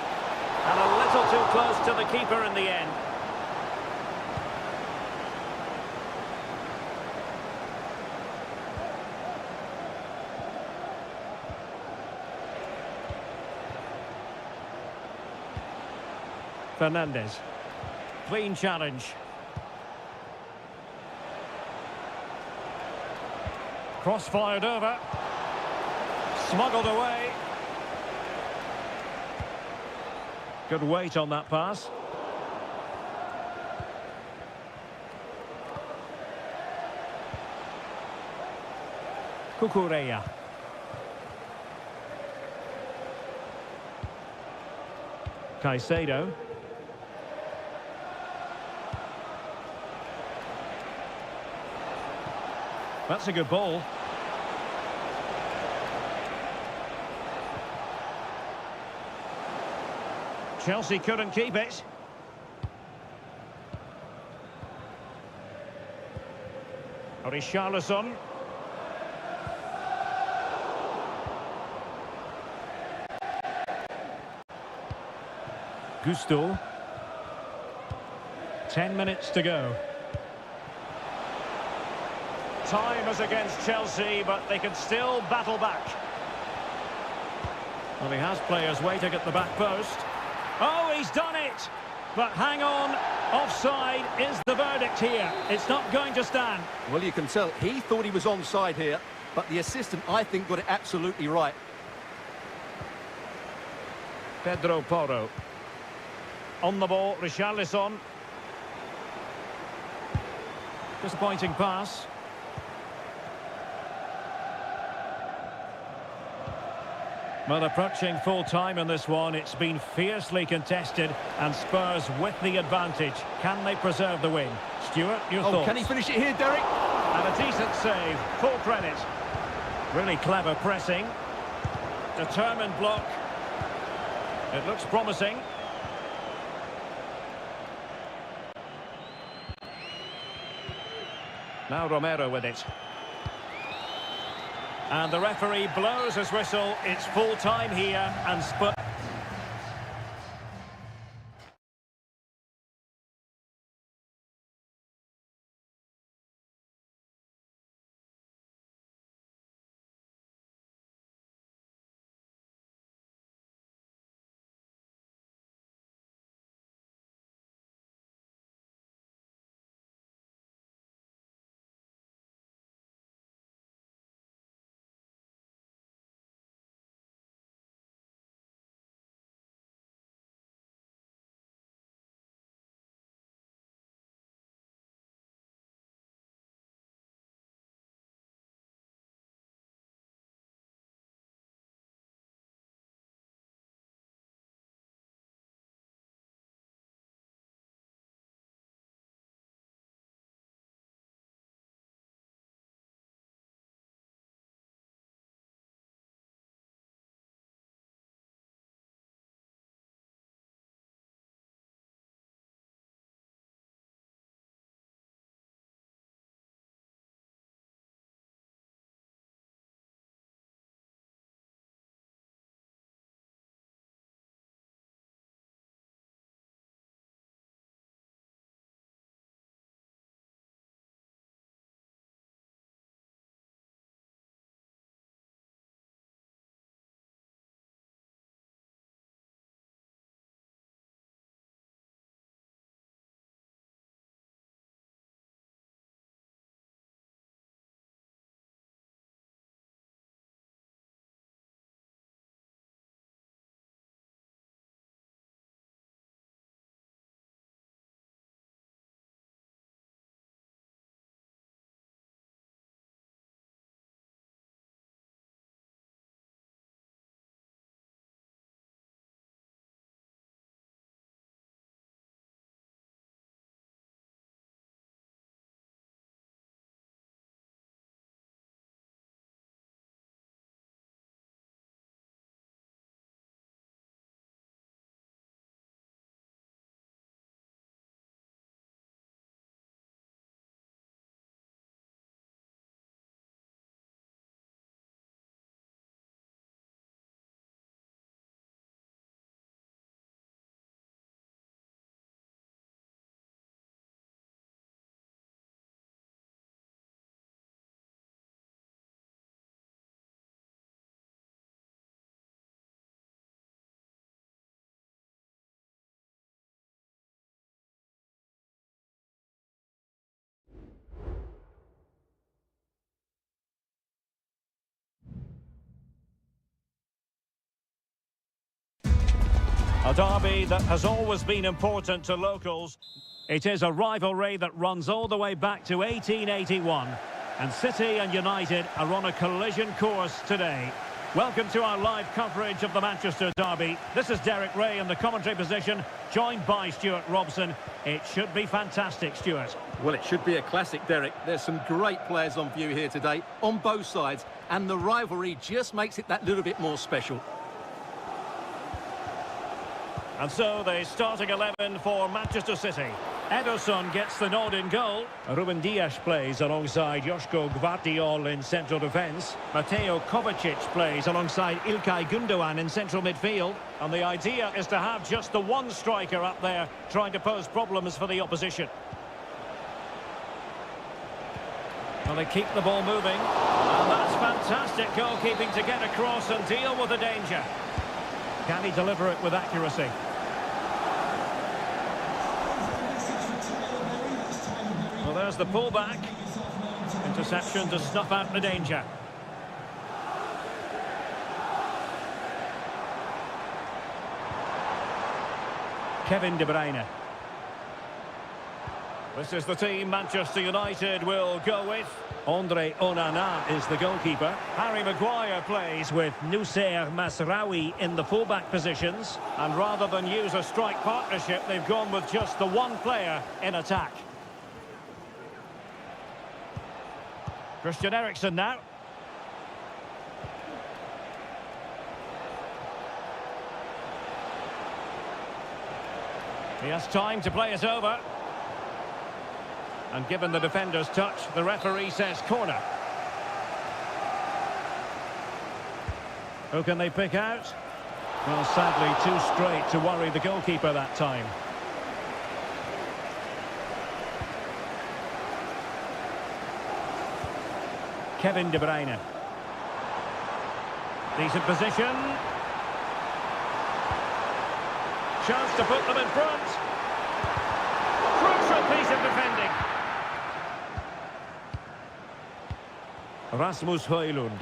And a little too close to the keeper in the end. Fernandez. Clean challenge. Cross fired over. Smuggled away. Good weight on that pass. Cucurella. Caicedo. That's a good ball. Chelsea couldn't keep it. Richarlison. Gusto. 10 minutes to go. Time is against Chelsea, but they can still battle back. Well, he has players waiting at the back post. Oh, he's done it! But hang on, offside is the verdict here. It's not going to stand. Well, you can tell he thought he was onside here, but the assistant, I think, got it absolutely right. Pedro Porro. On the ball, Richarlison. Disappointing pass. Well, approaching full time in this one, it's been fiercely contested and Spurs with the advantage. Can they preserve the win? Stuart, your thoughts? Can he finish it here, Derek? And a decent save, full credit. Really clever pressing. Determined block. It looks promising. Now Romero with it. And the referee blows his whistle. It's full time here and Spurs. A derby that has always been important to locals. It is a rivalry that runs all the way back to 1881. And City and United are on a collision course today. Welcome to our live coverage of the Manchester derby. This is Derek Ray in the commentary position, joined by Stuart Robson. It should be fantastic, Stuart. Well, it should be a classic, Derek. There's some great players on view here today, on both sides, and the rivalry just makes it that little bit more special. And so the starting 11 for Manchester City. Ederson gets the nod in goal. Ruben Dias plays alongside Joško Gvardiol in central defence. Mateo Kovacic plays alongside Ilkay Gundogan in central midfield. And the idea is to have just the one striker up there trying to pose problems for the opposition. Well, they keep the ball moving. And that's fantastic goalkeeping to get across and deal with the danger. Can he deliver it with accuracy? Well, there's the pullback. Interception to snuff out the danger. Kevin De Bruyne. This is the team Manchester United will go with. Andre Onana is the goalkeeper. Harry Maguire plays with Noussair Masraoui in the fullback positions. And rather than use a strike partnership, they've gone with just the one player in attack. Christian Eriksen now. He has time to play it over. And given the defender's touch, the referee says corner. Who can they pick out? Well, sadly, too straight to worry the goalkeeper that time. Kevin De Bruyne. Decent position. Chance to put them in front. Crucial piece of defending. Rasmus Højlund.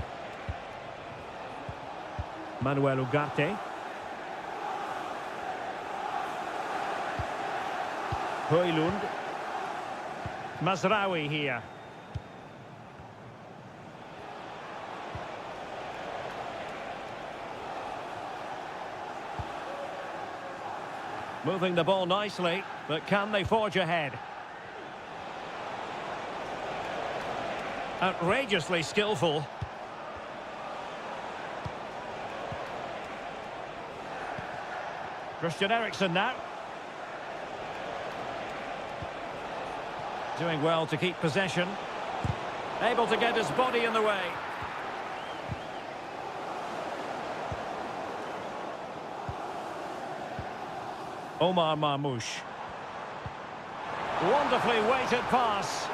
Manuel Ugarte. Højlund. Masraoui here. Moving the ball nicely, but can they forge ahead? Outrageously skillful. Christian Eriksen now. Doing well to keep possession. Able to get his body in the way. Omar Marmoush. Wonderfully weighted pass.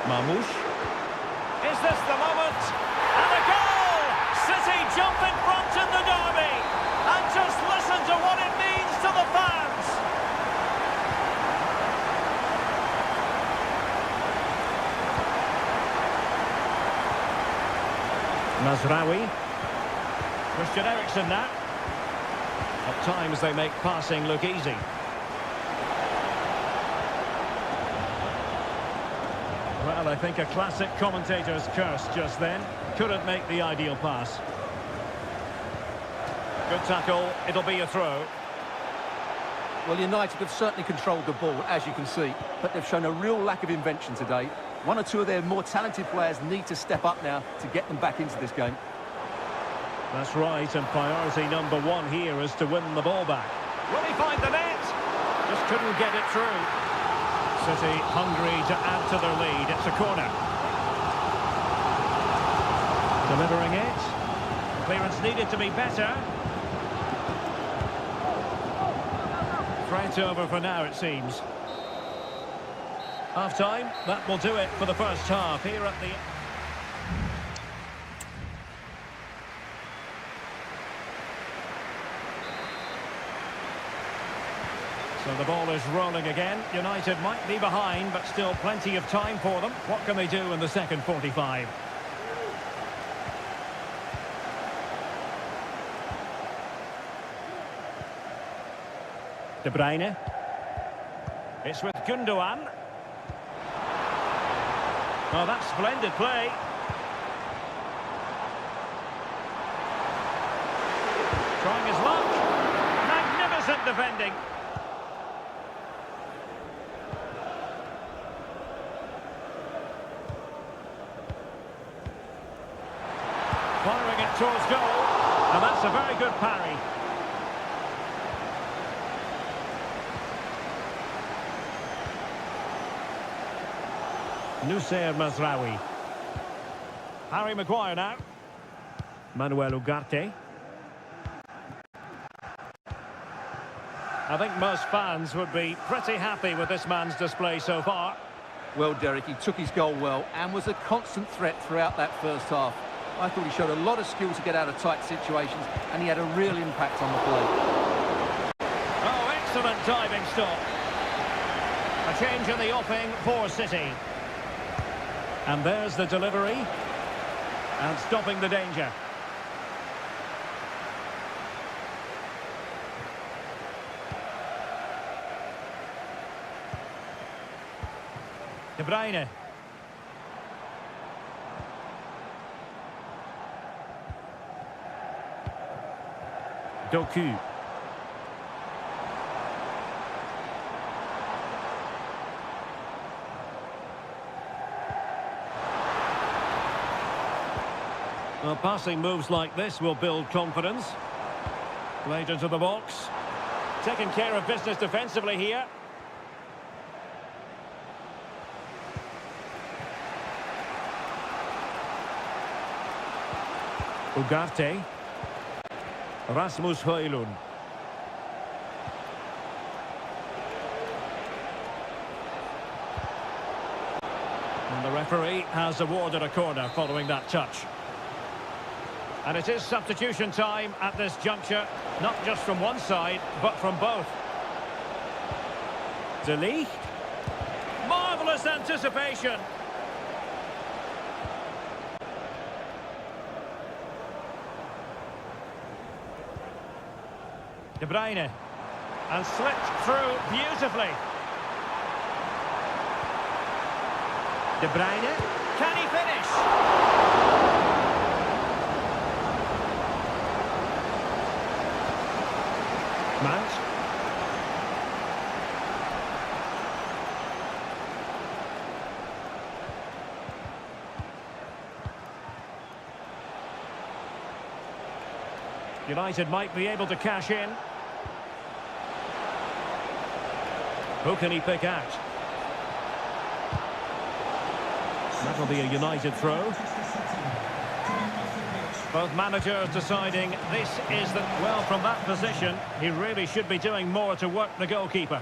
Marmoush. Is this the moment? And a goal! City jump in front in the derby. And just listen to what it means to the fans. Masraoui. Christian Eriksen now. At times they make passing look easy. Well, I think a classic commentator's curse just then. Couldn't make the ideal pass. Good tackle. It'll be a throw. Well, United have certainly controlled the ball, as you can see, but they've shown a real lack of invention today. One or two of their more talented players need to step up now to get them back into this game. That's right, and priority number one here is to win the ball back. Will he find the net? Just couldn't get it through. City hungry to add to their lead. It's a corner. Delivering it. Clearance needed to be better. Threat over for now, it seems. Half-time, that will do it for the first half here at the... So the ball is rolling again. United might be behind, but still plenty of time for them. What can they do in the second 45? De Bruyne. It's with Gundogan. Oh, that's splendid play. Trying his luck. Magnificent defending. Firing it towards goal. And that's a very good parry. Nusayr Mazraoui. Harry Maguire now. Manuel Ugarte. I think most fans would be pretty happy with this man's display so far. Well, Derek, he took his goal well and was a constant threat throughout that first half. I thought he showed a lot of skill to get out of tight situations, and he had a real impact on the play. Oh, excellent diving stop. A change in the offing for City. And there's the delivery. And stopping the danger. De Bruyne. Doku. Well, passing moves like this will build confidence. Played into the box. Taking care of business defensively here. Ugarte. Rasmus Højlund. And the referee has awarded a corner following that touch. And it is substitution time at this juncture, not just from one side, but from both. De Ligt. Marvellous anticipation. De Bruyne. And slipped through beautifully. De Bruyne. Can he finish? Mount. United might be able to cash in. Who can he pick out? That'll be a United throw. Both managers deciding this is the... Well, from that position, he really should be doing more to work the goalkeeper.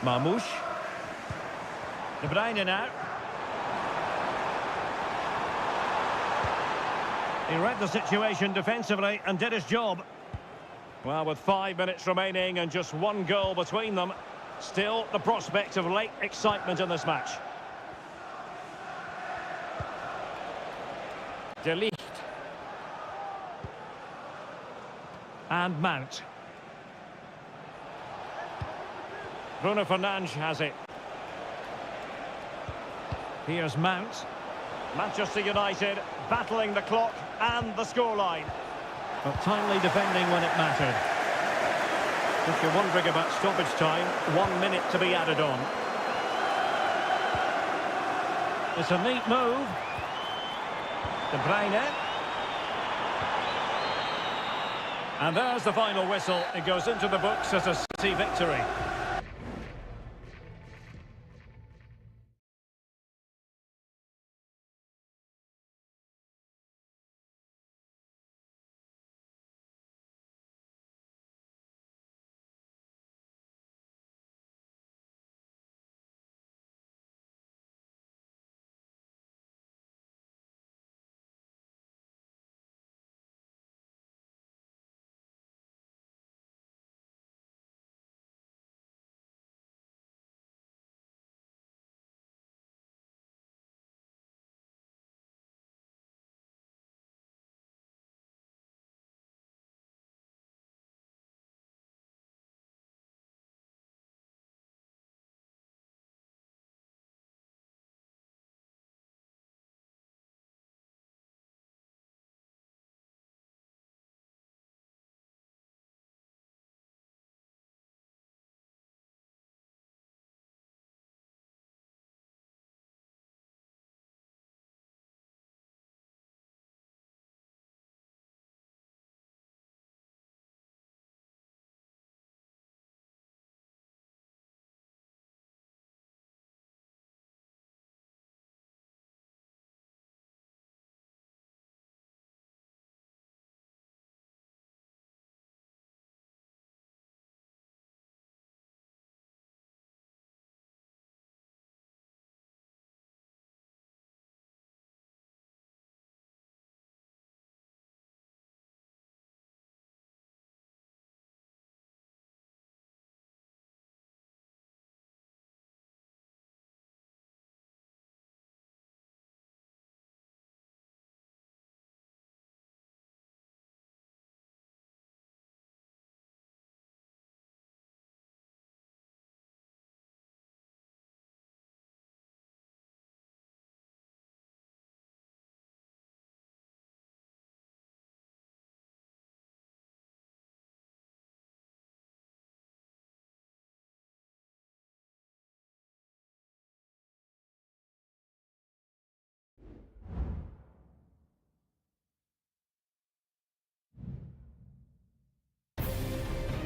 Marmoush. De Bruyne now. He read the situation defensively and did his job. Well, with 5 minutes remaining and just one goal between them, still the prospect of late excitement in this match. De Ligt. And Mount. Bruno Fernandes has it. Here's Mount. Manchester United battling the clock and the scoreline. But timely defending when it mattered. If you're wondering about stoppage time, 1 minute to be added on. It's a neat move. De Bruyne. And there's the final whistle. It goes into the books as a City victory.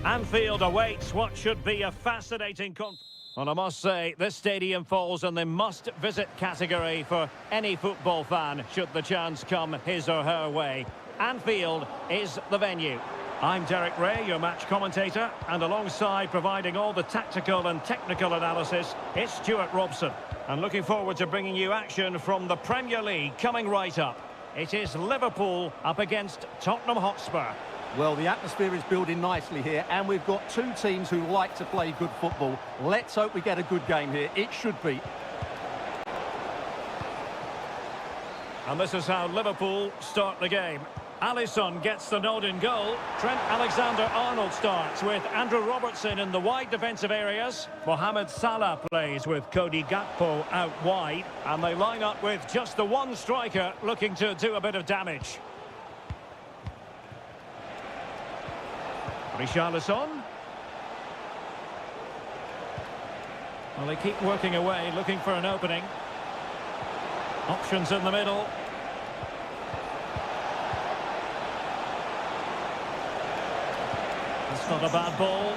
Anfield awaits what should be a fascinating Well, I must say, this stadium falls in the must-visit category for any football fan, should the chance come his or her way. Anfield is the venue. I'm Derek Ray, your match commentator, and alongside providing all the tactical and technical analysis, it's Stuart Robson. And looking forward to bringing you action from the Premier League coming right up. It is Liverpool up against Tottenham Hotspur. Well, the atmosphere is building nicely here, and we've got two teams who like to play good football. Let's hope we get a good game here. It should be. And this is how Liverpool start the game. Alisson gets the nod in goal. Trent Alexander-Arnold starts with Andrew Robertson in the wide defensive areas. Mohamed Salah plays with Cody Gakpo out wide. And they line up with just the one striker looking to do a bit of damage. Richarlison. Well, they keep working away, looking for an opening. Options in the middle. That's not a bad ball.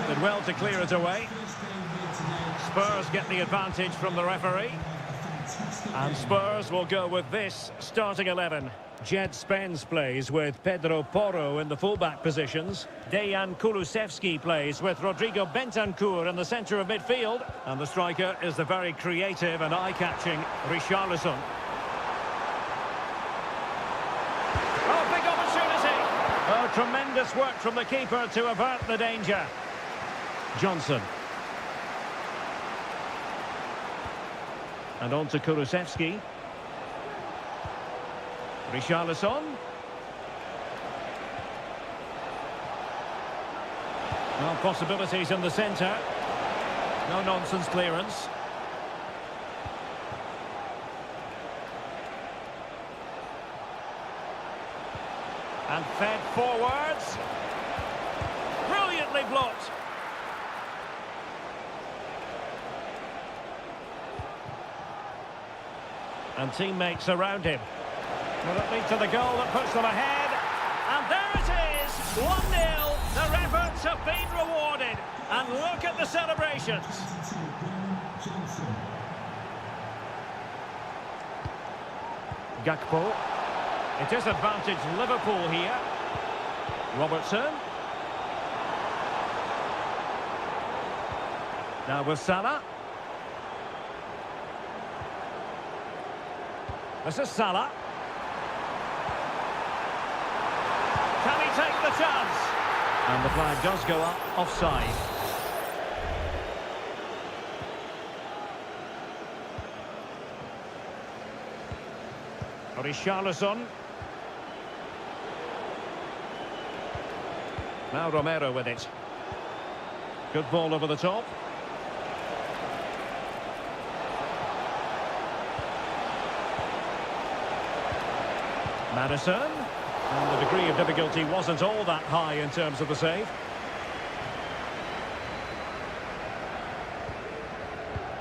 Did well to clear it away. Spurs get the advantage from the referee. And Spurs will go with this starting 11. Jed Spence plays with Pedro Porro in the fullback positions. Dejan Kulusevski plays with Rodrigo Bentancur in the centre of midfield. And the striker is the very creative and eye-catching Richarlison. Oh, big opportunity! Oh, tremendous work from the keeper to avert the danger. Johnson. And on to Kulusevski. Richarlison. Well, possibilities in the centre. No nonsense clearance. And fed forwards. Brilliantly blocked. And teammates around him. Will it lead to the goal that puts them ahead? And there it is! 1-0. Their efforts have been rewarded. And look at the celebrations. Gakpo. It is advantage Liverpool here. Robertson. Now with Salah. This is Salah. Can he take the chance? And the flag does go up, offside. Richarlison. Now Romero with it. Good ball over the top. Madison. And the degree of difficulty wasn't all that high in terms of the save.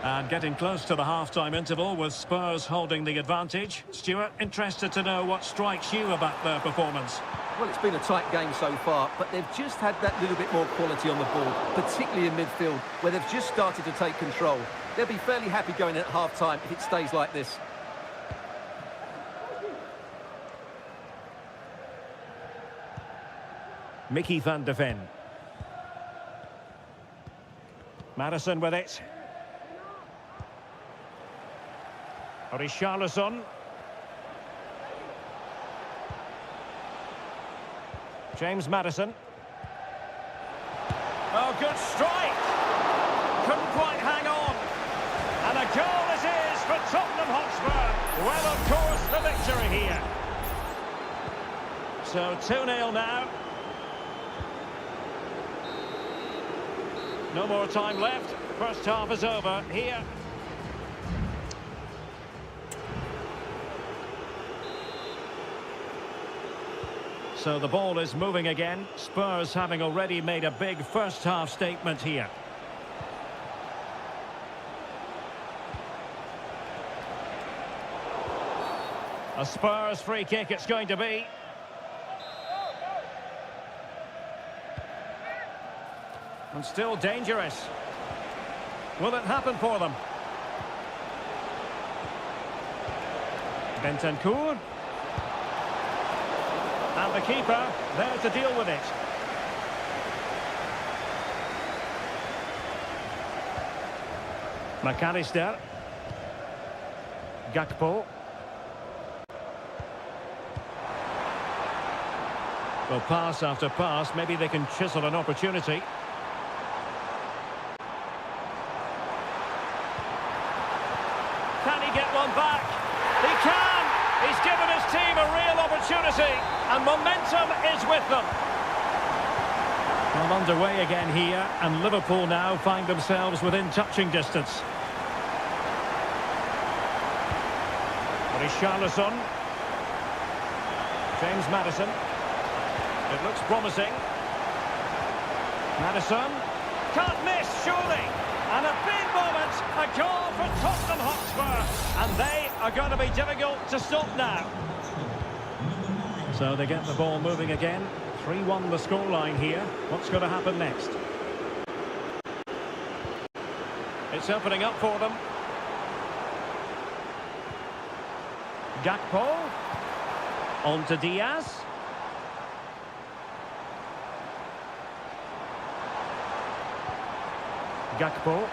And getting close to the half-time interval with Spurs holding the advantage. Stuart, interested to know what strikes you about their performance. Well, it's been a tight game so far, but they've just had that little bit more quality on the ball, particularly in midfield, where they've just started to take control. They'll be fairly happy going at half-time if it stays like this. Mickey van de Ven. Madison with it. Richarlison. James Madison. Oh, good strike. Couldn't quite hang on. And a goal it is for Tottenham Hotspur. Well, of course, the victory here. So 2-0 now. No more time left. First half is over here. So the ball is moving again. Spurs having already made a big first half statement here. A Spurs free kick it's going to be. And still dangerous. Will it happen for them? Bentancur. And the keeper there to deal with it. McAllister. Gakpo. Well, pass after pass, maybe they can chisel an opportunity. Can he get one back? He can! He's given his team a real opportunity, and momentum is with them. Well, underway again here, and Liverpool now find themselves within touching distance. Richarlison. James Maddison. It looks promising. Maddison. Can't miss, surely. And a big moment. A goal for Tottenham Hotspur. And they are going to be difficult to stop now. So they get the ball moving again. 3-1 the scoreline here. What's going to happen next? It's opening up for them. Gakpo. On to Diaz. Gakpo.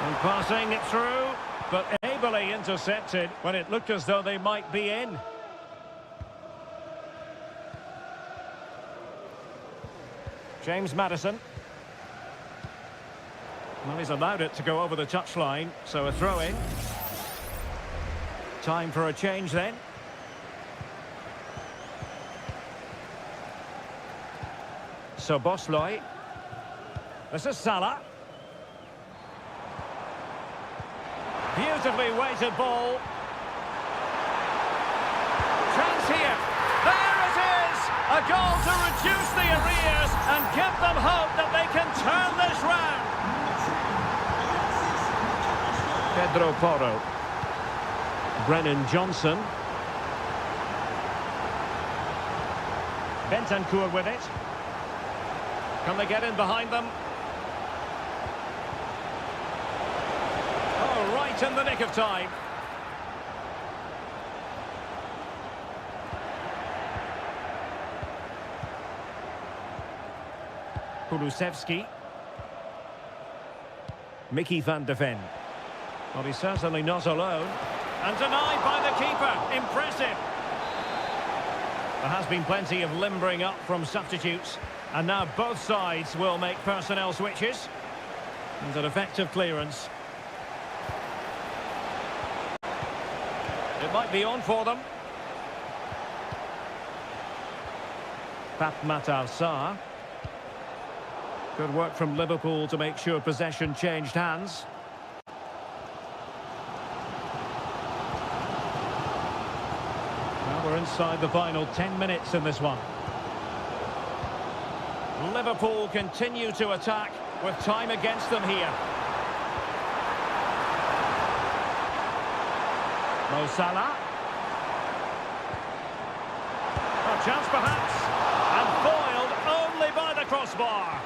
And passing it through, but ably intercepted when it looked as though they might be in. James Maddison. Well, he's allowed it to go over the touchline, so a throw-in. Time for a change then. So Bosley. This is Salah. Beautifully weighted ball. Chance here. There it is! A goal to reduce the arrears and give them hope that they can turn this round. Pedro Porro. Brennan Johnson. Bentancur with it. Can they get in behind them? Oh, right in the nick of time. Kulusevski. Mickey van de Ven. Well, he's certainly not alone. And denied by the keeper. Impressive. There has been plenty of limbering up from substitutes. And now both sides will make personnel switches. And an effective clearance. It might be on for them. Pape Matar Sarr. Good work from Liverpool to make sure possession changed hands. Well, we're inside the final 10 minutes in this one. Liverpool continue to attack with time against them here. Mo Salah. A chance perhaps. And foiled only by the crossbar.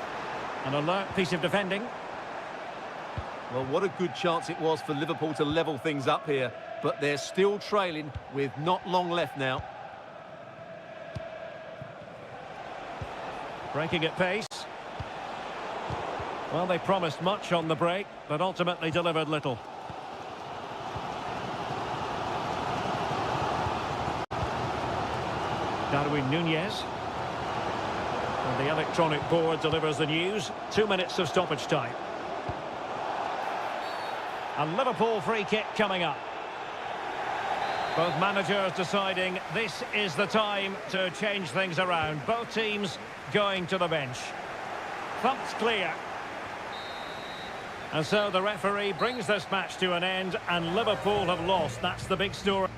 An alert piece of defending. Well, what a good chance it was for Liverpool to level things up here. But they're still trailing with not long left now. Breaking at pace. Well, they promised much on the break, but ultimately delivered little. Darwin Nunez. And the electronic board delivers the news. 2 minutes of stoppage time. A Liverpool free kick coming up. Both managers deciding this is the time to change things around. Both teams going to the bench. Thumped clear. And so the referee brings this match to an end, and Liverpool have lost. That's the big story.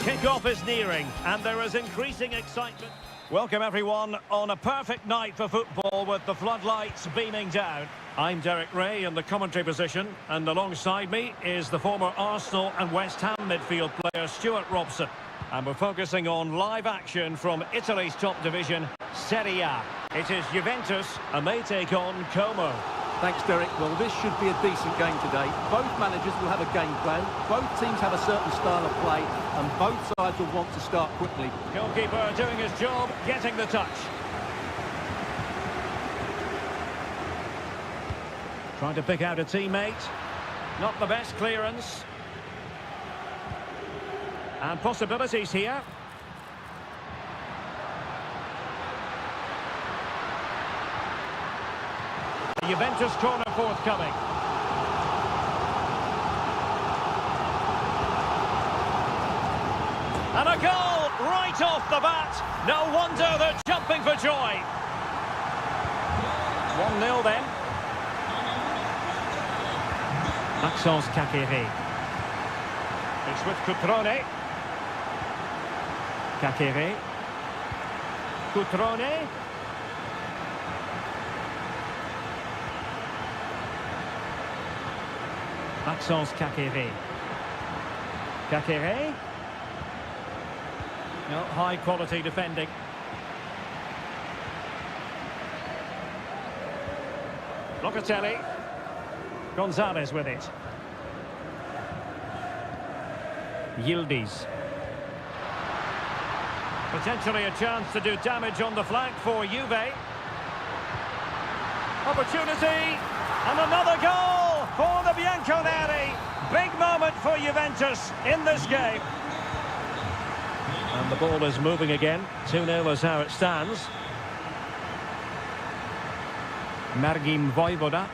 Kick-off is nearing, and there is increasing excitement. Welcome everyone on a perfect night for football with the floodlights beaming down. I'm Derek Ray in the commentary position, and alongside me is the former Arsenal and West Ham midfield player Stuart Robson. And we're focusing on live action from Italy's top division, Seria. It is Juventus, and they take on Como. Thanks, Derek. Well, this should be a decent game today. Both managers will have a game plan. Both teams have a certain style of play, and both sides will want to start quickly. Goalkeeper doing his job, getting the touch. Trying to pick out a teammate. Not the best clearance. And possibilities here. The Juventus corner forthcoming. And a goal right off the bat. No wonder they're jumping for joy. 1-0 then. Maxence Kakere. It's with Cutrone. Kakere. Cutrone. Maxence Kakere. Kakere. No, high quality defending. Locatelli. Gonzalez with it. Yildiz. Potentially a chance to do damage on the flank for Juve. Opportunity. And another goal for the Bianconeri. Big moment for Juventus in this game. And the ball is moving again. 2-0 is how it stands. Margim Vojvoda.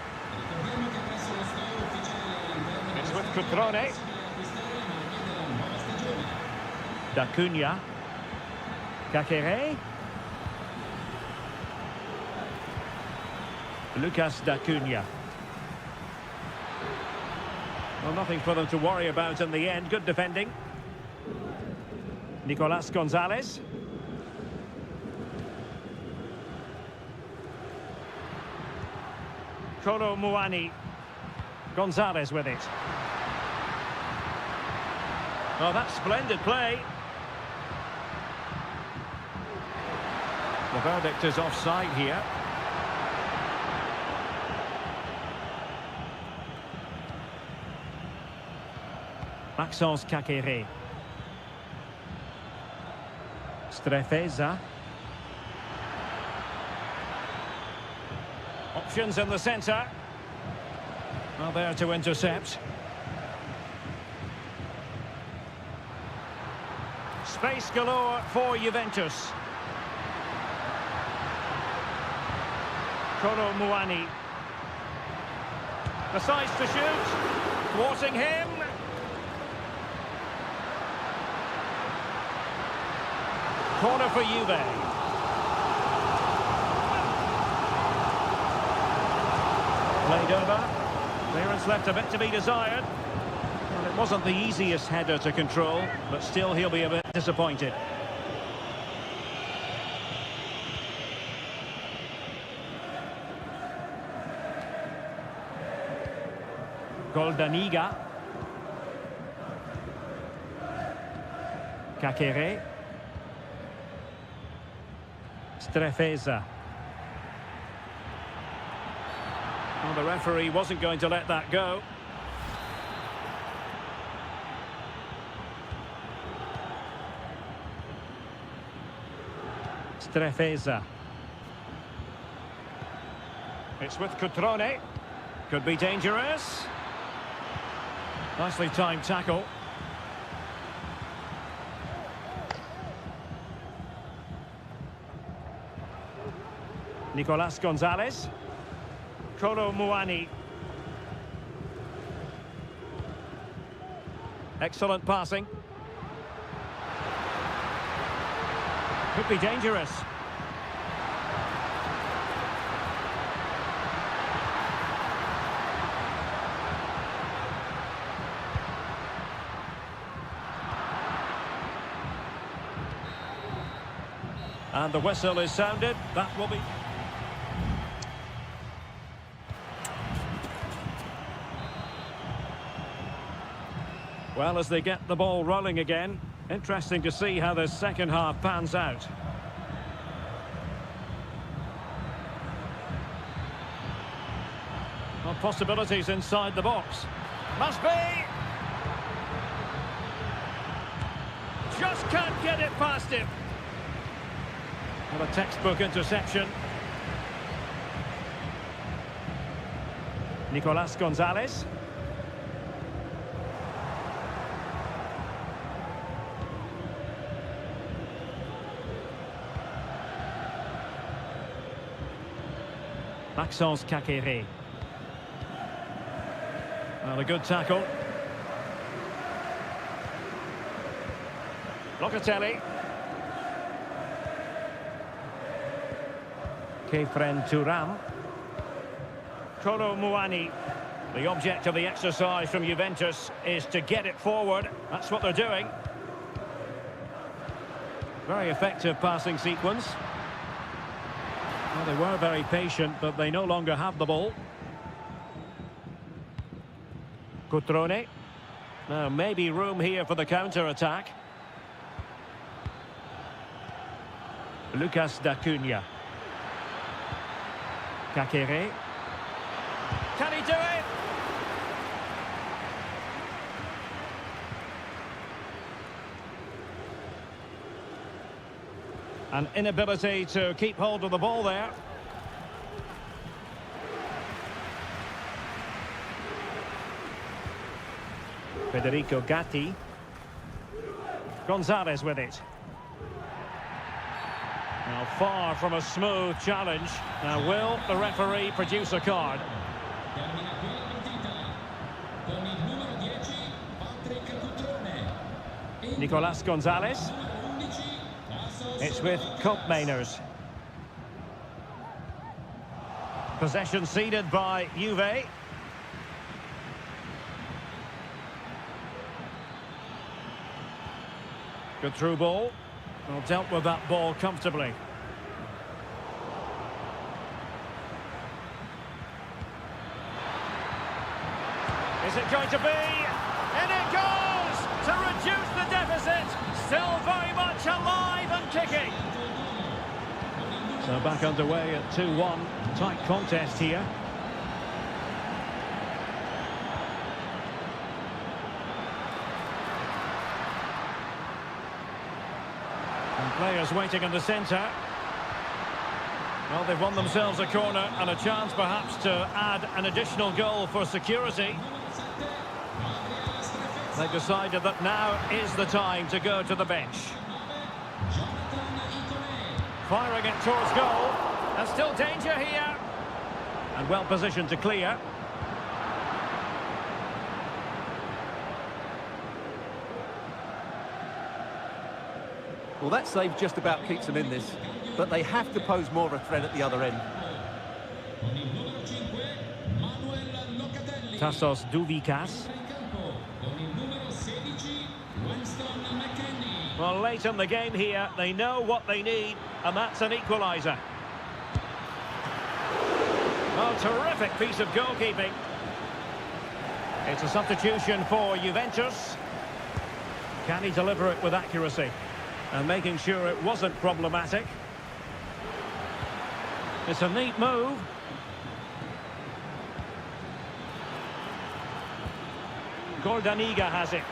It's with Cutrone. D'Acunha. Kakere. Lucas D'Acunha. Well, nothing for them to worry about in the end. Good defending. Nicolas Gonzalez. Kolo Muani. Gonzalez with it. Oh, that's splendid play. The verdict is offside here. Maxence Kakere. Strefeza. Options in the centre. Well, there to intercept. Space galore for Juventus. Kolo Muani. Decides to shoot. Thwarting him. Corner for Juve. Played over. Clearance left a bit to be desired. Well, it wasn't the easiest header to control, but still he'll be a bit disappointed. Goldaniga. Kakere. Strefeza. Well, the referee wasn't going to let that go. Strefeza. It's with Cutrone. Could be dangerous. Nicely timed tackle. Nicolas Gonzalez. Kolo Muani. Excellent passing. Could be dangerous. And the whistle is sounded. That will be... Well, as they get the ball rolling again, interesting to see how this second half pans out. Well, possibilities inside the box. Must be! Just can't get it past him. Well, a textbook interception. Nicolas Gonzalez. Maxence Kakere. Well, a good tackle. Locatelli. Kefren Turam. Kolo Muani. The object of the exercise from Juventus is to get it forward. That's what they're doing. Very effective passing sequence. Well, they were very patient, but they no longer have the ball. Cutrone. Now, maybe room here for the counter-attack. Lucas D'Acunha. Kakere. Can he do it? An inability to keep hold of the ball there. Federico Gatti. Gonzalez with it. Now far from a smooth challenge. Now will the referee produce a card? Nicolas Gonzalez. It's with Koopmeiners. Possession ceded by Juve. Good through ball. Well, dealt with that ball comfortably. Is it going to be? And it goes! To reduce the deficit. Still very much alive and kicking. So back underway at 2-1. Tight contest here. And players waiting in the centre. Well, they've won themselves a corner and a chance perhaps to add an additional goal for security. They've decided that now is the time to go to the bench. Firing it towards goal. And still danger here. And well positioned to clear. Well, that save just about keeps them in this, but they have to pose more of a threat at the other end. Tassos Douvikas. Well, late in the game here, they know what they need, and that's an equaliser. Oh, terrific piece of goalkeeping. It's a substitution for Juventus. Can he deliver it with accuracy? And making sure it wasn't problematic. It's a neat move. Goldaniga has it.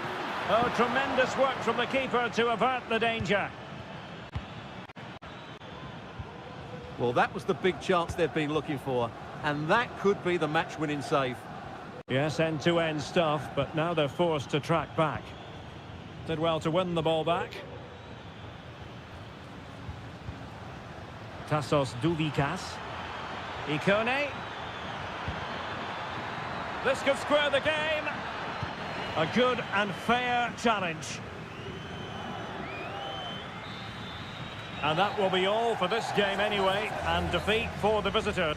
Oh, tremendous work from the keeper to avert the danger. Well, that was the big chance they've been looking for, and that could be the match-winning save. Yes, end-to-end stuff, but now they're forced to track back. Did well to win the ball back. Tassos Douvikas. Ikone. This could square the game. A good and fair challenge. And that will be all for this game anyway, and defeat for the visitors.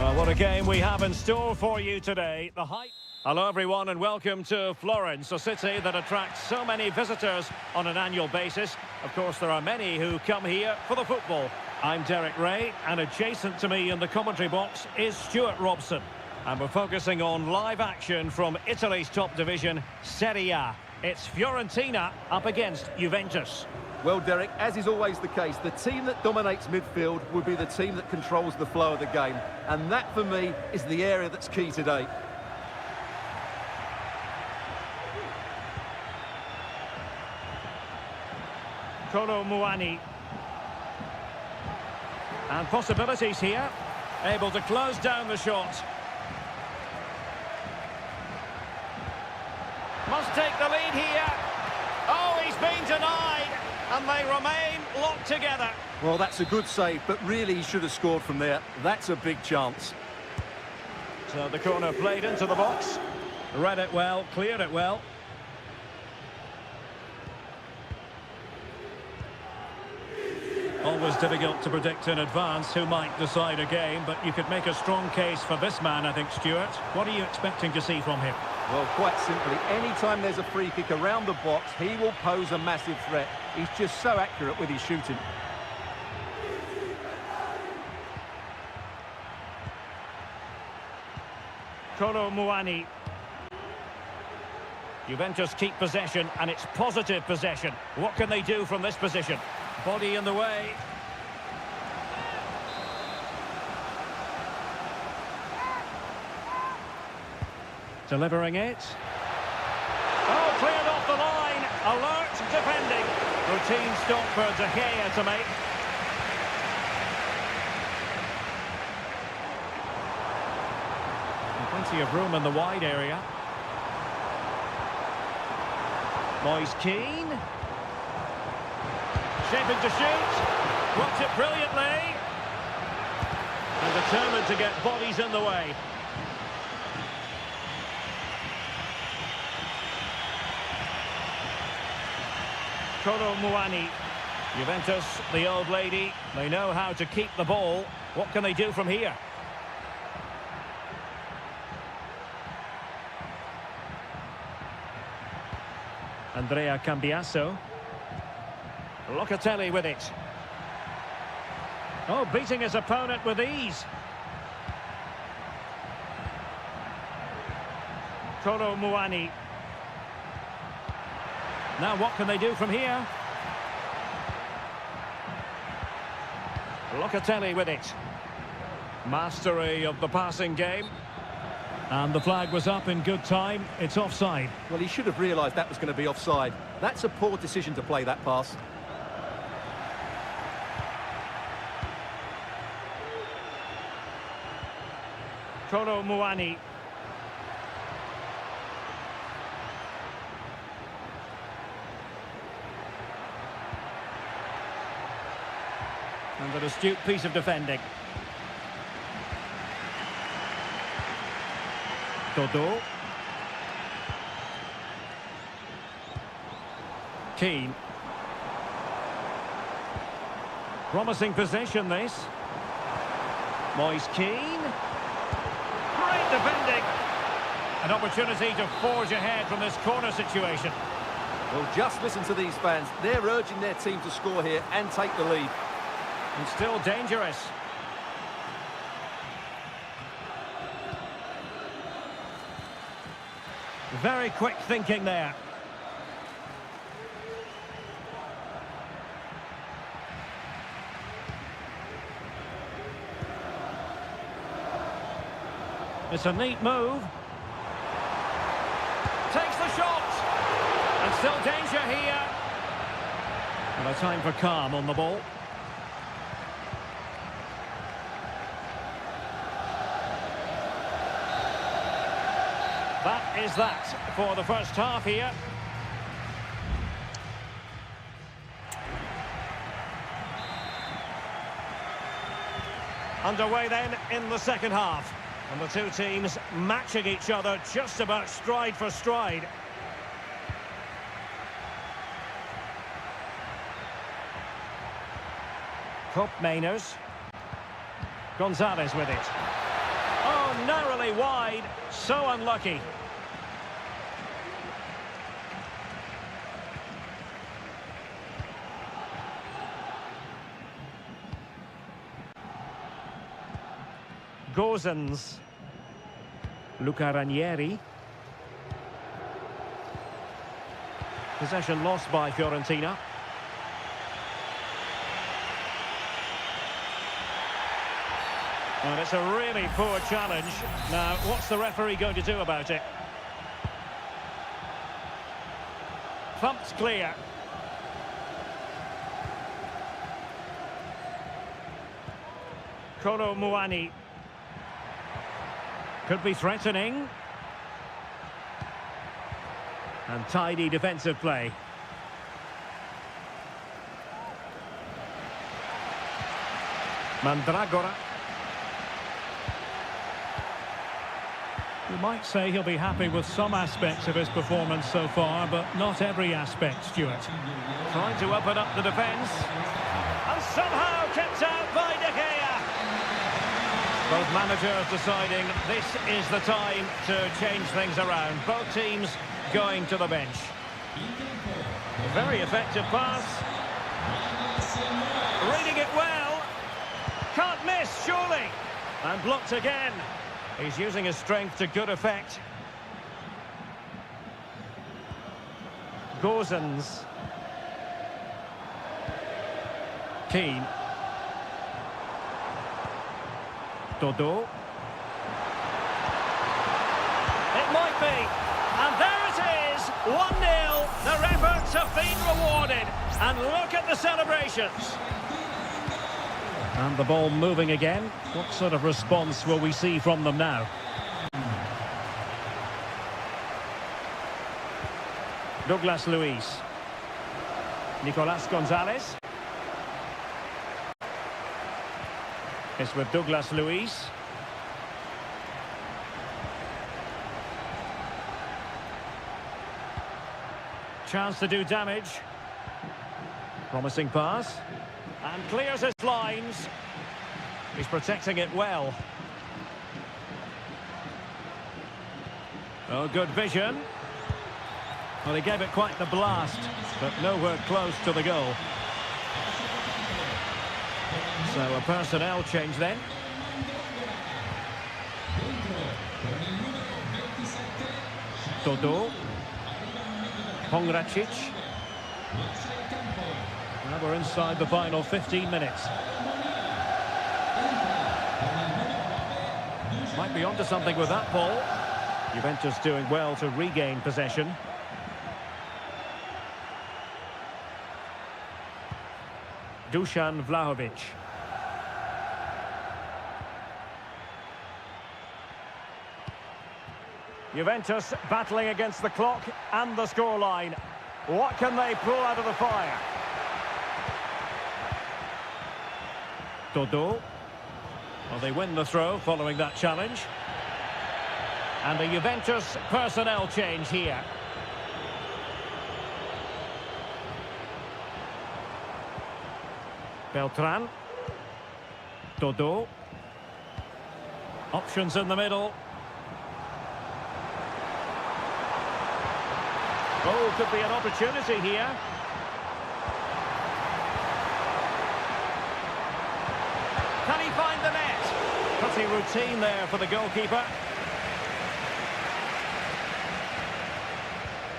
Well, what a game we have in store for you today. The hype. Hello, everyone, and welcome to Florence, a city that attracts so many visitors on an annual basis. Of course, there are many who come here for the football. I'm Derek Ray, and adjacent to me in the commentary box is Stuart Robson. And we're focusing on live action from Italy's top division, Seria. It's Fiorentina up against Juventus. Well, Derek, as is always the case, the team that dominates midfield will be the team that controls the flow of the game. And that, for me, is the area that's key today. Kolo Muani. And possibilities here. Able to close down the shot. Must take the lead here. Oh, he's been denied. And they remain locked together. Well, that's a good save, but really he should have scored from there. That's a big chance. So the corner played into the box. Read it well, cleared it well. Always difficult to predict in advance who might decide a game, but you could make a strong case for this man, I think, Stuart. What are you expecting to see from him? Well, quite simply, anytime there's a free kick around the box, he will pose a massive threat. He's just so accurate with his shooting. Kolo Muani. Juventus keep possession, and it's positive possession. What can they do from this position? Body in the way. Delivering it. Oh, cleared off the line. Alert defending. Routine stop for De Gea to make. And plenty of room in the wide area. Moise Keane. Shaping to shoot. Blocks it brilliantly. And determined to get bodies in the way. Kolo Muani. Juventus, the old lady, they know how to keep the ball. What can they do from here? Andrea Cambiasso. Locatelli with it. Oh, beating his opponent with ease. Kolo Muani. Now what can they do from here? Locatelli with it. Mastery of the passing game. And the flag was up in good time. It's offside. Well, he should have realised that was going to be offside. That's a poor decision to play that pass. Kolo Muani. And an astute piece of defending. Dodo. Keane. Promising possession, this. Moise Keane. Great defending. An opportunity to forge ahead from this corner situation. Well, just listen to these fans. They're urging their team to score here and take the lead. And still dangerous. Very quick thinking there. It's a neat move. Takes the shot. And still danger here. And a time for calm on the ball. That is that for the first half here. Underway then in the second half. And the two teams matching each other just about stride for stride. Koop Mainers. Gonzalez with it. narrowly wide. So unlucky. Gozens. Luca Ranieri. Possession lost by Fiorentina. And it's a really poor challenge. Now, what's the referee going to do about it? Thumped clear. Kolo Muani. Could be threatening. And tidy defensive play. Mandragora. You might say he'll be happy with some aspects of his performance so far, but not every aspect, Stuart. Trying to open up the defence. And somehow kept out by De Gea. Both managers deciding this is the time to change things around. Both teams going to the bench. Very effective pass. Reading it well. Can't miss, surely. And blocked again. He's using his strength to good effect. Gozens. Keane. Dodo. It might be. And there it is. 1-0. Their efforts have been rewarded. And look at the celebrations. And the ball moving again. What sort of response will we see from them now? Douglas Luiz. Nicolas Gonzalez. It's with Douglas Luiz. Chance to do damage. Promising pass. And clears his lines. He's protecting it well. Oh, good vision. Well, he gave it quite the blast, but nowhere close to the goal. So a personnel change then. Dodo. Pongracic. Now we're inside the final 15 minutes. Might be onto something with that ball. Juventus doing well to regain possession. Dusan Vlahovic. Juventus battling against the clock and the scoreline. What can they pull out of the fire? Dodo. Well, they win the throw following that challenge. And a Juventus personnel change here. Beltran. Dodo. Options in the middle. Oh, could be an opportunity here. Can he find the net? Pretty routine there for the goalkeeper.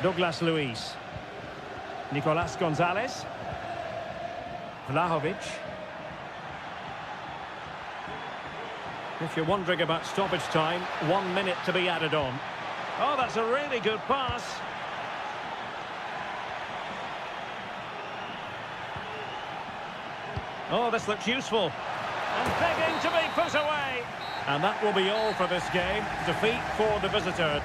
Douglas Luiz. Nicolas Gonzalez. Vlahovic. If you're wondering about stoppage time, 1 minute to be added on. Oh, that's a really good pass. Oh, this looks useful. And begging to be put away. And that will be all for this game. Defeat for the visitor.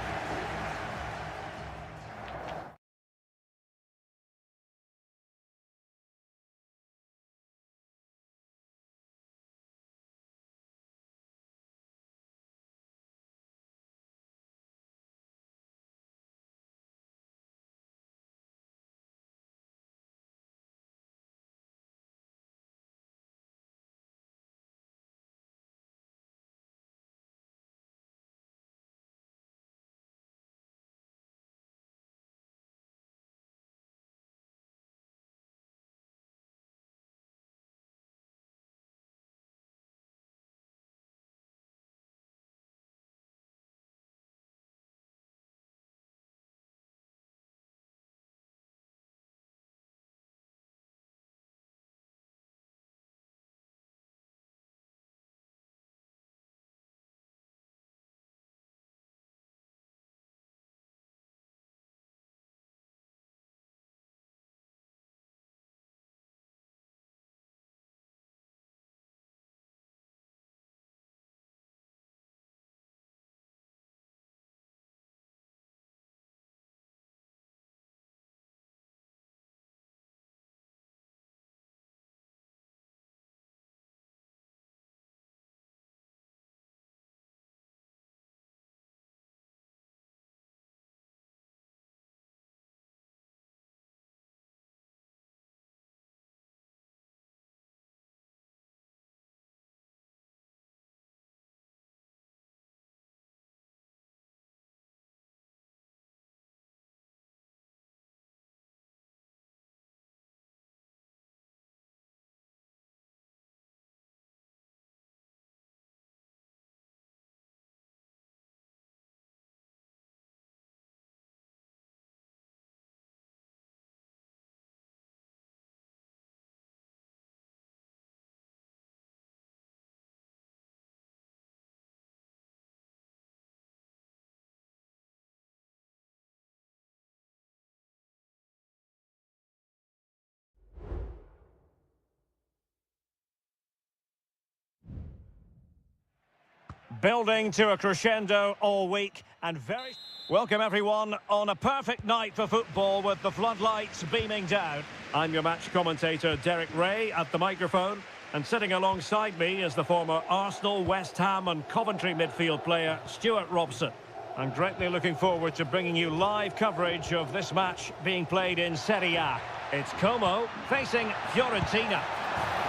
Building to a crescendo all week and very... Welcome everyone on a perfect night for football with the floodlights beaming down. I'm your match commentator Derek Ray at the microphone, and sitting alongside me is the former Arsenal, West Ham and Coventry midfield player Stuart Robson. I'm greatly looking forward to bringing you live coverage of this match being played in Seria. It's Como facing Fiorentina.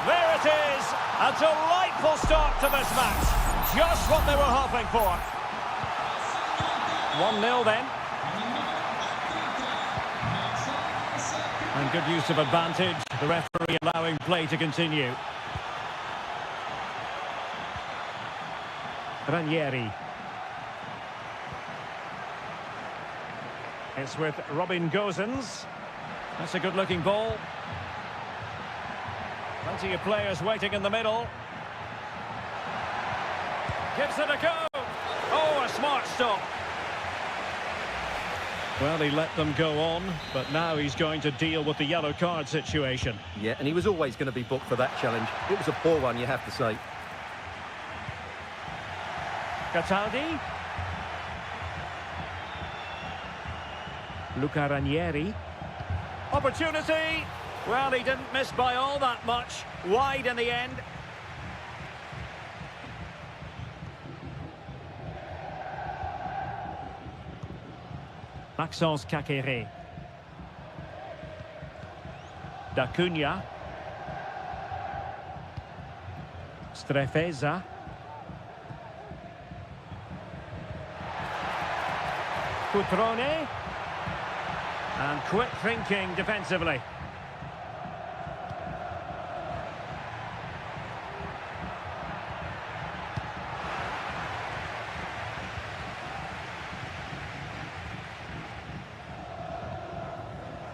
There it is! A delightful start to this match. Just what they were hoping for. 1-0 then. And good use of advantage. The referee allowing play to continue. Ranieri. It's with Robin Gosens. That's a good-looking ball. Plenty of players waiting in the middle. Gives it a go. Oh, a smart stop. Well, he let them go on, but now he's going to deal with the yellow card situation. Yeah, and he was always going to be booked for that challenge. It was a poor one, you have to say. Cataldi. Luca Ranieri. Opportunity. Well, he didn't miss by all that much. Wide in the end. Maxence Caqueret. D'Acunha. Strefeza. Cutrone. And quick thinking defensively.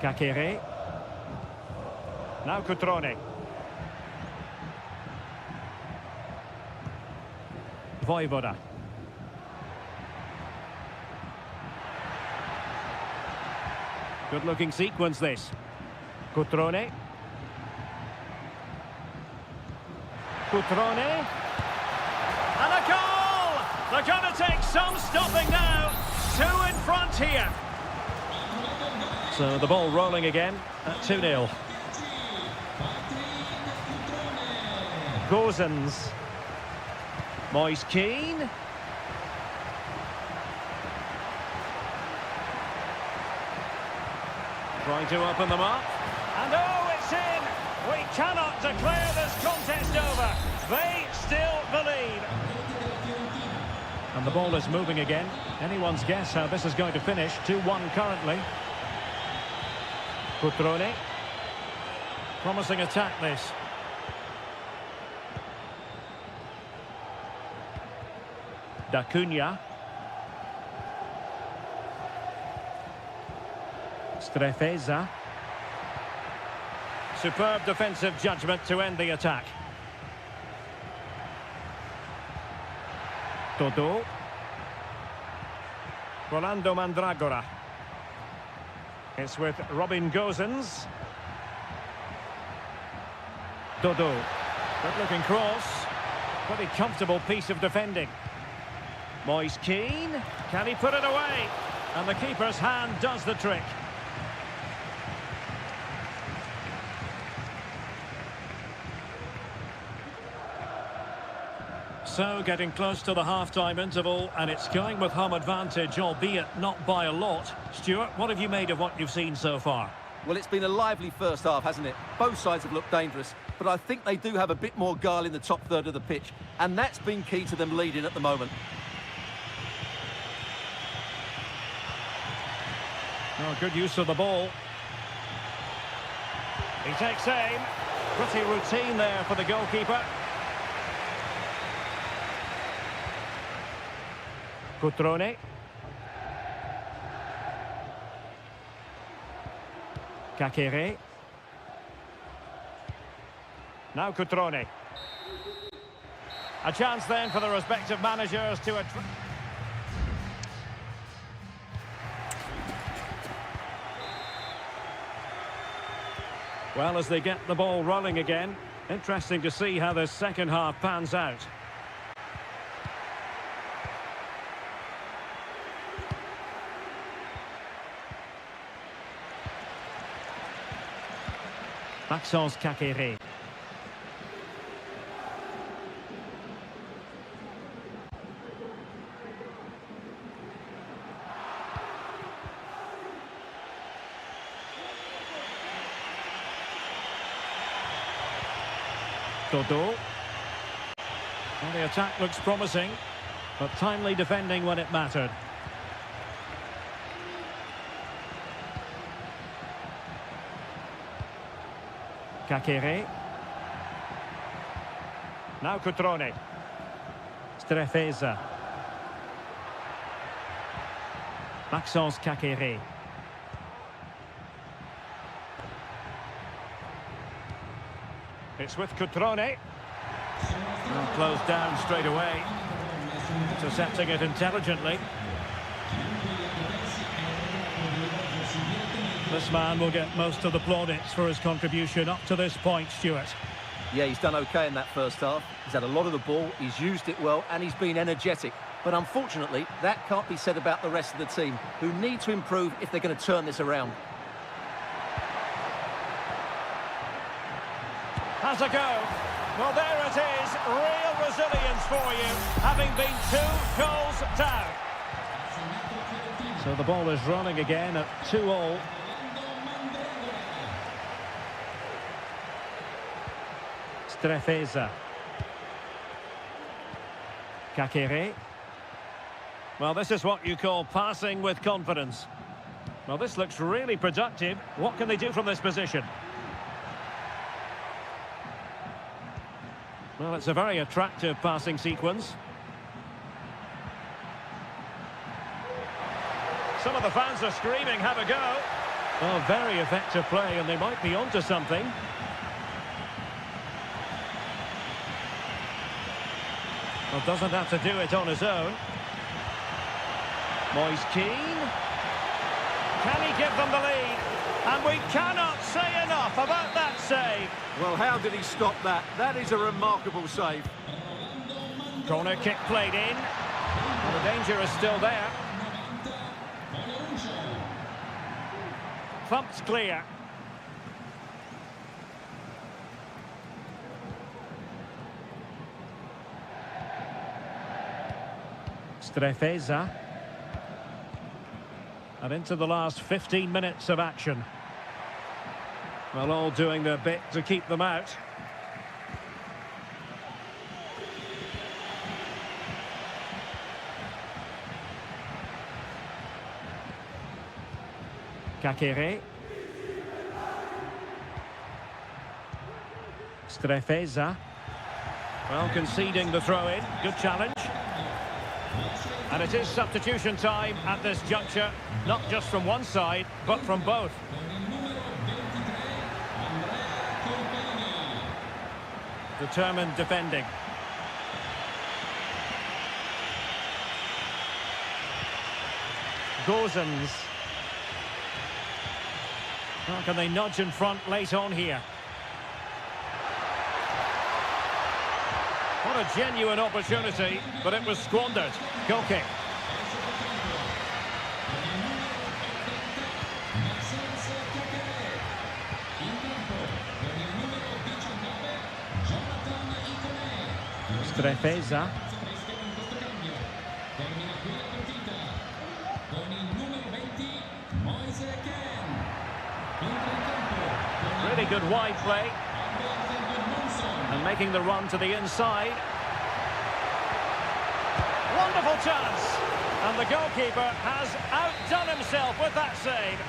Caqueret. Now Cutrone. Voivoda. Good-looking sequence, this. Cutrone. Cutrone. And a goal! They're going to take some stopping now. 2 in front here. So the ball rolling again at 2-0. Gosens. Moise Keane. Trying to open them up. And oh, it's in! We cannot declare this contest over. They still believe. And the ball is moving again. Anyone's guess how this is going to finish. 2-1 currently. Cutrone. Promising attack, this. D'Acunha. Strefeza. Superb defensive judgment to end the attack. Todo. Rolando Mandragora. It's with Robin Gosens. Dodo. Good-looking cross. Pretty comfortable piece of defending. Moise Keane. Can he put it away? And the keeper's hand does the trick. So, getting close to the half-time interval, and it's going with home advantage, albeit not by a lot. Stuart, what have you made of what you've seen so far? Well, it's been a lively first half, hasn't it? Both sides have looked dangerous, but I think they do have a bit more guile in the top third of the pitch, and that's been key to them leading at the moment. Oh, good use of the ball. He takes aim. Pretty routine there for the goalkeeper. Cutrone. Caqueret. Now Cutrone. A chance then for the respective managers to... Well, as they get the ball rolling again, interesting to see how the second half pans out. Maxence Kakere. Dodo. Well, the attack looks promising, but timely defending when it mattered. Kakere. Now Cutrone. Strefeza. Maxence Kakere. It's with Cutrone. Well, closed down straight away. Intercepting it intelligently. This man will get most of the plaudits for his contribution up to this point, Stuart. Yeah, he's done okay in that first half. He's had a lot of the ball, he's used it well, and he's been energetic. But unfortunately, that can't be said about the rest of the team, who need to improve if they're going to turn this around. Has a go. Well, there it is. Real resilience for you, having been 2 goals down. So the ball is running again at 2-2. Strefeza. Kakere. Well, this is what you call passing with confidence. Well, this looks really productive. What can they do from this position? Well, it's a very attractive passing sequence. Some of the fans are screaming, have a go. Oh, very effective play, and they might be onto something. Well, doesn't have to do it on his own. Moise Keane. Can he give them the lead? And we cannot say enough about that save. Well, how did he stop that? That is a remarkable save. Corner kick played in. Well, the danger is still there. Thumped clear. Strefeza. And into the last 15 minutes of action. Well, all doing their bit to keep them out. Kakere. Strefeza. Well, conceding the throw-in. Good challenge. And it is substitution time at this juncture, not just from one side, but from both. Determined defending. Gozens. How can they nudge in front late on here? What a genuine opportunity, but it was squandered. Goal kick. Strefeza. Really good wide play. And making the run to the inside. Wonderful chance. And the goalkeeper has outdone himself with that save.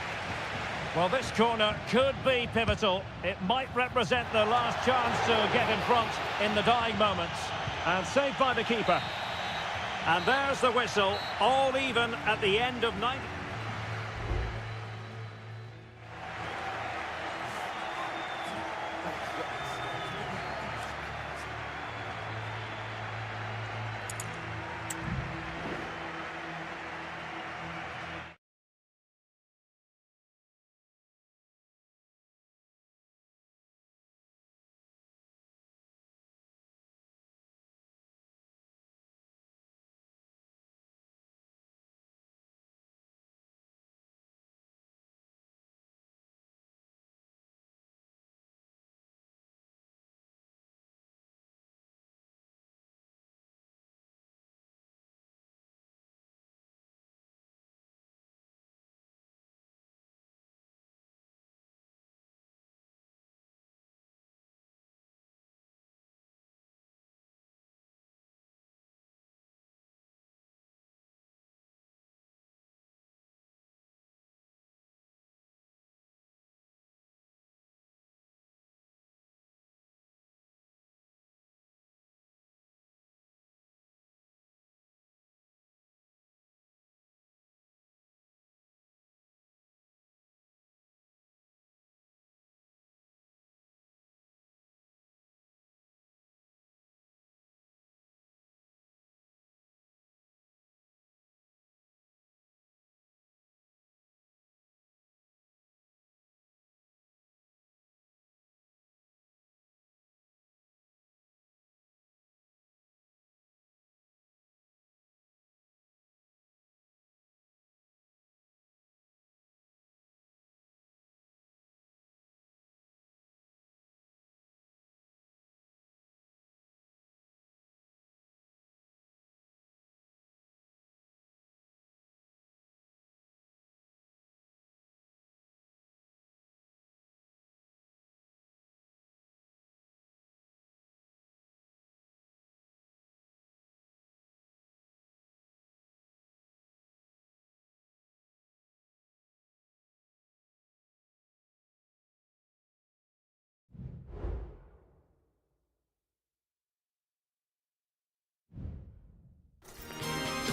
Well, this corner could be pivotal. It might represent their last chance to get in front in the dying moments. And saved by the keeper. And there's the whistle, all even at the end of 90.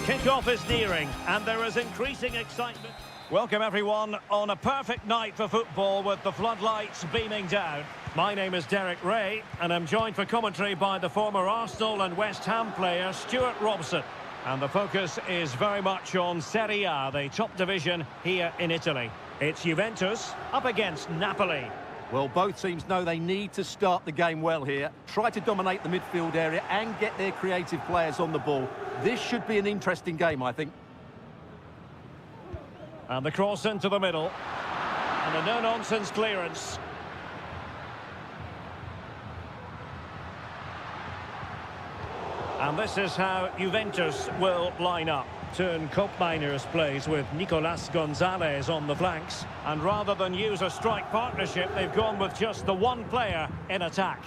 Kick-off is nearing, and there is increasing excitement. Welcome everyone on a perfect night for football with the floodlights beaming down. My name is Derek Ray, and I'm joined for commentary by the former Arsenal and West Ham player Stuart Robson. And the focus is very much on Seria, the top division here in Italy. It's Juventus up against Napoli. Well, both teams know they need to start the game well here. Try to dominate the midfield area and get their creative players on the ball. This should be an interesting game, I think. And the cross into the middle. And a no-nonsense clearance. And this is how Juventus will line up. Turn Koopmeiners plays with Nicolas Gonzalez on the flanks. And rather than use a strike partnership, they've gone with just the one player in attack.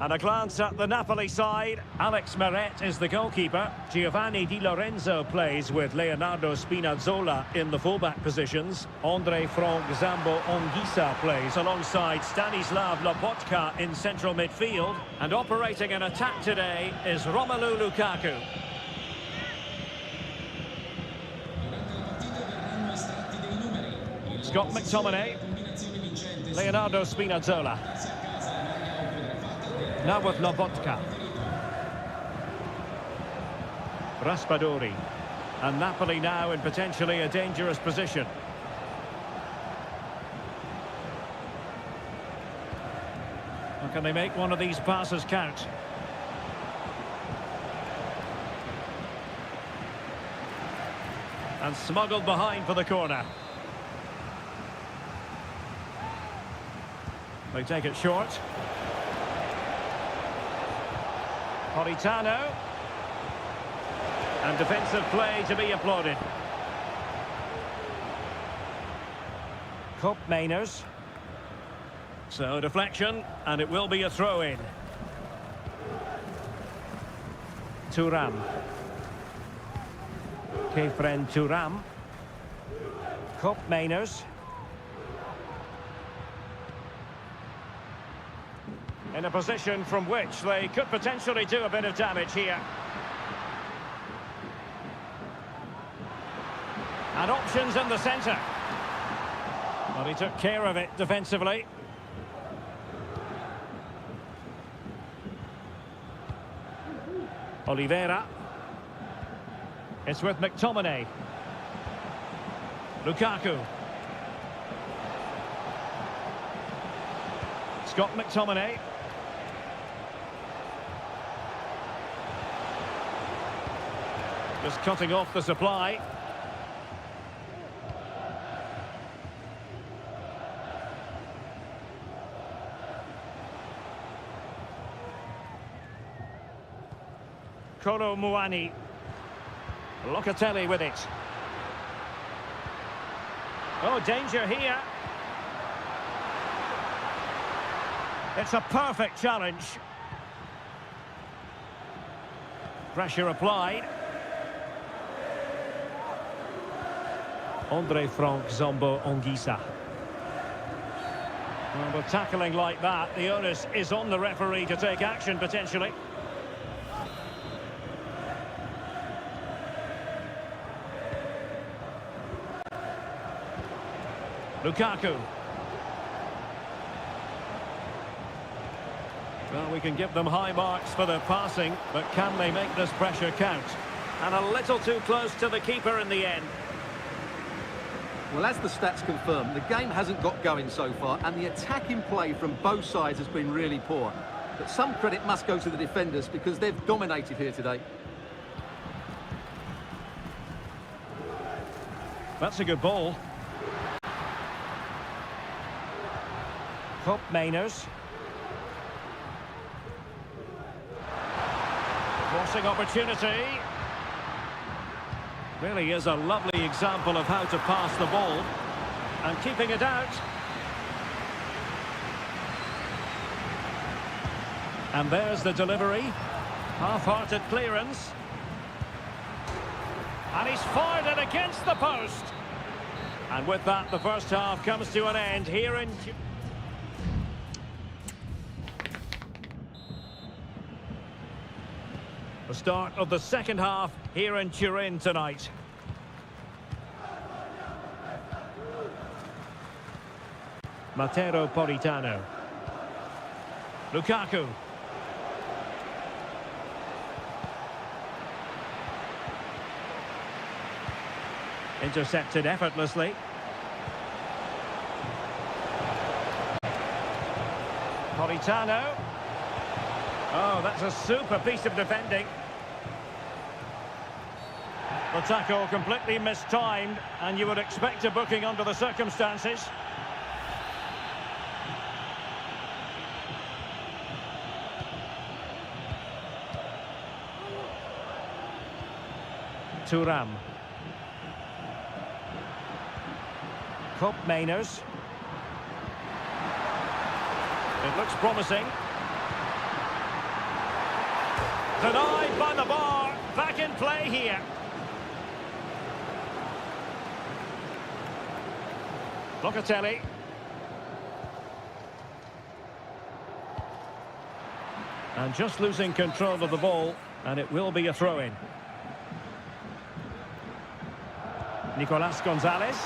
And a glance at the Napoli side. Alex Meret is the goalkeeper. Giovanni Di Lorenzo plays with Leonardo Spinazzola in the fullback positions. Andre Frank Zambo Anguissa plays alongside Stanislav Lobotka in central midfield. And operating an attack today is Romelu Lukaku. Scott McTominay. Leonardo Spinazzola. Now with Lobotka. Raspadori. And Napoli now in potentially a dangerous position. How can they make one of these passes count? And smuggled behind for the corner. They take it short. Politano. And defensive play to be applauded. Koopmeiners. So deflection, and it will be a throw-in. Thuram. Kefren Thuram. Koopmeiners. In a position from which they could potentially do a bit of damage here. And options in the centre. Well, he took care of it defensively. Oliveira. It's with McTominay. Lukaku. Scott McTominay. Just cutting off the supply. Kolo Muani. Locatelli with it. Oh, danger here. It's a perfect challenge. Pressure applied. Andre Frank Zambo Anguissa. Well, with tackling like that, the onus is on the referee to take action potentially. Lukaku. Well, we can give them high marks for their passing, but can they make this pressure count? And a little too close to the keeper in the end. Well, as the stats confirm, the game hasn't got going so far, and the attacking play from both sides has been really poor. But some credit must go to the defenders because they've dominated here today. That's a good ball. Koopmeiners. Crossing opportunity. Really is a lovely example of how to pass the ball. And keeping it out. And there's the delivery. Half-hearted clearance. And he's fired it against the post. And with that, the first half comes to an end here in... The start of the second half here in Turin tonight. Matteo Politano. Lukaku. Intercepted effortlessly. Politano. Oh, that's a super piece of defending. The tackle completely mistimed, and you would expect a booking under the circumstances. Thuram. Cup Mainers. It looks promising. Denied by the bar. Back in play here. Locatelli. And just losing control of the ball, and it will be a throw-in. Nicolas Gonzalez.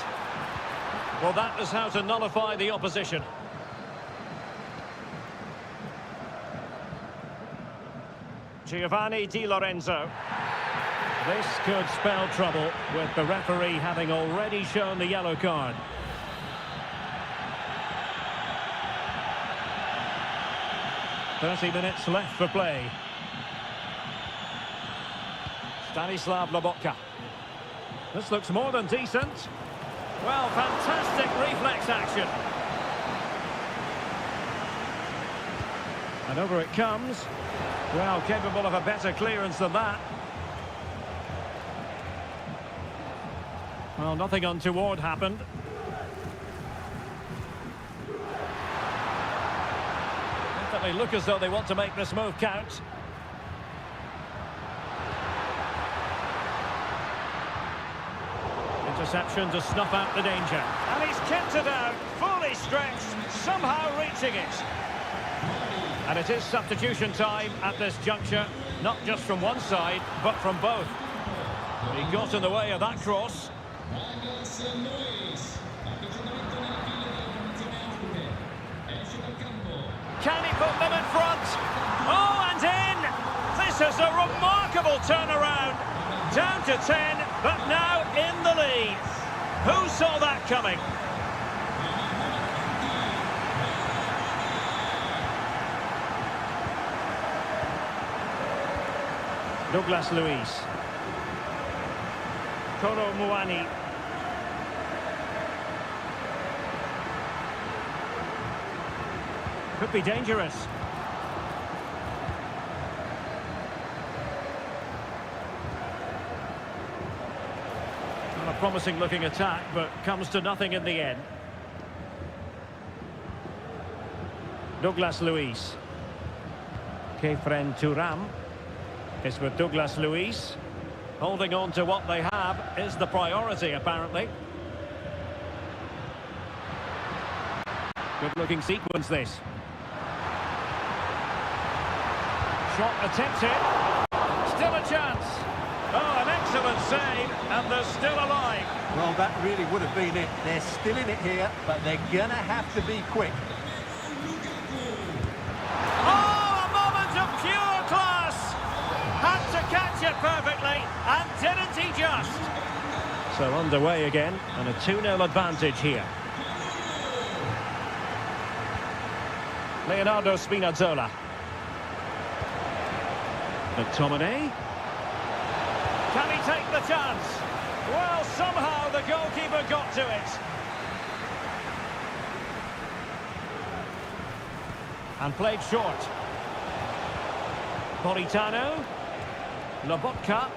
Well, that is how to nullify the opposition. Giovanni Di Lorenzo. This could spell trouble, with the referee having already shown the yellow card. "30 minutes left for play. Stanislav Lobotka. This looks more than decent. Well, fantastic reflex action. And over it comes. Well, capable of a better clearance than that. Well, nothing untoward happened. Definitely look as though they want to make this move count. Interception to snuff out the danger. And he's kept it out, fully stretched, somehow reaching it. And it is substitution time at this juncture, not just from one side, but from both. He got in the way of that cross. Can he put them in front? Oh, and in! This is a remarkable turnaround. Down to 10, but now in the lead. Who saw that coming? Douglas Luiz. Kolo Muani. Could be dangerous. Not a promising looking attack, but comes to nothing in the end. Douglas Luiz. Kefren Thuram. It's with Douglas Luiz. Holding on to what they have is the priority, apparently. Good looking sequence, this. Shot attempted. Still a chance. Oh, an excellent save, and they're still alive. Well, that really would have been it. They're still in it here, but they're going to have to be quick. Oh, a moment of pure class. Had to catch it perfectly, and didn't he just? So underway again, and a 2-0 advantage here. Leonardo Spinazzola. McTominay. Can he take the chance? Well, somehow the goalkeeper got to it. And played short. Politano. Lobotka.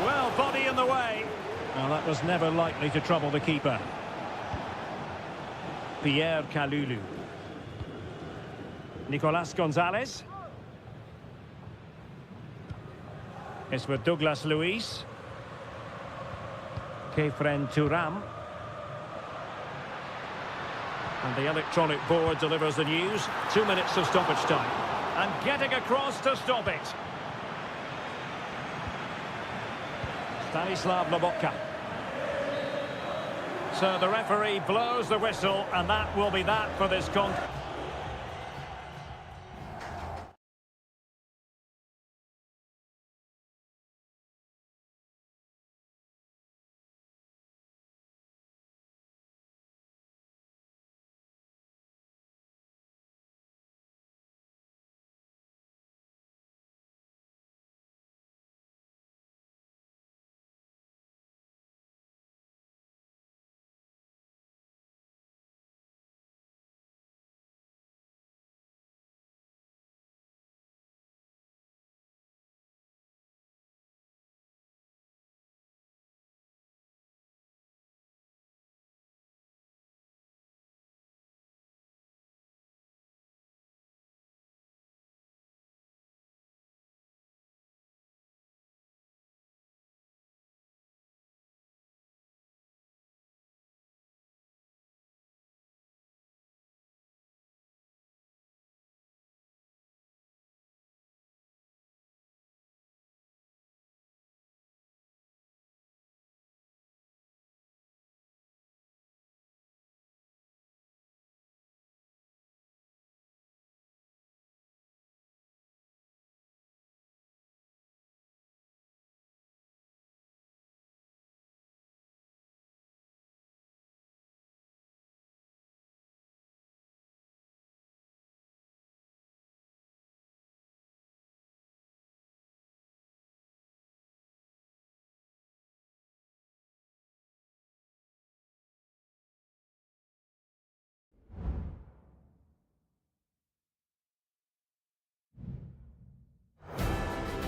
Well, body in the way. Well, that was never likely to trouble the keeper. Pierre Kalulu. Nicolas Gonzalez. It's with Douglas Luiz. Kefren Thuram. And the electronic board delivers the news. 2 minutes of stoppage time. And getting across to stop it. Stanislav Lobotka. So the referee blows the whistle, and that will be that for this contest.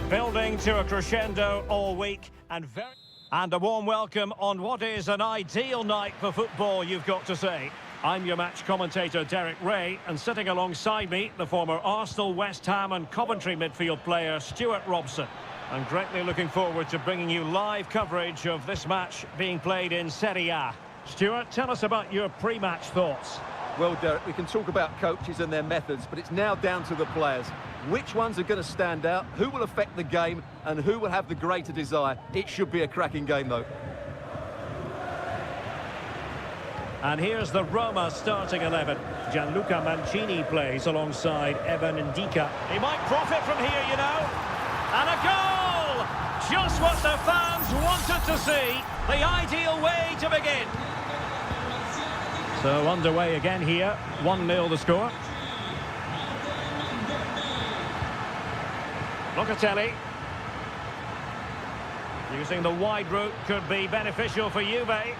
Building to a crescendo all week and a warm welcome on what is an ideal night for football, you've got to say. I'm your match commentator Derek Ray, and sitting alongside me, the former Arsenal, West Ham and Coventry midfield player Stuart Robson. I'm greatly looking forward to bringing you live coverage of this match being played in Seria. Stuart, tell us about your pre-match thoughts. Well, Derek, we can talk about coaches and their methods, but it's now down to the players. Which ones are going to stand out, who will affect the game, and who will have the greater desire? It should be a cracking game, though. And here's the Roma starting 11. Gianluca Mancini plays alongside Evan Ndika. He might profit from here, you know. And a goal! Just what the fans wanted to see. The ideal way to begin. So underway again here. 1-0 the score. Locatelli. Using the wide route could be beneficial for Juve.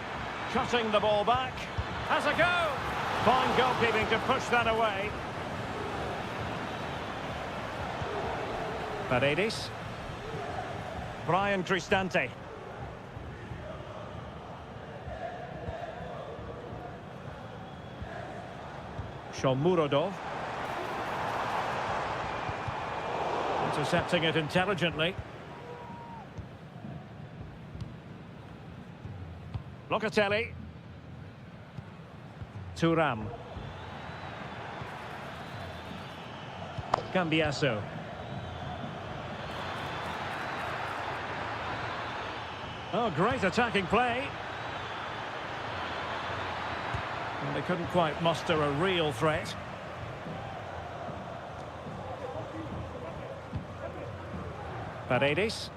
Cutting the ball back. Has a go. Fine goalkeeping to push that away. Paredes. Brian Cristante. Shomurodov. Intercepting it intelligently. Locatelli. Thuram. Cambiasso. Oh, great attacking play. And they couldn't quite muster a real threat. Paredes.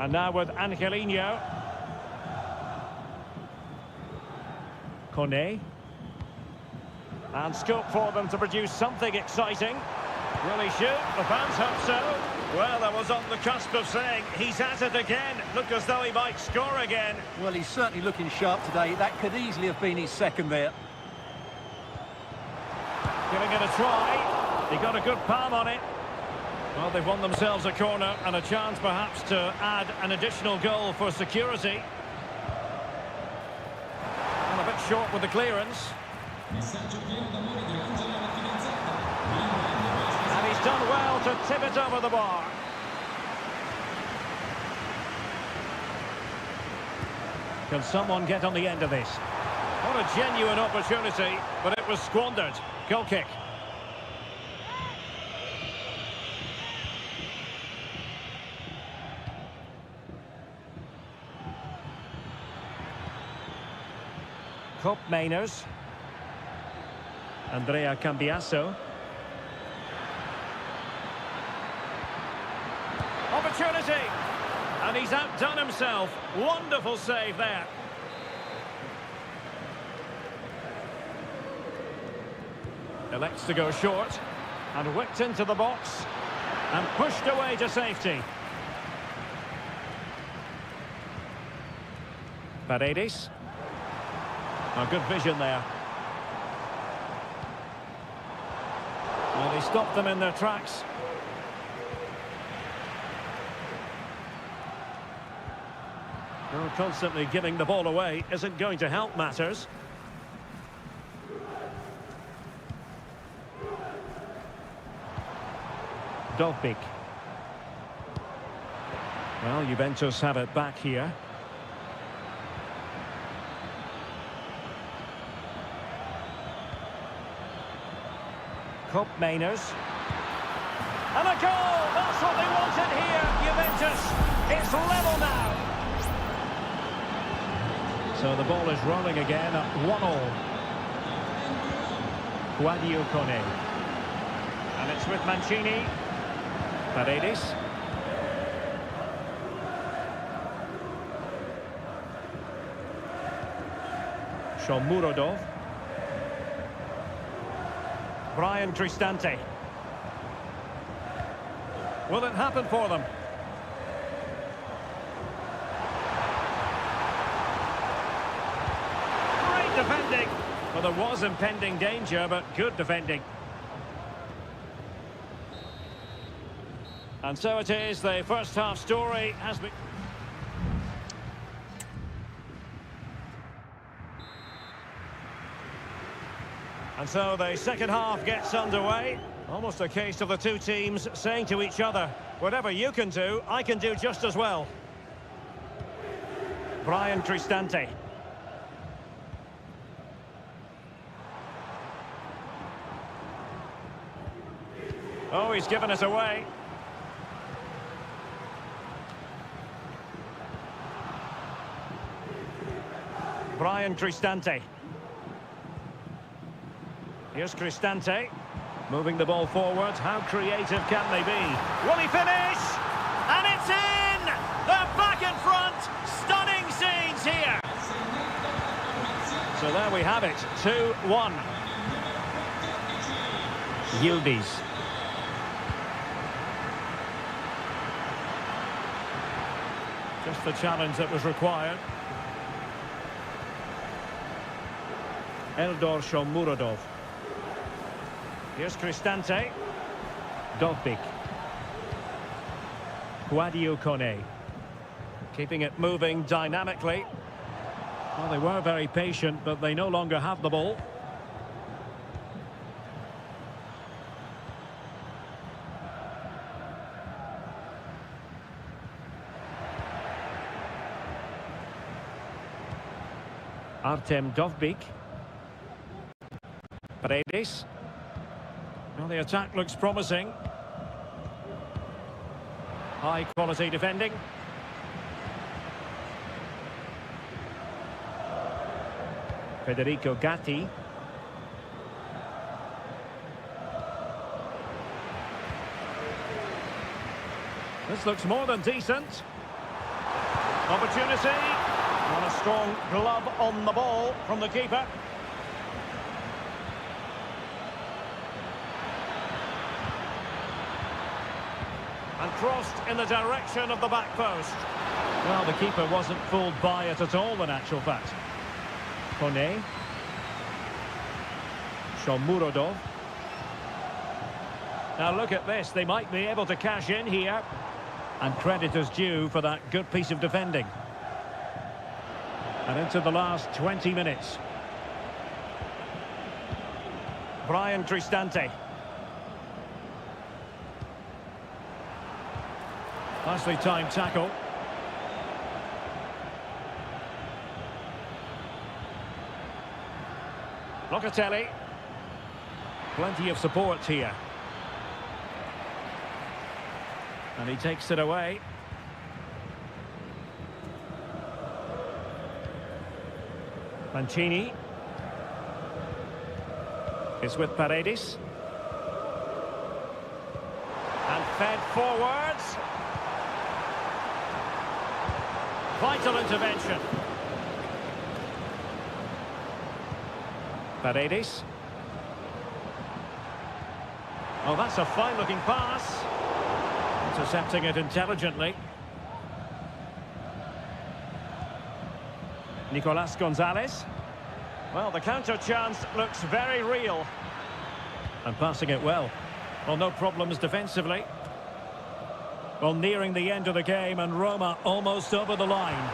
And now with Angelino. Kone. And scope for them to produce something exciting. Will he shoot? The fans hope so. Well, I was on the cusp of saying he's at it again. Look as though he might score again. Well, he's certainly looking sharp today. That could easily have been his second there. Giving it a try. He got a good palm on it. Well, they've won themselves a corner and a chance perhaps to add an additional goal for security. And a bit short with the clearance. And he's done well to tip it over the bar. Can someone get on the end of this? What a genuine opportunity, but it was squandered. Goal kick. Cup Mainers. Andrea Cambiasso. Opportunity! And he's outdone himself. Wonderful save there. Elects to go short. And whipped into the box. And pushed away to safety. Paredes. Oh, good vision there. Well, he stopped them in their tracks. Well, constantly giving the ball away isn't going to help matters. Dovbik. Well, Juventus have it back here. Cup Mainers. And a goal! That's what they wanted here, Juventus. It's level now. So the ball is rolling again at 1-1. Guadio Kone. And it's with Mancini. Paredes. Shomurodov. Brian Cristante. Will it happen for them? Great defending. Well, there was impending danger, but good defending. And so it is, the first half story has been... And so the second half gets underway. Almost a case of the two teams saying to each other, whatever you can do, I can do just as well. Brian Cristante. Oh, he's given it away. Brian Cristante. Here's Cristante, moving the ball forward. How creative can they be? Will he finish? And it's in! They're back in front! Stunning scenes here! So there we have it, 2-1. Yildiz. Just the challenge that was required. Eldor Shomurodov. Here's Cristante. Dovbik. Guadio Kone. Keeping it moving dynamically. Well, they were very patient, but they no longer have the ball. Artem Dovbik. Paredes. Well, the attack looks promising. High quality defending. Federico Gatti. This looks more than decent. Opportunity. And a strong glove on the ball from the keeper. And crossed in the direction of the back post. Well, the keeper wasn't fooled by it at all, in actual fact. Kone. Shomurodov. Now look at this, they might be able to cash in here. And credit is due for that good piece of defending. And into the last 20 minutes. Brian Cristante. Nicely timed tackle. Locatelli. Plenty of support here. And he takes it away. Mancini. It's with Paredes. And fed forwards. Vital intervention. Paredes. Oh, that's a fine-looking pass. Intercepting it intelligently. Nicolas Gonzalez. Well, the counter chance looks very real. And passing it well. Well, no problems defensively. Well, nearing the end of the game and Roma almost over the line.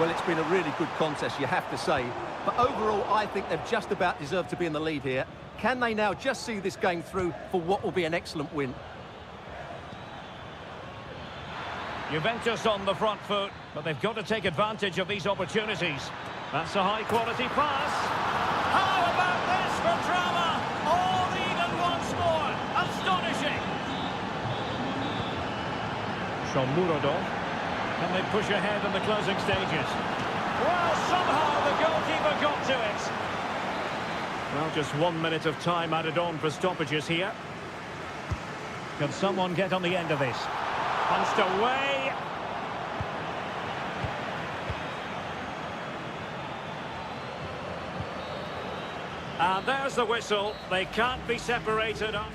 Well, it's been a really good contest, you have to say. But overall, I think they've just about deserved to be in the lead here. Can they now just see this game through for what will be an excellent win? Juventus on the front foot, but they've got to take advantage of these opportunities. That's a high-quality pass. How about this for drama? All even once more. Astonishing. Shomurodov. Can they push ahead in the closing stages? Well, somehow the goalkeeper got to it. Well, just 1 minute of time added on for stoppages here. Can someone get on the end of this? Punched away. And there's the whistle. They can't be separated up.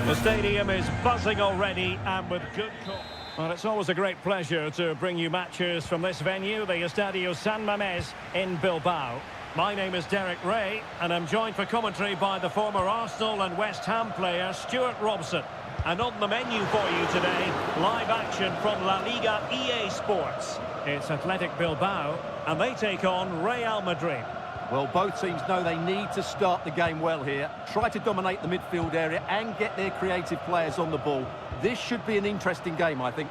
The stadium is buzzing already and with good call. Well, it's always a great pleasure to bring you matches from this venue, the Estadio San Mamés in Bilbao. My name is Derek Ray, and I'm joined for commentary by the former Arsenal and West Ham player Stuart Robson. And on the menu for you today, live action from La Liga EA Sports. It's Athletic Bilbao, and they take on Real Madrid. Well, both teams know they need to start the game well here. Try to dominate the midfield area and get their creative players on the ball. This should be an interesting game, I think.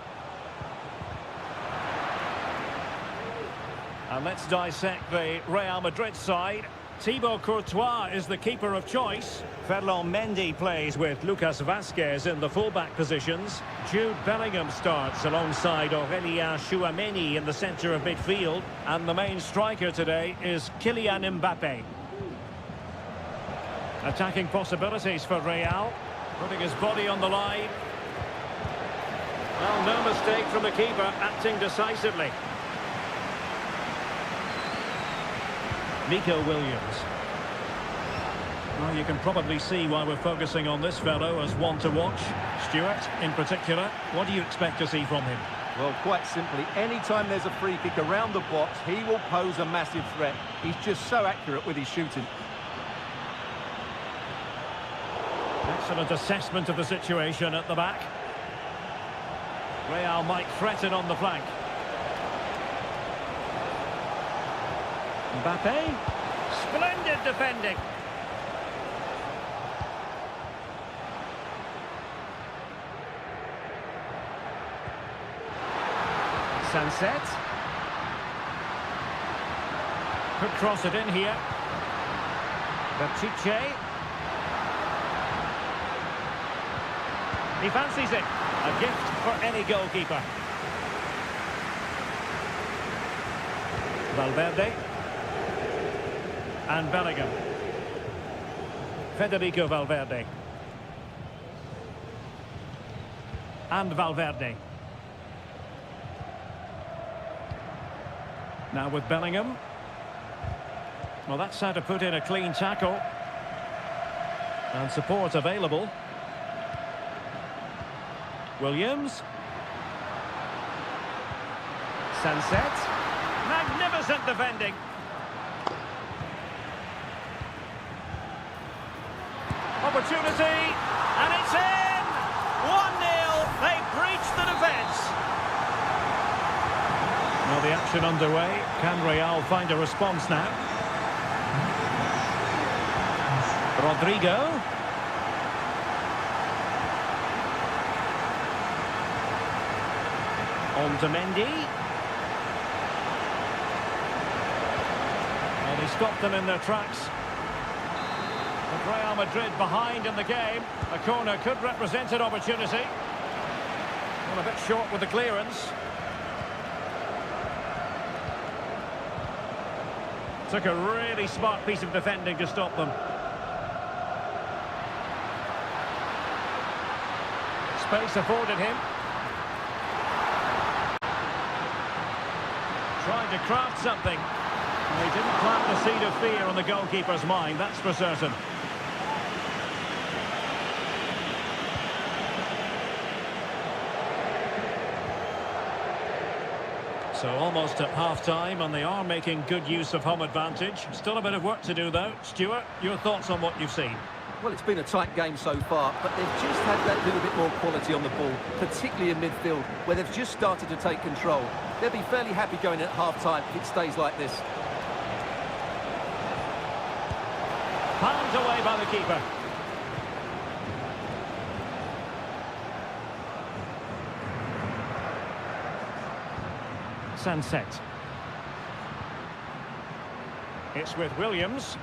And let's dissect the Real Madrid side. Thibaut Courtois is the keeper of choice. Ferland Mendy plays with Lucas Vazquez in the fullback positions. Jude Bellingham starts alongside Aurélien Tchouaméni in the centre of midfield. And the main striker today is Kylian Mbappé. Attacking possibilities for Real. Putting his body on the line. Well, no mistake from the keeper, acting decisively. Nico Williams. Well, you can probably see why we're focusing on this fellow as one to watch. Stuart, in particular, what do you expect to see from him? Well, quite simply, anytime there's a free kick around the box, he will pose a massive threat. He's just so accurate with his shooting. Excellent assessment of the situation at the back. Real might threaten on the flank. Mbappe. Splendid defending. Sunset. Could cross it in here. Pishit. He fancies it. A gift for any goalkeeper. Valverde. And Bellingham. Federico Valverde. And Valverde. Now with Bellingham. Well, that's how to put in a clean tackle. And support available. Williams. Sunset. Magnificent defending. Opportunity. And it's in! 1-0. They breached the defence. Well, the action underway. Can Real find a response now? Rodrigo. On to Mendy. Well, he stopped them in their tracks. With Real Madrid behind in the game, a corner could represent an opportunity. Well, a bit short with the clearance. Took a really smart piece of defending to stop them. Space afforded him. Trying to craft something. Well, he didn't plant the seed of fear on the goalkeeper's mind, that's for certain. So almost at half-time, and they are making good use of home advantage. Still a bit of work to do, though. Stuart, your thoughts on what you've seen? Well, it's been a tight game so far, but they've just had that little bit more quality on the ball, particularly in midfield, where they've just started to take control. They'll be fairly happy going at half-time if it stays like this. Pounded away by the keeper. Sunset. It's with Williams.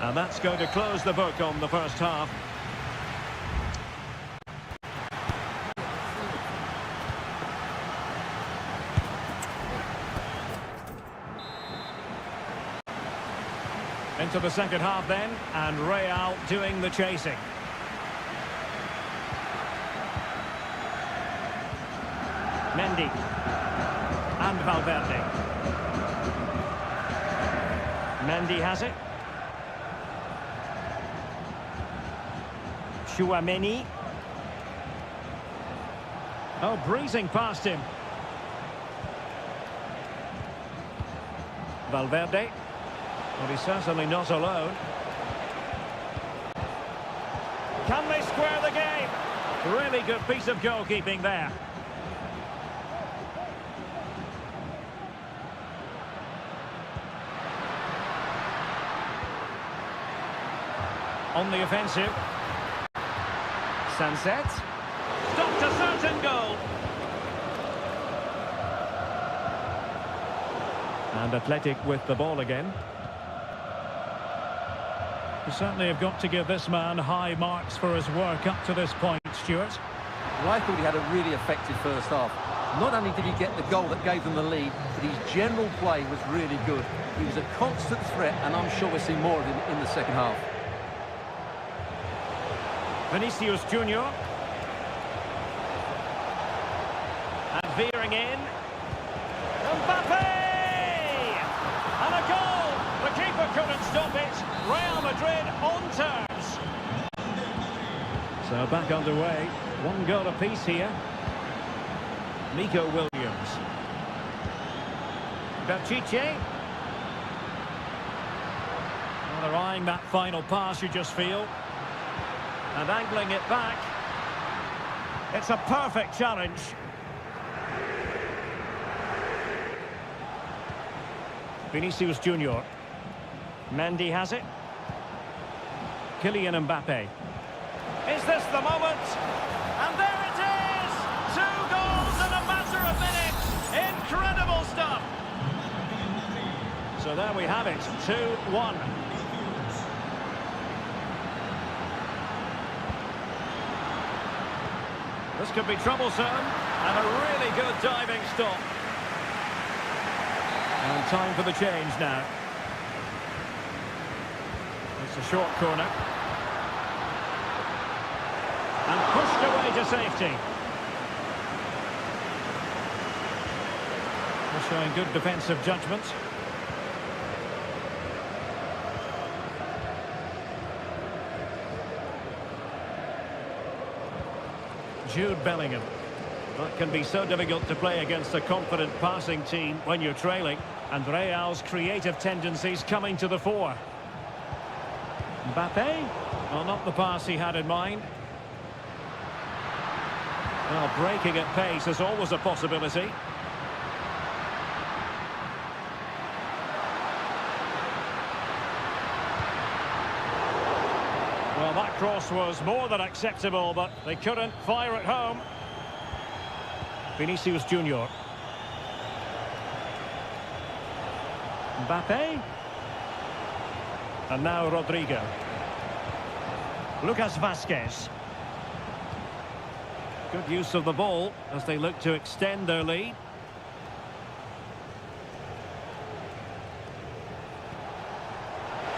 And that's going to close the book on the first half. Into the second half then, and Real doing the chasing. Mendy. And Valverde. Mendy has it. Chouameni. Oh, breezing past him. Valverde. Well, he's certainly not alone. Can they square the game? Really good piece of goalkeeping there. On the offensive. Sunset. Stopped a certain goal. And Athletic with the ball again. You certainly have got to give this man high marks for his work up to this point, Stuart. Well, I thought he had a really effective first half. Not only did he get the goal that gave them the lead, but his general play was really good. He was a constant threat, and I'm sure we'll see more of him in the second half. Vinicius Junior. veering in. Mbappe! And a goal! The keeper couldn't stop it. Real Madrid on terms. So back underway. One goal apiece here. Nico Williams. Pichet. Well, they're eyeing that final pass, you just feel. And angling it back. It's a perfect challenge. Vinicius Junior. Mendy has it. Kylian Mbappe. Is this the moment? And there it is! 2 goals in a matter of minutes. Incredible stuff. So there we have it, 2-1. This could be troublesome, and a really good diving stop. And time for the change now. It's a short corner. And pushed away to safety. They're showing good defensive judgment. Jude Bellingham. That can be so difficult to play against a confident passing team when you're trailing. And Real's creative tendencies coming to the fore. Mbappe? Well, not the pass he had in mind. Well, breaking at pace is always a possibility. Well, that cross was more than acceptable, but they couldn't fire it home. Vinicius Junior. Mbappe. And now Rodrigo. Lucas Vazquez. Good use of the ball as they look to extend their lead.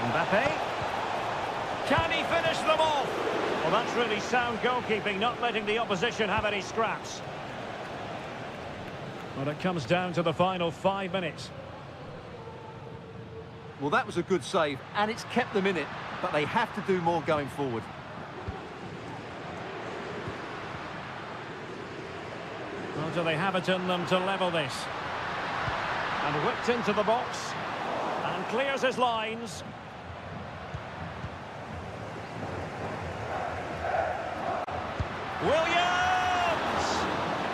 Mbappe. Can he finish them off? Well, that's really sound goalkeeping, not letting the opposition have any scraps. Well, it comes down to the final 5 minutes. Well, that was a good save, and it's kept them in it, but they have to do more going forward. Well, do they have it in them to level this? And whipped into the box. And clears his lines. Williams!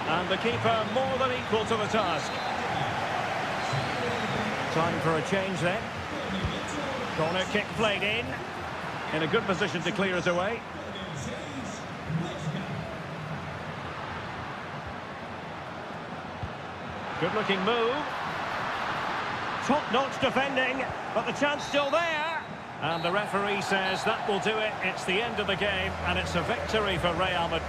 And the keeper more than equal to the task. Time for a change then. Corner kick played in a good position to clear it away. Good looking move. Top-notch defending, but the chance still there. And the referee says that will do it. It's the end of the game, and it's a victory for Real Madrid.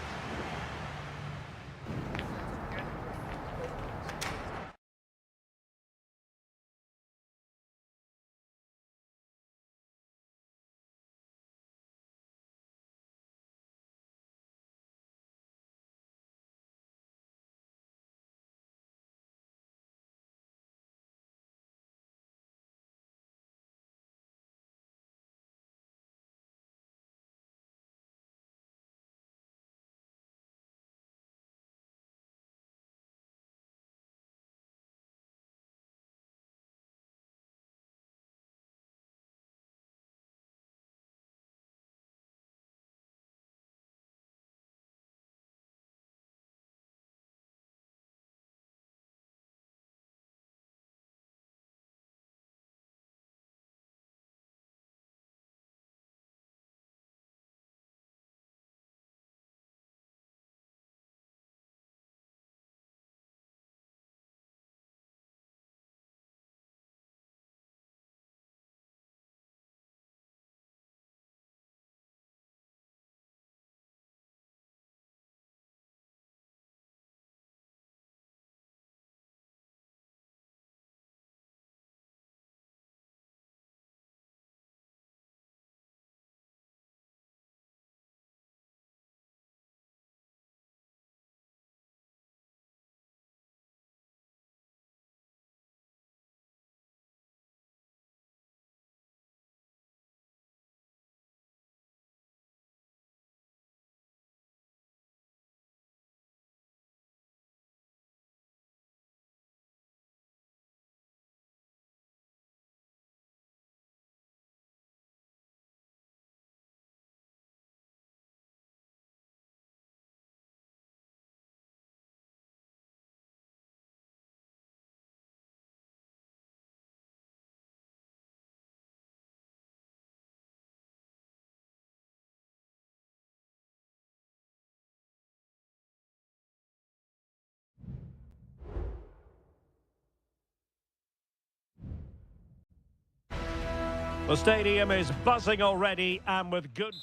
The stadium is buzzing already and with good...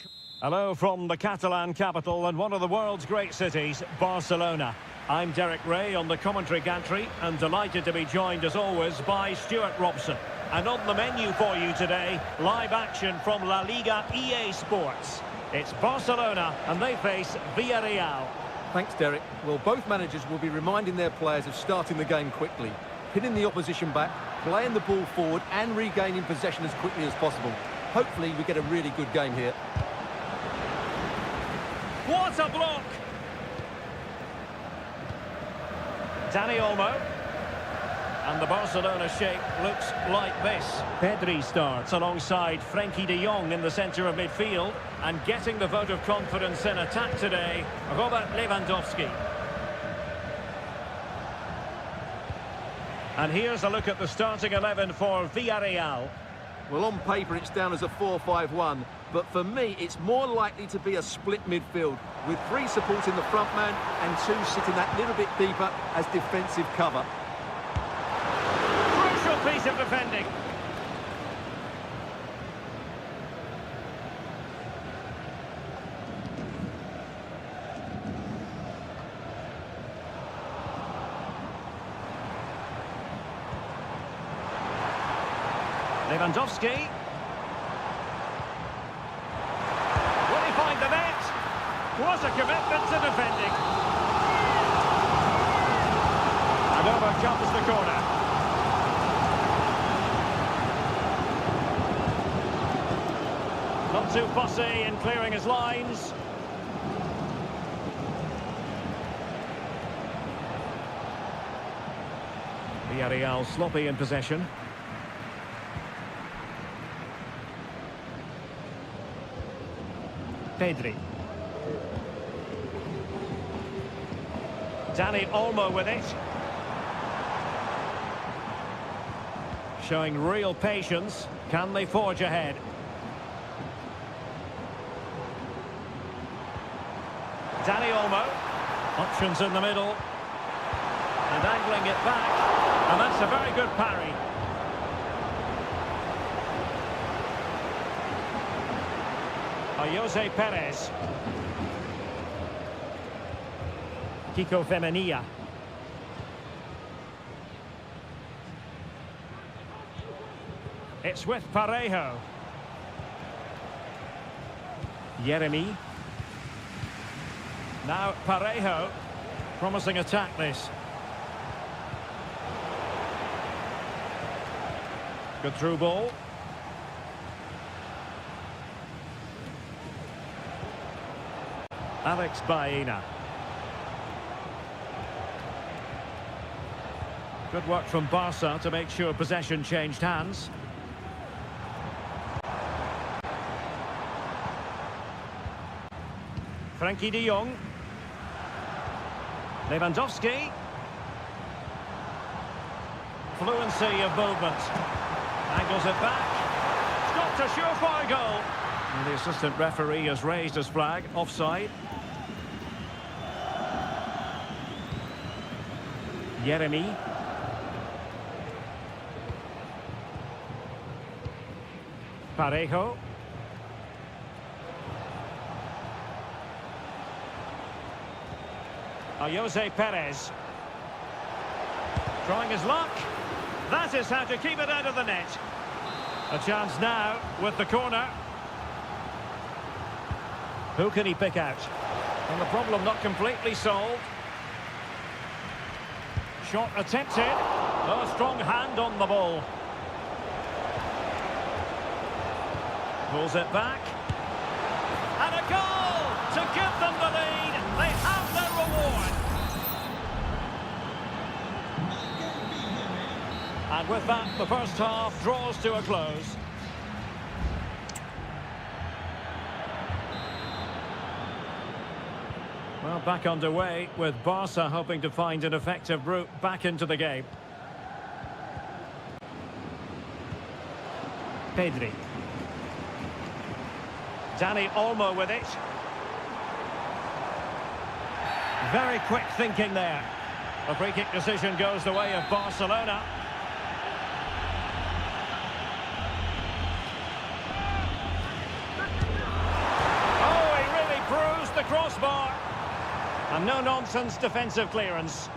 Hello from the Catalan capital and one of the world's great cities, Barcelona. I'm Derek Ray on the commentary gantry and delighted to be joined as always by Stuart Robson. And on the menu for you today, live action from La Liga EA Sports. It's Barcelona and they face Villarreal. Thanks, Derek. Well, both managers will be reminding their players of starting the game quickly, pinning the opposition back, playing the ball forward and regaining possession as quickly as possible. Hopefully we get a really good game here. What a block! Dani Olmo. And the Barcelona shape looks like this. Pedri starts alongside Frenkie de Jong in the centre of midfield. And getting the vote of confidence in attack today, Robert Lewandowski. And here's a look at the starting 11 for Villarreal. Well, on paper it's down as a 4-5-1, but for me it's more likely to be a split midfield, with 3 supporting the front man and 2 sitting that little bit deeper as defensive cover. Crucial piece of defending. Lewandowski. Will he find the net? What a commitment to defending. And over comes the corner. Not too fussy in clearing his lines. Villarreal sloppy in possession. Pedri. Dani Olmo with it. Showing real patience. Can they forge ahead? Dani Olmo. Options in the middle. And angling it back. And that's a very good parry. Jose Perez. Kiko Femenia. It's with Parejo. Yeremy. Now Parejo. Promising attack this. Good through ball. Alex Baena. Good work from Barca to make sure possession changed hands. Frenkie de Jong. Lewandowski. Fluency of movement. Angles it back. Stopped a surefire goal. And the assistant referee has raised his flag. Offside. Yeremy. Parejo. Jose Perez. Trying his luck. That is how to keep it out of the net. A chance now with the corner. Who can he pick out? And the problem not completely solved. Shot attempted. Oh, a strong hand on the ball. Pulls it back. And a goal to give them the lead. They have their reward. And with that, the first half draws to a close. Well, back underway with Barca hoping to find an effective route back into the game. Pedri. Dani Olmo with it. Very quick thinking there. The free kick decision goes the way of Barcelona. crossbar. And no-nonsense defensive clearance.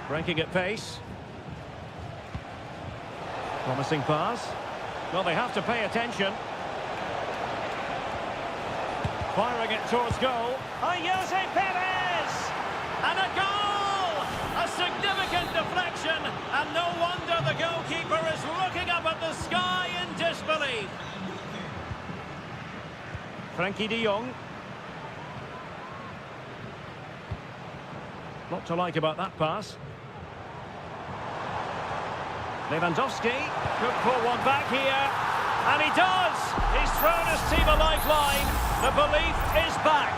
Breaking at pace. Promising pass. Well, they have to pay attention. Firing it towards goal. Jose Perez! And a goal! A significant deflection. And no wonder the goalkeeper is looking up at the sky in disbelief. Frankie de Jong. Lot to like about that pass. Lewandowski could pull one back here, and he does! He's thrown his team a lifeline. The belief is back.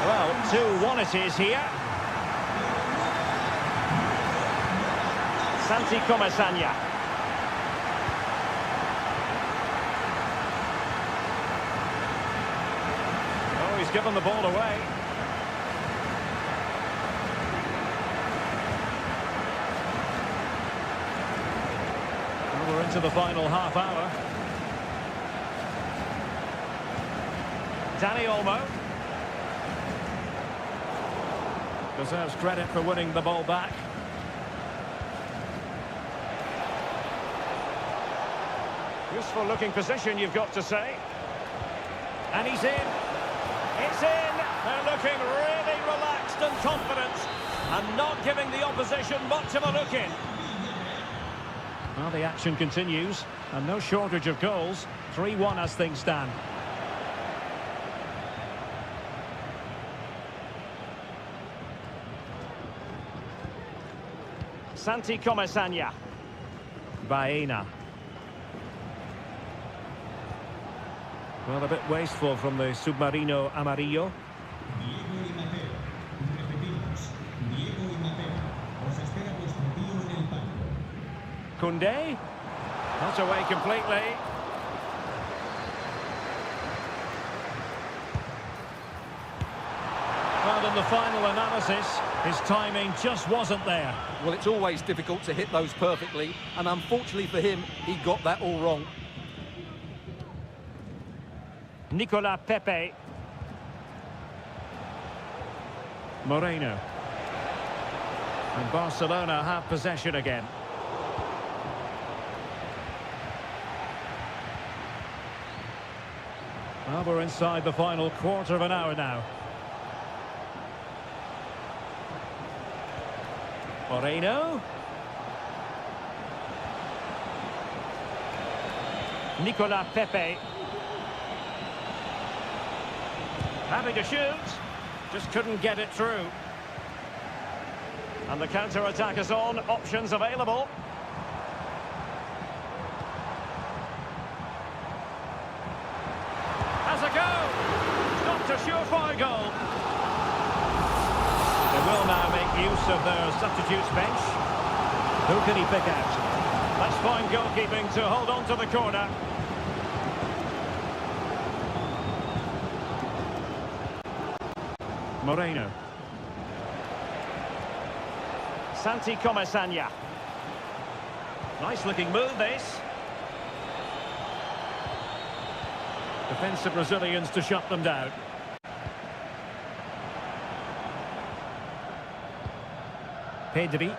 Well, 2-1 it is here. Santi Comasagna. Oh, he's given the ball away. We're into the final half hour. Dani Olmo deserves credit for winning the ball back. Useful looking position, you've got to say. And he's in. It's in. They're looking really relaxed and confident and not giving the opposition much of a look in. Well, the action continues, and no shortage of goals. 3-1 as things stand. Santi Comasagna. Baena. Well, a bit wasteful from the Submarino Amarillo. Koundé, not away completely. Well, in the final analysis, his timing just wasn't there. Well, it's always difficult to hit those perfectly, and unfortunately for him, he got that all wrong. Nicolas Pepe. Moreno. And Barcelona have possession again. Well, we're inside the final quarter of an hour now. Moreno. Nicolas Pepe. Having to shoot. Just couldn't get it through. And the counter-attack is on. Options available. Has a go. Not a surefire goal. They will now make use of their substitutes bench. Who can he pick out? That's fine goalkeeping to hold on to the corner. Moreno. Santi Comasagna. Nice looking move this. Defensive Brazilians to shut them down. Pedri.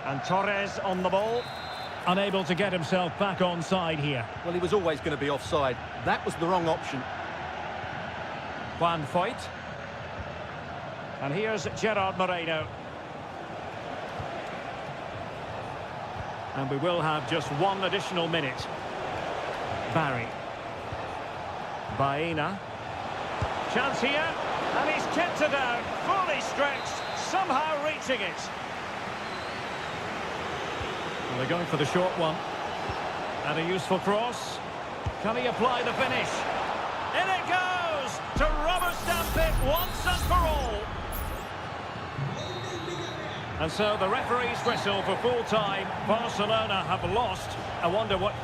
And Torres on the ball. Unable to get himself back onside here. Well, he was always going to be offside. That was the wrong option. Juan Foyt. And here's Gerard Moreno. And we will have just one additional minute. Barry. Baena. Chance here. And he's kept it out. Fully stretched. Somehow reaching it. Well, they're going for the short one. And a useful cross. Can he apply the finish? In it goes! To rubber stamp it once and for all. And so the referee's whistle for full time. Barcelona have lost. I wonder what...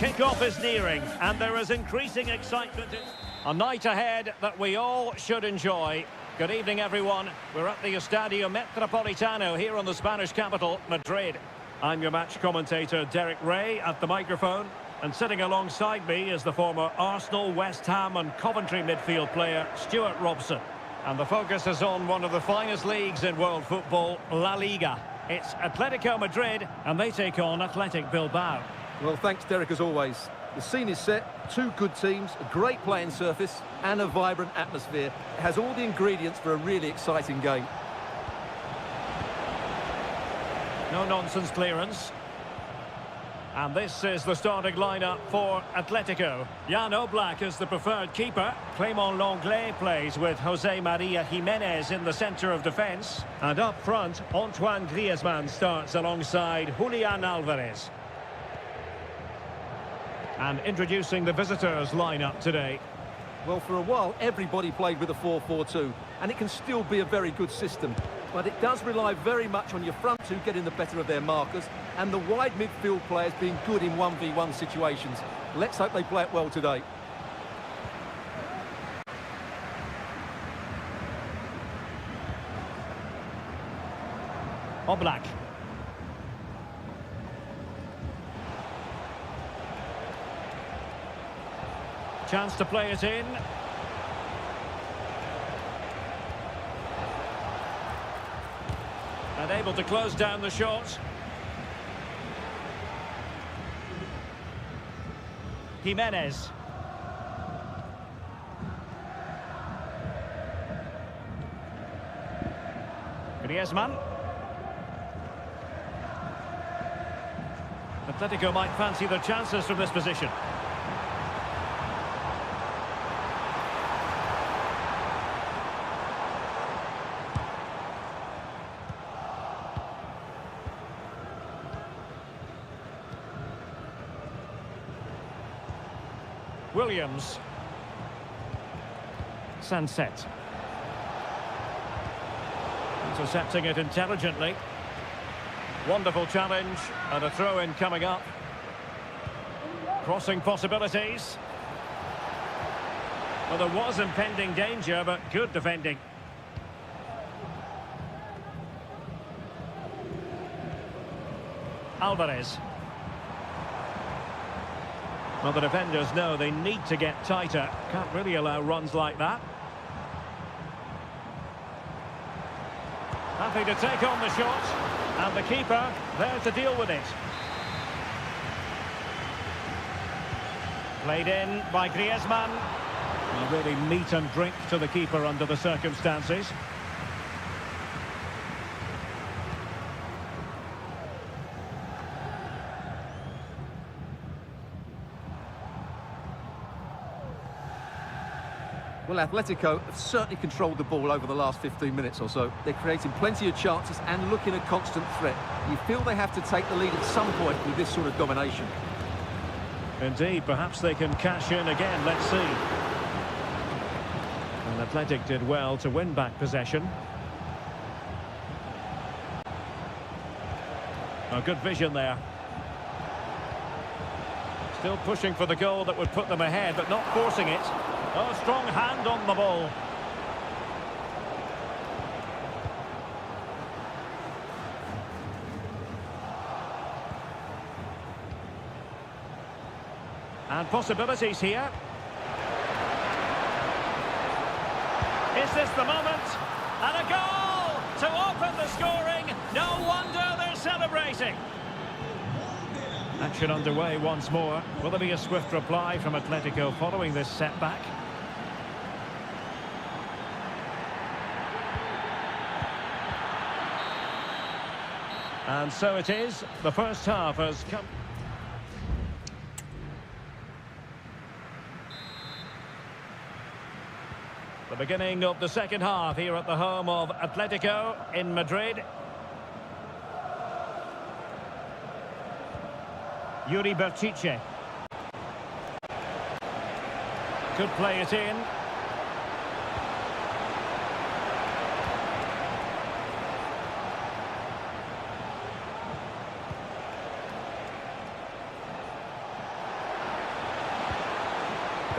Kick-off is nearing, and there is increasing excitement. A night ahead that we all should enjoy. Good evening, everyone. We're at the Estadio Metropolitano here in the Spanish capital, Madrid. I'm your match commentator, Derek Ray, at the microphone. And sitting alongside me is the former Arsenal, West Ham and Coventry midfield player, Stuart Robson. And the focus is on one of the finest leagues in world football, La Liga. It's Atletico Madrid, and they take on Athletic Bilbao. Well, thanks, Derek, as always. The scene is set, two good teams, a great playing surface and a vibrant atmosphere. It has all the ingredients for a really exciting game. No-nonsense clearance. And this is the starting lineup for Atletico. Jan Oblak is the preferred keeper. Clément Lenglet plays with José María Jiménez in the centre of defence. And up front, Antoine Griezmann starts alongside Julián Álvarez. And introducing the visitors' lineup today. Well, for a while, everybody played with a 4-4-2, and it can still be a very good system. But it does rely very much on your front two getting the better of their markers and the wide midfield players being good in 1v1 situations. Let's hope they play it well today. Oblak. Chance to play it in. And able to close down the shot. Jimenez. Griezmann. Atletico might fancy their chances from this position. Williams. Sunset. Intercepting it intelligently. Wonderful challenge and a throw-in coming up. Crossing possibilities. Well, there was impending danger, but good defending. Álvarez. Well, the defenders know they need to get tighter. Can't really allow runs like that. Happy to take on the shot. And the keeper there to deal with it. Played in by Griezmann. Really meat and drink to the keeper under the circumstances. Well, Atletico have certainly controlled the ball over the last 15 minutes or so. They're creating plenty of chances and looking a constant threat. You feel they have to take the lead at some point with this sort of domination. Indeed, perhaps they can cash in again, let's see. And Athletic did well to win back possession. Oh, good vision there. Still pushing for the goal that would put them ahead, but not forcing it. Oh, strong hand on the ball. And possibilities here. Is this the moment? And a goal to open the scoring. No wonder they're celebrating. Action underway once more. Will there be a swift reply from Atletico following this setback? And so it is. The first half has come. The beginning of the second half here at the home of Atletico in Madrid. Yuri Berchiche. Could play it in.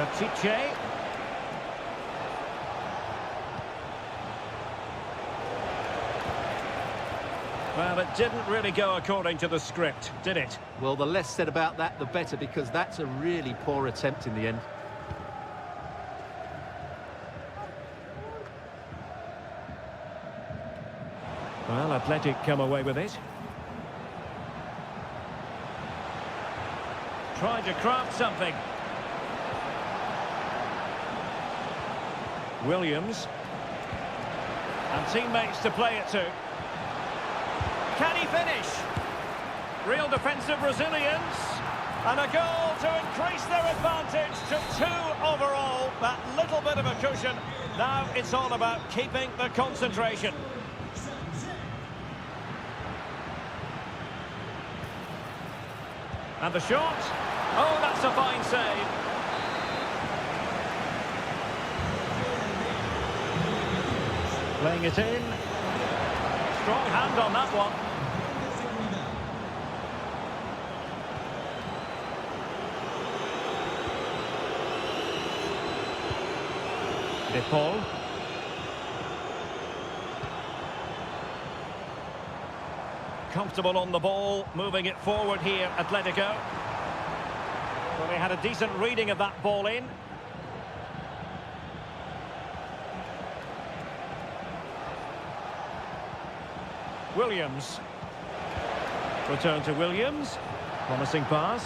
Pichet. Well, it didn't really go according to the script, did it? Well, the less said about that, the better, because that's a really poor attempt in the end. Well, Athletic come away with it. Trying to craft something. Williams. And teammates to play it to. Can he finish? Real defensive resilience. And a goal to increase their advantage to 2 overall. That little bit of a cushion. Now it's all about keeping the concentration. And the shot. Oh, that's a fine save. Playing it in. Strong hand on that one. De Paul. Comfortable on the ball, moving it forward here, Atletico. Well, they had a decent reading of that ball in. Williams. Return to Williams. Promising pass.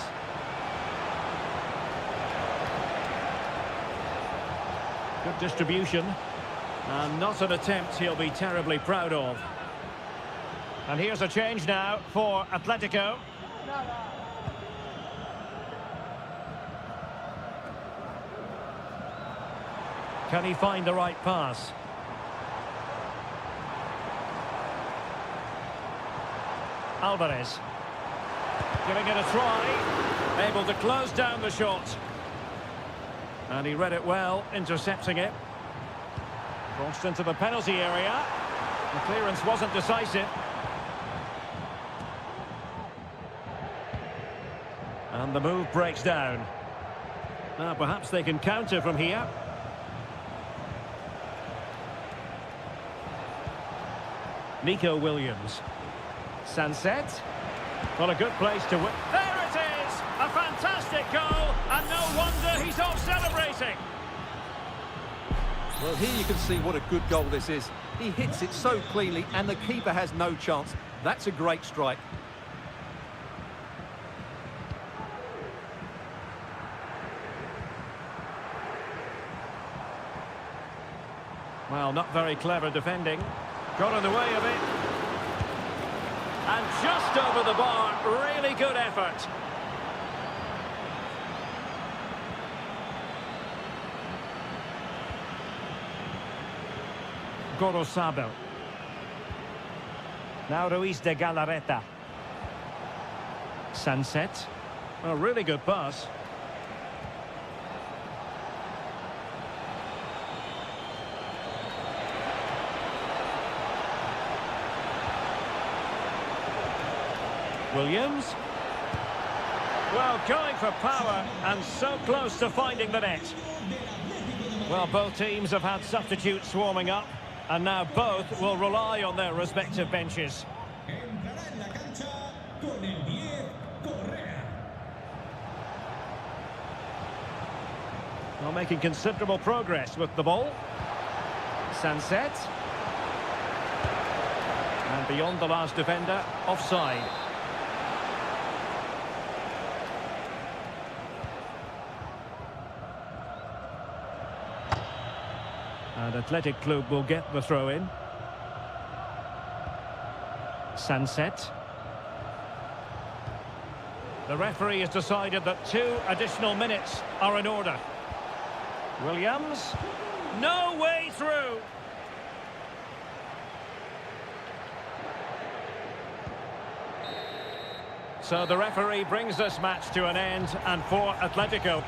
Good distribution. And not an attempt he'll be terribly proud of. And here's a change now for Atletico. Can he find the right pass? Alvarez. Giving it a try. Able to close down the shot. And he read it well, intercepting it. Crossed into the penalty area. The clearance wasn't decisive. And the move breaks down. Now perhaps they can counter from here. Nico Williams. Sunset. Well, a good place to win. There it is! A fantastic goal, and no wonder he's off celebrating. Well, here you can see what a good goal this is. He hits it so cleanly, and the keeper has no chance. That's a great strike. Well, not very clever defending. Got in the way of it. And just over the bar, really good effort. Gorosabel. Now Ruiz de Galarreta. Sunset. A really good pass. Williams. Well, going for power and so close to finding the net. Well, both teams have had substitutes swarming up, and now both will rely on their respective benches. Well, making considerable progress with the ball. Sunset. And beyond the last defender, offside. And Athletic Club will get the throw in. Sunset. The referee has decided that 2 additional minutes are in order. Williams. No way through. So the referee brings this match to an end, and for Atletico,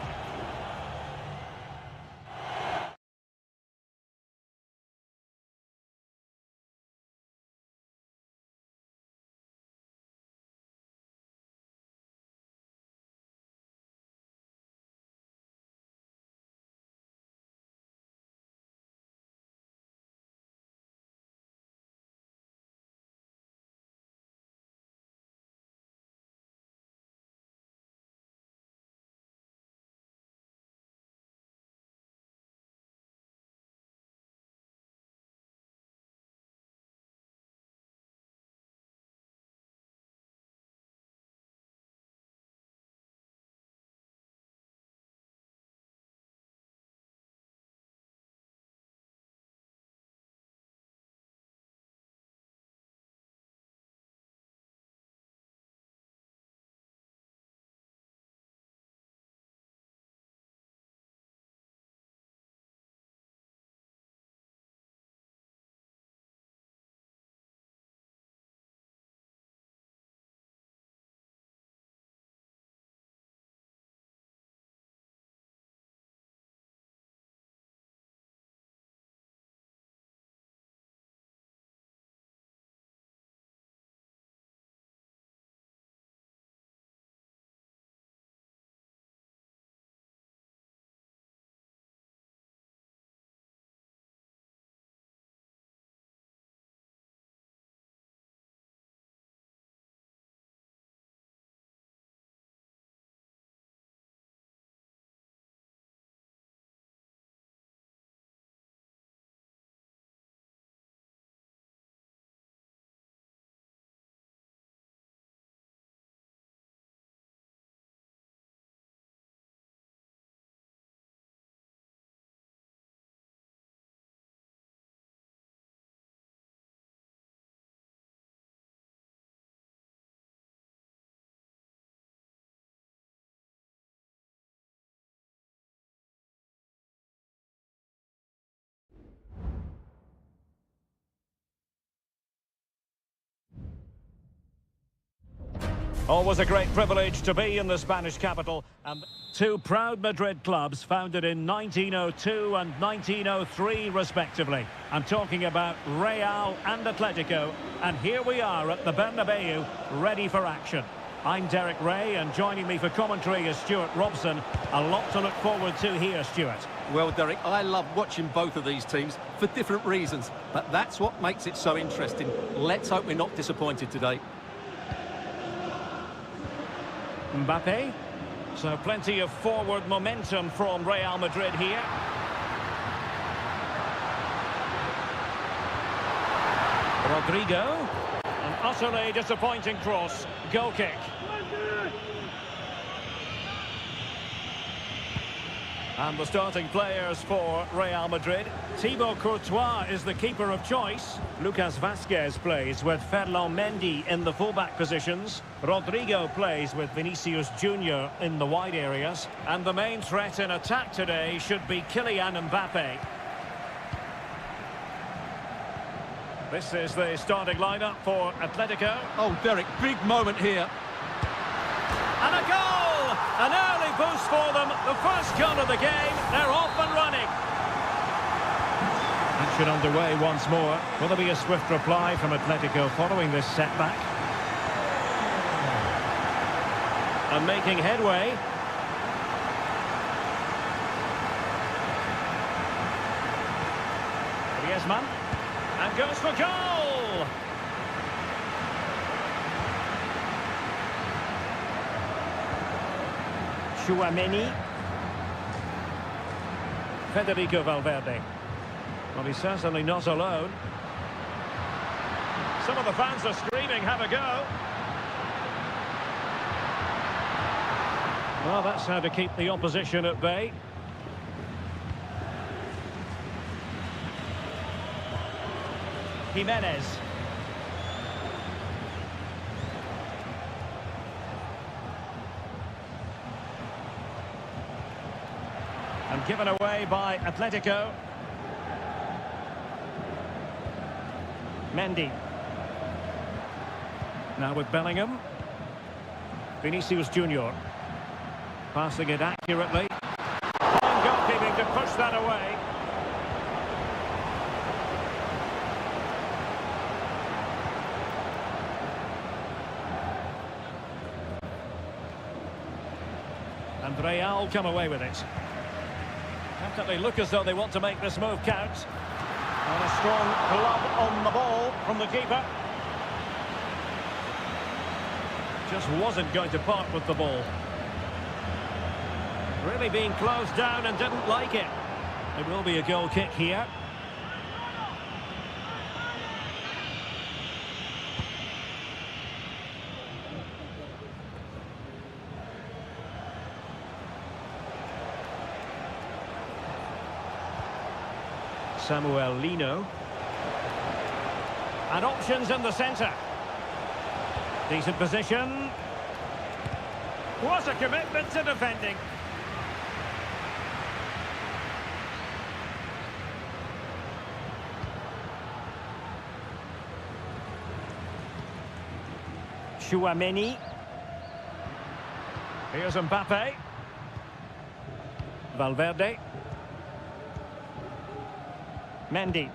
Always a great privilege to be in the Spanish capital. And two proud Madrid clubs founded in 1902 and 1903 respectively. I'm talking about Real and Atletico. And here we are at the Bernabeu, ready for action. I'm Derek Ray, and joining me for commentary is Stuart Robson. A lot to look forward to here, Stuart. Well, Derek, I love watching both of these teams for different reasons, but that's what makes it so interesting. Let's hope we're not disappointed today. Mbappe. So plenty of forward momentum from Real Madrid here. Rodrigo. An utterly disappointing cross. Goal kick. And the starting players for Real Madrid. Thibaut Courtois is the keeper of choice. Lucas Vazquez plays with Ferland Mendy in the fullback positions. Rodrigo plays with Vinicius Junior in the wide areas. And the main threat in attack today should be Kylian Mbappe. This is the starting lineup for Atletico. Oh, Derek, big moment here. And a goal! An early boost for them. The first goal of the game. They're off and running. Action underway once more. Will there be a swift reply from Atletico following this setback? And making headway. Griezmann. And goes for goal! Chouameni. Federico Valverde. Well, he's certainly not alone. Some of the fans are screaming, have a go. Well, that's how to keep the opposition at bay. Jimenez. And given away by Atletico. Mendy. Now with Bellingham. Vinicius Junior. Passing it accurately. Fine goalkeeping to push that away. And Real come away with it. Definitely look as though they want to make this move count. And a strong glove on the ball from the keeper. Just wasn't going to part with the ball. Really being closed down and didn't like it. It will be a goal kick here. Samuel Lino. And options in the centre. Decent position. What a commitment to defending. Chouameni. Here's Mbappe. Valverde. Mendy.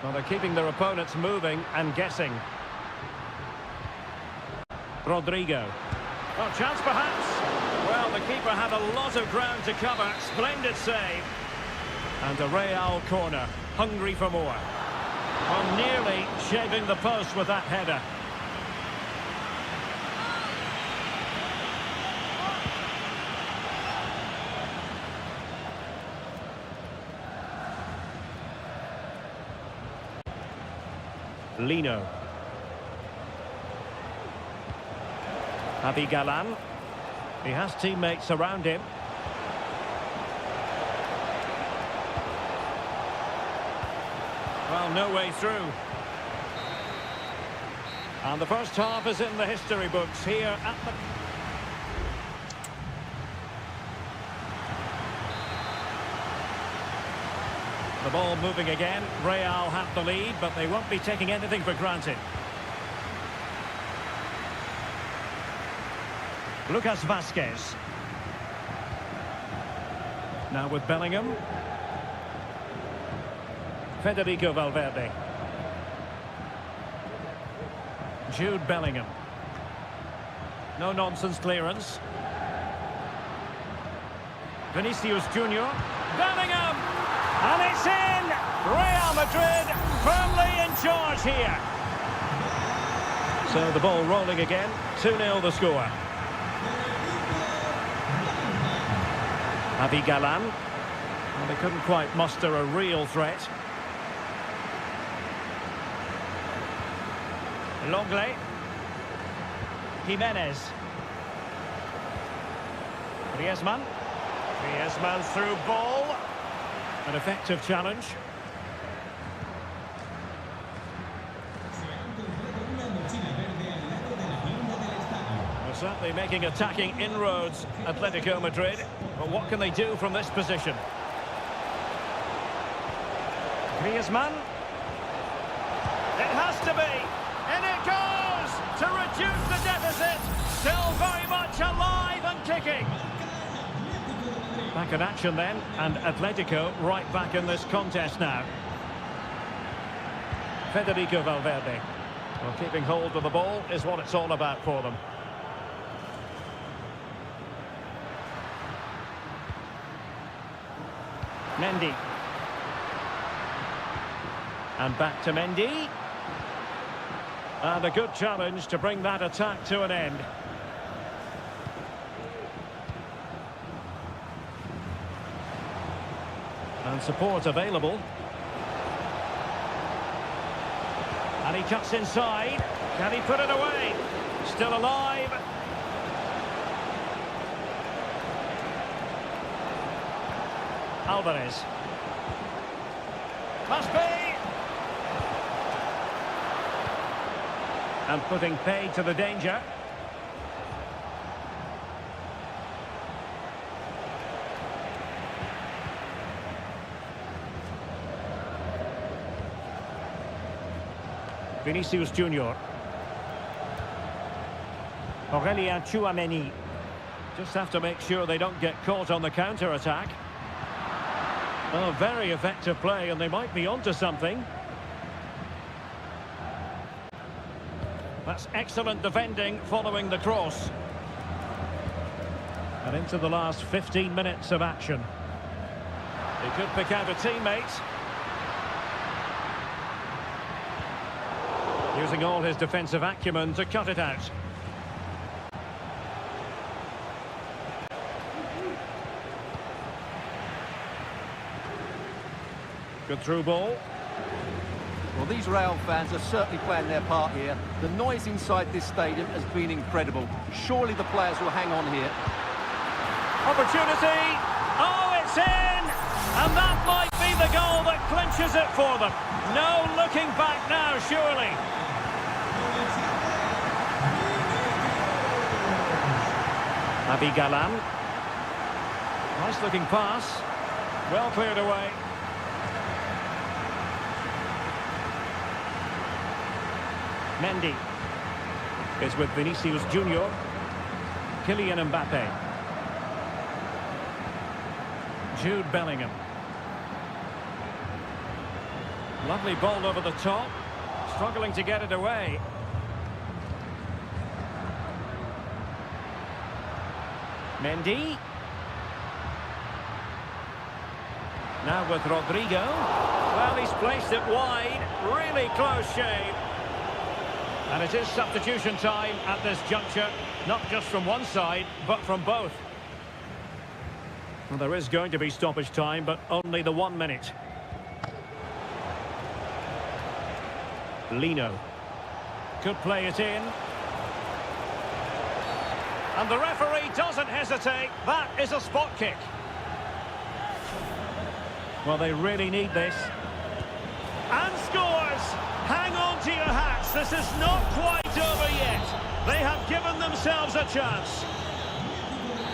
Well, they're keeping their opponents moving and guessing. Rodrigo. Well, chance perhaps. Well, the keeper had a lot of ground to cover. Splendid save. And a Real corner. Hungry for more. Well, nearly shaving the post with that header. Lino. Javi Galan. He has teammates around him. Well, no way through. And the first half is in the history books here at the... The ball moving again. Real have the lead, but they won't be taking anything for granted. Lucas Vazquez. Now with Bellingham. Federico Valverde. Jude Bellingham. No nonsense clearance. Vinicius Junior. Bellingham! And it's in! Real Madrid firmly in charge here. So the ball rolling again. 2-0 the score. Javi Galan. Well, they couldn't quite muster a real threat. Longley. Jimenez. Griezmann. Griezmann's through ball. An effective challenge. They're certainly making attacking inroads, Atletico Madrid. But what can they do from this position? Griezmann. It has to be. And it goes to reduce the deficit. Still very much alive and kicking. Back in action then, and Atletico right back in this contest now. Federico Valverde. Well, keeping hold of the ball is what it's all about for them. Mendy. And back to Mendy. And a good challenge to bring that attack to an end. And support available. And he cuts inside. Can he put it away? Still alive. Alvarez. Must be. And putting paid to the danger. Vinicius Junior. Aurélien Tchouameni. Just have to make sure they don't get caught on the counter-attack. Oh, very effective play, and they might be onto something. That's excellent defending following the cross. And into the last 15 minutes of action. He could pick out a teammate. Using all his defensive acumen to cut it out. Good through ball. Well, these Real fans are certainly playing their part here. The noise inside this stadium has been incredible. Surely the players will hang on here. Opportunity! Oh, it's in! And that might be the goal that clinches it for them. No looking back now, surely. Javi Galan. Nice looking pass. Well cleared away. Mendy is with Vinicius Junior. Kylian Mbappe. Jude Bellingham. Lovely ball over the top. Struggling to get it away. Mendy. Now with Rodrigo. Well, he's placed it wide. Really close shave. And it is substitution time at this juncture, not just from one side, but from both. Well, there is going to be stoppage time, but only the 1 minute. Lino. Could play it in. And the referee doesn't hesitate. That is a spot kick. Well, they really need this. And scores! Hang on to your hats. This is not quite over yet. They have given themselves a chance.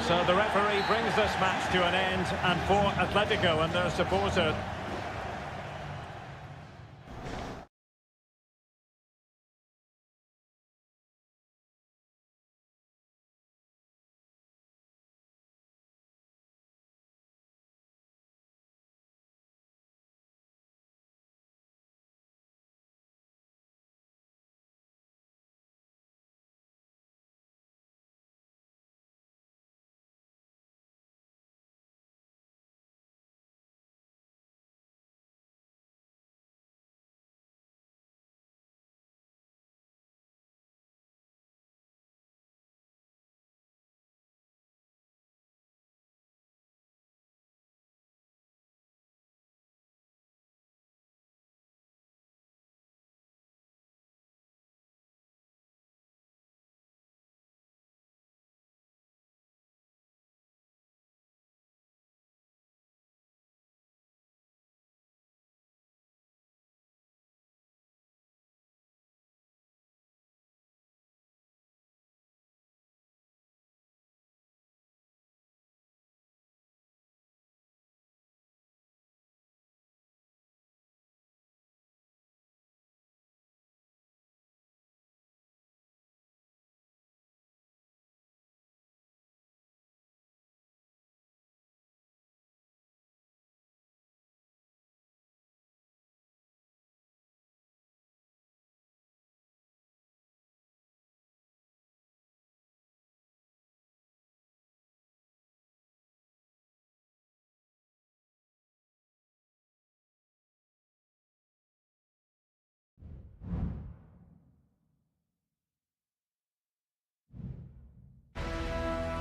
So the referee brings this match to an end, and for Atletico and their supporters,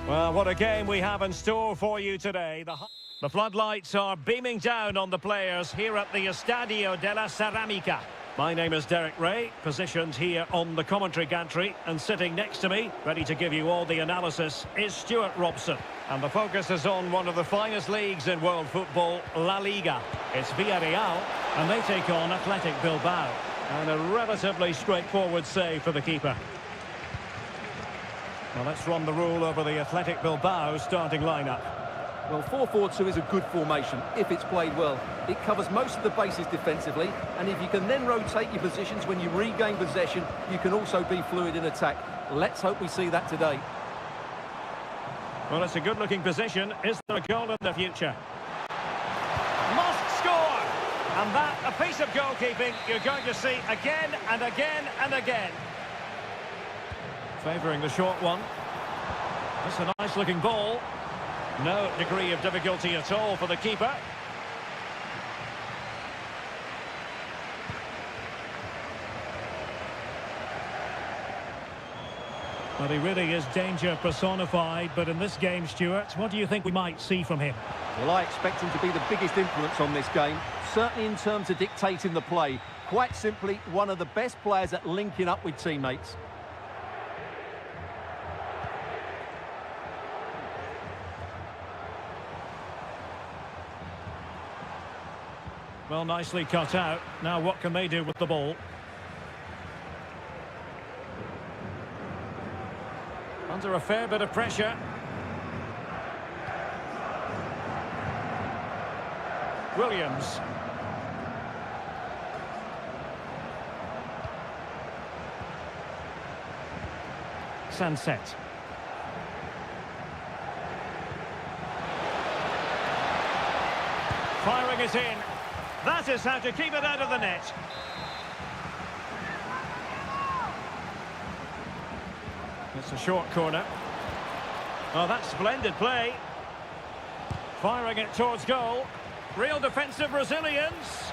Well, what a game we have in store for you today. The floodlights are beaming down on the players here at the Estadio de la Ceramica. My name is Derek Ray, positioned here on the commentary gantry, and sitting next to me, ready to give you all the analysis, is Stuart Robson. And the focus is on one of the finest leagues in world football, La Liga. It's Villarreal, and they take on Athletic Bilbao. And a relatively straightforward save for the keeper. Now let's run the rule over the Athletic Bilbao starting lineup. Well, 4-4-2 is a good formation if it's played well. It covers most of the bases defensively, and if you can then rotate your positions when you regain possession, you can also be fluid in attack. Let's hope we see that today. Well, it's a good-looking position. Is there a goal in the future? Must score! And that, a piece of goalkeeping you're going to see again and again and again. Favouring the short one. That's a nice-looking ball. No degree of difficulty at all for the keeper. Well, he really is danger personified, but in this game, Stuart, what do you think we might see from him? Well, I expect him to be the biggest influence on this game, certainly in terms of dictating the play. Quite simply, one of the best players at linking up with teammates. Well, nicely cut out. Now what can they do with the ball? Under a fair bit of pressure. Williams. Sunset. Firing it in. That is how to keep it out of the net. It's a short corner. Oh, that's splendid play. Firing it towards goal. Real defensive resilience.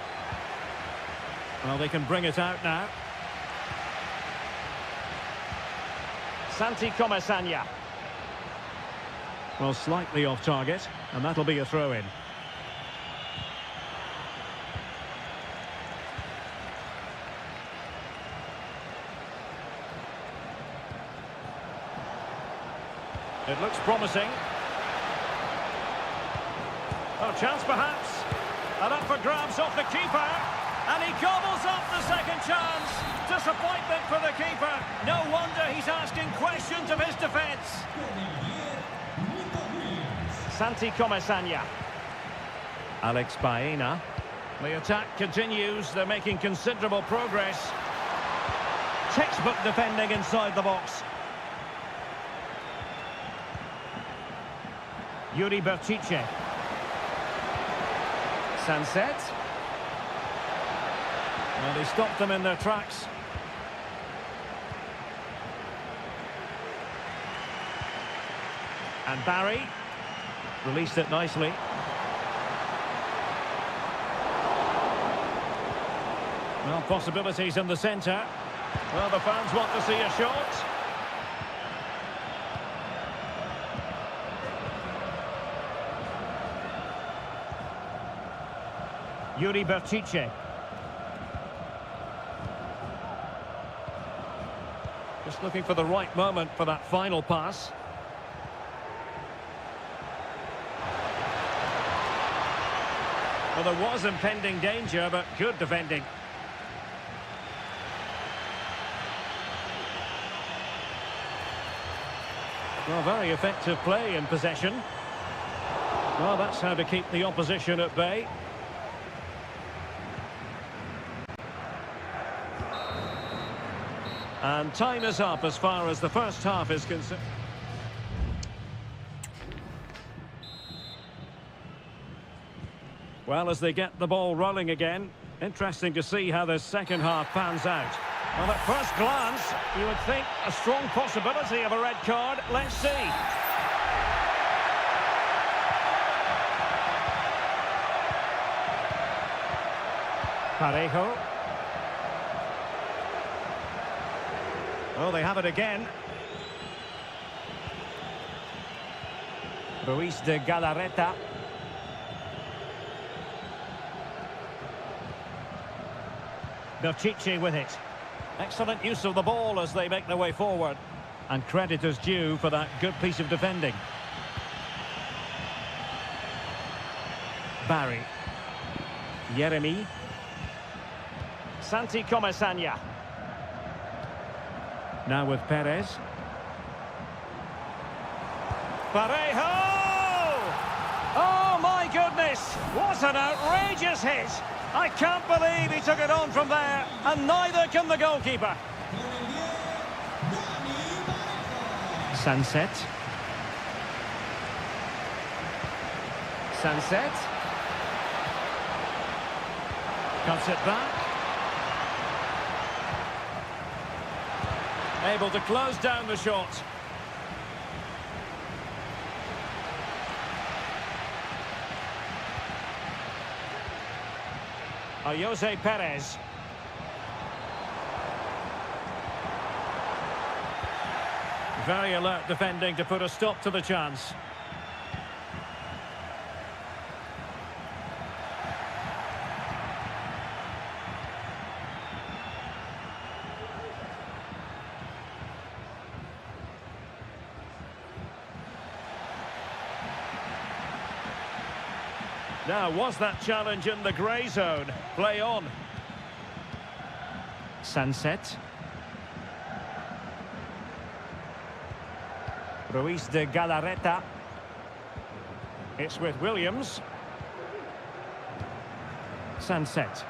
Well, they can bring it out now. Santi Comesaña. Well, slightly off target, and that'll be a throw-in. It looks promising. Oh, chance perhaps. And up for grabs off the keeper. And he gobbles up the second chance. Disappointment for the keeper. No wonder he's asking questions of his defence. Santi Comesaña. Alex Baena. The attack continues. They're making considerable progress. Textbook defending inside the box. Yuri Bertice. Sunset. Well, he stopped them in their tracks. And Barry released it nicely. Well, possibilities in the centre. Well, the fans want to see a shot. Yuri Bertice. Just looking for the right moment for that final pass. Well, there was impending danger, but good defending. Well, very effective play in possession. Well, that's how to keep the opposition at bay. And time is up as far as the first half is concerned. Well, as they get the ball rolling again, interesting to see how this second half pans out. Well, at first glance, you would think a strong possibility of a red card. Let's see. Parejo. Oh, they have it again. Ruiz de Galarreta. Pichetty with it. Excellent use of the ball as they make their way forward. And credit is due for that good piece of defending. Barry. Yeremy. Santi Comesaña. Now with Perez. Parejo! Oh my goodness! What an outrageous hit! I can't believe he took it on from there, and neither can the goalkeeper. Sunset. Sunset. Cuts it back. Able to close down the shot. Jose Perez. Very alert defending to put a stop to the chance. Now, was that challenge in the grey zone? Play on. Sunset. Ruiz de Galarreta. It's with Williams. Sunset.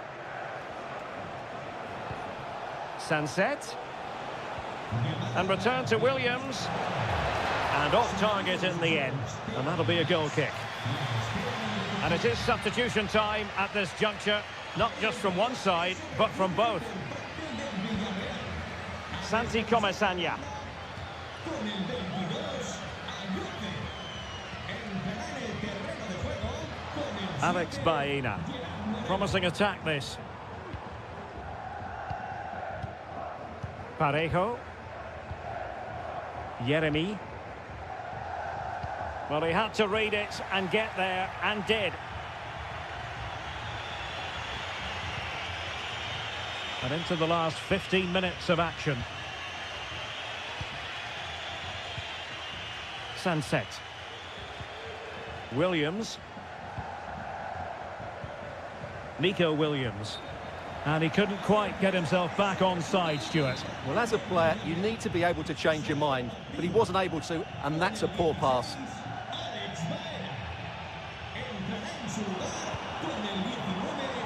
Sunset. And return to Williams. And off target in the end. And that'll be a goal kick. And it is substitution time at this juncture, not just from one side, but from both. Santi Comesaña. Alex Baena. Promising attack this. Parejo. Yeremy. Well, he had to read it and get there, and did. And into the last 15 minutes of action. Sunset. Williams. Nico Williams. And he couldn't quite get himself back on side, Stuart. Well, as a player, you need to be able to change your mind, but he wasn't able to, and that's a poor pass.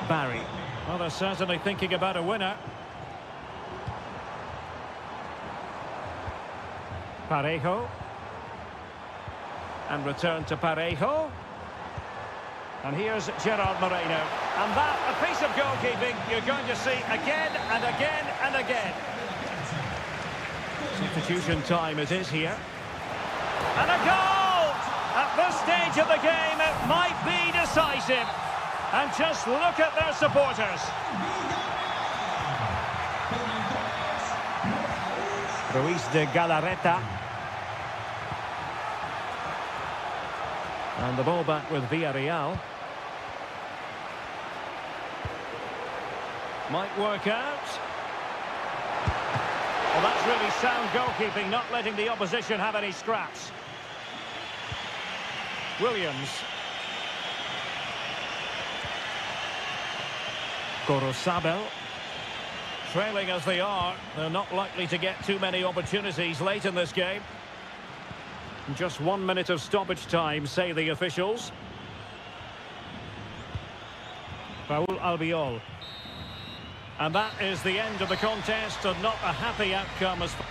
Barry. Well, they're certainly thinking about a winner. Parejo. And return to Parejo. And here's Gerard Moreno. And that, a piece of goalkeeping you're going to see again and again and again. Substitution time it is here. And a goal! At this stage of the game, it might be decisive. And just look at their supporters. Ruiz de Galarreta. And the ball back with Villarreal. Might work out. Well, that's really sound goalkeeping, not letting the opposition have any scraps. Williams. Corozabel. Trailing as they are, they're not likely to get too many opportunities late in this game. Just 1 minute of stoppage time, say the officials. Raul Albiol. And that is the end of the contest, and not a happy outcome as far